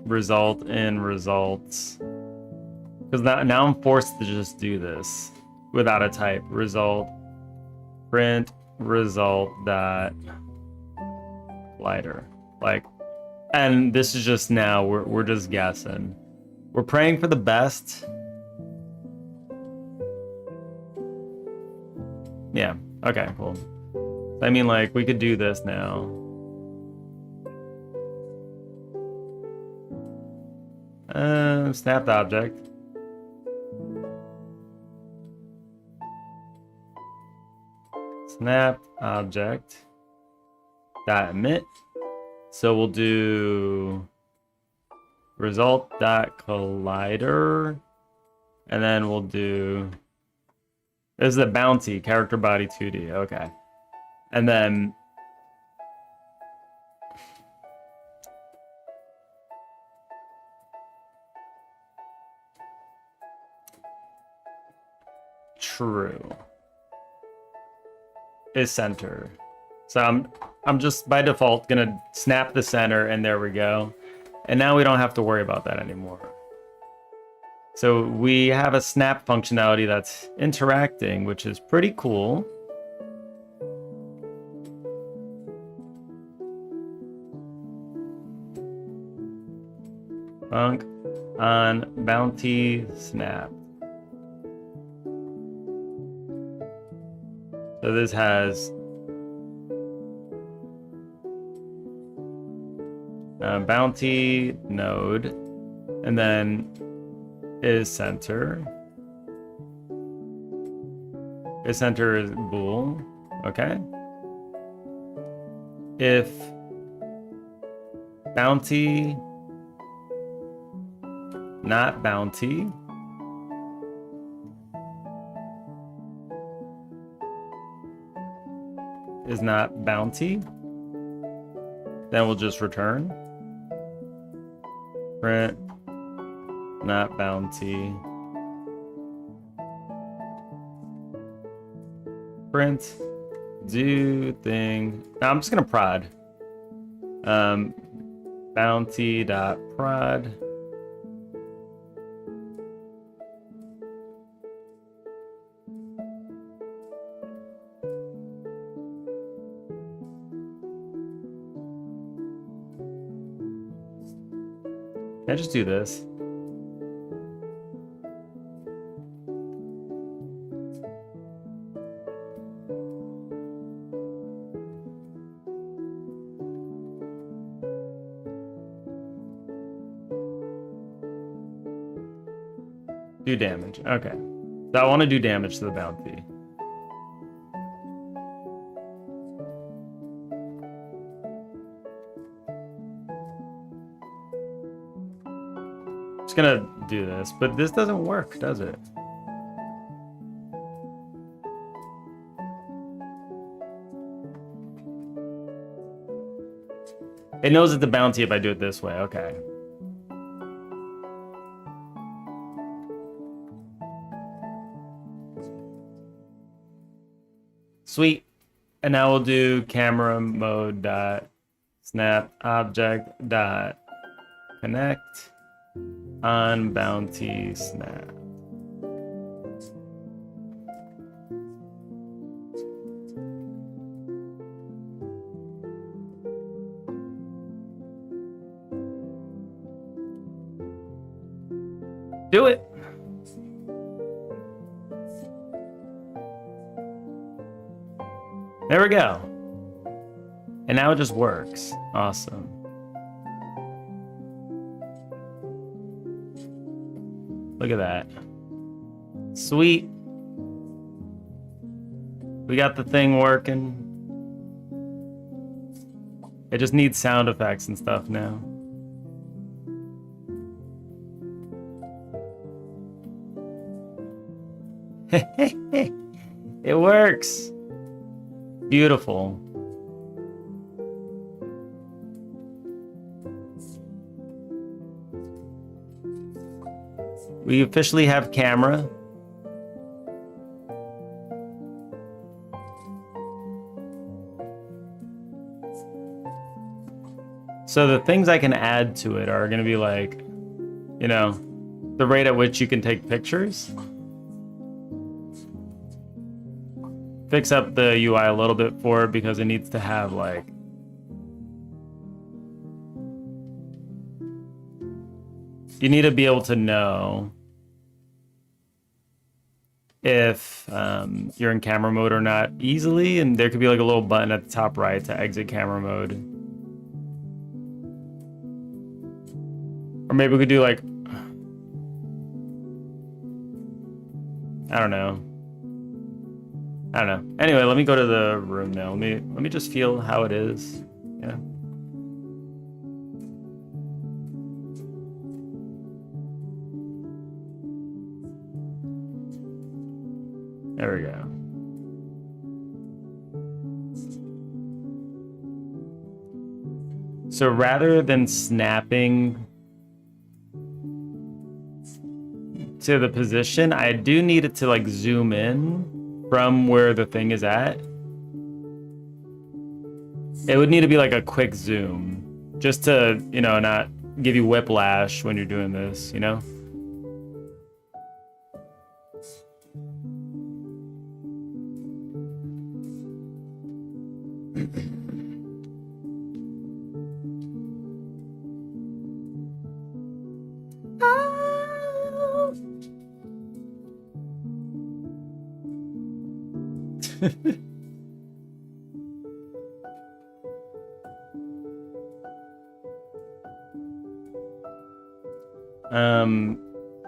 result in results? Because now I'm forced to just do this without a type. Result print result dot lighter. Like, and this is just now we're just guessing. We're praying for the best. Yeah, okay, cool. I mean, like, we could do this now. Snapped object. Snapped object. Dot emit. So we'll do result dot collider. And then we'll do... This is a bounty, character body 2D, okay. And then... True. Is center. So I'm just by default gonna snap the center, and there we go. And now we don't have to worry about that anymore. So we have a snap functionality that's interacting, which is pretty cool. Func on bounty snap. So this has bounty node, and then is center. Is center is bool. Okay. If bounty not bounty is not bounty, then we'll just return print not bounty print do thing. Now I'm just gonna prod bounty dot prod. Can I just do this? Do damage. Okay. So I want to do damage to the bounty. Just gonna do this, but this doesn't work, does it? It knows it's the bounty if I do it this way. Okay. Sweet. And now we'll do camera mode dot snap object dot connect on bounty snap. Do it. There we go. And now it just works. Awesome. Look at that. Sweet. We got the thing working. It just needs sound effects and stuff now. It works. Beautiful. We officially have camera. So the things I can add to it are going to be like, you know, the rate at which you can take pictures. Fix up the UI a little bit for it because it needs to have like you need to be able to know if you're in camera mode or not easily, and there could be like a little button at the top right to exit camera mode. Or maybe we could do like, I don't know. Anyway, let me go to the room now. Let me just feel how it is. Yeah. There we go. So rather than snapping to the position, I do need it to like zoom in from where the thing is at. It would need to be like a quick zoom just to, you know, not give you whiplash when you're doing this, you know?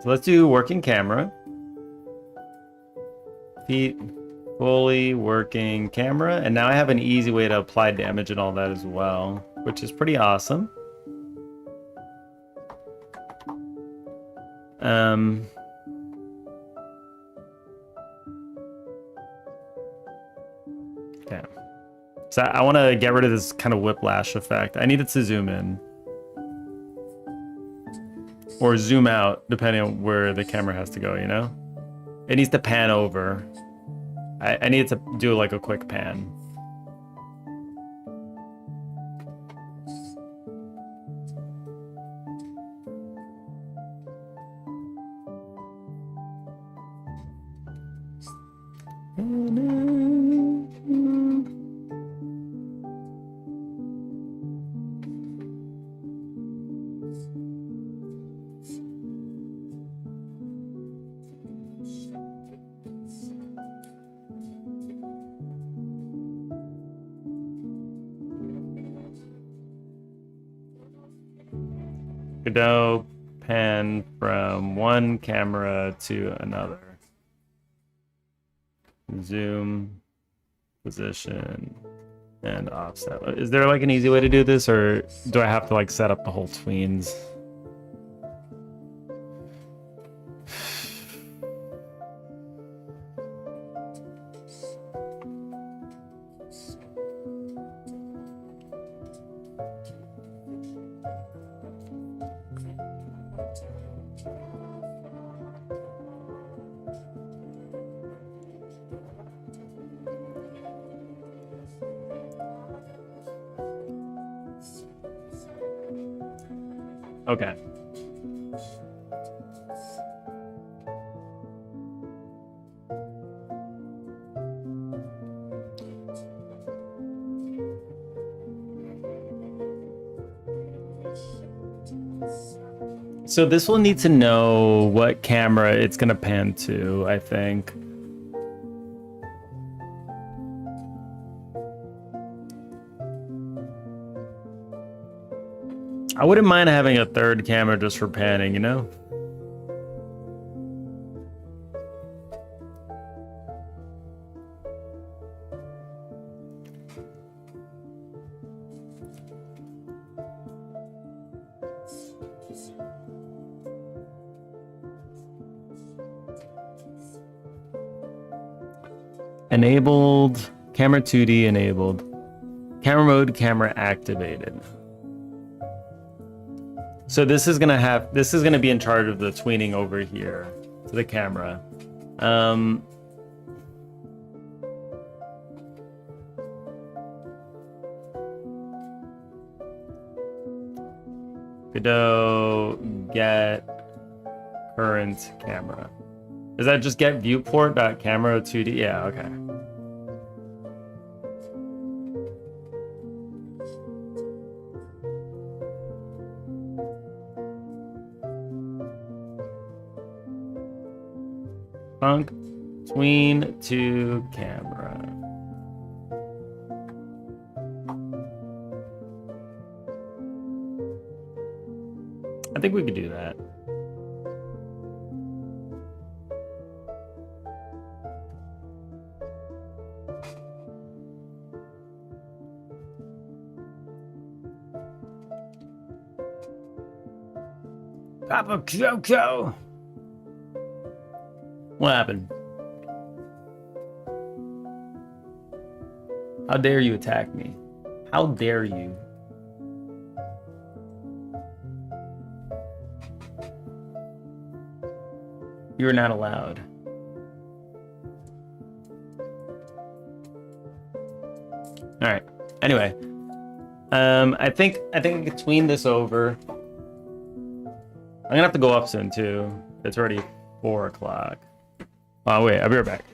So let's do working camera. Feet, fully working camera. And now I have an easy way to apply damage and all that as well, which is pretty awesome. Okay. So I want to get rid of this kind of whiplash effect. I need it to zoom in. Or zoom out, depending on where the camera has to go, you know? It needs to pan over. I need to do like a quick pan. Godot pan from one camera to another. Zoom, position, and offset. Is there like an easy way to do this, or do I have to like set up the whole tweens? Okay. So this will need to know what camera it's gonna pan to, I think. I wouldn't mind having a third camera just for panning, you know? enabled, camera 2D enabled, camera mode, camera activated. So this is gonna be in charge of the tweening over here to the camera. Godot get current camera. Is that just get viewport.camera 2D? Yeah, okay. Funk tween to camera. I think we could do that. Papa Coco. What happened? How dare you attack me? How dare you? You're not allowed. All right. Anyway, I think I can tween this over. I'm gonna have to go up soon too. It's already 4 o'clock. Oh wait, I'll be right back.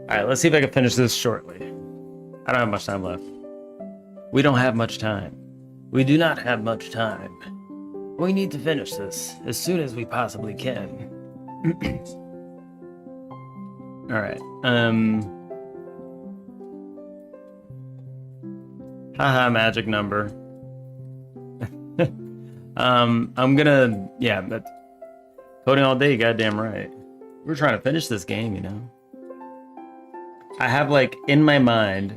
All right, let's see if I can finish this shortly. I don't have much time left. We don't have much time. We do not have much time. We need to finish this as soon as we possibly can. All right. Haha, magic number. I'm gonna, yeah, but coding all day, goddamn right. We're trying to finish this game, you know. I have like in my mind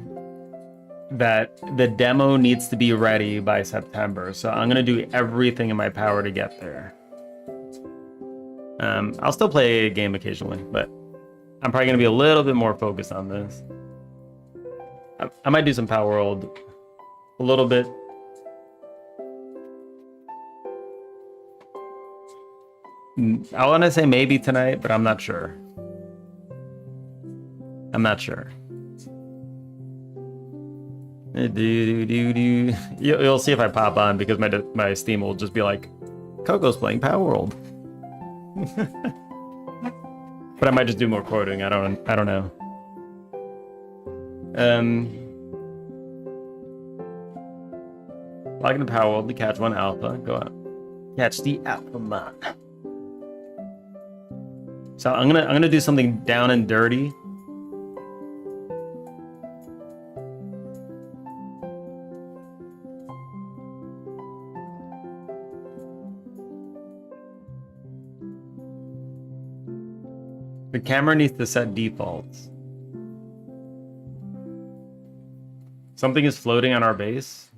that the demo needs to be ready by September, so I'm gonna do everything in my power to get there. I'll still play a game occasionally, but I'm probably gonna be a little bit more focused on this. I might do some Power World a little bit. I want to say maybe tonight, but I'm not sure. I'm not sure. You'll see if I pop on because my Steam will just be like, Coco's playing Power World. But I might just do more quoting. I don't know. Log into Power World to catch one alpha. Go out. Catch the alpha mon. So I'm gonna do something down and dirty. The camera needs to set defaults. Something is floating on our base.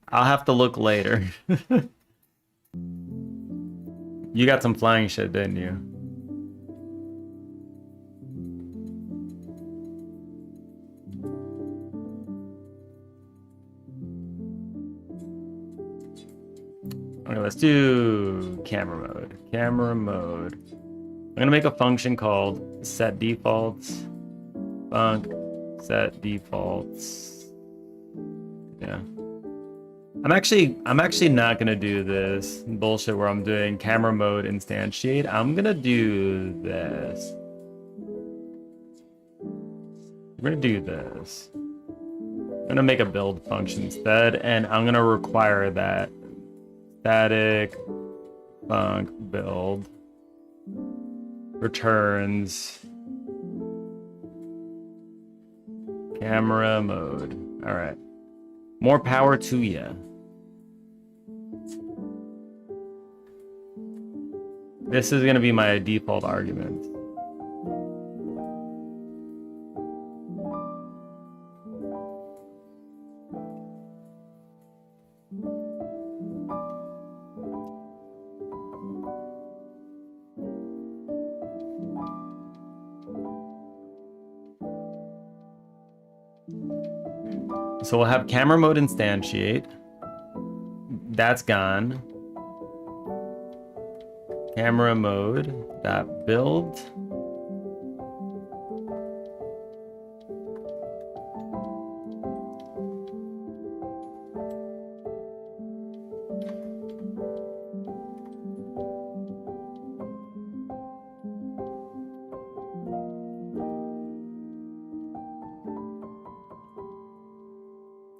I'll have to look later. You got some flying shit, didn't you? Okay, let's do camera mode. Camera mode. I'm gonna make a function called set defaults. Func set defaults. Yeah. I'm actually not gonna do this bullshit where I'm doing camera mode instantiate. I'm gonna do this. We're gonna do this. I'm gonna make a build function instead, and I'm gonna require that static func build returns camera mode. All right. More power to ya. This is gonna be my default argument. So we'll have camera mode instantiate. That's gone. Camera mode dot build.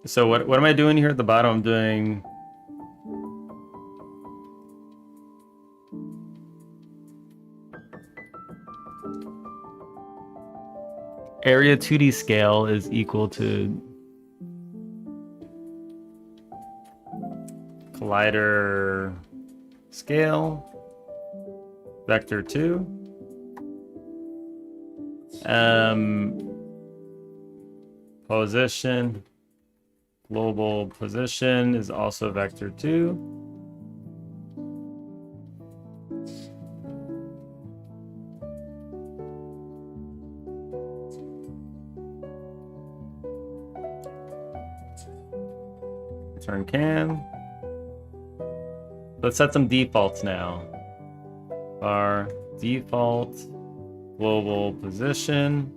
So what am I doing here at the bottom? I'm doing area 2D scale is equal to collider scale vector 2. Position, global position is also vector 2. Turn cam. Let's set some defaults now. Our default global position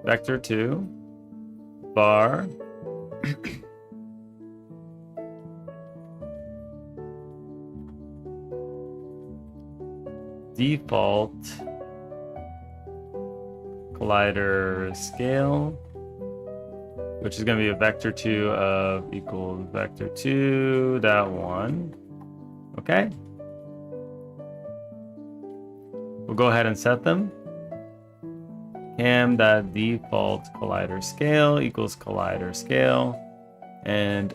vector 2 bar default collider scale, which is going to be a vector 2 of equals vector 2 dot 1. Okay. We'll go ahead and set them. Cam dot default collider scale equals collider scale, and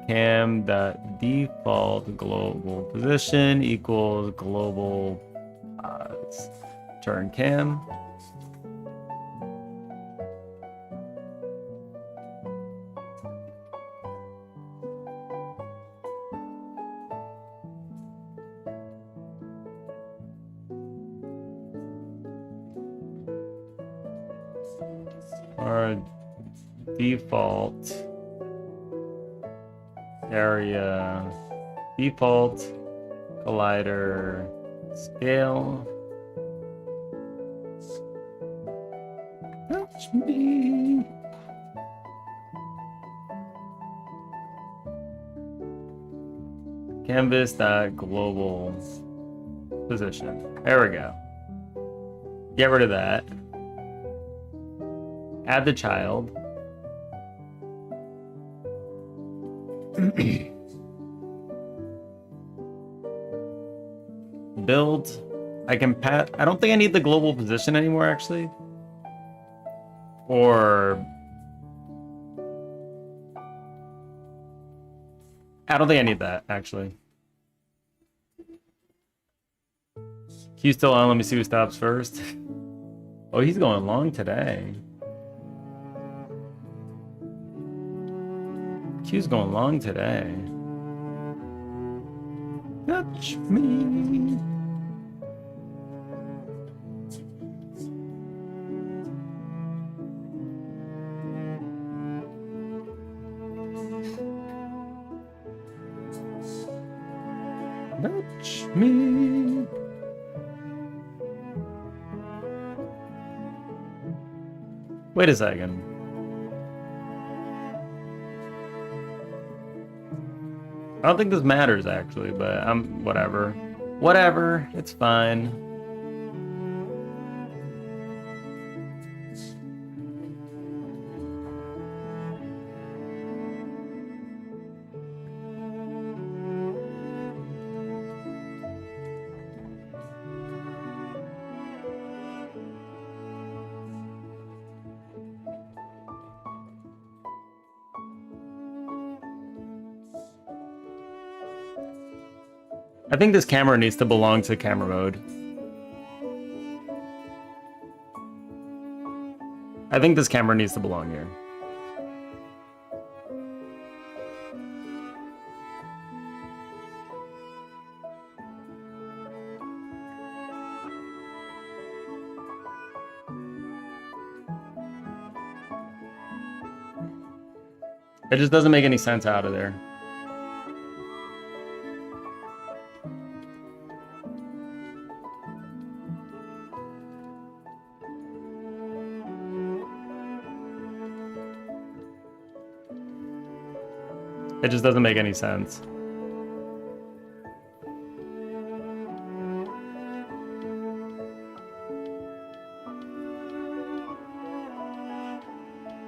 cam dot default global position equals global turn cam. Our default area default collider scale. Touch me. Canvas dot global position. There we go. Get rid of that. Add the child. Build. I can pat. I don't think I need the global position anymore, actually. Or I don't think I need that, actually. Q still on. Let me see who stops first. Oh, he's going long today. Q's going long today. Touch me. Touch me. Wait a second. I don't think this matters actually, but I'm whatever. Whatever, it's fine. I think this camera needs to belong to camera mode. I think this camera needs to belong here. It just doesn't make any sense out of there. It just doesn't make any sense.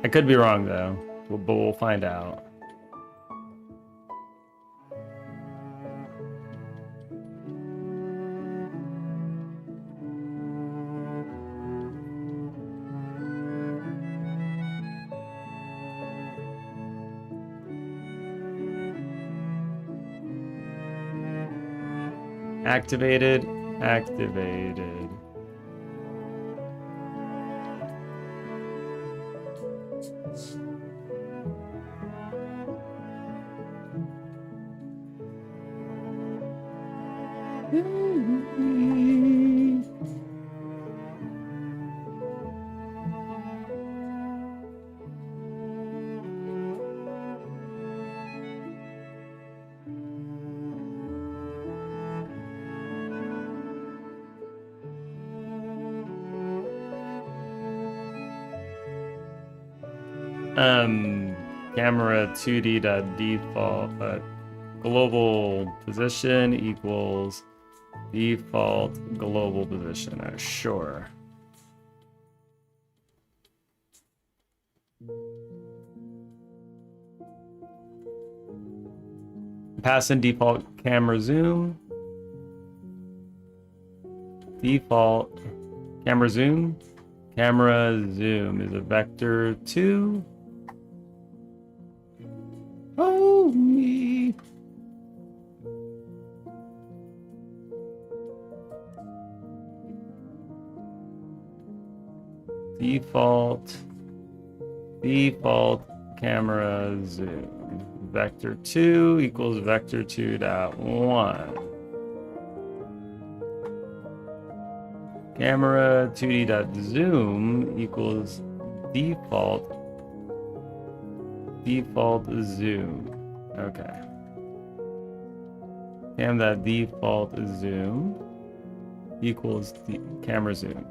I could be wrong though, but we'll find out. Activated. Camera 2D.default, global position equals default global position. Sure. Pass in default camera zoom. Default camera zoom. Camera zoom is a vector 2. Oh me. Default camera zoom. Vector 2 equals vector 2.1. Camera 2D.zoom equals default zoom. Okay. And that default zoom equals the camera zoom.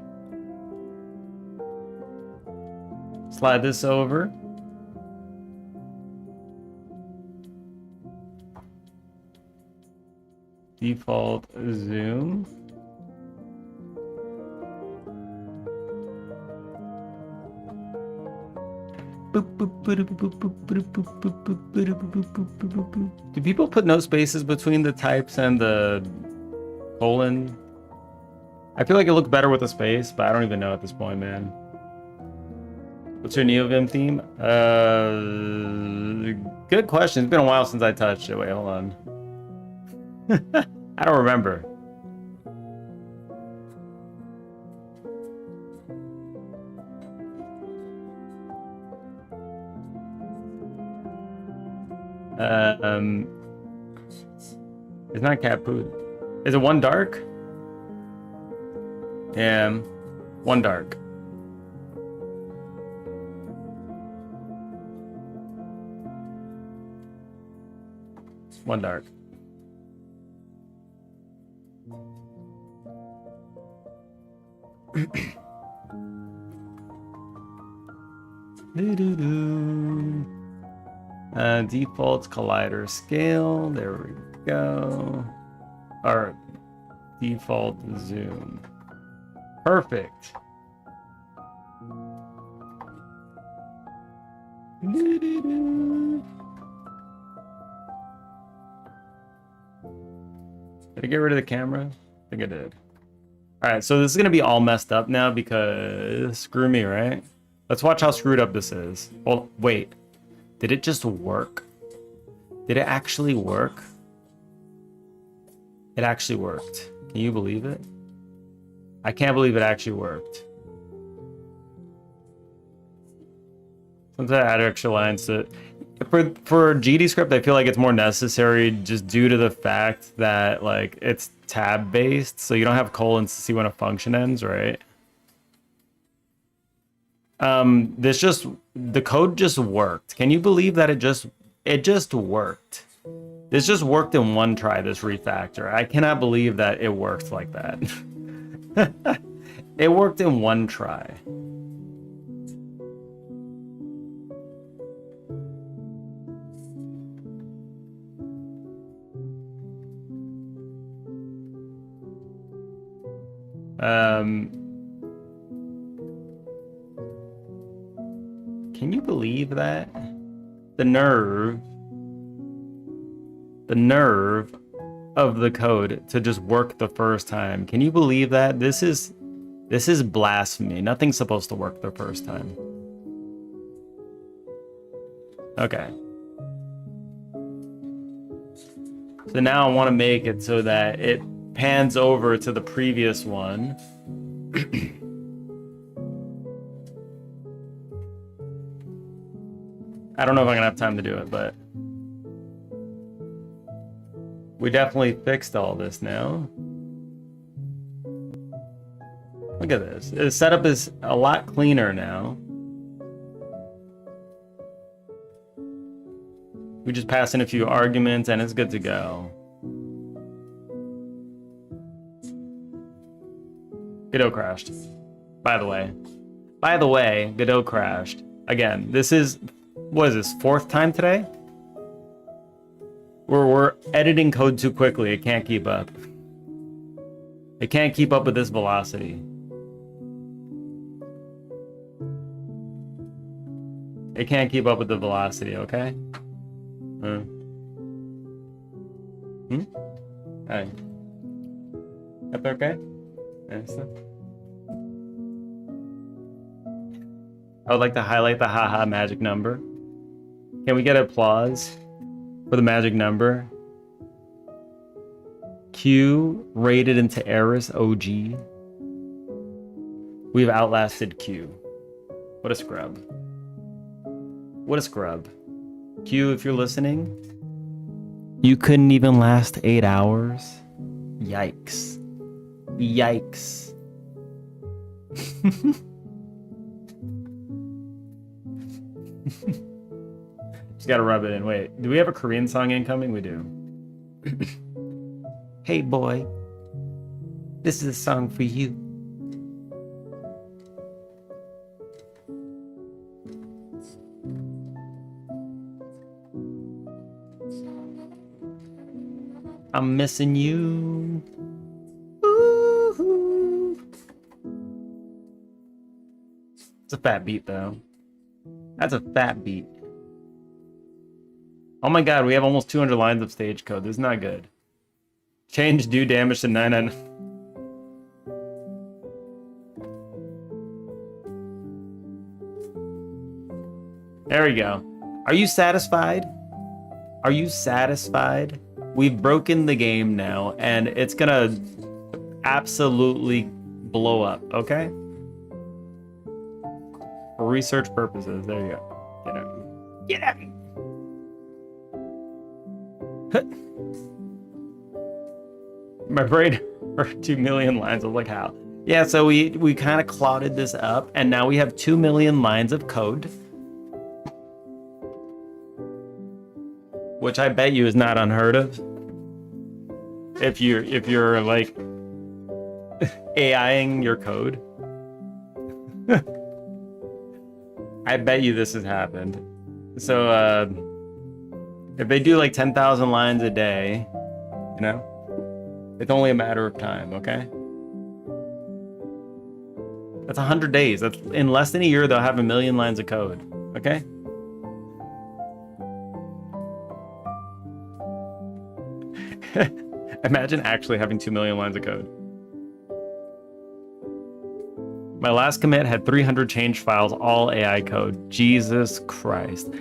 Slide this over. Default zoom. Do people put no spaces between the types and the colon? I feel like it looked better with a space, but I don't even know at this point, man. What's your NeoVim theme? Good question. It's been a while since I touched it. Wait, hold on. I don't remember. It's not cat poo. Is it one dark? Yeah, one dark. One dark. Default collider scale. There we go. Or default zoom. Perfect. Did I get rid of the camera? I think I did. All right, so this is gonna be all messed up now because screw me, right? Let's watch how screwed up this is. Well, wait. Did it just work? Did it actually work? It actually worked. Can you believe it? I can't believe it actually worked. Sometimes I add extra lines to... For GD script, I feel like it's more necessary just due to the fact that like it's tab based, so you don't have colons to see when a function ends, right? The code just worked. Can you believe that it just worked? This just worked in one try, this refactor. I cannot believe that it worked like that. It worked in one try. Can you believe that? The nerve of the code to just work the first time. Can you believe that? This is blasphemy. Nothing's supposed to work the first time. Okay. So now I want to make it so that it pans over to the previous one. I don't know if I'm gonna have time to do it, but we definitely fixed all this now. Look at this. The setup is a lot cleaner now. We just pass in a few arguments and it's good to go. Godot crashed. By the way, Godot crashed. Again, this is, what is this, 4th time today? We're editing code too quickly. It can't keep up. It can't keep up with this velocity. It can't keep up with the velocity, okay? Alright. That's okay? Yes. I would like to highlight the haha magic number. Can we get applause for the magic number? Q rated into Eris OG. We've outlasted Q. What a scrub. What a scrub. Q, if you're listening, you couldn't even last 8 hours? Yikes. Yikes. Just gotta rub it in. Wait, do we have a Korean song incoming? We do. Hey boy, this is a song for you. I'm missing you. Ooh. It's a fat beat though. That's a fat beat. Oh my god, we have almost 200 lines of stage code. This is not good. Change do damage to 99. There we go. Are you satisfied? Are you satisfied? We've broken the game now, and it's gonna absolutely blow up, okay? For research purposes, there you go. Get out. Get out. My brain for 2 million lines. I was like, how? Yeah, so we kind of clouded this up, and now we have 2 million lines of code, which I bet you is not unheard of. If you're like AIing your code, I bet you this has happened. So if they do like 10,000 lines a day, you know, it's only a matter of time, okay? That's 100 days. That's in less than a year, they'll have 1 million lines of code, okay? Imagine actually having 2 million lines of code. My last commit had 300 change files, all AI code. Jesus Christ.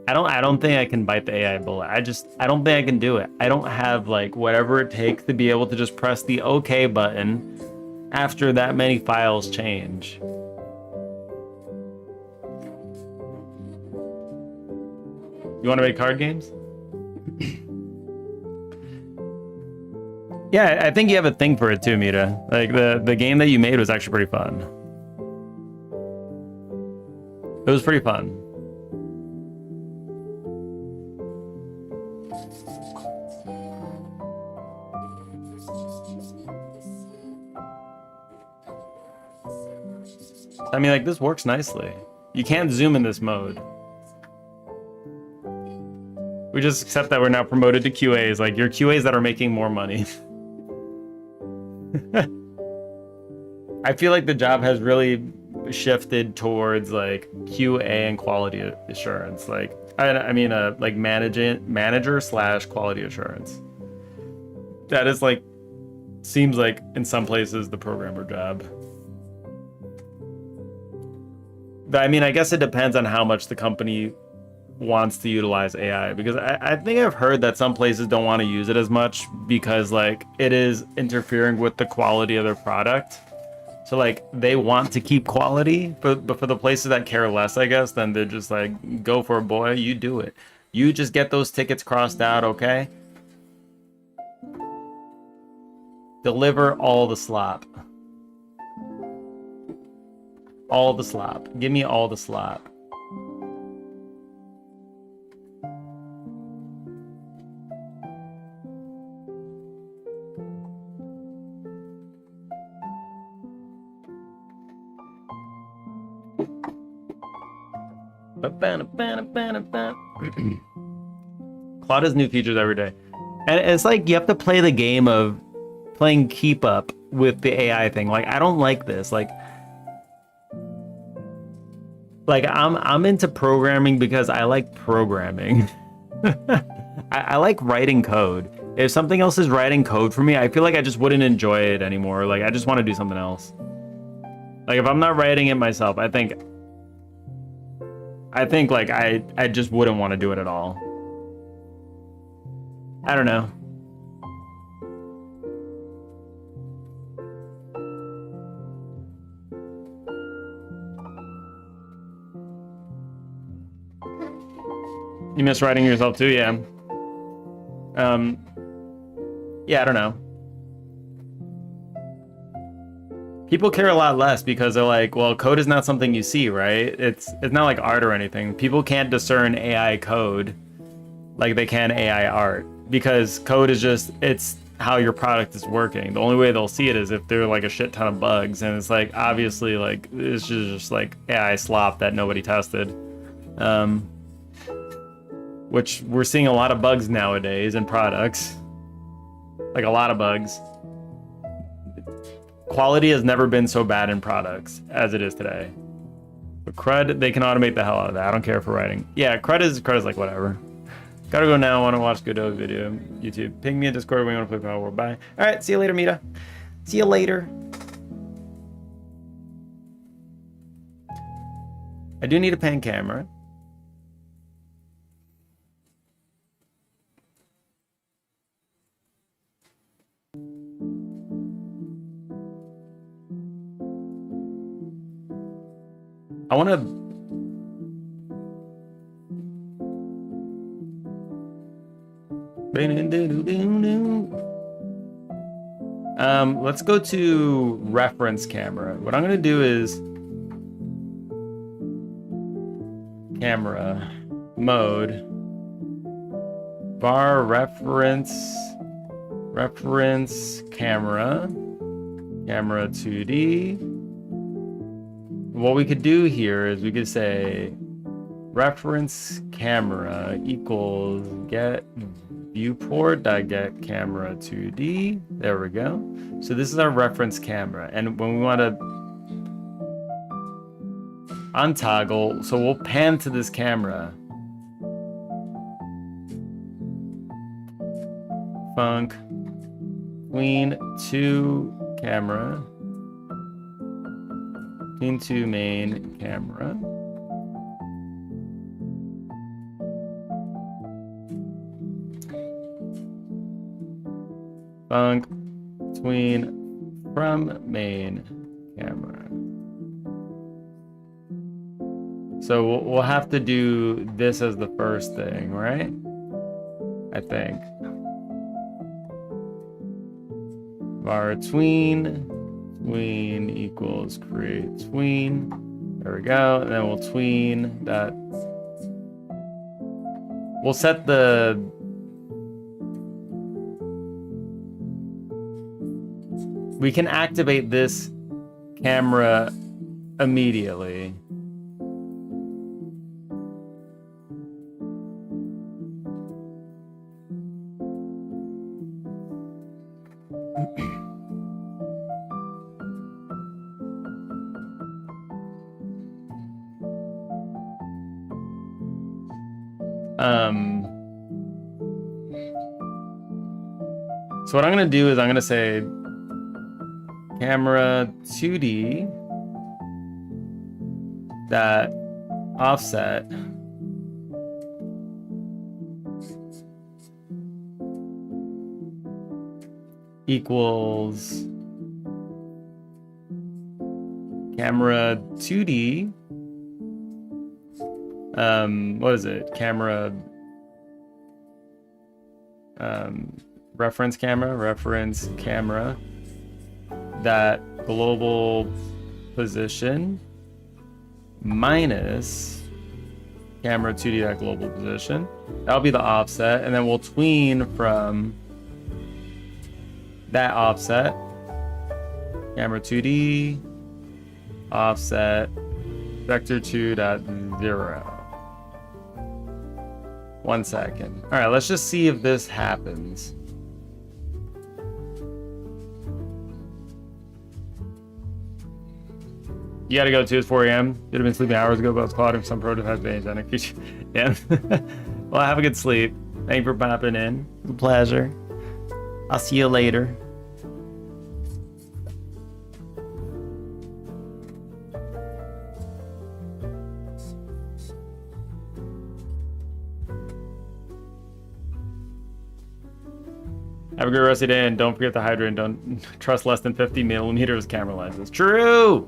I don't think I can bite the AI bullet. I don't think I can do it. I don't have like whatever it takes to be able to just press the OK button after that many files change. You want to make card games? Yeah, I think you have a thing for it too, Mita. Like the game that you made was actually pretty fun. It was pretty fun. I mean, like, this works nicely. You can't zoom in this mode. We just accept that we're now promoted to QAs. Like, you're QAs that are making more money. I feel like the job has really shifted towards, like, QA and quality assurance. Like, I mean, like, manager slash quality assurance. That is, like, seems like, in some places, the programmer job. But I mean, I guess it depends on how much the company wants to utilize AI, because I think I've heard that some places don't want to use it as much because like it is interfering with the quality of their product. So like they want to keep quality, but for the places that care less, I guess, then they're just like, go for it, boy, you do it. You just get those tickets crossed out, okay? Deliver all the slop. All the slop. Give me all the slop. Claude has new features every day. And it's like you have to play the game of playing keep up with the AI thing. Like, I don't like this. Like I'm into programming because I like programming. I like writing code. If something else is writing code for me, I feel like I just wouldn't enjoy it anymore. Like, I just want to do something else. Like, if I'm not writing it myself, I think like I just wouldn't want to do it at all. I don't know. You miss writing yourself too, yeah. Yeah, I don't know. People care a lot less because they're like, well, code is not something you see, right? It's not like art or anything. People can't discern AI code like they can AI art, because code is just, it's how your product is working. The only way they'll see it is if there are like a shit ton of bugs, and it's like obviously like it's just like AI slop that nobody tested. Which we're seeing a lot of bugs nowadays in products. Like a lot of bugs. Quality has never been so bad in products as it is today. But CRUD, they can automate the hell out of that. I don't care for writing. Yeah, CRUD is like whatever. Gotta go now. I want to watch Godot video. YouTube. Ping me in Discord when you want to play Power World. Bye. All right. See you later, Mita. See you later. I do need a pan camera. I want to... let's go to reference camera. What I'm going to do is camera mode bar reference camera 2D. What we could do here is we could say reference camera equals get viewport.get camera 2D. There we go. So this is our reference camera, and when we want to untoggle, so we'll pan to this camera. Func queen to camera. Into main camera. Func tween from main camera. So we'll have to do this as the first thing, right? I think. Var tween equals create tween. There we go. And then we'll tween that. We'll set the we can activate this camera immediately. So what I'm gonna do is I'm gonna say camera 2D that offset equals camera 2D what is it? Camera reference camera that global position minus camera 2D that global position. That'll be the offset, and then we'll tween from that offset. Camera 2D offset vector 2.0. 1 second. All right, let's just see if this happens. You gotta go too. It's 4 a.m. Should have been sleeping hours ago, but I was caught in some prototypes of angelic feature. Yeah. Well, have a good sleep. Thank you for popping in. It's a pleasure. I'll see you later. Have a great rest of your day, and don't forget to hydrate and don't trust less than 50 millimeters camera lenses. True!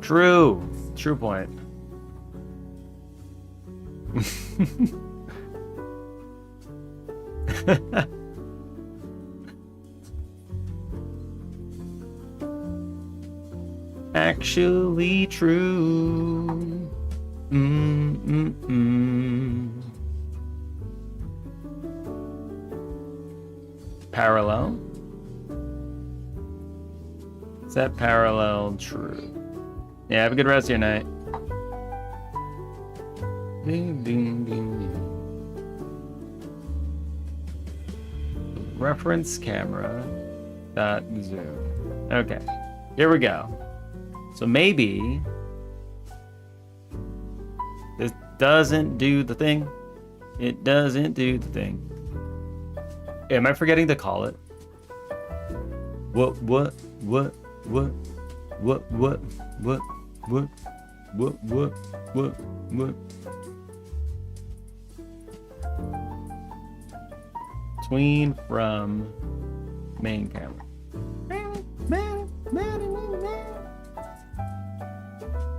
True. True point. Actually true. Parallel. Set parallel true. Yeah, have a good rest of your night. Ding, ding, ding, ding. Reference camera dot zoom. Okay, here we go. So maybe this doesn't do the thing. It doesn't do the thing. Am I forgetting to call it? What? Tween from main camera.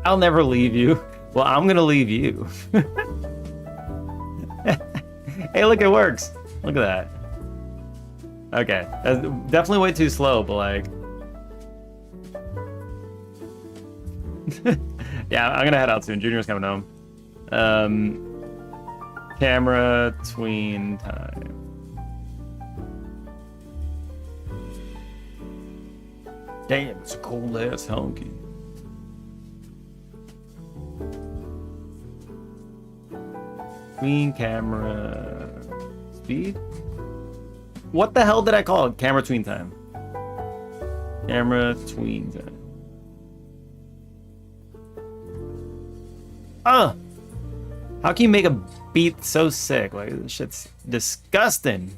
I'll never leave you. Well, I'm gonna leave you. Hey, look, it works. Look at that. Okay, that's definitely way too slow, but like... yeah, I'm gonna head out soon. Junior's coming home. Camera tween time. Damn, it's a cold ass honky. Tween camera speed? What the hell did I call it? Camera tween time. Camera tween time. How can you make a beat so sick? Like, this shit's disgusting.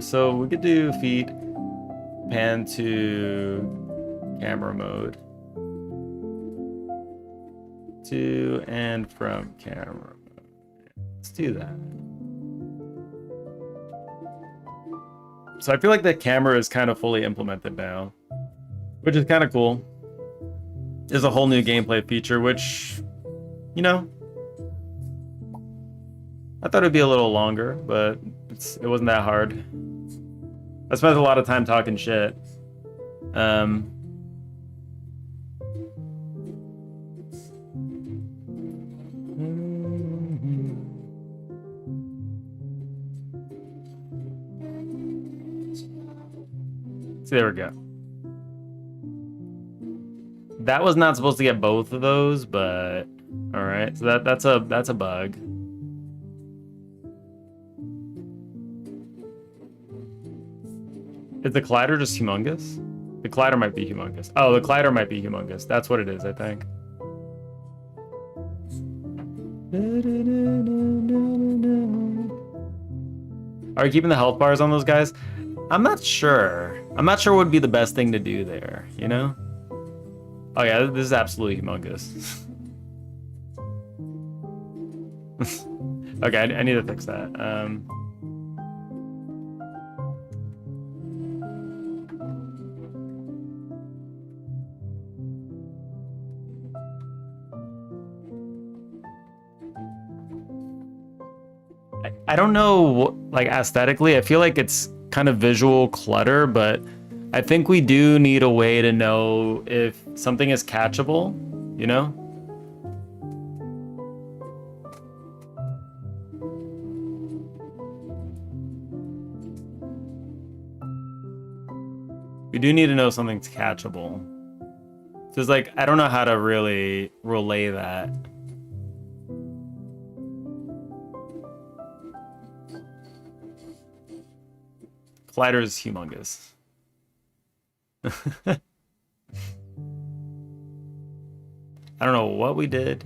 So we could do feet, pan to camera mode. To and from camera mode. Let's do that. So I feel like the camera is kind of fully implemented now, which is kind of cool. There's a whole new gameplay feature, which, you know, I thought it'd be a little longer, but it wasn't that hard. I spent a lot of time talking shit. So there we go. That was not supposed to get both of those, but all right. So that's a bug. Is the collider just humongous? The collider might be humongous. Oh, the collider might be humongous. That's what it is, I think. Are you keeping the health bars on those guys? I'm not sure. I'm not sure what would be the best thing to do there, you know? Oh yeah, this is absolutely humongous. Okay, I need to fix that. I don't know, like aesthetically, I feel like it's kind of visual clutter, but I think we do need a way to know if something is catchable, you know? We do need to know something's catchable. Just like, I don't know how to really relay that. Collider is humongous. I don't know what we did.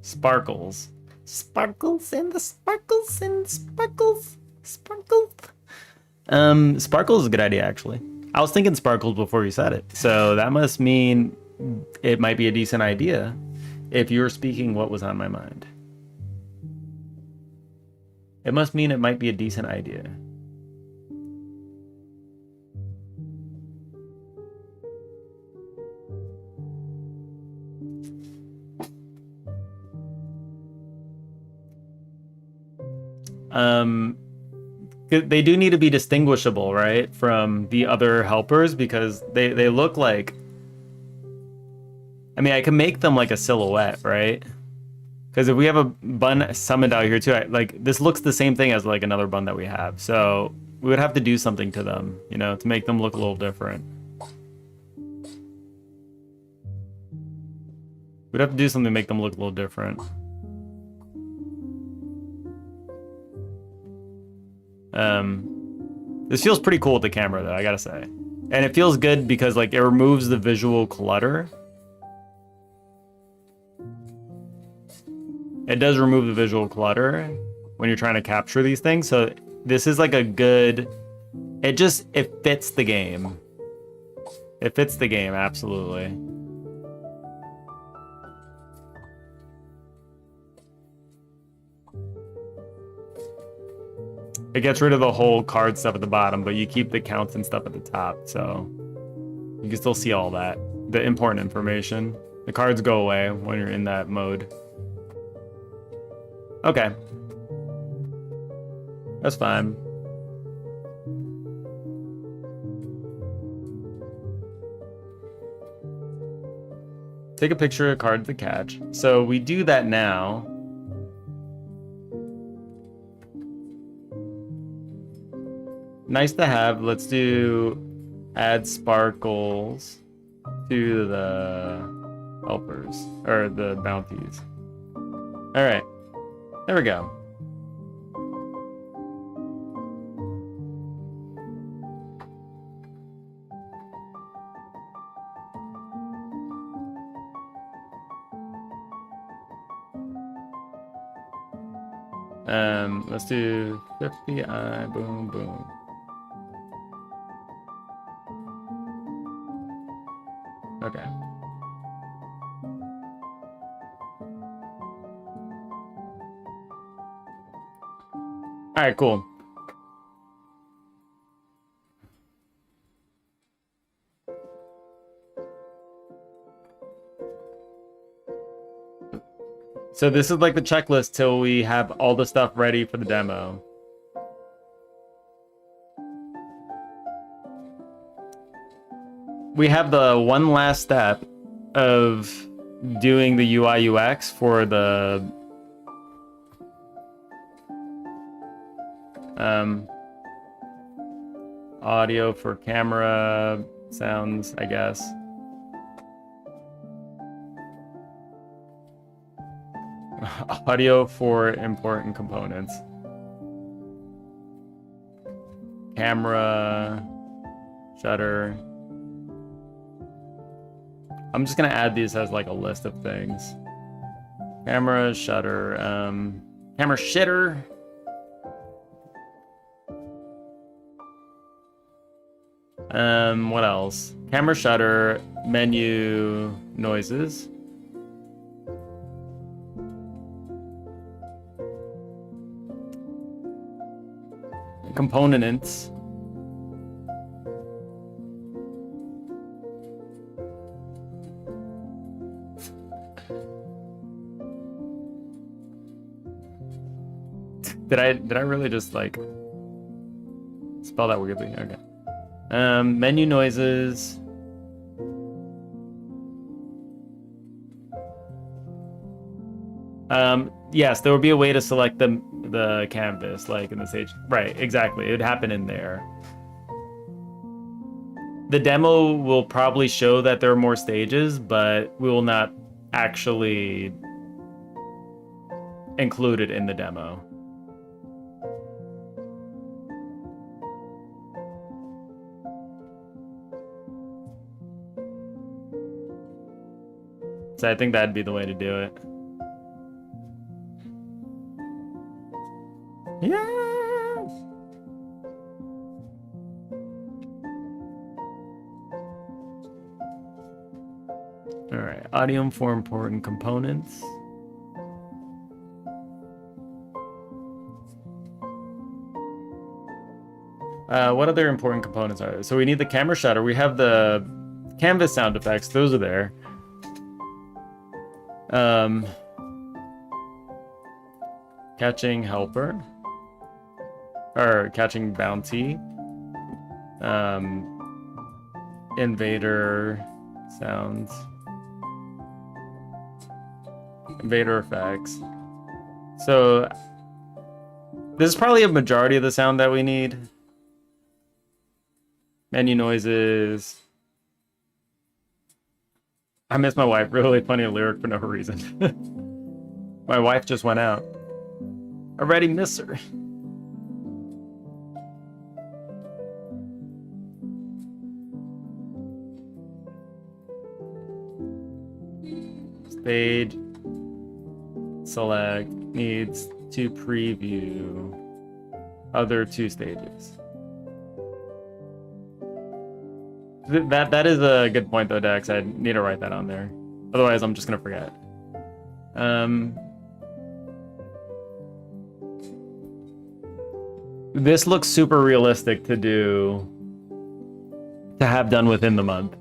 Sparkles. Sparkles and the sparkles and the sparkles. Sparkles. Sparkles is a good idea, actually. I was thinking sparkles before you said it. So that must mean it might be a decent idea if you're speaking what was on my mind. It must mean it might be a decent idea. They do need to be distinguishable, right, from the other helpers, because they look like, I mean, I can make them like a silhouette, right? Because if we have a bun summoned out here too, like this looks the same thing as like another bun that we have. So we would have to do something to them, you know, to make them look a little different. We'd have to do something to make them look a little different. This feels pretty cool with the camera though, I gotta say. And it feels good because like it removes the visual clutter. It does remove the visual clutter when you're trying to capture these things. So this is like a good, it fits the game. It fits the game, absolutely. It gets rid of the whole card stuff at the bottom, but you keep the counts and stuff at the top, so you can still see all that, the important information. The cards go away when you're in that mode. Okay. That's fine. Take a picture of a card to catch. So we do that now. Nice to have. Let's do add sparkles to the helpers, or the bounties. All right, there we go. Let's do 50 eye, boom, boom. Okay. All right, cool. So this is like the checklist till we have all the stuff ready for the demo. We have the one last step of doing the UI UX for the audio for camera sounds, I guess. Audio for important components. Camera, shutter. I'm just gonna add these as like a list of things. Camera, shutter, camera shitter. What else? Camera shutter, menu noises. Components. Did I really just like spell that weirdly? Okay. Menu noises. Yes, there would be a way to select the canvas, like in the stage. Right, exactly. It would happen in there. The demo will probably show that there are more stages, but we will not actually include it in the demo. So I think that'd be the way to do it. Yes! All right, audio for important components. What other important components are there? So we need the camera shutter. We have the canvas sound effects. Those are there. Catching helper. Or catching bounty. Invader sounds. Invader effects. So this is probably a majority of the sound that we need. Menu noises. I miss my wife. Really funny lyric for no reason. My wife just went out. Already miss her. Stage. Select. Needs to preview other two stages. That is a good point though, Dex. I need to write that on there. Otherwise, I'm just gonna forget. This looks super realistic to have done within the month.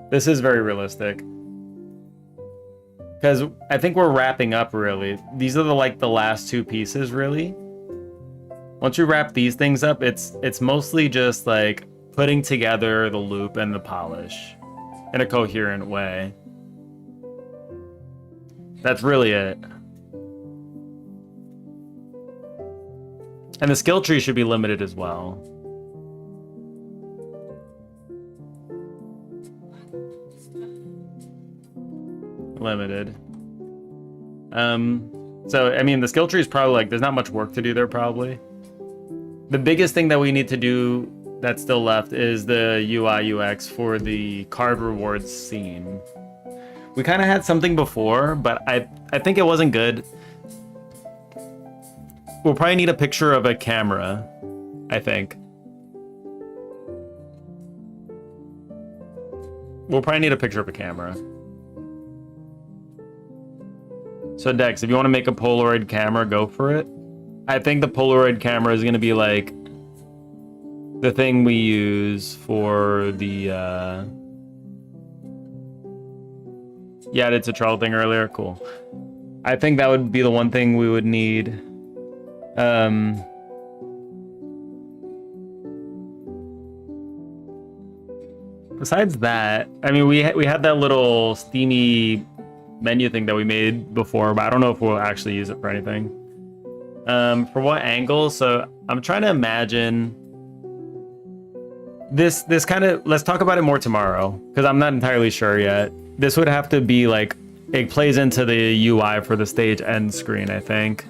This is very realistic. Because I think we're wrapping up really. These are the last two pieces really. Once you wrap these things up, it's mostly just like putting together the loop and the polish in a coherent way. That's really it. And the skill tree should be limited as well. Limited. So, I mean, the skill tree is probably like, there's not much work to do there probably. The biggest thing that we need to do that's still left is the UI UX for the card rewards scene. We kind of had something before, but I think it wasn't good. we'll probably need a picture of a camera, I think. We'll probably need a picture of a camera. So Dex, if you want to make a Polaroid camera, go for it. I think the Polaroid camera is going to be like the thing we use for the yeah, it's a troll thing earlier. Cool. I think that would be the one thing we would need. Besides that, I mean, we had that little steamy menu thing that we made before, but I don't know if we'll actually use it for anything. For what angle? So I'm trying to imagine this kind of, let's talk about it more tomorrow, because I'm not entirely sure yet. This would have to be like, it plays into the UI for the stage end screen, I think.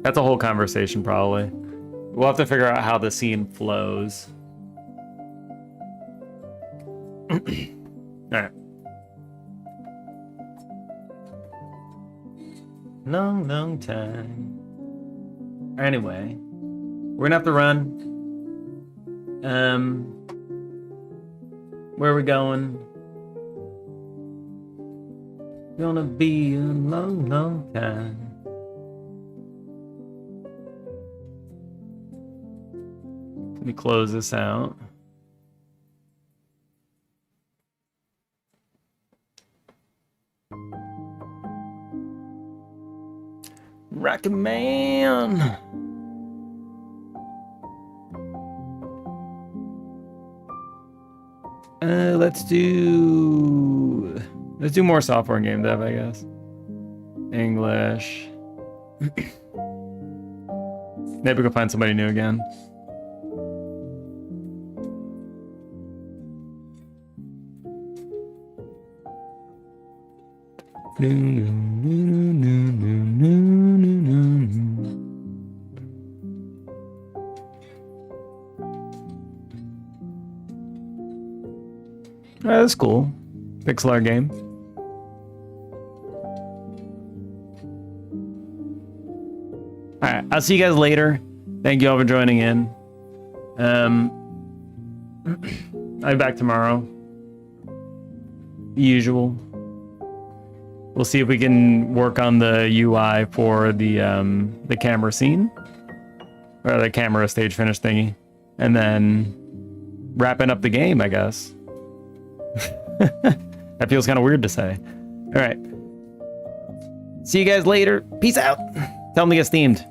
That's a whole conversation, probably. We'll have to figure out how the scene flows. All right. Long time. Anyway, we're gonna have to run. Where are we going? Gonna be a long time. Let me close this out. Rocket Man. Let's do more software and game dev, I guess. English. Maybe we can find somebody new again. That's cool. Pixel art game. Alright, I'll see you guys later. Thank you all for joining in. I'll be back tomorrow. Usual. We'll see if we can work on the UI for the camera scene. Or the camera stage finish thingy. And then wrapping up the game, I guess. That feels kind of weird to say. All right. See you guys later. Peace out. Tell them to get steamed.